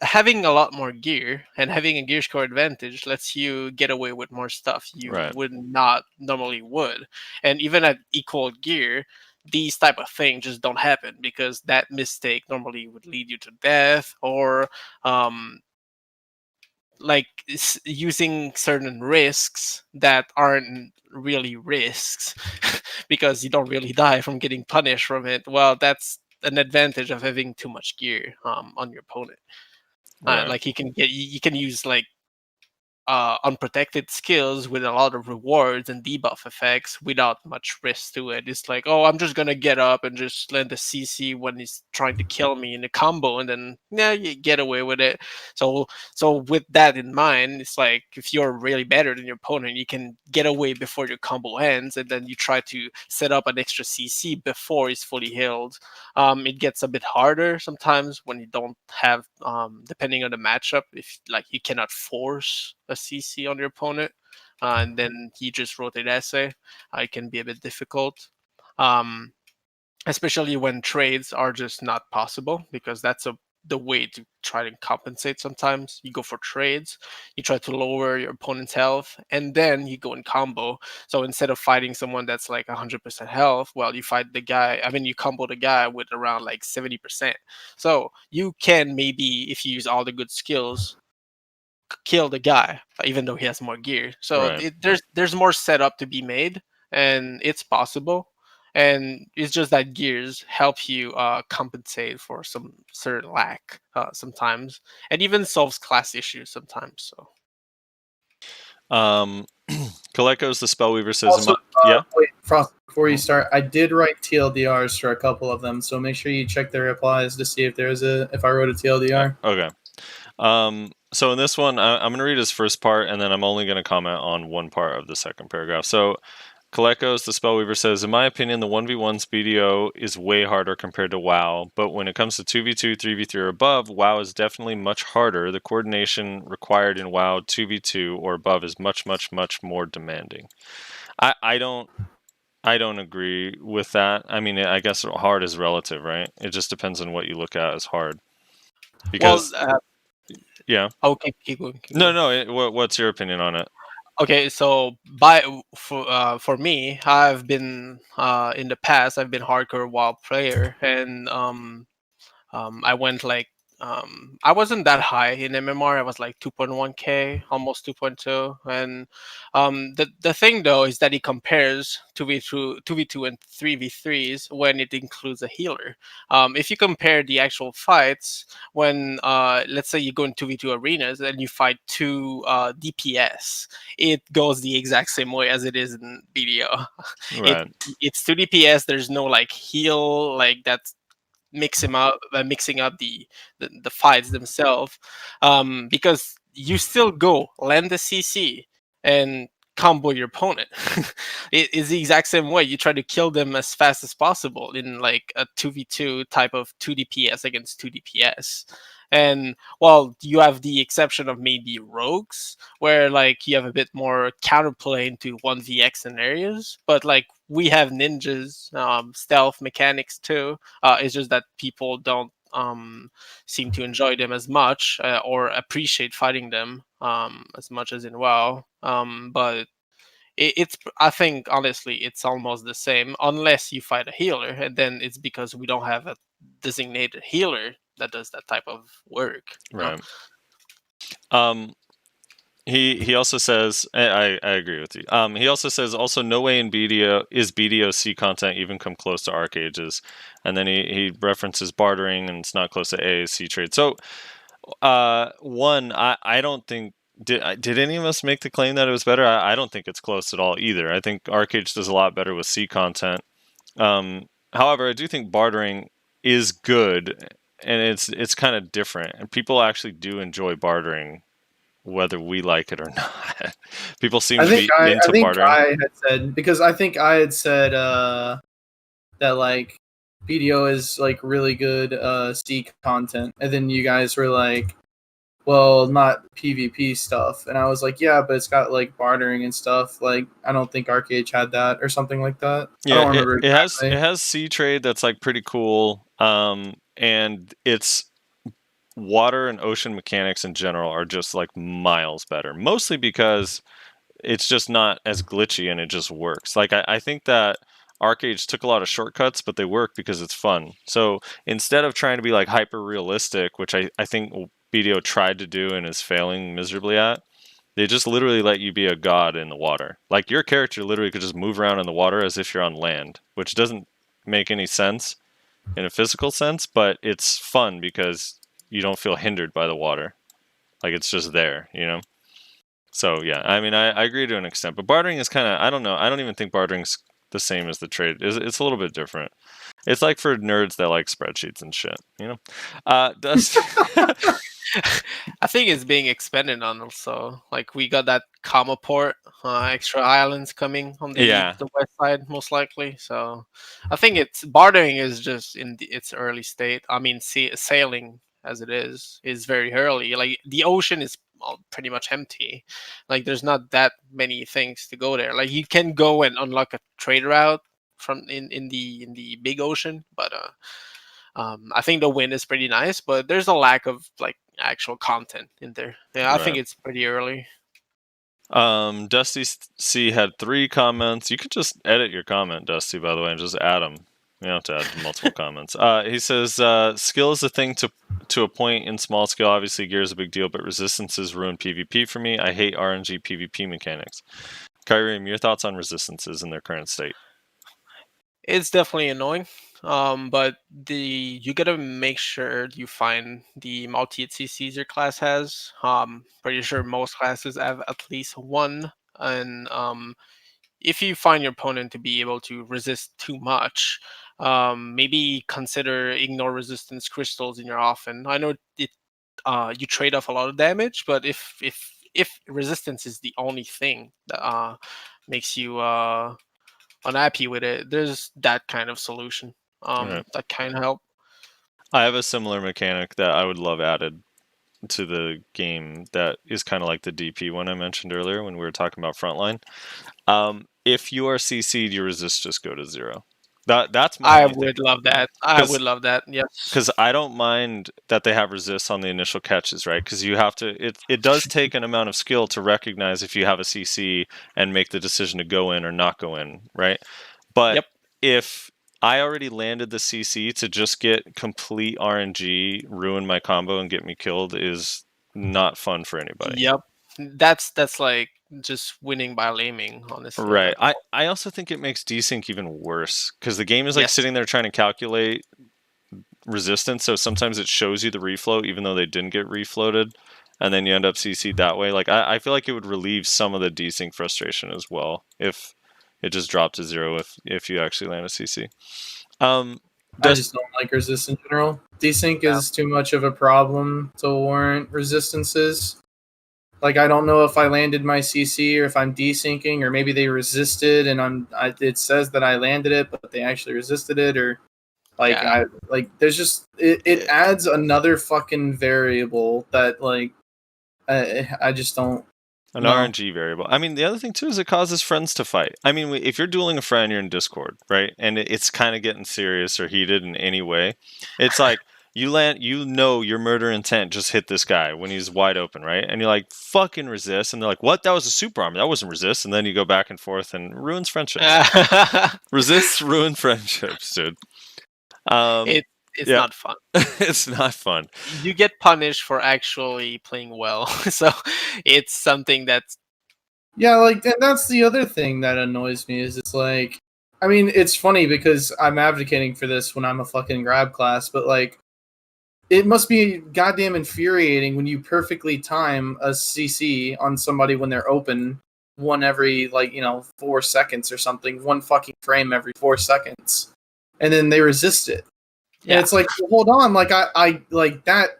[SPEAKER 5] having a lot more gear and having a gear score advantage lets you get away with more stuff you would not normally would. And even at equal gear, these type of things just don't happen because that mistake normally would lead you to death or like using certain risks that aren't really risks because you don't really die from getting punished from it. Well, that's an advantage of having too much gear on your opponent.
[SPEAKER 2] Right.
[SPEAKER 5] Like you can use like unprotected skills with a lot of rewards and debuff effects without much risk to it. It's like, oh, I'm just gonna get up and just land the CC when he's trying to kill me in a combo, and then yeah, you get away with it. So with that in mind, it's like if you're really better than your opponent, you can get away before your combo ends, and then you try to set up an extra CC before he's fully healed. It gets a bit harder sometimes when you don't have, depending on the matchup, if like you cannot force a CC on your opponent, and then he just rotate essay. It can be a bit difficult, especially when trades are just not possible because that's the way to try to compensate. Sometimes you go for trades, you try to lower your opponent's health, and then you go in combo. So instead of fighting someone that's like 100% health, well, you fight the guy. I mean, you combo the guy with around like 70%. So you can maybe, if you use all the good skills, kill the guy even though he has more gear. So
[SPEAKER 2] Right.
[SPEAKER 5] there's more setup to be made, and it's possible. And it's just that gears help you compensate for some certain lack sometimes, and even solves class issues sometimes. So
[SPEAKER 2] Kaleko's the Spellweaver says,
[SPEAKER 1] Also,
[SPEAKER 2] yeah.
[SPEAKER 1] wait, Frost, before you start, I did write TLDRs for a couple of them, so make sure you check their replies to see if I wrote a TLDR.
[SPEAKER 2] Okay. So in this one, I'm going to read his first part, and then I'm only going to comment on one part of the second paragraph. So Kaleko's the Spellweaver says, in my opinion, the 1v1's BDO is way harder compared to WoW, but when it comes to 2v2, 3v3 or above, WoW is definitely much harder. The coordination required in WoW 2v2 or above is much, much, much more demanding. I don't agree with that. I mean, I guess hard is relative, right? It just depends on what you look at as hard. Because yeah.
[SPEAKER 5] Okay, keep going.
[SPEAKER 2] No. What's your opinion on it?
[SPEAKER 5] Okay, so for me, I've been in the past, I've been hardcore WoW player, and I went like I wasn't that high in MMR. I was like 2.1k, almost 2.2. And the thing though is that it compares 2v2 and 3v3s when it includes a healer. If you compare the actual fights, when let's say you go in 2v2 arenas and you fight two DPS, it goes the exact same way as it is in BDO.
[SPEAKER 2] Right.
[SPEAKER 5] It's 2 DPS. There's no like heal like that's mixing up the fights themselves, because you still go land the CC and combo your opponent. It is the exact same way. You try to kill them as fast as possible in like a 2v2 type of 2 DPS against 2 DPS. And well, you have the exception of maybe rogues, where like you have a bit more counterplay into 1vx scenarios, but like we have ninjas, stealth mechanics too. It's just that people don't seem to enjoy them as much, or appreciate fighting them as much as in WoW. But it's I think honestly it's almost the same unless you fight a healer, and then it's because we don't have a designated healer that does that type of work.
[SPEAKER 2] Right. He also says, I agree with you. He also says, also no way in BDOC content even come close to Arcage's, and then he references bartering and it's not close to AAC trade. So one, I don't think did any of us make the claim that it was better? I don't think it's close at all either. I think Arcage does a lot better with C content. However, I do think bartering is good, and it's kind of different, and people actually do enjoy bartering, whether we like it or not. People seem to be into bartering.
[SPEAKER 1] I think I had said that like BDO is like really good C content, and then you guys were like, well, not PvP stuff, and I was like, yeah, but it's got like bartering and stuff. Like, I don't think Arcage had that or something like that.
[SPEAKER 2] Yeah,
[SPEAKER 1] I don't remember
[SPEAKER 2] it has C trade that's like pretty cool, and it's water and ocean mechanics in general are just like miles better, mostly because it's just not as glitchy and it just works. Like I think that Arcade took a lot of shortcuts, but they work because it's fun. So instead of trying to be like hyper realistic, which I think BDO tried to do and is failing miserably at, they just literally let you be a god in the water. Like your character literally could just move around in the water as if you're on land, which doesn't make any sense in a physical sense, but it's fun because you don't feel hindered by the water. Like it's just there, you know? So yeah, I mean, I agree to an extent, but bartering is kind of, I don't know. I don't even think bartering's the same as the trade. It's a little bit different. It's like for nerds that like spreadsheets and shit, you know?
[SPEAKER 5] I think it's being expanded on also. Like we got that comma port, extra islands coming on the west side most likely. So I think it's bartering is just in its early state. I mean, sailing as it is very early. Like the ocean is pretty much empty. Like there's not that many things to go there. Like you can go and unlock a trade route from in the big ocean, but I think the wind is pretty nice, but there's a lack of like actual content in there. Yeah, I think it's pretty early.
[SPEAKER 2] Dusty C had 3 comments. You could just edit your comment, Dusty, by the way, and just add them. You don't have to add multiple comments. He says, skill is a thing to a point in small scale. Obviously, gear is a big deal, but resistances ruin PvP for me. I hate RNG PvP mechanics. Kyreme, your thoughts on resistances in their current state?
[SPEAKER 5] It's definitely annoying. But you gotta make sure you find the multi-hit CCs your class has. Pretty sure most classes have at least one, and if you find your opponent to be able to resist too much, maybe consider ignore resistance crystals in your offense. I know it. You trade off a lot of damage, but if resistance is the only thing that makes you unhappy with it, there's that kind of solution. That kind of help.
[SPEAKER 2] I have a similar mechanic that I would love added to the game that is kind of like the DP one I mentioned earlier when we were talking about frontline. If you are CC'd, your resist just go to 0. That's my
[SPEAKER 5] I would love that. I would love that. Yes.
[SPEAKER 2] Because I don't mind that they have resists on the initial catches, right? Because you have to. It does take an amount of skill to recognize if you have a CC and make the decision to go in or not go in, right? But if I already landed the CC, to just get complete RNG, ruin my combo, and get me killed is not fun for anybody.
[SPEAKER 5] Yep. That's like just winning by laming, honestly.
[SPEAKER 2] Right. I also think it makes desync even worse because the game is like sitting there trying to calculate resistance, so sometimes it shows you the refloat even though they didn't get refloated, and then you end up CC'd that way. Like I feel like it would relieve some of the desync frustration as well if it just dropped to 0 if you actually land a CC.
[SPEAKER 1] I just don't like resist in general. Desync is too much of a problem to warrant resistances. Like, I don't know if I landed my CC or if I'm desyncing, or maybe they resisted and it says that I landed it, but they actually resisted it, or there's just it adds another fucking variable that like I just don't.
[SPEAKER 2] An RNG variable. I mean, the other thing too is it causes friends to fight. I mean, if you're dueling a friend, you're in Discord, right? And it's kind of getting serious or heated in any way. It's like your murder intent just hit this guy when he's wide open, right? And you're like, fucking resist. And they're like, what? That was a super armor. That wasn't resist. And then you go back and forth and ruins friendships. Resists ruin friendships, dude.
[SPEAKER 5] It's not fun.
[SPEAKER 2] It's not fun.
[SPEAKER 5] You get punished for actually playing well. So it's something that's...
[SPEAKER 1] Yeah, like, and that's the other thing that annoys me is it's like, I mean, it's funny because I'm advocating for this when I'm a fucking grab class, but like, it must be goddamn infuriating when you perfectly time a CC on somebody when they're open one every, 4 seconds or something, one fucking frame every 4 seconds, and then they resist it. Yeah. And it's like, well, hold on, like I like that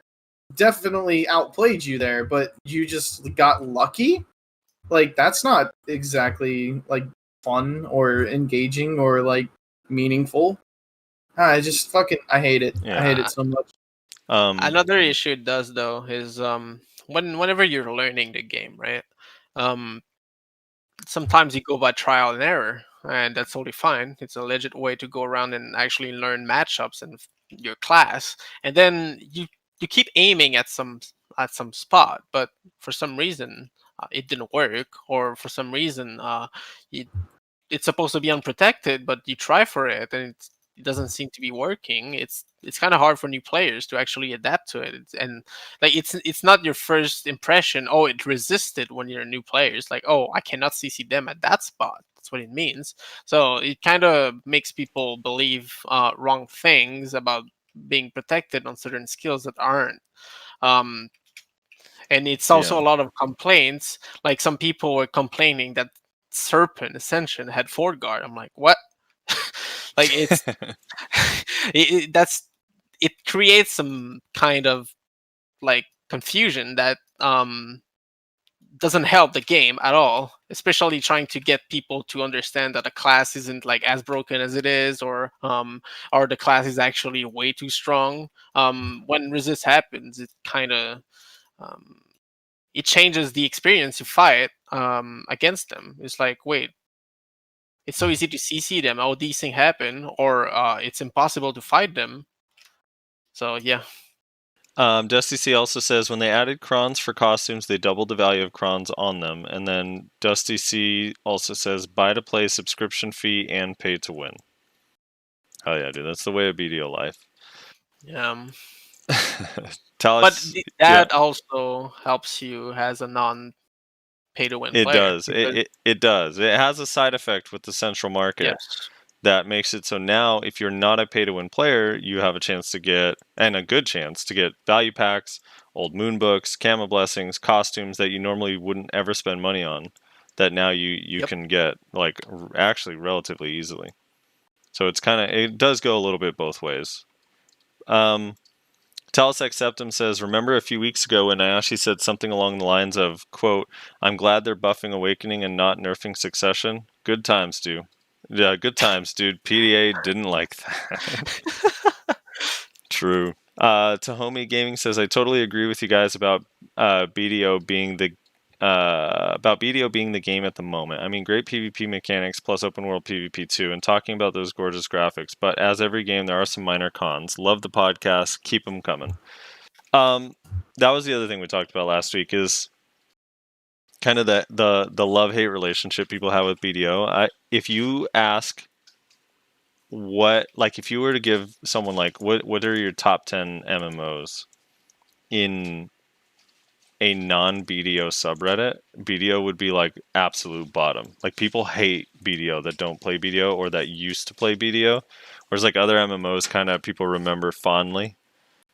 [SPEAKER 1] definitely outplayed you there, but you just got lucky. Like that's not exactly like fun or engaging or like meaningful. I just I hate it. Yeah. I hate it so much.
[SPEAKER 5] Another issue it does though is whenever you're learning the game, right? Sometimes you go by trial and error. And that's totally fine. It's a legit way to go around and actually learn matchups in your class. And then you keep aiming at some spot, but for some reason it didn't work, or for some reason it's supposed to be unprotected, but you try for it and it doesn't seem to be working. It's kind of hard for new players to actually adapt to it. And like it's not your first impression. Oh, it resisted when you're a new player. It's like, oh, I cannot CC them at that spot. That's what it means. So it kind of makes people believe wrong things about being protected on certain skills that aren't. Um, and it's also
[SPEAKER 2] Yeah.
[SPEAKER 5] a lot of complaints. Like some people were complaining that Serpent Ascension had Ford Guard. I'm like, what? Like it's it creates some kind of like confusion that doesn't help the game at all, especially trying to get people to understand that a class isn't like as broken as it is, or the class is actually way too strong. When resist happens, it kind of um, it changes the experience you fight against them. It's like, wait, it's so easy to CC them. Oh, these things happen, or it's impossible to fight them. So yeah.
[SPEAKER 2] Dusty C also says when they added crons for costumes, they doubled the value of crons on them. And then Dusty C also says buy to play, subscription fee, and pay to win. Oh yeah, dude, that's the way of BDO life.
[SPEAKER 5] Yeah.
[SPEAKER 2] Talis,
[SPEAKER 5] But that also helps you as a non-pay-to-win
[SPEAKER 2] it
[SPEAKER 5] player.
[SPEAKER 2] does. It does. It has a side effect with the central market.
[SPEAKER 5] Yes.
[SPEAKER 2] That makes it so now if you're not a pay-to-win player, you have a chance to get, and a good chance to get, value packs, old moon books, camo blessings, costumes that you normally wouldn't ever spend money on, that now you can get like actually relatively easily. So it's it does go a little bit both ways. Talis Acceptum says, remember a few weeks ago when Nayashe said something along the lines of, quote, I'm glad they're buffing Awakening and not nerfing Succession? Good times, dude. Yeah, good times, dude. PDA didn't like that. True. Tahomie Gaming says, I totally agree with you guys about BDO being the game at the moment. I mean, great PvP mechanics plus open world PvP too, and talking about those gorgeous graphics. But as every game, there are some minor cons. Love the podcast. Keep them coming. That was the other thing we talked about last week is kind of the love-hate relationship people have with BDO. If you ask if you were to give someone like what are your top 10 MMOs in a non-BDO subreddit, BDO would be like absolute bottom. Like people hate BDO that don't play BDO or that used to play BDO, whereas like other MMOs kind of people remember fondly.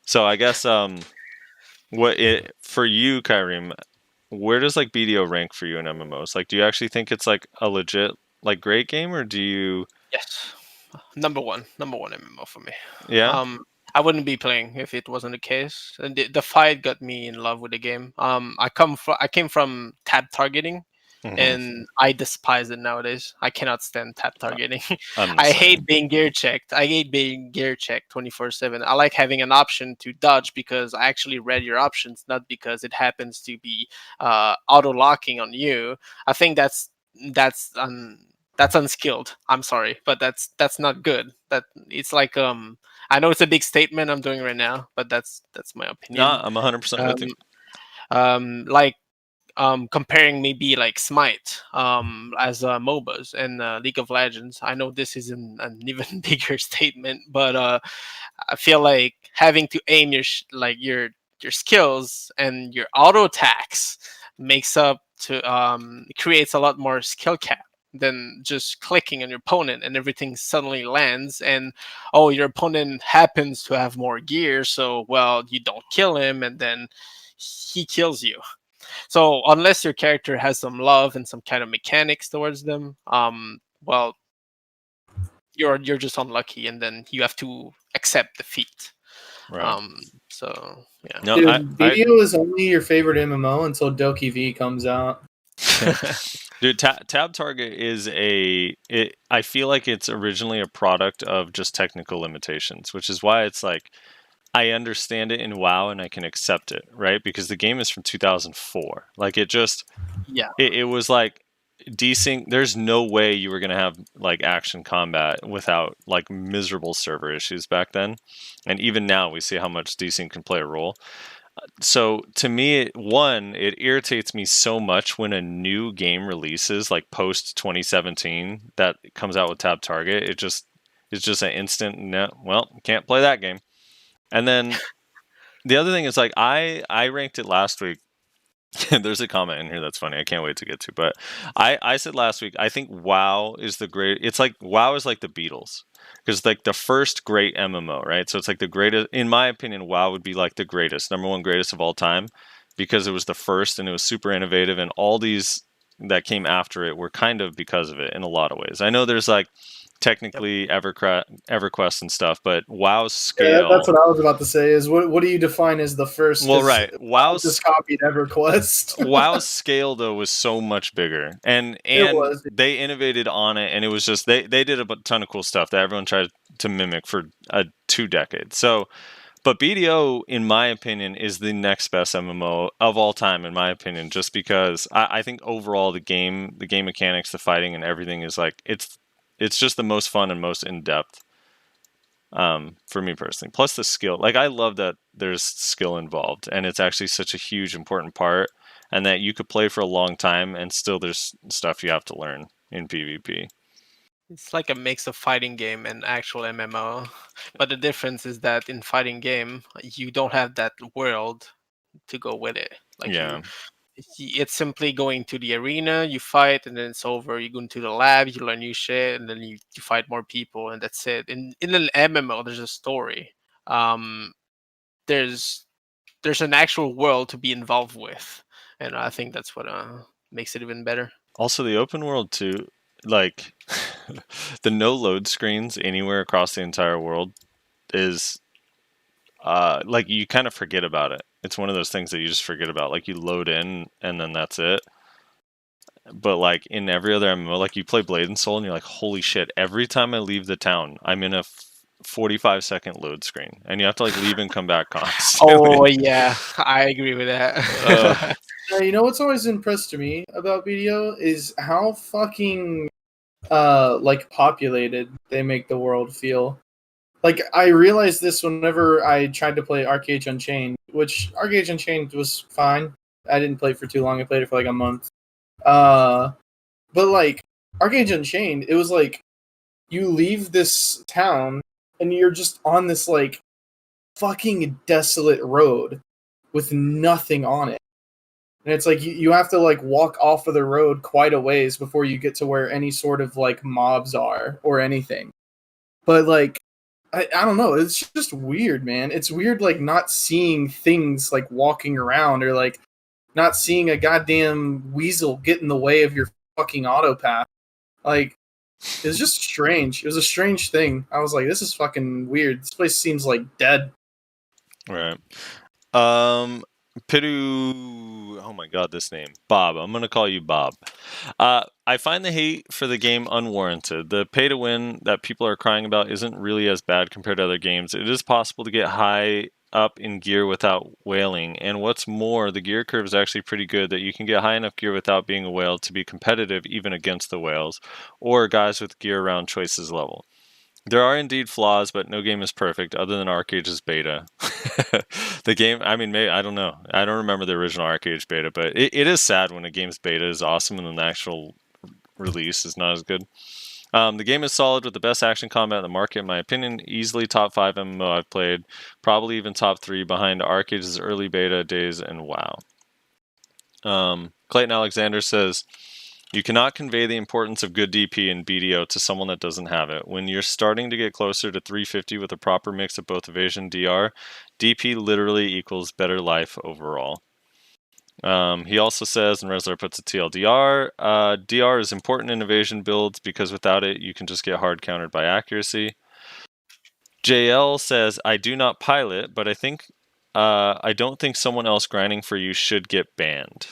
[SPEAKER 2] So I guess for you, Kyreme, where does like BDO rank for you in MMOs? Like, do you actually think it's like a legit like great game, or do you?
[SPEAKER 5] Yes. Number one MMO for me.
[SPEAKER 2] Yeah.
[SPEAKER 5] I wouldn't be playing if it wasn't the case. And the fight got me in love with the game. I came from tab targeting, and I despise it nowadays. I cannot stand tab targeting. I hate being gear checked. I hate being gear checked 24/7. I like having an option to dodge because I actually read your options, not because it happens to be auto locking on you. I think that's unskilled. I'm sorry, but that's not good. That it's like I know it's a big statement I'm doing right now, but that's my opinion.
[SPEAKER 2] No, I'm 100% with
[SPEAKER 5] you. Comparing maybe like Smite as MOBAs and League of Legends. I know this is an even bigger statement, but I feel like having to aim your skills and your auto attacks makes up to creates a lot more skill cap than just clicking on your opponent and everything suddenly lands, and your opponent happens to have more gear, so well, you don't kill him and then he kills you. So unless your character has some love and some kind of mechanics towards them, well, you're just unlucky, and then you have to accept defeat.
[SPEAKER 2] Right.
[SPEAKER 5] So yeah.
[SPEAKER 2] No,
[SPEAKER 1] Dude, BDO is only your favorite MMO until Doki V comes out.
[SPEAKER 2] Dude, Tab Target is I feel like it's originally a product of just technical limitations, which is why it's like I understand it in WoW and I can accept it, right? Because the game is from 2004. Like it just it was like desync. There's no way you were gonna have like action combat without like miserable server issues back then, and even now we see how much desync can play a role. So to me, it irritates me so much when a new game releases, like post 2017, that comes out with Tab Target. It's just an instant no. Well, can't play that game. And then the other thing is like I ranked it last week. There's a comment in here that's funny. I can't wait to get to. But I said last week, I think WoW is the great. It's like WoW is like the Beatles, because like the first great MMO, right? So it's like the greatest. In my opinion, WoW would be like the greatest, number one greatest of all time, because it was the first and it was super innovative, and all these that came after it were kind of because of it in a lot of ways. I know there's like technically EverQuest and stuff, but WoW's scale.
[SPEAKER 1] Yeah, that's what I was about to say. Is what do you define as the first?
[SPEAKER 2] Well, right. WoW's
[SPEAKER 1] just copied EverQuest.
[SPEAKER 2] WoW's scale though was so much bigger, and they innovated on it, and it was just they did a ton of cool stuff that everyone tried to mimic for 2 decades. So, but BDO, in my opinion, is the next best MMO of all time, in my opinion, just because I think overall the game mechanics, the fighting, and everything is like it's just the most fun and most in depth. For me personally, plus the skill, like I love that there's skill involved, and it's actually such a huge important part, and that you could play for a long time and still there's stuff you have to learn in PvP.
[SPEAKER 5] It's like a mix of fighting game and actual MMO, but the difference is that in fighting game you don't have that world to go with it. Like
[SPEAKER 2] Yeah.
[SPEAKER 5] it's simply going to the arena, you fight, and then it's over. You go into the lab, you learn new shit, and then you fight more people, and that's it. In an MMO, there's a story. There's an actual world to be involved with, and I think that's what makes it even better.
[SPEAKER 2] Also, the open world too, like the no load screens anywhere across the entire world is like you kind of forget about it. It's one of those things that you just forget about. Like you load in and then that's it. But like in every other MMO, like you play Blade and Soul and you're like, holy shit, every time I leave the town, I'm in a 45-second load screen, and you have to like leave and come back constantly.
[SPEAKER 5] Oh yeah, I agree with that.
[SPEAKER 1] You know what's always impressed me about BDO is how fucking like populated they make the world feel. Like I realized this whenever I tried to play Arcade Unchained, which Arcade Unchained was fine. I didn't play it for too long. I played it for like a month. But like Arcade Unchained, it was like you leave this town and you're just on this like fucking desolate road with nothing on it. And it's like you have to like walk off of the road quite a ways before you get to where any sort of like mobs are or anything. But like I don't know, it's just weird, man. It's weird like not seeing things like walking around, or like not seeing a goddamn weasel get in the way of your fucking auto path. Like it's just strange. It was a strange thing. I was like, this is fucking weird. This place seems like dead.
[SPEAKER 2] Right. Pidu, oh my god, this name. Bob. I'm going to call you Bob. I find the hate for the game unwarranted. The pay to win that people are crying about isn't really as bad compared to other games. It is possible to get high up in gear without whaling, and what's more, the gear curve is actually pretty good that you can get high enough gear without being a whale to be competitive even against the whales, or guys with gear around choices level. There are indeed flaws, but no game is perfect other than Arcade's beta. The game, I mean, maybe, I don't know. I don't remember the original Arcade's beta, but it is sad when a game's beta is awesome and then the actual release is not as good. The game is solid with the best action combat in the market, in my opinion. Easily top 5 MMO I've played. Probably even top 3 behind Arcade's early beta days and WoW. Clayton Alexander says, you cannot convey the importance of good DP in BDO to someone that doesn't have it. When you're starting to get closer to 350 with a proper mix of both evasion and DR, DP literally equals better life overall. He also says, and Resler puts a TLDR, DR is important in evasion builds because without it, you can just get hard countered by accuracy. JL says, I do not pilot, but I don't think someone else grinding for you should get banned.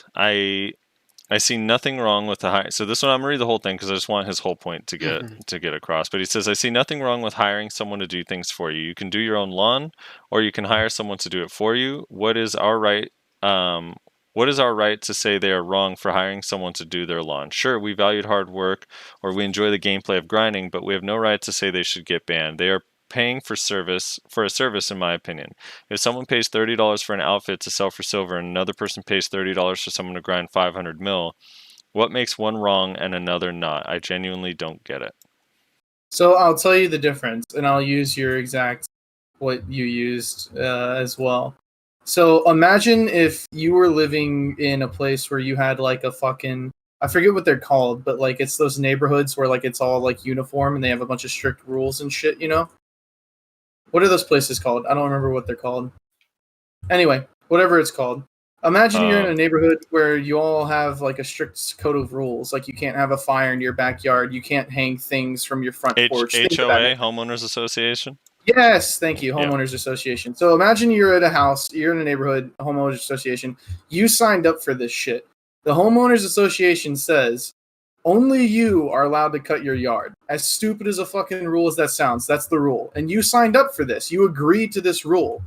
[SPEAKER 2] I see nothing wrong with the hire. So this one, I'm gonna read the whole thing because I just want his whole point to get across. But he says, I see nothing wrong with hiring someone to do things for you. You can do your own lawn, or you can hire someone to do it for you. What is our right? What is our right to say they are wrong for hiring someone to do their lawn? Sure, we valued hard work, or we enjoy the gameplay of grinding, but we have no right to say they should get banned. They are paying for a service, in my opinion. If someone pays $30 for an outfit to sell for silver and another person pays $30 for someone to grind 500 mil, what makes one wrong and another not? I genuinely don't get it.
[SPEAKER 1] So I'll tell you the difference, and I'll use your exact what you used as well. So imagine if you were living in a place where you had like a fucking, I forget what they're called, but like it's those neighborhoods where like it's all like uniform and they have a bunch of strict rules and shit, you know? What are those places called? I don't remember what they're called. Anyway, whatever it's called. Imagine you're in a neighborhood where you all have like a strict code of rules. Like you can't have a fire in your backyard. You can't hang things from your front porch.
[SPEAKER 2] HOA, Homeowners Association?
[SPEAKER 1] Yes, thank you, Homeowners Association. So imagine you're at a house, you're in a neighborhood, a Homeowners Association. You signed up for this shit. The Homeowners Association says only you are allowed to cut your yard. As stupid as a fucking rule as that sounds, that's the rule. And you signed up for this. You agreed to this rule.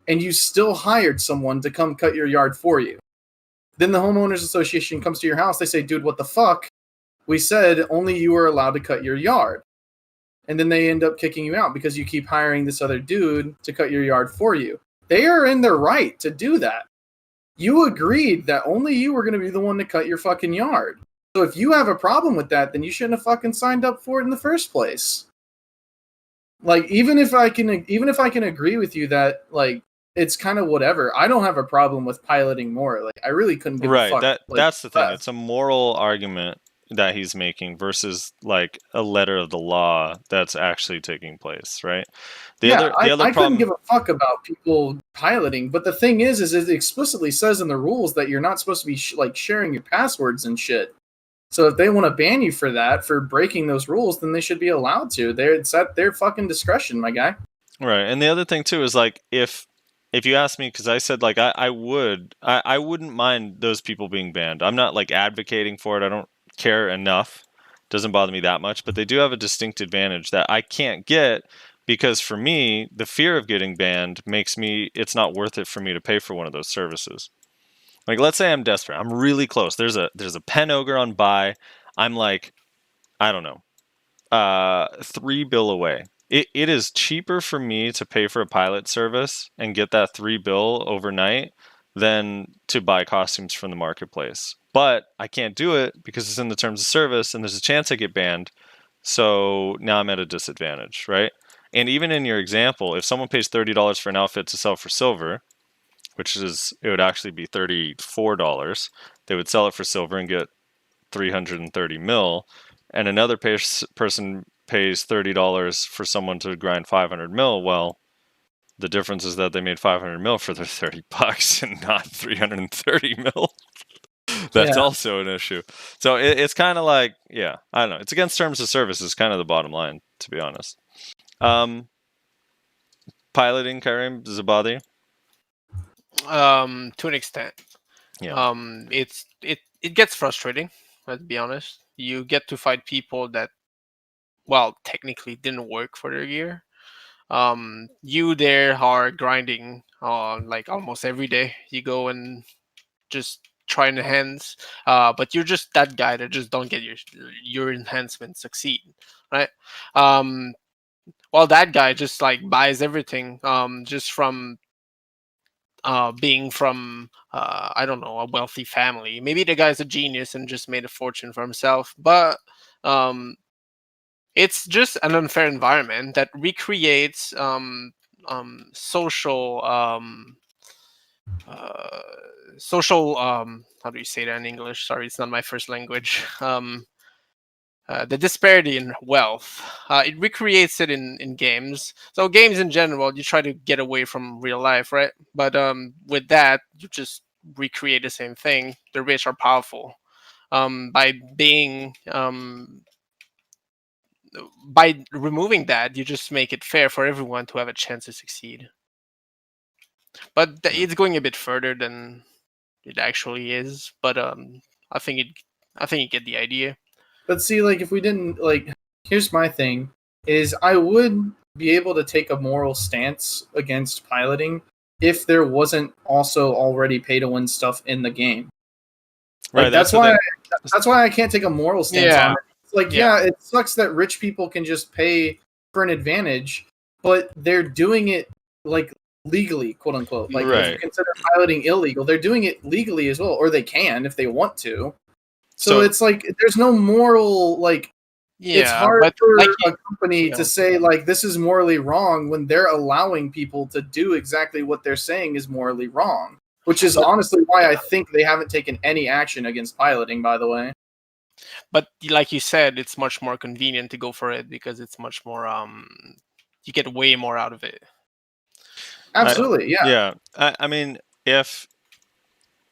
[SPEAKER 1] And you still hired someone to come cut your yard for you. Then the Homeowners Association comes to your house. They say, dude, what the fuck? We said only you are allowed to cut your yard. And then they end up kicking you out because you keep hiring this other dude to cut your yard for you. They are in their right to do that. You agreed that only you were going to be the one to cut your fucking yard. So if you have a problem with that, then you shouldn't have fucking signed up for it in the first place. Like, even if I can agree with you that, like, it's kind of whatever. I don't have a problem with piloting more. Like, I really couldn't give a fuck.
[SPEAKER 2] That's the thing. It's a moral argument that he's making versus like a letter of the law that's actually taking place, right? I couldn't give a fuck about people piloting, but the thing is it explicitly says in the rules that you're not supposed to be sharing your passwords and shit. So if they want to ban you for that, for breaking those rules, then they should be allowed to. It's at their fucking discretion, my guy. Right, and the other thing too is like if you ask me, because I said like I wouldn't mind those people being banned. I'm not like advocating for it. I don't care enough. Doesn't bother me that much, but they do have a distinct advantage that I can't get because for me, the fear of getting banned makes it's not worth it for me to pay for one of those services. Like, let's say I'm desperate. I'm really close. There's a pen ogre on buy. I'm like, I don't know, 3 bill away. It is cheaper for me to pay for a pilot service and get that 3 bill overnight than to buy costumes from the marketplace. But I can't do it because it's in the terms of service and there's a chance I get banned. So now I'm at a disadvantage, right? And even in your example, if someone pays $30 for an outfit to sell for silver, it would actually be $34, they would sell it for silver and get 330 mil. And another person pays $30 for someone to grind 500 mil. Well, the difference is that they made 500 mil for their $30 and not 330 mil. That's also an issue. So it's kind of like, I don't know. It's against terms of service is kind of the bottom line, to be honest. Piloting, Kyreme, does it bother you?
[SPEAKER 5] To an extent.
[SPEAKER 2] Yeah.
[SPEAKER 5] It gets frustrating, let's be honest. You get to fight people that, well, technically didn't work for their gear. You there are grinding like almost every day. You go and just try in the hands, but you're just that guy that just don't get your enhancement succeed, right? While that guy just like buys everything just from being from I don't know, a wealthy family. Maybe the guy's a genius and just made a fortune for himself, but it's just an unfair environment that recreates social how do you say that in English? Sorry, it's not my first language. The disparity in wealth. It recreates it in games. So games in general, you try to get away from real life, right? But with that, you just recreate the same thing. The rich are powerful. By removing that, you just make it fair for everyone to have a chance to succeed. But it's going a bit further than it actually is. But I think you get the idea.
[SPEAKER 1] But see, like, if we didn't, like, here's my thing, is I would be able to take a moral stance against piloting if there wasn't also already pay-to-win stuff in the game. Like,
[SPEAKER 2] Right.
[SPEAKER 1] that's why I can't take a moral stance on it. It's like, it sucks that rich people can just pay for an advantage, but they're doing it like legally, quote unquote. Like if you
[SPEAKER 2] Right.
[SPEAKER 1] consider piloting illegal, they're doing it legally as well, or they can if they want to. So it's like there's no moral like. It's hard
[SPEAKER 5] but
[SPEAKER 1] for
[SPEAKER 5] like
[SPEAKER 1] a company to say like this is morally wrong when they're allowing people to do exactly what they're saying is morally wrong. Which is honestly why I think they haven't taken any action against piloting, by the way.
[SPEAKER 5] But like you said, it's much more convenient to go for it because it's much more you get way more out of it.
[SPEAKER 1] Absolutely, yeah.
[SPEAKER 2] Yeah. I mean, if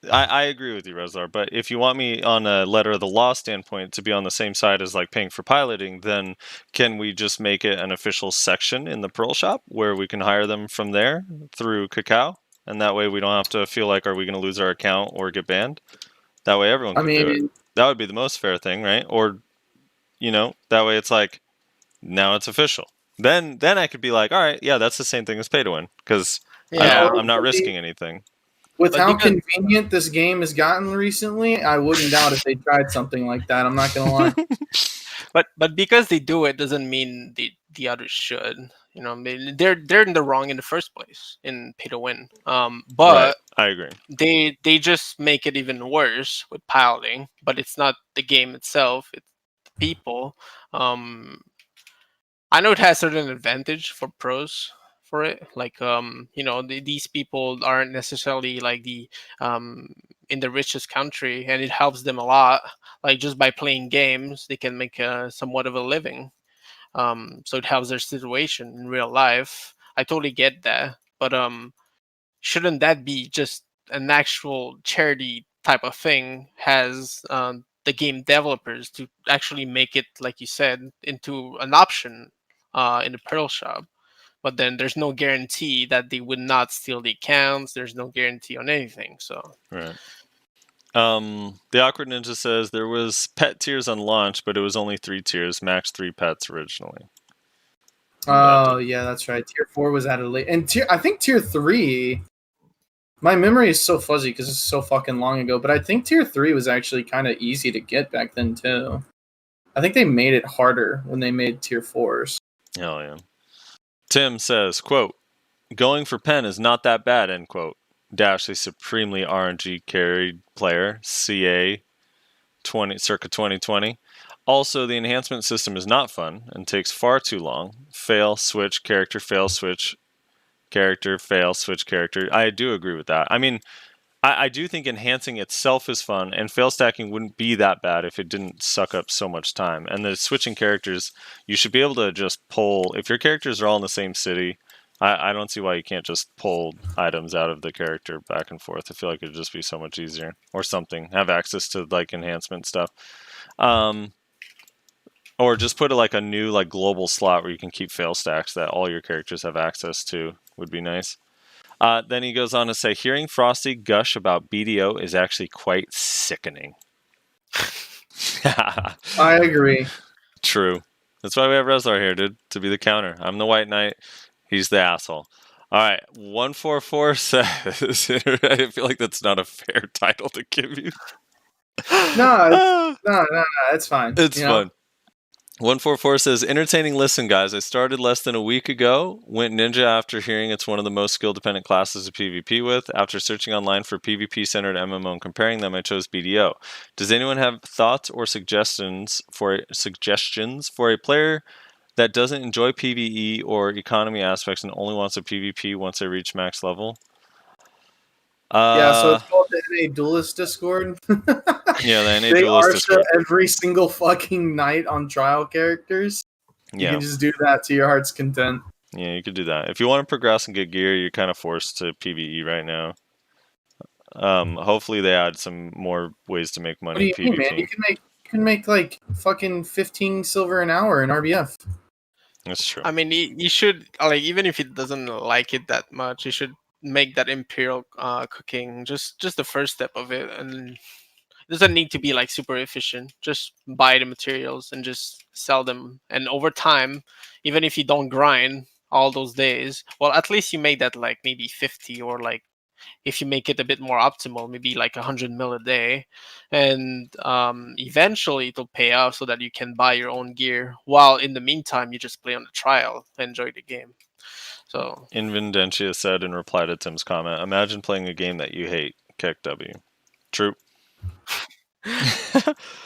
[SPEAKER 2] I agree with you, Rezlar, but if you want me on a letter of the law standpoint to be on the same side as like paying for piloting, then can we just make it an official section in the Pearl Shop where we can hire them from there through Kakao? And that way we don't have to feel like, are we going to lose our account or get banned? That way everyone can do it. That would be the most fair thing, right? Or, that way it's like, now it's official. Then I could be like, all right, yeah, that's the same thing as pay to win because I'm not risking anything.
[SPEAKER 1] With how convenient this game has gotten recently, I wouldn't doubt if they tried something like that. I'm not gonna lie.
[SPEAKER 5] But because they do it doesn't mean the others should. They're in the wrong in the first place in pay to win. But
[SPEAKER 2] right. I agree.
[SPEAKER 5] They just make it even worse with piloting. But it's not the game itself; it's the people. I know it has certain advantage for pros for it. Like these people aren't necessarily like the in the richest country, and it helps them a lot. Like just by playing games, they can make somewhat of a living. So it helps their situation in real life. I totally get that, but shouldn't that be just an actual charity type of thing? Has the game developers to actually make it, like you said, into an option in the Pearl Shop? But then there's no guarantee that they would not steal the accounts. There's no guarantee on anything. So
[SPEAKER 2] right. The Awkward Ninja says there was pet tiers on launch, but it was only 3 tiers, max 3 pets originally.
[SPEAKER 1] Oh yeah, that's right. Tier 4 was added late, and I think Tier 3. My memory is so fuzzy because it's so fucking long ago, but I think Tier 3 was actually kind of easy to get back then too. I think they made it harder when they made Tier 4s.
[SPEAKER 2] Hell yeah. Tim says, quote, going for pen is not that bad, end quote. Dash a supremely RNG carried player, CA circa 2020. Also, the enhancement system is not fun and takes far too long. Fail, switch, character, fail, switch, character, fail, switch, character. I do agree with that. I mean, I do think enhancing itself is fun, and fail stacking wouldn't be that bad if it didn't suck up so much time. And the switching characters, you should be able to just pull. If your characters are all in the same city, I don't see why you can't just pull items out of the character back and forth. I feel like it would just be so much easier. Or something. Have access to like enhancement stuff. Or just put like a new like global slot where you can keep fail stacks that all your characters have access to would be nice. Then he goes on to say, hearing Frosty gush about BDO is actually quite sickening.
[SPEAKER 1] I agree.
[SPEAKER 2] True. That's why we have Rezlar here, dude, to be the counter. I'm the White Knight. He's the asshole. All right. 144 says, I feel like that's not a fair title to give you.
[SPEAKER 1] No, it's fine.
[SPEAKER 2] It's fun. 144 says, entertaining listen, guys. I started less than a week ago. Went ninja after hearing it's one of the most skill-dependent classes to PvP with. After searching online for PvP-centered MMO and comparing them, I chose BDO. Does anyone have thoughts or suggestions for a player that doesn't enjoy PvE or economy aspects and only wants a PvP once they reach max level?
[SPEAKER 1] Yeah, so it's called the NA Duelist Discord.
[SPEAKER 2] Yeah, the NA
[SPEAKER 1] they
[SPEAKER 2] Duelist Discord.
[SPEAKER 1] every single fucking night on trial characters. You can just do that to your heart's content.
[SPEAKER 2] Yeah, you could do that. If you want to progress and get gear, you're kind of forced to PvE right now. Hopefully they add some more ways to make money.
[SPEAKER 1] What do you mean, man? You can make like fucking 15 silver an hour in RBF.
[SPEAKER 2] That's true.
[SPEAKER 5] I mean, you should like even if it doesn't like it that much, you should make that imperial cooking just the first step of it, and it doesn't need to be like super efficient. Just buy the materials and just sell them, and over time, even if you don't grind all those days, well, at least you make that like maybe 50, or like if you make it a bit more optimal, maybe like 100 mil a day, and eventually it'll pay off so that you can buy your own gear, while in the meantime you just play on the trial, enjoy the game. So
[SPEAKER 2] Invendentia said in reply to Tim's comment, imagine playing a game that you hate. Kick W. True.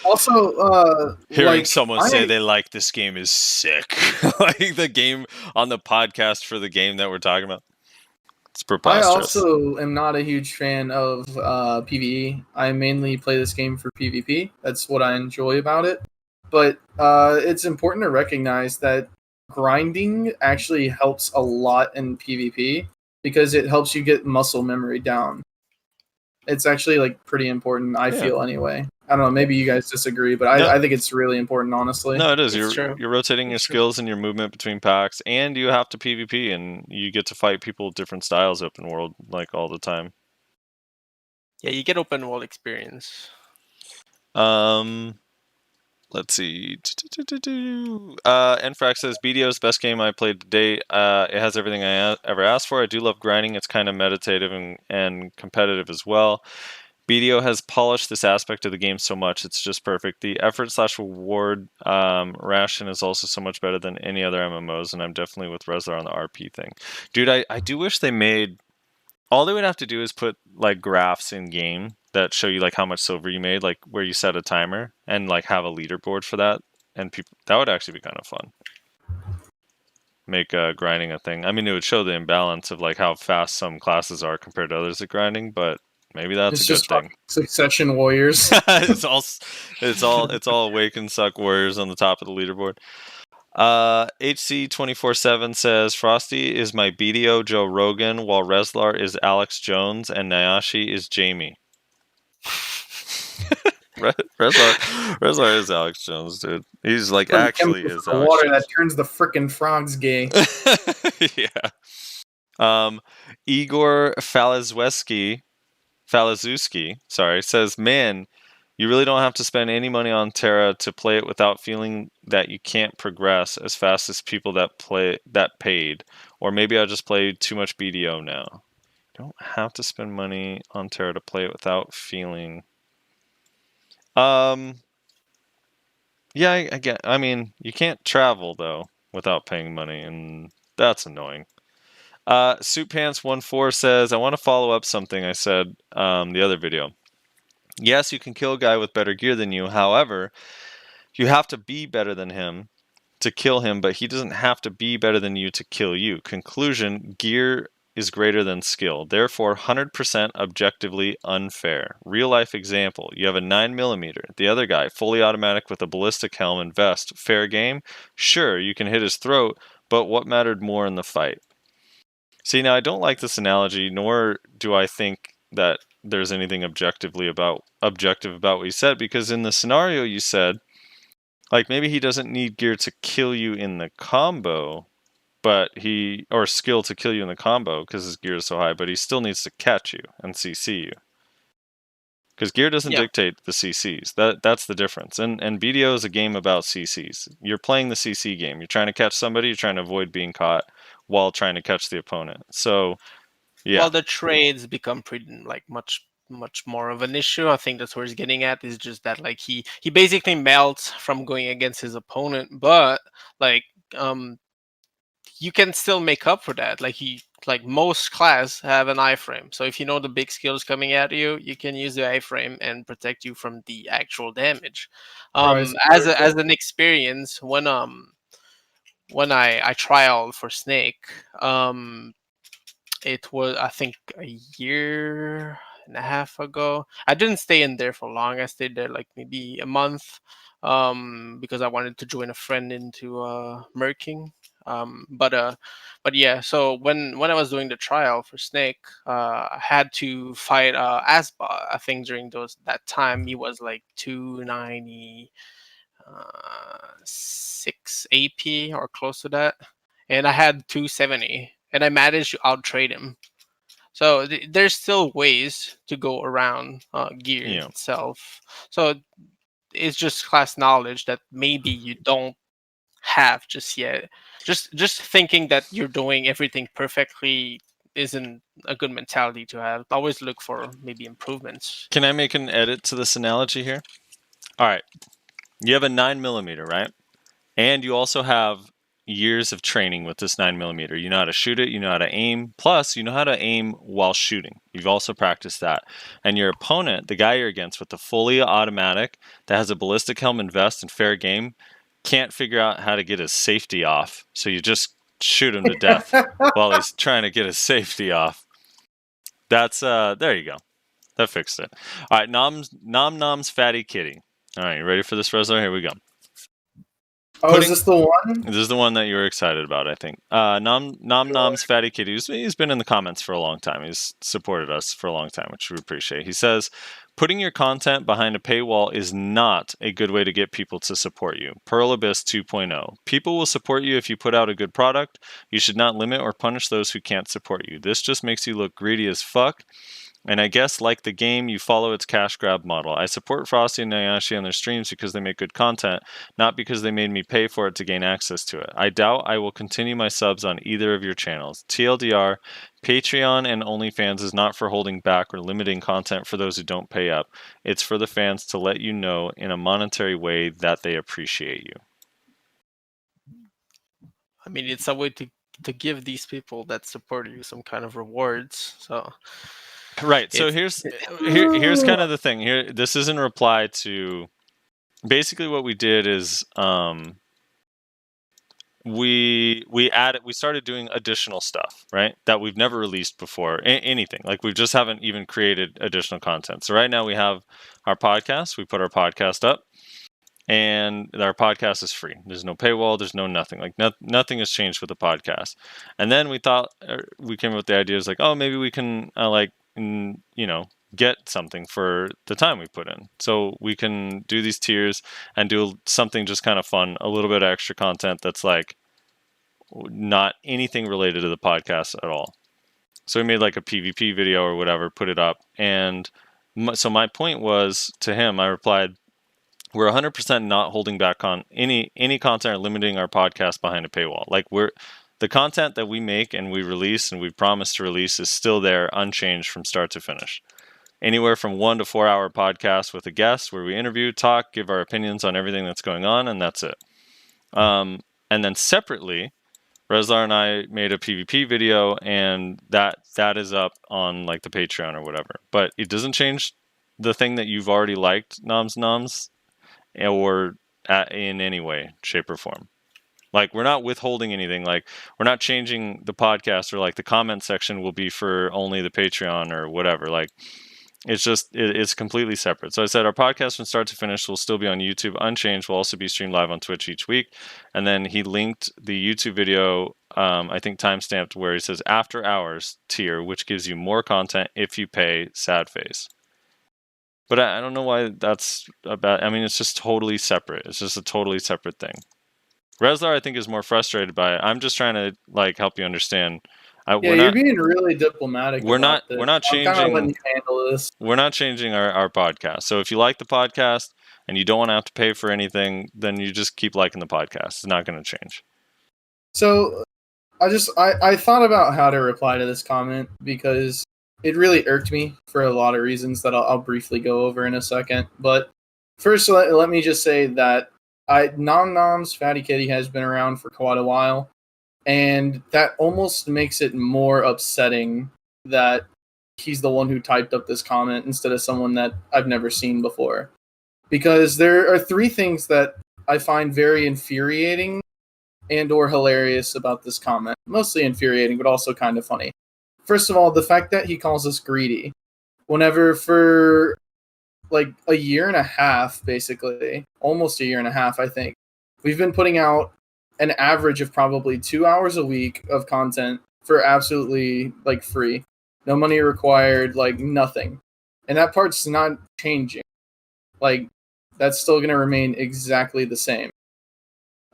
[SPEAKER 1] Also,
[SPEAKER 2] Hearing
[SPEAKER 1] like
[SPEAKER 2] someone say they like this game is sick. Like the game on the podcast for the game that we're talking about. It's
[SPEAKER 1] I
[SPEAKER 2] preposterous.
[SPEAKER 1] also am not a huge fan of PvE. I mainly play this game for PvP. That's what I enjoy about it. But it's important to recognize that grinding actually helps a lot in PvP because it helps you get muscle memory down. It's actually like pretty important, I feel anyway. I don't know, maybe you guys disagree, but
[SPEAKER 2] No.
[SPEAKER 1] I think it's really important, honestly.
[SPEAKER 2] No, it is.
[SPEAKER 5] It's true.
[SPEAKER 2] You're rotating your
[SPEAKER 5] It's true.
[SPEAKER 2] skills and your movement between packs, and you have to PvP, and you get to fight people with different styles open world like all the time.
[SPEAKER 5] Yeah, you get open world experience.
[SPEAKER 2] Let's see. Enfrax says BDO is the best game I played to date. It has everything I ever asked for. I do love grinding. It's kind of meditative and competitive as well. BDO has polished this aspect of the game so much. It's just perfect. The effort/reward ration is also so much better than any other MMOs, and I'm definitely with Rezlar on the RP thing. Dude, I do wish they made... All they would have to do is put like graphs in game that show you like how much silver you made, like where you set a timer and like have a leaderboard for that, and people that would actually be kind of fun. Make grinding a thing. I mean, it would show the imbalance of like how fast some classes are compared to others at grinding, but maybe that's
[SPEAKER 1] It's
[SPEAKER 2] a good
[SPEAKER 1] just
[SPEAKER 2] thing.
[SPEAKER 1] Succession Warriors.
[SPEAKER 2] it's all wake and suck warriors on the top of the leaderboard. HC247 says Frosty is my BDO Joe Rogan, while Rezlar is Alex Jones and Nayashe is Jamie. Rezlar is Alex Jones, dude. He's like
[SPEAKER 1] Putting
[SPEAKER 2] actually
[SPEAKER 1] chemicals
[SPEAKER 2] is
[SPEAKER 1] in the
[SPEAKER 2] Alex
[SPEAKER 1] water
[SPEAKER 2] Jones.
[SPEAKER 1] that turns the frickin' frogs gay.
[SPEAKER 2] Yeah. Igor Falazewski, says, man, you really don't have to spend any money on Terra to play it without feeling that you can't progress as fast as people that paid. Or maybe I just play too much BDO now. You don't have to spend money on Terra to play it without feeling... Yeah, I get. I mean, you can't travel though without paying money, and that's annoying. Suitpants14 says, I want to follow up something I said the other video. Yes, you can kill a guy with better gear than you. However, you have to be better than him to kill him, but he doesn't have to be better than you to kill you. Conclusion, gear is greater than skill. Therefore, 100% objectively unfair. Real life example, you have a 9mm. The other guy, fully automatic with a ballistic helm and vest. Fair game? Sure, you can hit his throat, but what mattered more in the fight? See, now I don't like this analogy, nor do I think that there's anything objective about what you said, because in the scenario you said, like maybe he doesn't need gear to kill you in the combo, or skill to kill you in the combo because his gear is so high, but he still needs to catch you and CC you. Because gear doesn't dictate the CCs. That's the difference. And BDO is a game about CCs. You're playing the CC game. You're trying to catch somebody, you're trying to avoid being caught while trying to catch the opponent. So yeah.
[SPEAKER 5] Well, the trades become pretty like much more of an issue. I think that's where he's getting at, is just that like he basically melts from going against his opponent, but like you can still make up for that. Like most class have an iframe, so if you know the big skills coming at you, you can use the iframe and protect you from the actual damage. As an experience, when I trialed for Snake, it was, I think, a year and a half ago. I didn't stay in there for long. I stayed there like maybe a month, because I wanted to join a friend into merking. But yeah. So when I was doing the trial for Snake, I had to fight Asba. I think during that time he was like 290. 6 AP or close to that, and I had 270, and I managed to out trade him. So there's still ways to go around gear itself. So it's just class knowledge that maybe you don't have just yet. Just thinking that you're doing everything perfectly isn't a good mentality to have. Always look for maybe improvements.
[SPEAKER 2] Can I make an edit to this analogy here? All right. You have a 9mm, right? And you also have years of training with this 9mm. You know how to shoot it, you know how to aim, plus you know how to aim while shooting. You've also practiced that. And your opponent, the guy you're against with the fully automatic that has a ballistic helmet and vest and fair game, can't figure out how to get his safety off. So you just shoot him to death while he's trying to get his safety off. That's there you go. That fixed it. All right, Nom's Fatty Kitty. All right, you ready for this, Rezar? Here we go.
[SPEAKER 1] Oh, is this the one?
[SPEAKER 2] This is the one that you were excited about, I think. Nom's Fatty Kitty. He's been in the comments for a long time. He's supported us for a long time, which we appreciate. He says, putting your content behind a paywall is not a good way to get people to support you. Pearl Abyss 2.0. People will support you if you put out a good product. You should not limit or punish those who can't support you. This just makes you look greedy as fuck. And I guess, like the game, you follow its cash grab model. I support Frosty and Nayashe on their streams because they make good content, not because they made me pay for it to gain access to it. I doubt I will continue my subs on either of your channels. TLDR, Patreon and OnlyFans is not for holding back or limiting content for those who don't pay up. It's for the fans to let you know in a monetary way that they appreciate you.
[SPEAKER 5] I mean, it's a way to give these people that support you some kind of rewards. So.
[SPEAKER 2] Right. So here's kind of the thing. Here, this is in reply to basically what we did is we started doing additional stuff, right? That we've never released before. Anything. Like we just haven't even created additional content. So right now we have our podcast. We put our podcast up, and our podcast is free. There's no paywall. There's no nothing. Like nothing has changed with the podcast. And then we thought we came up with the idea is like, oh, maybe we can get something for the time we put in. So we can do these tiers and do something just kind of fun, a little bit of extra content that's like not anything related to the podcast at all. So we made like a PvP video or whatever, put it up. And so my point was to him, I replied, we're 100% not holding back on any content or limiting our podcast behind a paywall. Like the content that we make and we release and we promise to release is still there, unchanged from start to finish. Anywhere from 1 to 4 hour podcast with a guest where we interview, talk, give our opinions on everything that's going on, and that's it. And then separately, Rezlar and I made a PvP video, and that is up on like the Patreon or whatever. But it doesn't change the thing that you've already liked, Noms, or in any way, shape, or form. Like, we're not withholding anything. Like, we're not changing the podcast, or like the comment section will be for only the Patreon or whatever. Like, it's completely separate. So I said our podcast from start to finish will still be on YouTube unchanged. Will also be streamed live on Twitch each week. And then he linked the YouTube video, I think timestamped, where he says after hours tier, which gives you more content if you pay, sad face. But I don't know why that's about. I mean, it's just totally separate. It's just a totally separate thing. Rezlar, I think, is more frustrated by it. I'm just trying to like help you understand.
[SPEAKER 1] You're being really diplomatic.
[SPEAKER 2] We're not changing.
[SPEAKER 1] I'm kind of letting you handle this.
[SPEAKER 2] We're not changing our podcast. So if you like the podcast and you don't want to have to pay for anything, then you just keep liking the podcast. It's not going to change.
[SPEAKER 1] So I thought about how to reply to this comment because it really irked me for a lot of reasons that I'll briefly go over in a second. But first, let me just say that Nom's Fatty Kitty has been around for quite a while, and that almost makes it more upsetting that he's the one who typed up this comment instead of someone that I've never seen before. Because there are three things that I find very infuriating and or hilarious about this comment. Mostly infuriating, but also kind of funny. First of all, the fact that he calls us greedy. Whenever for like a year and a half, basically, almost a year and a half, I think, we've been putting out an average of probably 2 hours a week of content for absolutely like free. No money required, like nothing. And that part's not changing. Like, that's still going to remain exactly the same.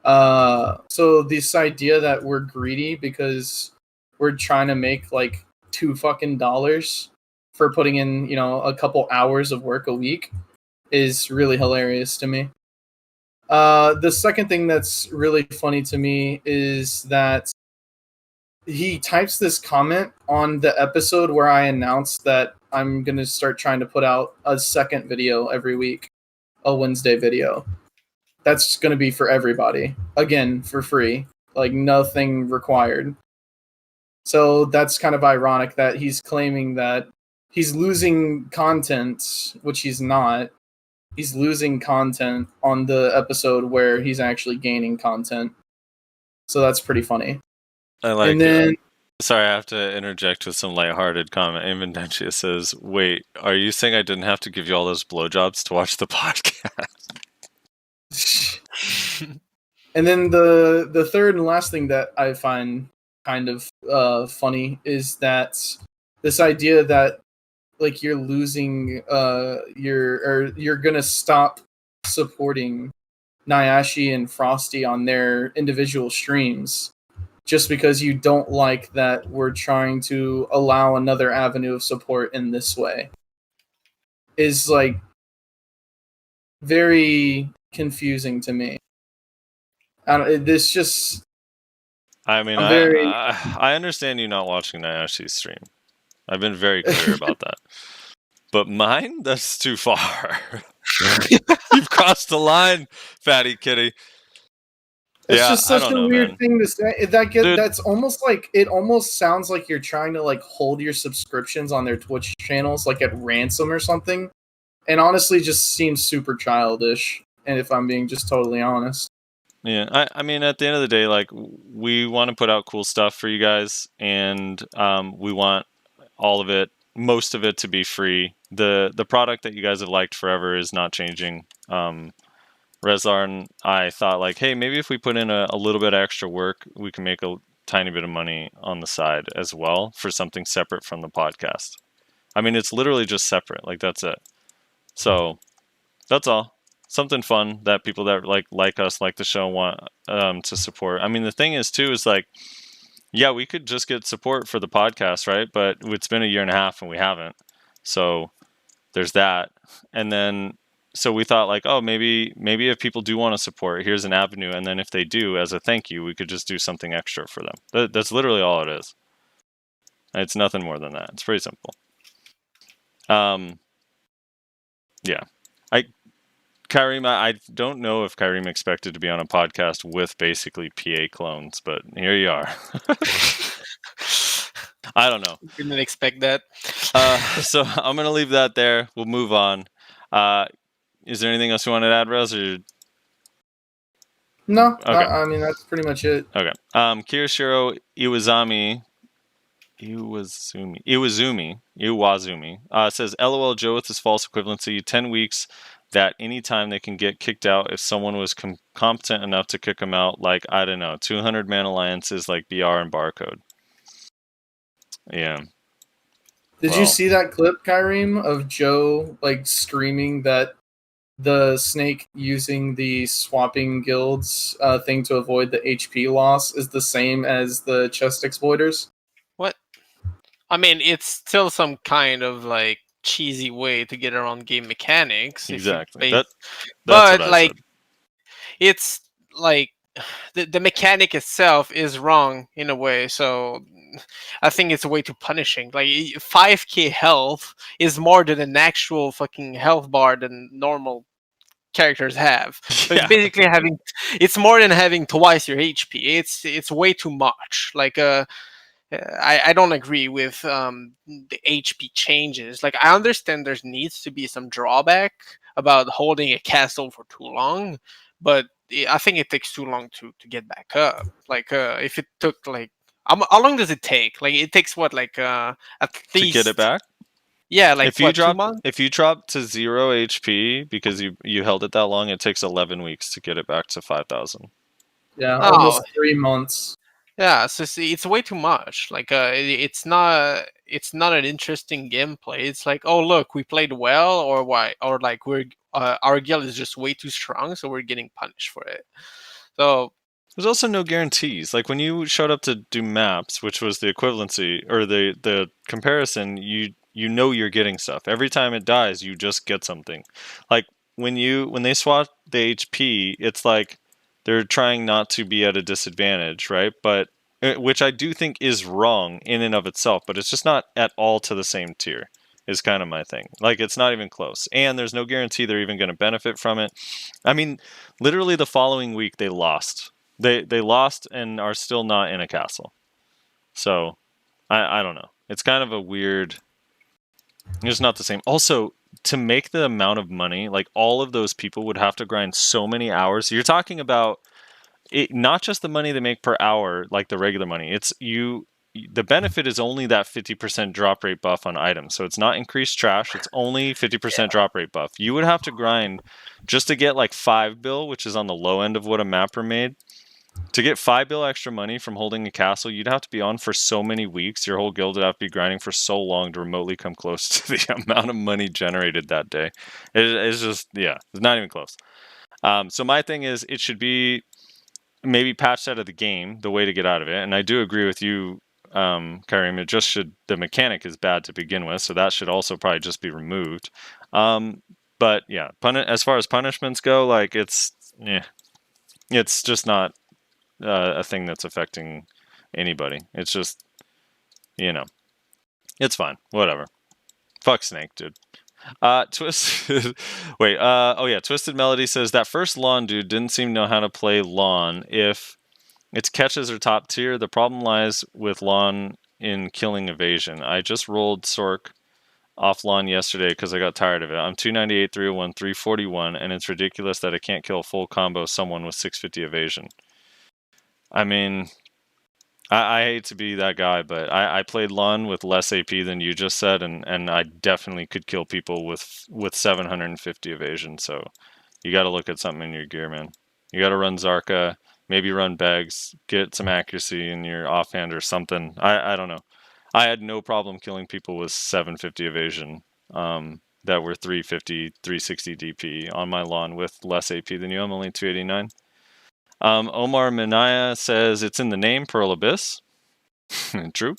[SPEAKER 1] So this idea that we're greedy because we're trying to make like $2 for putting in, a couple hours of work a week is really hilarious to me. The second thing that's really funny to me is that he types this comment on the episode where I announced that I'm going to start trying to put out a second video every week, a Wednesday video. That's going to be for everybody, again, for free. like nothing required. So that's kind of ironic that he's claiming that he's losing content, which he's not. He's losing content on the episode where he's actually gaining content. So that's pretty funny.
[SPEAKER 2] I like
[SPEAKER 1] And
[SPEAKER 2] it.
[SPEAKER 1] then
[SPEAKER 2] Sorry, I have to interject with some lighthearted comment. Invendentia says, "Wait, are you saying I didn't have to give you all those blowjobs to watch the podcast?"
[SPEAKER 1] and then the third and last thing that I find kind of funny is that this idea that like you're losing you're gonna stop supporting Nayashe and Frosty on their individual streams just because you don't like that we're trying to allow another avenue of support in this way is like very confusing to me. This just
[SPEAKER 2] I mean, I understand you not watching Nayashe's stream. I've been very clear about that. But mine, that's too far. You've crossed the line, fatty kitty.
[SPEAKER 1] It's just such a weird
[SPEAKER 2] man.
[SPEAKER 1] thing to say. That's almost like it almost sounds like you're trying to like hold your subscriptions on their Twitch channels like at ransom or something. And honestly just seems super childish. And if I'm being just totally honest.
[SPEAKER 2] Yeah, I mean, at the end of the day, like we want to put out cool stuff for you guys, and we want all of it, most of it, to be free. The product that you guys have liked forever is not changing. Rezar and I thought like, hey, maybe if we put in a little bit of extra work, we can make a tiny bit of money on the side as well for something separate from the podcast. I mean, it's literally just separate. Like that's it. So that's all. Something fun that people that like us, like the show, want to support. I mean, the thing is too is like, yeah, we could just get support for the podcast, right? But it's been a year and a half and we haven't. So there's that. And then so we thought like, oh, maybe if people do want to support, here's an avenue. And then if they do, as a thank you, we could just do something extra for them. That's literally all it is. It's nothing more than that. It's pretty simple. Yeah. Kyreme, I don't know if Kyreme expected to be on a podcast with basically PA clones, but here you are. I don't know.
[SPEAKER 5] Didn't expect that.
[SPEAKER 2] So I'm going to leave that there. We'll move on. Is there anything else you wanted to add, Rez? Or...
[SPEAKER 1] No,
[SPEAKER 2] okay.
[SPEAKER 1] I mean, that's pretty much it.
[SPEAKER 2] Okay. Kirishiro Iwazumi says, LOL Joe with his false equivalency, 10 weeks that anytime they can get kicked out if someone was competent enough to kick them out, like, I don't know, 200-man alliances like BR and Barcode. Yeah.
[SPEAKER 1] Did you see that clip, Kyreme, of Joe like screaming that the snake using the swapping guilds thing to avoid the HP loss is the same as the chest exploiters?
[SPEAKER 5] What? I mean, it's still some kind of like cheesy way to get around game mechanics.
[SPEAKER 2] Exactly.
[SPEAKER 5] But like, it's like the mechanic itself is wrong in a way. So I think it's a way too punishing. Like 5k health is more than an actual fucking health bar than normal characters have. So it's basically it's more than having twice your HP. It's way too much. Like I don't agree with the HP changes. Like I understand there needs to be some drawback about holding a castle for too long, but I think it takes too long to get back up. Like if it took like how long does it take? Like it takes what, like at least
[SPEAKER 2] to get it back?
[SPEAKER 5] Yeah, like
[SPEAKER 2] if you drop
[SPEAKER 5] 2 months?
[SPEAKER 2] If you drop to 0 HP because you held it that long, it takes 11 weeks to get it back to 5,000.
[SPEAKER 1] Yeah, almost 3 months.
[SPEAKER 5] Yeah, so see, it's way too much. Like it's not an interesting gameplay. It's like, oh look, we played well, or why, or like we're our guild is just way too strong, so we're getting punished for it. So
[SPEAKER 2] there's also no guarantees. Like when you showed up to do maps, which was the equivalency or the comparison, you know you're getting stuff. Every time it dies, you just get something. Like when they swap the HP, it's like they're trying not to be at a disadvantage, right? But which I do think is wrong in and of itself, but it's just not at all to the same tier is kind of my thing. Like it's not even close. And there's no guarantee they're even going to benefit from it. I mean, literally the following week they lost They lost and are still not in a castle. So I don't know. It's kind of a weird. It's not the same. Also, to make the amount of money, like all of those people would have to grind so many hours. You're talking about it, not just the money they make per hour, like the regular money. It's you. The benefit is only that 50% drop rate buff on items. So it's not increased trash. It's only 50% drop rate buff. You would have to grind just to get like 5 bill, which is on the low end of what a mapper made. To get 5 bill extra money from holding a castle, you'd have to be on for so many weeks. Your whole guild would have to be grinding for so long to remotely come close to the amount of money generated that day. It's just, yeah, it's not even close. So my thing is, it should be maybe patched out of the game, the way to get out of it. And I do agree with you, Kyreme, it just should, the mechanic is bad to begin with, so that should also probably just be removed. But yeah, as far as punishments go, like it's just not a thing that's affecting anybody. It's just, it's fine, whatever. Fuck Snake, dude. Twisted Twisted Melody says that first lawn dude didn't seem to know how to play lawn. If its catches are top tier, the problem lies with lawn in killing evasion. I just rolled Sork off lawn yesterday because I got tired of it. I'm 298, 301, 341, and it's ridiculous that I can't kill a full combo someone with 650 evasion. I mean, I hate to be that guy, but I played lawn with less AP than you just said, and I definitely could kill people with 750 evasion. So you got to look at something in your gear, man. You got to run Zarka. Maybe run Bags, get some accuracy in your offhand or something. I don't know. I had no problem killing people with 750 evasion that were 350, 360 DP on my lawn with less AP than you. I'm only 289. Omar Minaya says it's in the name, Pearl Abyss. True.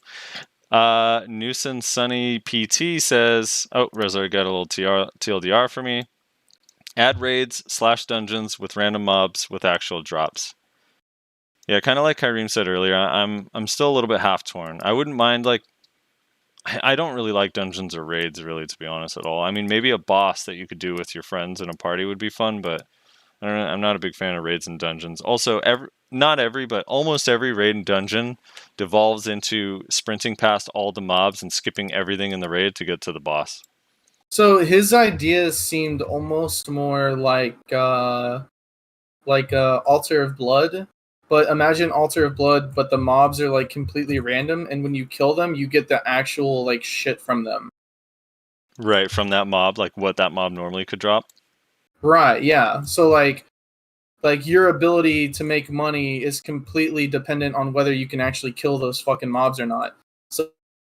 [SPEAKER 2] Newson Sunny PT says, Rezar got a little TLDR for me. Add raids / dungeons with random mobs with actual drops. Yeah, kind of like Kyreme said earlier, I'm still a little bit half torn. I wouldn't mind, like, I don't really like dungeons or raids, really, to be honest, at all. I mean, maybe a boss that you could do with your friends in a party would be fun, but I don't know, I'm not a big fan of raids and dungeons. Also, not every, but almost every raid and dungeon devolves into sprinting past all the mobs and skipping everything in the raid to get to the boss.
[SPEAKER 1] So his ideas seemed almost more like Altar of Blood. But imagine Altar of Blood, but the mobs are like completely random, and when you kill them, you get the actual like shit from them.
[SPEAKER 2] Right, from that mob, like what that mob normally could drop.
[SPEAKER 1] Right, yeah. So like your ability to make money is completely dependent on whether you can actually kill those fucking mobs or not. So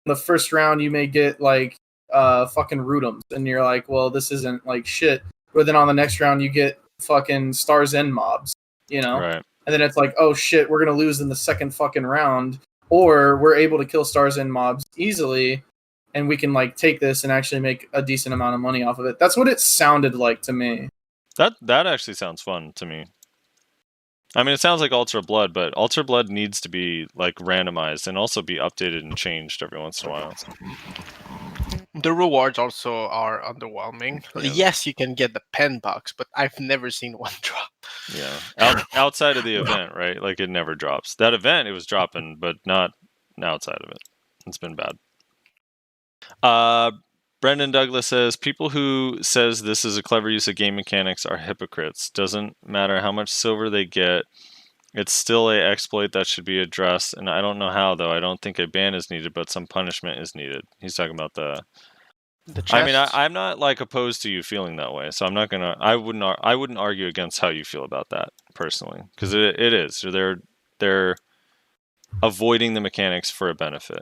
[SPEAKER 1] in the first round you may get like fucking Rootums, and you're like, well, this isn't like shit. But then on the next round you get fucking Star's End mobs,
[SPEAKER 2] Right.
[SPEAKER 1] And then it's like, oh shit, we're gonna lose in the second fucking round, or we're able to kill Star's End mobs easily, and we can like take this and actually make a decent amount of money off of it. That's what it sounded like to me.
[SPEAKER 2] That actually sounds fun to me. I mean, it sounds like Altar Blood, but Altar Blood needs to be like randomized and also be updated and changed every once in a while.
[SPEAKER 5] The rewards also are underwhelming.
[SPEAKER 2] Yeah.
[SPEAKER 5] Yes, you can get the pen box, but I've never seen one drop.
[SPEAKER 2] Yeah, outside of the event, right? Like it never drops. That event, it was dropping, but not outside of it. It's been bad. Brendan Douglas says, people who says this is a clever use of game mechanics are hypocrites. Doesn't matter how much silver they get. It's still a exploit that should be addressed, and I don't know how, though. I don't think a ban is needed, but some punishment is needed. He's talking about the
[SPEAKER 5] chest.
[SPEAKER 2] I mean, I'm not like opposed to you feeling that way, so I'm not gonna. I wouldn't argue against how you feel about that personally, because it is. They're avoiding the mechanics for a benefit.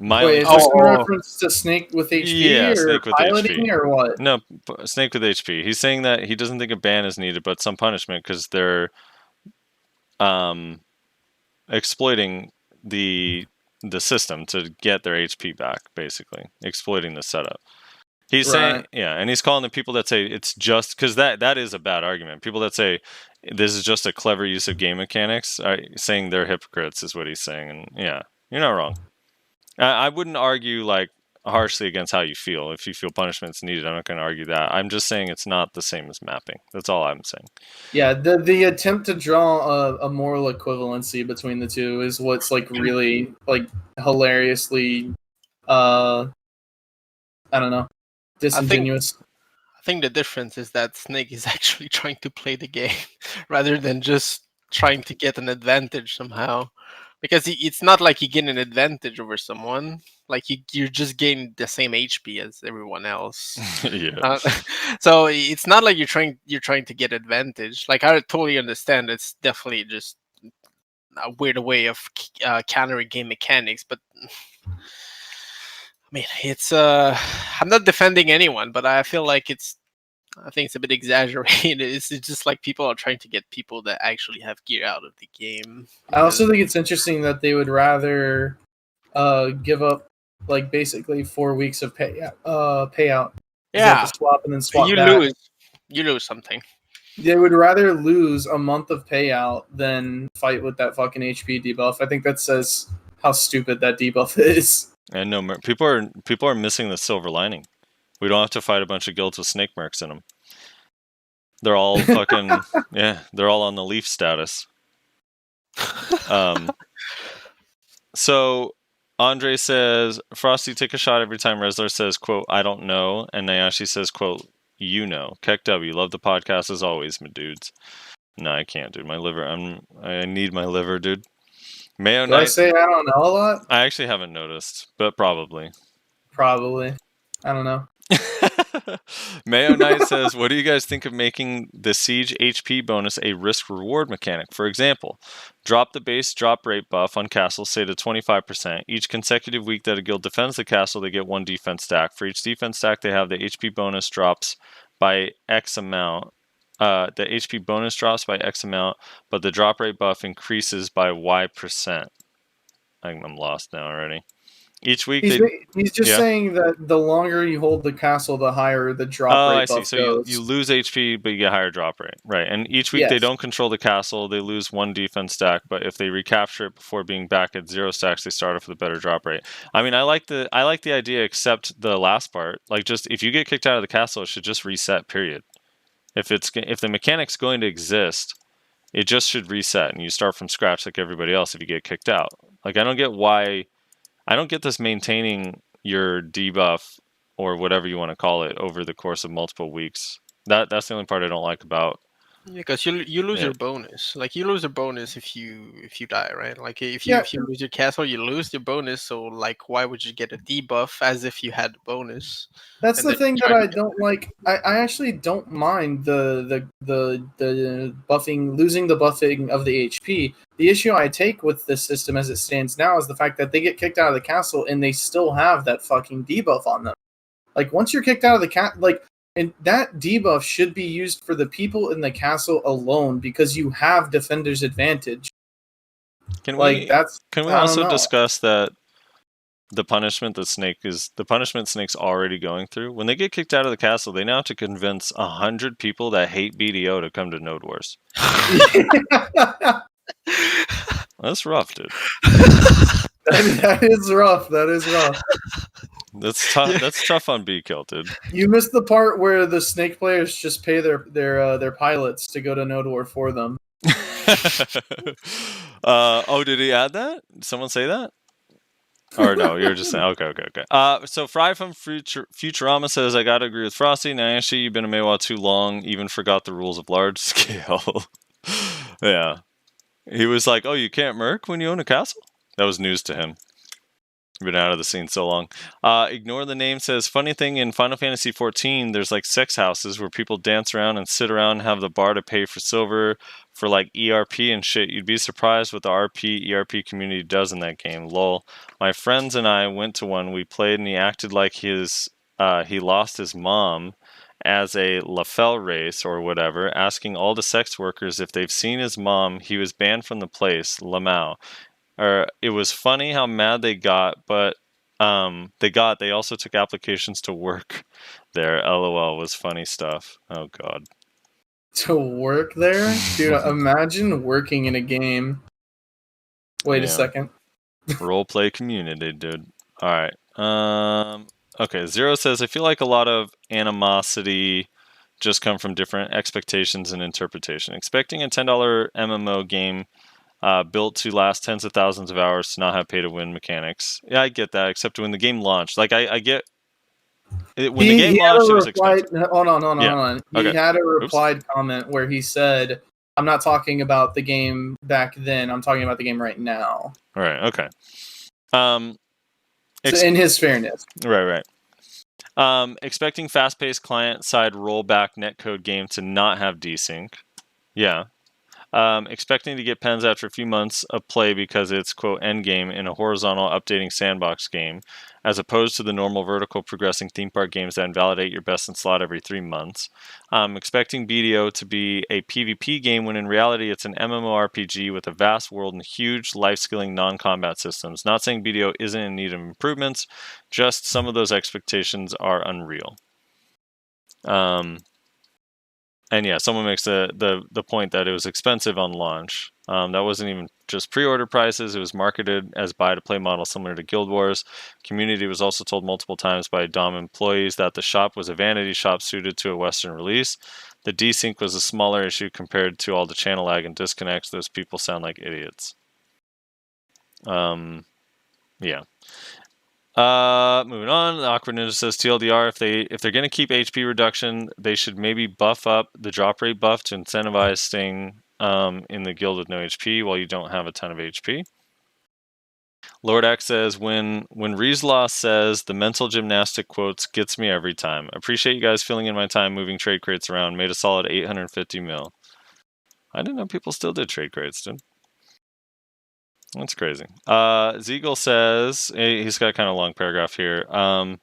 [SPEAKER 1] Wait, is this in reference to Snake with HP
[SPEAKER 2] Yeah,
[SPEAKER 1] or
[SPEAKER 2] Snake with
[SPEAKER 1] piloting
[SPEAKER 2] HP.
[SPEAKER 1] or what?
[SPEAKER 2] No, Snake with HP. He's saying that he doesn't think a ban is needed, but some punishment because they're exploiting the system to get their HP back, basically exploiting the setup. He's saying, yeah, and he's calling the people that say it's just because that is a bad argument. People that say this is just a clever use of game mechanics are saying they're hypocrites, is what he's saying, and yeah, you're not wrong. I wouldn't argue like harshly against how you feel. If you feel punishment's needed, I'm not going to argue that. I'm just saying it's not the same as mapping. That's all I'm saying.
[SPEAKER 1] Yeah, the attempt to draw a moral equivalency between the two is what's like really like hilariously, I don't know, disingenuous.
[SPEAKER 5] I think the difference is that Snake is actually trying to play the game rather than just trying to get an advantage somehow. Because it's not like you gain an advantage over someone. Like you just gain the same HP as everyone else.
[SPEAKER 2] Yeah.
[SPEAKER 5] So it's not like you're trying to get advantage. Like I totally understand. It's definitely just a weird way of countering game mechanics. But I mean, it's I'm not defending anyone, but I feel like I think it's a bit exaggerated. It's just like people are trying to get people that actually have gear out of the game.
[SPEAKER 1] I also think it's interesting that they would rather give up like basically 4 weeks of payout. You have
[SPEAKER 5] Yeah,
[SPEAKER 1] to swap and then swap
[SPEAKER 5] you
[SPEAKER 1] back.
[SPEAKER 5] lose something.
[SPEAKER 1] They would rather lose a month of payout than fight with that fucking HP debuff. I think that says how stupid that debuff is.
[SPEAKER 2] And no, people are missing the silver lining. We don't have to fight a bunch of guilds with snake mercs in them. They're all fucking yeah. They're all on the leaf status. So Andre says, Frosty, take a shot every time Resler says, quote, I don't know. And Nayashe says, quote, you know. Keck W, love the podcast as always, my dudes. No, I can't, dude. My liver, I need my liver, dude. Mayo
[SPEAKER 1] Do I
[SPEAKER 2] Knight,
[SPEAKER 1] say I don't know a lot?
[SPEAKER 2] I actually haven't noticed, but probably.
[SPEAKER 1] Probably. I don't know.
[SPEAKER 2] Mayo Knight says, what do you guys think of making the siege HP bonus a risk reward mechanic? For example, drop the base drop rate buff on castles, say to 25%. Each consecutive week that a guild defends the castle, they get 1 defense stack. For each defense stack they have, the HP bonus drops by X amount. The HP bonus drops by X amount, but the drop rate buff increases by Y%. I'm lost now already. Each week
[SPEAKER 1] he's just saying that the longer you hold the castle, the higher the drop rate
[SPEAKER 2] I see.
[SPEAKER 1] buff
[SPEAKER 2] So
[SPEAKER 1] goes.
[SPEAKER 2] you lose HP, but you get higher drop rate, right? And each week they don't control the castle; they lose 1 defense stack. But if they recapture it before being back at 0 stacks, they start off with a better drop rate. I mean, I like the idea, except the last part. Like, just if you get kicked out of the castle, it should just reset. Period. If the mechanic's going to exist, it just should reset, and you start from scratch like everybody else. If you get kicked out, like I don't get this maintaining your debuff or whatever you want to call it over the course of multiple weeks. That's the only part I don't like about.
[SPEAKER 5] Yeah, because you lose your bonus. Like you lose a bonus if you die, right? Like if you lose your castle, you lose your bonus. So like, why would you get a debuff as if you had the bonus?
[SPEAKER 1] That's the thing that I don't like. I actually don't mind the buffing, losing the buffing of the HP. The issue I take with this system as it stands now is the fact that they get kicked out of the castle and they still have that fucking debuff on them. Like once you're kicked out of the and that debuff should be used for the people in the castle alone because you have defender's advantage.
[SPEAKER 2] Can we also discuss that the punishment Snake's already going through? When they get kicked out of the castle, they now have to convince 100 people that hate BDO to come to Node Wars. That's rough, dude.
[SPEAKER 1] That is rough. That is rough.
[SPEAKER 2] That's tough. Yeah. That's tough on B-Kill, dude.
[SPEAKER 1] You missed the part where the Snake players just pay their pilots to go to Node War for them.
[SPEAKER 2] Did he add that? Did someone say that? Or no, you're just saying, okay. So Fry from Futurama says, I gotta agree with Frosty. Nayashe, you've been a Meiwa too long, even forgot the rules of large scale. Yeah. He was like, oh, you can't merc when you own a castle? That was news to him. Been out of the scene so long. Ignore the name says, funny thing, in Final Fantasy XIV, there's like sex houses where people dance around and sit around and have the bar to pay for silver for like ERP and shit. You'd be surprised what the ERP community does in that game. Lol. My friends and I went to one. We played and he acted like he lost his mom as a LaFell race or whatever, asking all the sex workers if they've seen his mom. He was banned from the place, Lamau. It was funny how mad they got, but they also took applications to work there. LOL was funny stuff. Oh god.
[SPEAKER 1] To work there? Dude, imagine working in a game. Wait a second.
[SPEAKER 2] Roleplay community, dude. Alright. Okay, Zero says, I feel like a lot of animosity just come from different expectations and interpretation. Expecting a $10 MMO game built to last tens of thousands of hours to not have pay-to-win mechanics. Yeah, I get that, except when the game launched. Like, I get... when the game
[SPEAKER 1] he had
[SPEAKER 2] launched,
[SPEAKER 1] a
[SPEAKER 2] it was
[SPEAKER 1] replied,
[SPEAKER 2] expensive.
[SPEAKER 1] hold on. He
[SPEAKER 2] Okay.
[SPEAKER 1] had a
[SPEAKER 2] Oops.
[SPEAKER 1] replied comment where he said, I'm not talking about the game back then, I'm talking about the game right now.
[SPEAKER 2] All right, okay.
[SPEAKER 1] So in his fairness.
[SPEAKER 2] Right. Expecting fast-paced client-side rollback netcode game to not have desync. Yeah. Expecting to get pens after a few months of play because it's, quote, endgame in a horizontal updating sandbox game, as opposed to the normal vertical progressing theme park games that invalidate your best in slot every 3 months. Expecting BDO to be a PvP game when in reality it's an MMORPG with a vast world and huge life-skilling non-combat systems. Not saying BDO isn't in need of improvements, just some of those expectations are unreal. And yeah, someone makes the point that it was expensive on launch. That wasn't even just pre-order prices. It was marketed as buy-to-play model similar to Guild Wars. Community was also told multiple times by DOM employees that the shop was a vanity shop suited to a Western release. The desync was a smaller issue compared to all the channel lag and disconnects. Those people sound like idiots. Yeah. Moving on, the Awkward Ninja says TLDR, if they're gonna keep HP reduction, they should maybe buff up the drop rate buff to incentivize staying in the guild with no HP while you don't have a ton of HP. Lord X says when Rizla says the mental gymnastic quotes gets me every time. Appreciate you guys filling in my time moving trade crates around. Made a solid 850 mil. I didn't know people still did trade crates, dude. That's crazy. Ziegel says, he's got kind of a long paragraph here. I'm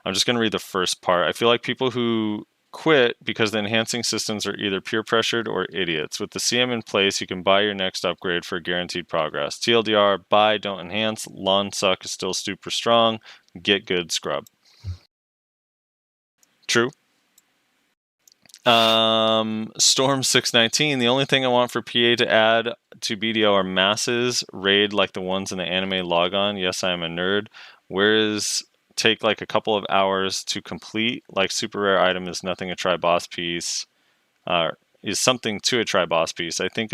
[SPEAKER 2] just going to read the first part. I feel like people who quit because the enhancing systems are either peer pressured or idiots. With the CM in place, you can buy your next upgrade for guaranteed progress. TLDR, buy, don't enhance. Lawn suck is still super strong. Get good, scrub. True. Storm 619. The only thing I want for PA to add to BDO are masses, raid like the ones in the anime logon. Yes, I am a nerd. Whereas take like a couple of hours to complete, like super rare item is nothing a try boss piece. Is something to a try boss piece. I think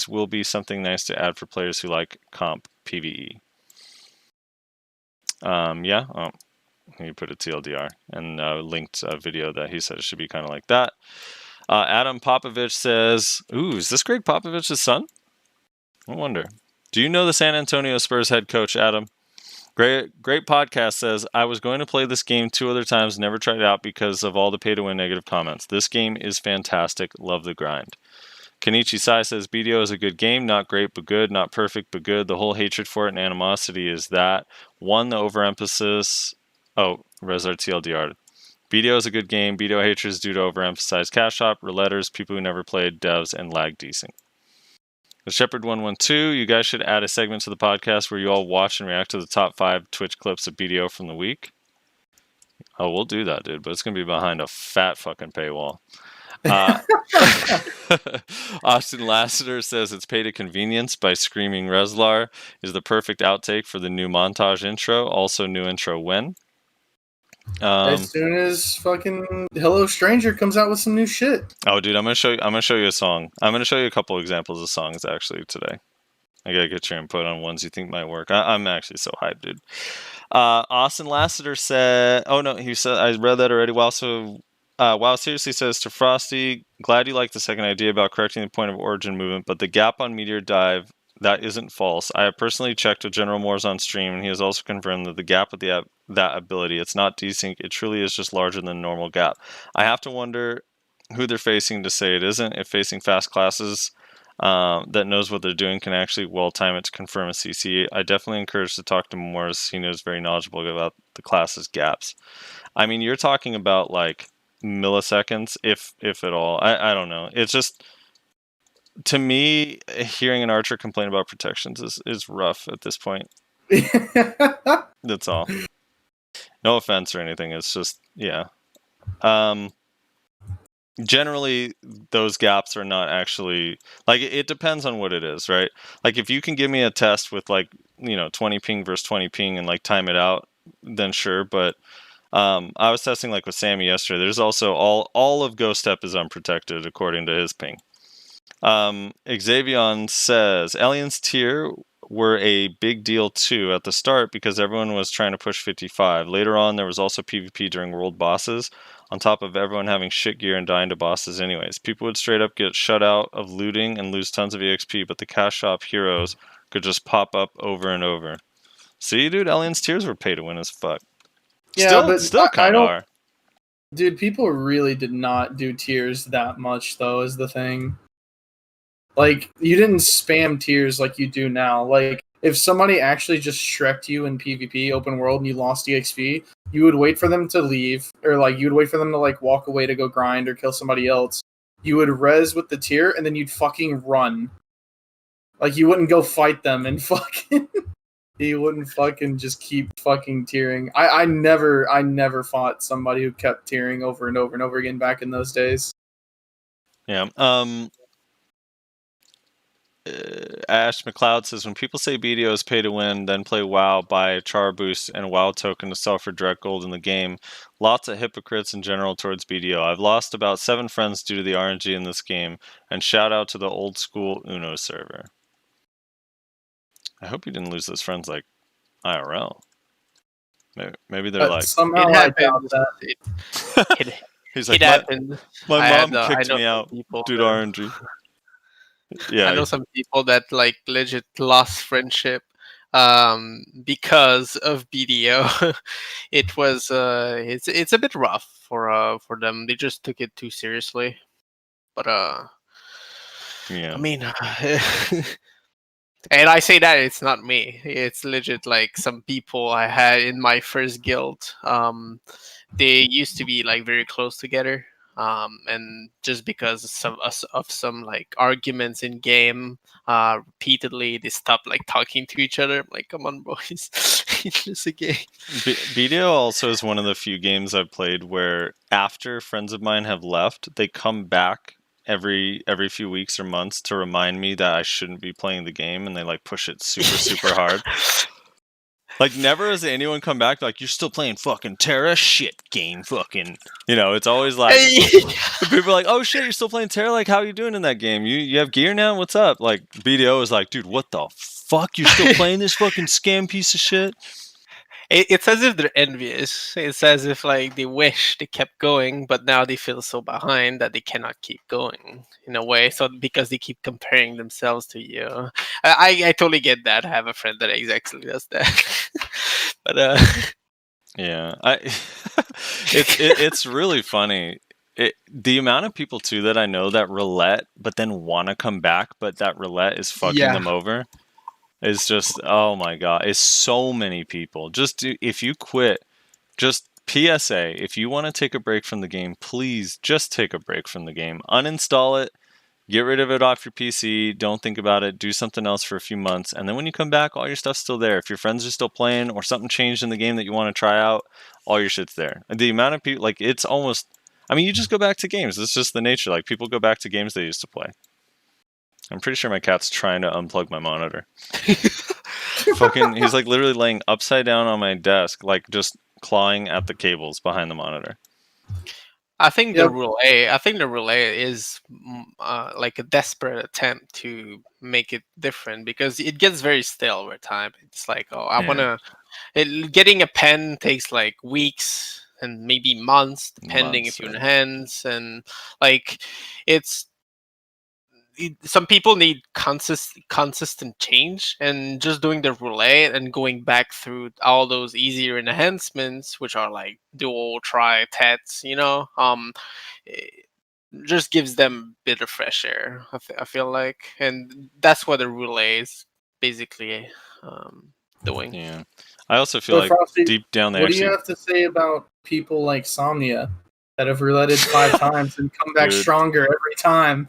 [SPEAKER 2] will be something nice to add for players who like comp PvE. Yeah. Oh. He put a TLDR and linked a video that he said it should be kind of like that. Adam Popovich says, ooh, is this Greg Popovich's son? I wonder. Do you know the San Antonio Spurs head coach, Adam? Great podcast says, I was going to play this game 2 other times, never tried it out because of all the pay-to-win negative comments. This game is fantastic. Love the grind. Kenichi Sai says, BDO is a good game, not great but good, not perfect but good. The whole hatred for it and animosity is that. 1, the overemphasis... Oh, Rezar TLDR. BDO is a good game. BDO hatred is due to overemphasize cash shop, rouletters, people who never played, devs, and lag desync. The Shepherd 112, you guys should add a segment to the podcast where you all watch and react to the top 5 Twitch clips of BDO from the week. Oh, we'll do that, dude, but it's going to be behind a fat fucking paywall. Austin Lassiter says it's Pay to Convenience by Screaming Reslar is the perfect outtake for the new montage intro. Also, new intro when?
[SPEAKER 1] As soon as fucking Hello Stranger comes out with some new shit.
[SPEAKER 2] Oh, dude, I'm gonna show you a song. I'm gonna show you a couple examples of songs actually today. I gotta get your input on ones you think might work. I'm actually so hyped, dude. Austin Lassiter said, "Oh no," he said, "I read that already." Wow, seriously says to Frosty, glad you like the second idea about correcting the point of origin movement, but the gap on Meteor Dive, that isn't false. I have personally checked with General Moores on stream, and he has also confirmed that the gap with that ability, it's not desync, it truly is just larger than normal gap. I have to wonder who they're facing to say it isn't. If facing fast classes that knows what they're doing can actually well time it to confirm a CC. I definitely encourage to talk to Moores. He knows very knowledgeable about the class's gaps. I mean, you're talking about like milliseconds, if at all. I don't know. It's just, to me, hearing an archer complain about protections is rough at this point. That's all. No offense or anything. It's just, yeah. Generally, those gaps are not actually, like, it depends on what it is, right? Like, if you can give me a test with like 20 ping versus 20 ping and like time it out, then sure. But I was testing like with Sammy yesterday. There's also all of Ghost Step is unprotected according to his ping. Xavion says Aliens tier were a big deal too at the start because everyone was trying to push 55. Later on, there was also PvP during world bosses, on top of everyone having shit gear and dying to bosses anyways. People would straight up get shut out of looting and lose tons of EXP, but the cash shop heroes could just pop up over and over. See, dude, Aliens tiers were pay to win as fuck.
[SPEAKER 1] Yeah,
[SPEAKER 2] still kind of are.
[SPEAKER 1] Dude, people really did not do tiers that much, though, is the thing. Like, you didn't spam tiers like you do now. Like, if somebody actually just shreked you in PvP, open world, and you lost EXP, you would wait for them to leave, or, like, you would wait for them to, like, walk away to go grind or kill somebody else. You would res with the tier, and then you'd fucking run. Like, you wouldn't go fight them and fucking... you wouldn't fucking just keep fucking tiering. I never fought somebody who kept tiering over and over and over again back in those days.
[SPEAKER 2] Yeah. Ash McLeod says, when people say BDO is pay to win, then play WoW, buy a char boost and a WoW token to sell for direct gold in the game, lots of hypocrites in general towards BDO. I've lost about 7 friends due to the RNG in this game, and shout out to the old school Uno server. I hope you didn't lose those friends like IRL. Maybe they're like...
[SPEAKER 1] Somehow I doubt that.
[SPEAKER 2] He's like,
[SPEAKER 5] it happened.
[SPEAKER 2] my mom kicked me out due to RNG. Yeah,
[SPEAKER 5] I know some people that like legit lost friendship because of BDO. It was it's a bit rough for them. They just took it too seriously. But
[SPEAKER 2] yeah.
[SPEAKER 5] I mean, and I say that it's not me. It's legit like some people I had in my first guild. They used to be like very close together. And just because of some like arguments in game, repeatedly they stopped like talking to each other. I'm like, come on, boys, it's just a game.
[SPEAKER 2] BDO also is one of the few games I've played where after friends of mine have left, they come back every few weeks or months to remind me that I shouldn't be playing the game, and they like push it super hard. Like, never has anyone come back like, you're still playing fucking Terra? Shit, game fucking... it's always like... people are like, oh shit, you're still playing Terra? Like, how are you doing in that game? You have gear now? What's up? Like, BDO is like, dude, what the fuck? You're still playing this fucking scam piece of shit?
[SPEAKER 5] It's as if they're envious. It's as if like they wish they kept going, but now they feel so behind that they cannot keep going in a way. So because they keep comparing themselves to you, I totally get that. I have a friend that exactly does that. But
[SPEAKER 2] yeah, it's really funny. The amount of people too that I know that roulette, but then want to come back, but that roulette is fucking them over. It's just, oh my god, it's so many people. If you quit, just PSA, if you want to take a break from the game, please just take a break from the game. Uninstall it, get rid of it off your PC, don't think about it, do something else for a few months, and then when you come back, all your stuff's still there. If your friends are still playing or something changed in the game that you want to try out, all your shit's there. The amount of people, like, it's almost, I mean, you just go back to games. It's just the nature. Like, people go back to games they used to play. I'm pretty sure my cat's trying to unplug my monitor. He's like literally laying upside down on my desk, like just clawing at the cables behind the monitor.
[SPEAKER 5] I think the relay is like a desperate attempt to make it different because it gets very stale over time. It's like, getting a pen takes like weeks and maybe months, depending if you're in hands, and like some people need consistent change, and just doing the relay and going back through all those easier enhancements, which are like dual, tri, tats, it just gives them a bit of fresh air. I feel like, and that's what the relay is basically doing.
[SPEAKER 2] Yeah, I also feel like
[SPEAKER 1] Frosty,
[SPEAKER 2] deep down there.
[SPEAKER 1] What do you have to say about people like Somnia that have rouletted 5 times and come back stronger every time?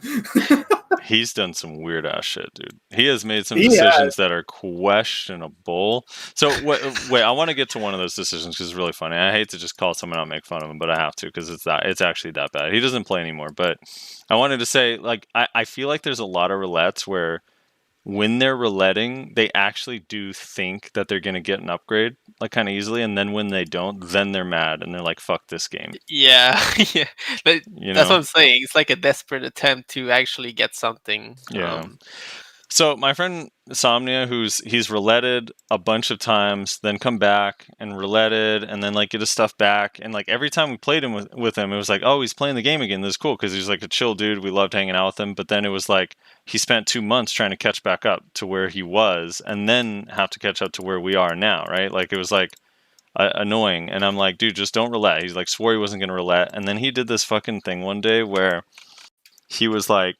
[SPEAKER 2] He's done some weird ass shit, dude. He has made some decisions that are questionable. So wait, I want to get to one of those decisions because it's really funny. I hate to just call someone out and make fun of him, but I have to because it's actually that bad. He doesn't play anymore, but I wanted to say, like, I feel like there's a lot of roulettes where when they're rouletting, they actually do think that they're gonna get an upgrade like kind of easily, and then when they don't, then they're mad and they're like, "Fuck this game."
[SPEAKER 5] Yeah, yeah. But
[SPEAKER 2] You
[SPEAKER 5] that's
[SPEAKER 2] know?
[SPEAKER 5] what I'm saying. It's like a desperate attempt to actually get something.
[SPEAKER 2] Yeah. So my friend Somnia, he's rouletted a bunch of times, then come back and rouletted, and then like get his stuff back, and like every time we played him with him, it was like, oh, he's playing the game again. This is cool because he's like a chill dude. We loved hanging out with him. But then it was like he spent 2 months trying to catch back up to where he was, and then have to catch up to where we are now, right? Like it was like annoying. And I'm like, dude, just don't roulette. He's like swore he wasn't gonna roulette, and then he did this fucking thing one day where he was like,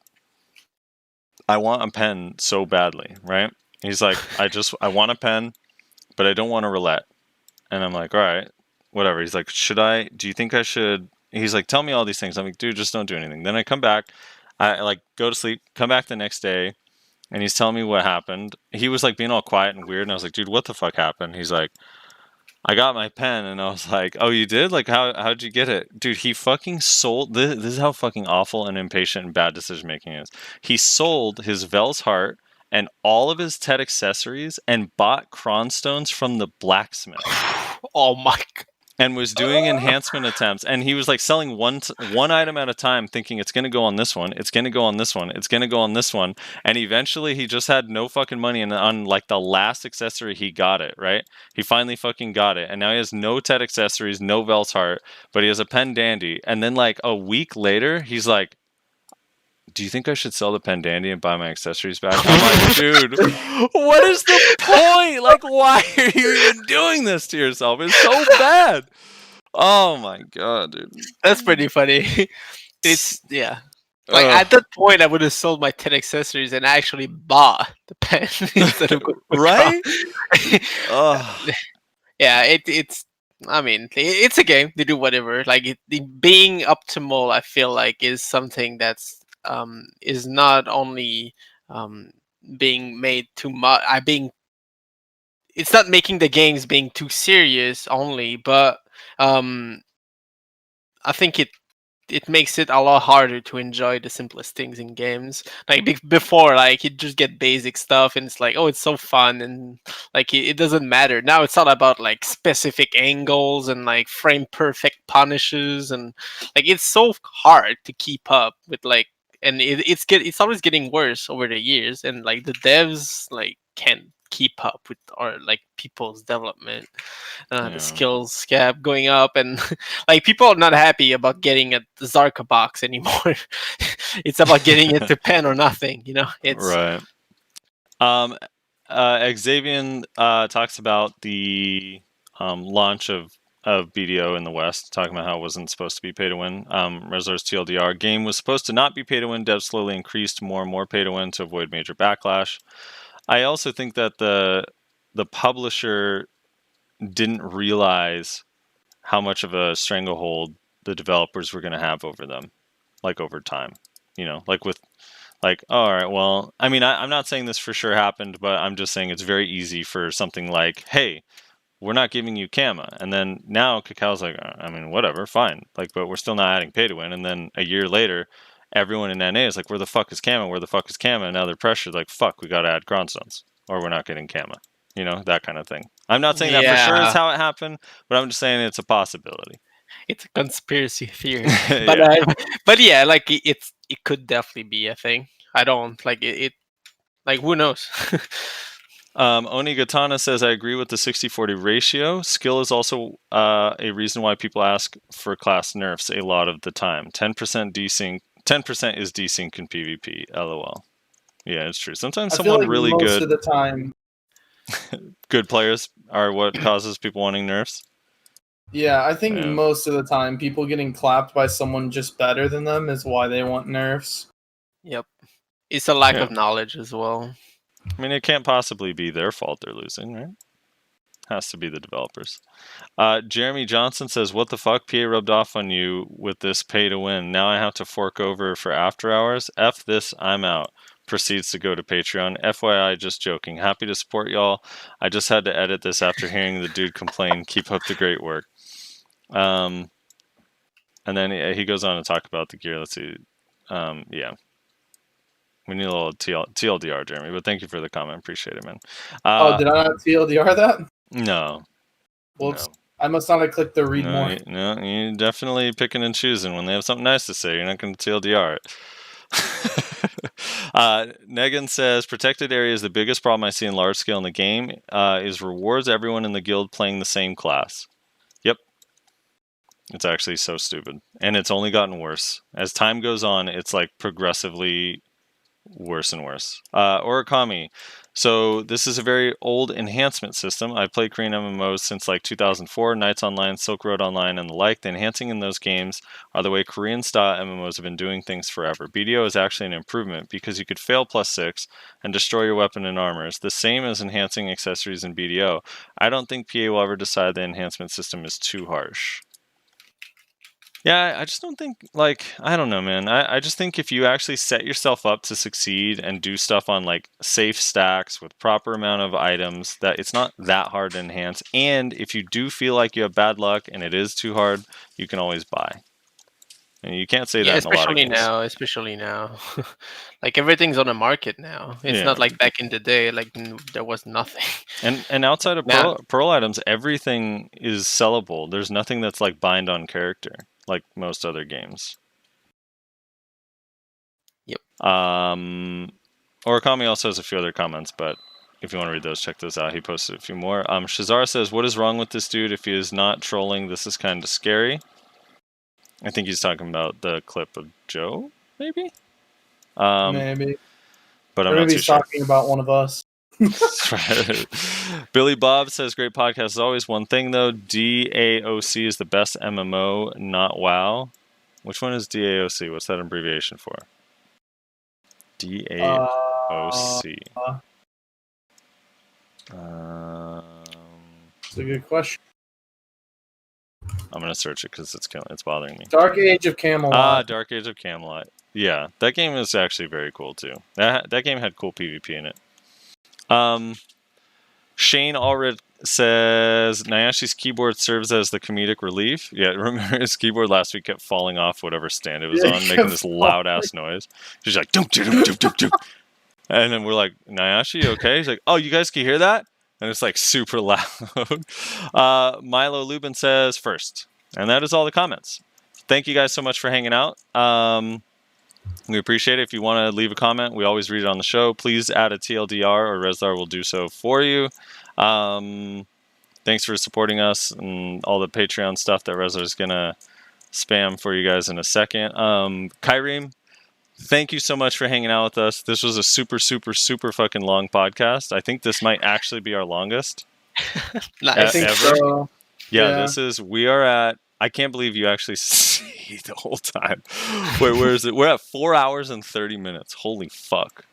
[SPEAKER 2] I want a pen so badly, right? He's like, I want a pen, but I don't want to roulette. And I'm like, all right, whatever. He's like, do you think I should? He's like, tell me all these things. I'm like, dude, just don't do anything. Then I come back, I like go to sleep, come back the next day, and he's telling me what happened. He was like being all quiet and weird, and I was like, dude, what the fuck happened? He's like, I got my pen, and I was like, oh, you did? Like, how'd you get it? Dude, he fucking sold, this is how fucking awful and impatient and bad decision making is. He sold his Vel's Heart and all of his TED accessories and bought cronstones from the blacksmith.
[SPEAKER 5] Oh my god.
[SPEAKER 2] And was doing enhancement attempts, and he was like selling one item at a time, thinking it's gonna go on this one, it's gonna go on this one, it's gonna go on this one, and eventually he just had no fucking money, and on like the last accessory he got it, right? He finally fucking got it, and now he has no TED accessories, no Vel's Heart, but he has a pen dandy, and then like a week later, he's like, do you think I should sell the pen dandy and buy my accessories back? I'm like, dude, what is the point? Like, why are you even doing this to yourself? It's so bad. Oh my god, dude.
[SPEAKER 5] That's pretty funny. It's yeah. Like at that point, I would have sold my 10 accessories and actually bought the pen instead of
[SPEAKER 2] right.
[SPEAKER 5] Yeah, it's. I mean, it's a game. They do whatever. Like being optimal, I feel like is something that's is not only being made too much. It's not making the games being too serious only, but I think it makes it a lot harder to enjoy the simplest things in games. Like before, like you just get basic stuff and it's like, oh, it's so fun, and like it doesn't matter. Now it's all about like specific angles and like frame perfect punishes, and like it's so hard to keep up with like, and it's always getting worse over the years, and like the devs like can't keep up with our like people's development. The skills gap going up, and like people are not happy about getting a Zarka box anymore. It's about getting it to pen or nothing, you know. It's
[SPEAKER 2] right. Xavier talks about the launch of BDO in the West, talking about how it wasn't supposed to be pay to win. Rezzler's TLDR game was supposed to not be pay to win. Devs slowly increased more and more pay to win to avoid major backlash. I also think that the publisher didn't realize how much of a stranglehold the developers were going to have over them, like over time. You know, like with, like, oh, all right, well, I mean, I'm not saying this for sure happened, but I'm just saying it's very easy for something like, hey, we're not giving you Kama. And then now Cacau's like, I mean, whatever, fine. Like, but we're still not adding pay to win. And then a year later, everyone in NA is like, where the fuck is Kama? Where the fuck is Kama? And now they're pressured, like, fuck, we got to add Grondstones or we're not getting Kama. You know, that kind of thing. I'm not saying that for sure is how it happened, but I'm just saying it's a possibility.
[SPEAKER 5] It's a conspiracy theory. But but yeah, like it could definitely be a thing. I don't like it like who knows?
[SPEAKER 2] Onigatana says, I agree with the 60-40 ratio. Skill is also a reason why people ask for class nerfs a lot of the time. 10% desync, 10% is desync in PvP. LOL. Yeah, it's true. Sometimes someone like really
[SPEAKER 1] most
[SPEAKER 2] good
[SPEAKER 1] of the time,
[SPEAKER 2] good players are what causes people wanting nerfs.
[SPEAKER 1] Yeah, I think most of the time people getting clapped by someone just better than them is why they want nerfs.
[SPEAKER 5] Yep. It's a lack of knowledge as well.
[SPEAKER 2] I mean, it can't possibly be their fault they're losing, right? Has to be the developers. Jeremy Johnson says, what the fuck? PA rubbed off on you with this pay to win. Now I have to fork over for after hours. F this, I'm out. Proceeds to go to Patreon. FYI, just joking. Happy to support y'all. I just had to edit this after hearing the dude complain. Keep up the great work. And then he goes on to talk about the gear. Let's see. Yeah. We need a little TLDR, Jeremy. But thank you for the comment. Appreciate it, man.
[SPEAKER 1] Did I not TLDR that?
[SPEAKER 2] No.
[SPEAKER 1] Whoops.
[SPEAKER 2] No.
[SPEAKER 1] I must not have clicked the read more.
[SPEAKER 2] No, you're definitely picking and choosing. When they have something nice to say, you're not going to TLDR it. Negan says, protected area is the biggest problem I see in large scale in the game, is rewards everyone in the guild playing the same class. Yep. It's actually so stupid. And it's only gotten worse. As time goes on, it's like progressively worse and worse. Origami. So this is a very old enhancement system. I've played Korean MMOs since like 2004, Knights Online, Silk Road Online, and the like. The enhancing in those games are the way Korean style MMOs have been doing things forever. BDO is actually an improvement because you could fail +6 and destroy your weapon and armors, the same as enhancing accessories in BDO. I don't think PA will ever decide the enhancement system is too harsh. Yeah, I just don't think, like, I don't know, man. I just think if you actually set yourself up to succeed and do stuff on, like, safe stacks with proper amount of items, that it's not that hard to enhance. And if you do feel like you have bad luck and it is too hard, you can always buy. And you can't say that in a lot of games.
[SPEAKER 5] Especially now. Like, everything's on the market now. It's not like back in the day, like, there was nothing.
[SPEAKER 2] And outside of Pearl items, everything is sellable. There's nothing that's, like, bind on character, like most other games.
[SPEAKER 5] Yep.
[SPEAKER 2] Origami also has a few other comments, but if you want to read those, check those out. He posted a few more. Shazar says, what is wrong with this dude? If he is not trolling, this is kind of scary. I think he's talking about the clip of Joe, maybe?
[SPEAKER 1] Maybe.
[SPEAKER 2] But I'm not too sure.
[SPEAKER 1] Talking about one of us.
[SPEAKER 2] Billy Bob says, great podcast as always. One thing, though, DAOC is the best MMO, not WoW. Which one is DAOC? What's that abbreviation for? DAOC.
[SPEAKER 1] It's a good question.
[SPEAKER 2] I'm going to search it because it's bothering me.
[SPEAKER 1] Dark Age of Camelot.
[SPEAKER 2] Dark Age of Camelot. Yeah, that game is actually very cool, too. That game had cool PvP in it. Shane Allred says, Nayashe's keyboard serves as the comedic relief. Yeah, remember his keyboard last week kept falling off whatever stand it was on, making this loud-ass noise. She's like, doom, doom, doom, doom, doom. And then we're like, Nayashe, okay? He's like, oh, you guys can hear that? And it's like super loud. Milo Lubin says first. And that is all the comments. Thank you guys so much for hanging out. We appreciate it. If you want to leave a comment, we always read it on the show. Please add a TLDR or Reslar will do so for you. Thanks for supporting us and all the Patreon stuff that Reslar is going to spam for you guys in a second. Kyreme, thank you so much for hanging out with us. This was a super, super, super fucking long podcast. I think this might actually be our longest.
[SPEAKER 1] I think
[SPEAKER 2] ever.
[SPEAKER 1] So.
[SPEAKER 2] Yeah, we are at, I can't believe you actually see the whole time. Wait, where is it? We're at 4 hours and 30 minutes. Holy fuck.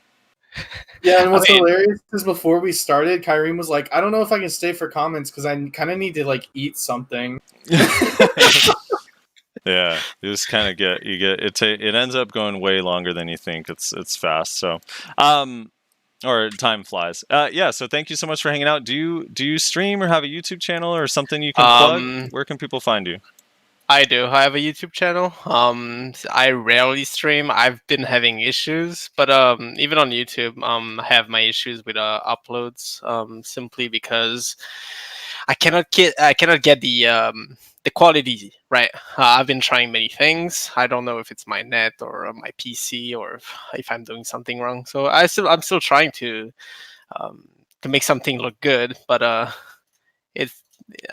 [SPEAKER 1] Yeah, and what's hilarious is before we started, Kyreme was like, I don't know if I can stay for comments because I kind of need to like eat something.
[SPEAKER 2] Yeah, you just kind of it ends up going way longer than you think. It's fast. So, or time flies. Yeah, so thank you so much for hanging out. Do you stream or have a YouTube channel or something you can plug? Where can people find you?
[SPEAKER 5] I do. I have a YouTube channel. I rarely stream. I've been having issues, but even on YouTube, I have my issues with uploads. Simply because I cannot get the quality right. I've been trying many things. I don't know if it's my net or my PC or if I'm doing something wrong. So I'm still trying to make something look good, but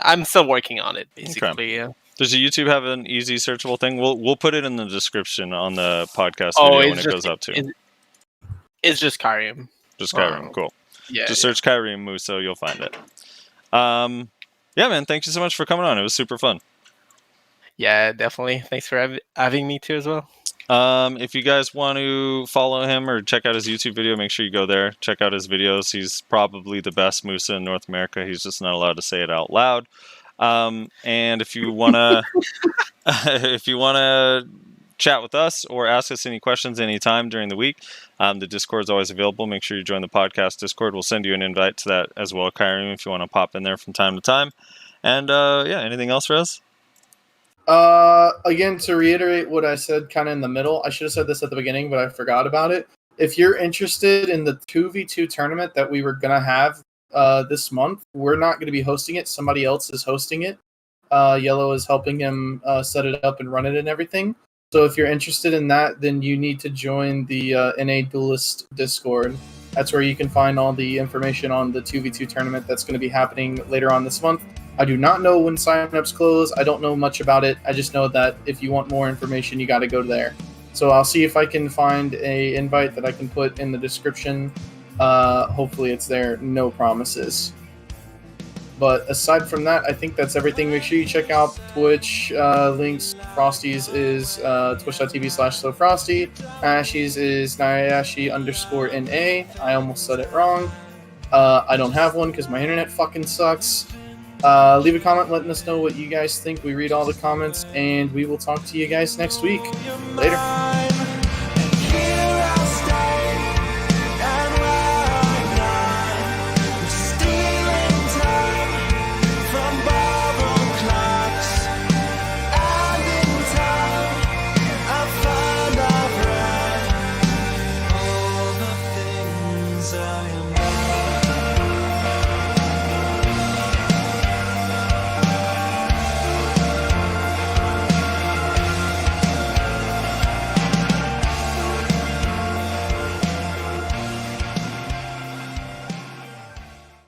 [SPEAKER 5] I'm still working on it. Basically.
[SPEAKER 2] Okay. Does the YouTube have an easy searchable thing? We'll put it in the description on the podcast video when it goes up too.
[SPEAKER 5] It's just Kyreme.
[SPEAKER 2] Just Kyreme, cool.
[SPEAKER 5] Yeah.
[SPEAKER 2] Just search Kyreme Musa, you'll find it. Yeah, man, thank you so much for coming on. It was super fun.
[SPEAKER 5] Yeah, definitely. Thanks for having me too as well.
[SPEAKER 2] If you guys want to follow him or check out his YouTube video, make sure you go there. Check out his videos. He's probably the best Musa in North America. He's just not allowed to say it out loud. And if you wanna chat with us or ask us any questions anytime during the week, the Discord is always available. Make sure you join the podcast Discord. We'll send you an invite to that as well, Kyreme, if you want to pop in there from time to time. And yeah, anything else, Rez?
[SPEAKER 1] Again, to reiterate what I said kind of in the middle, I should have said this at the beginning, but I forgot about it. if you're interested in the 2v2 tournament that we were going to have this month, we're not going to be hosting it. Somebody else is hosting it. Yellow is helping him set it up and run it and everything. So if you're interested in that, then you need to join the NA Duelist Discord. That's where you can find all the information on the 2v2 tournament that's going to be happening later on this month. I do not know when signups close. I don't know much about it. I just know that if you want more information, you got to go there. So I'll see if I can find a invite that I can put in the description. Hopefully it's there. No promises. But aside from that, I think that's everything. Make sure you check out Twitch links. Frosty's is twitch.tv/slowfrosty. Nayashe's is Nayashe_NA. I almost said it wrong. I don't have one because my internet fucking sucks. Leave a comment letting us know what you guys think. We read all the comments, and we will talk to you guys next week. Later.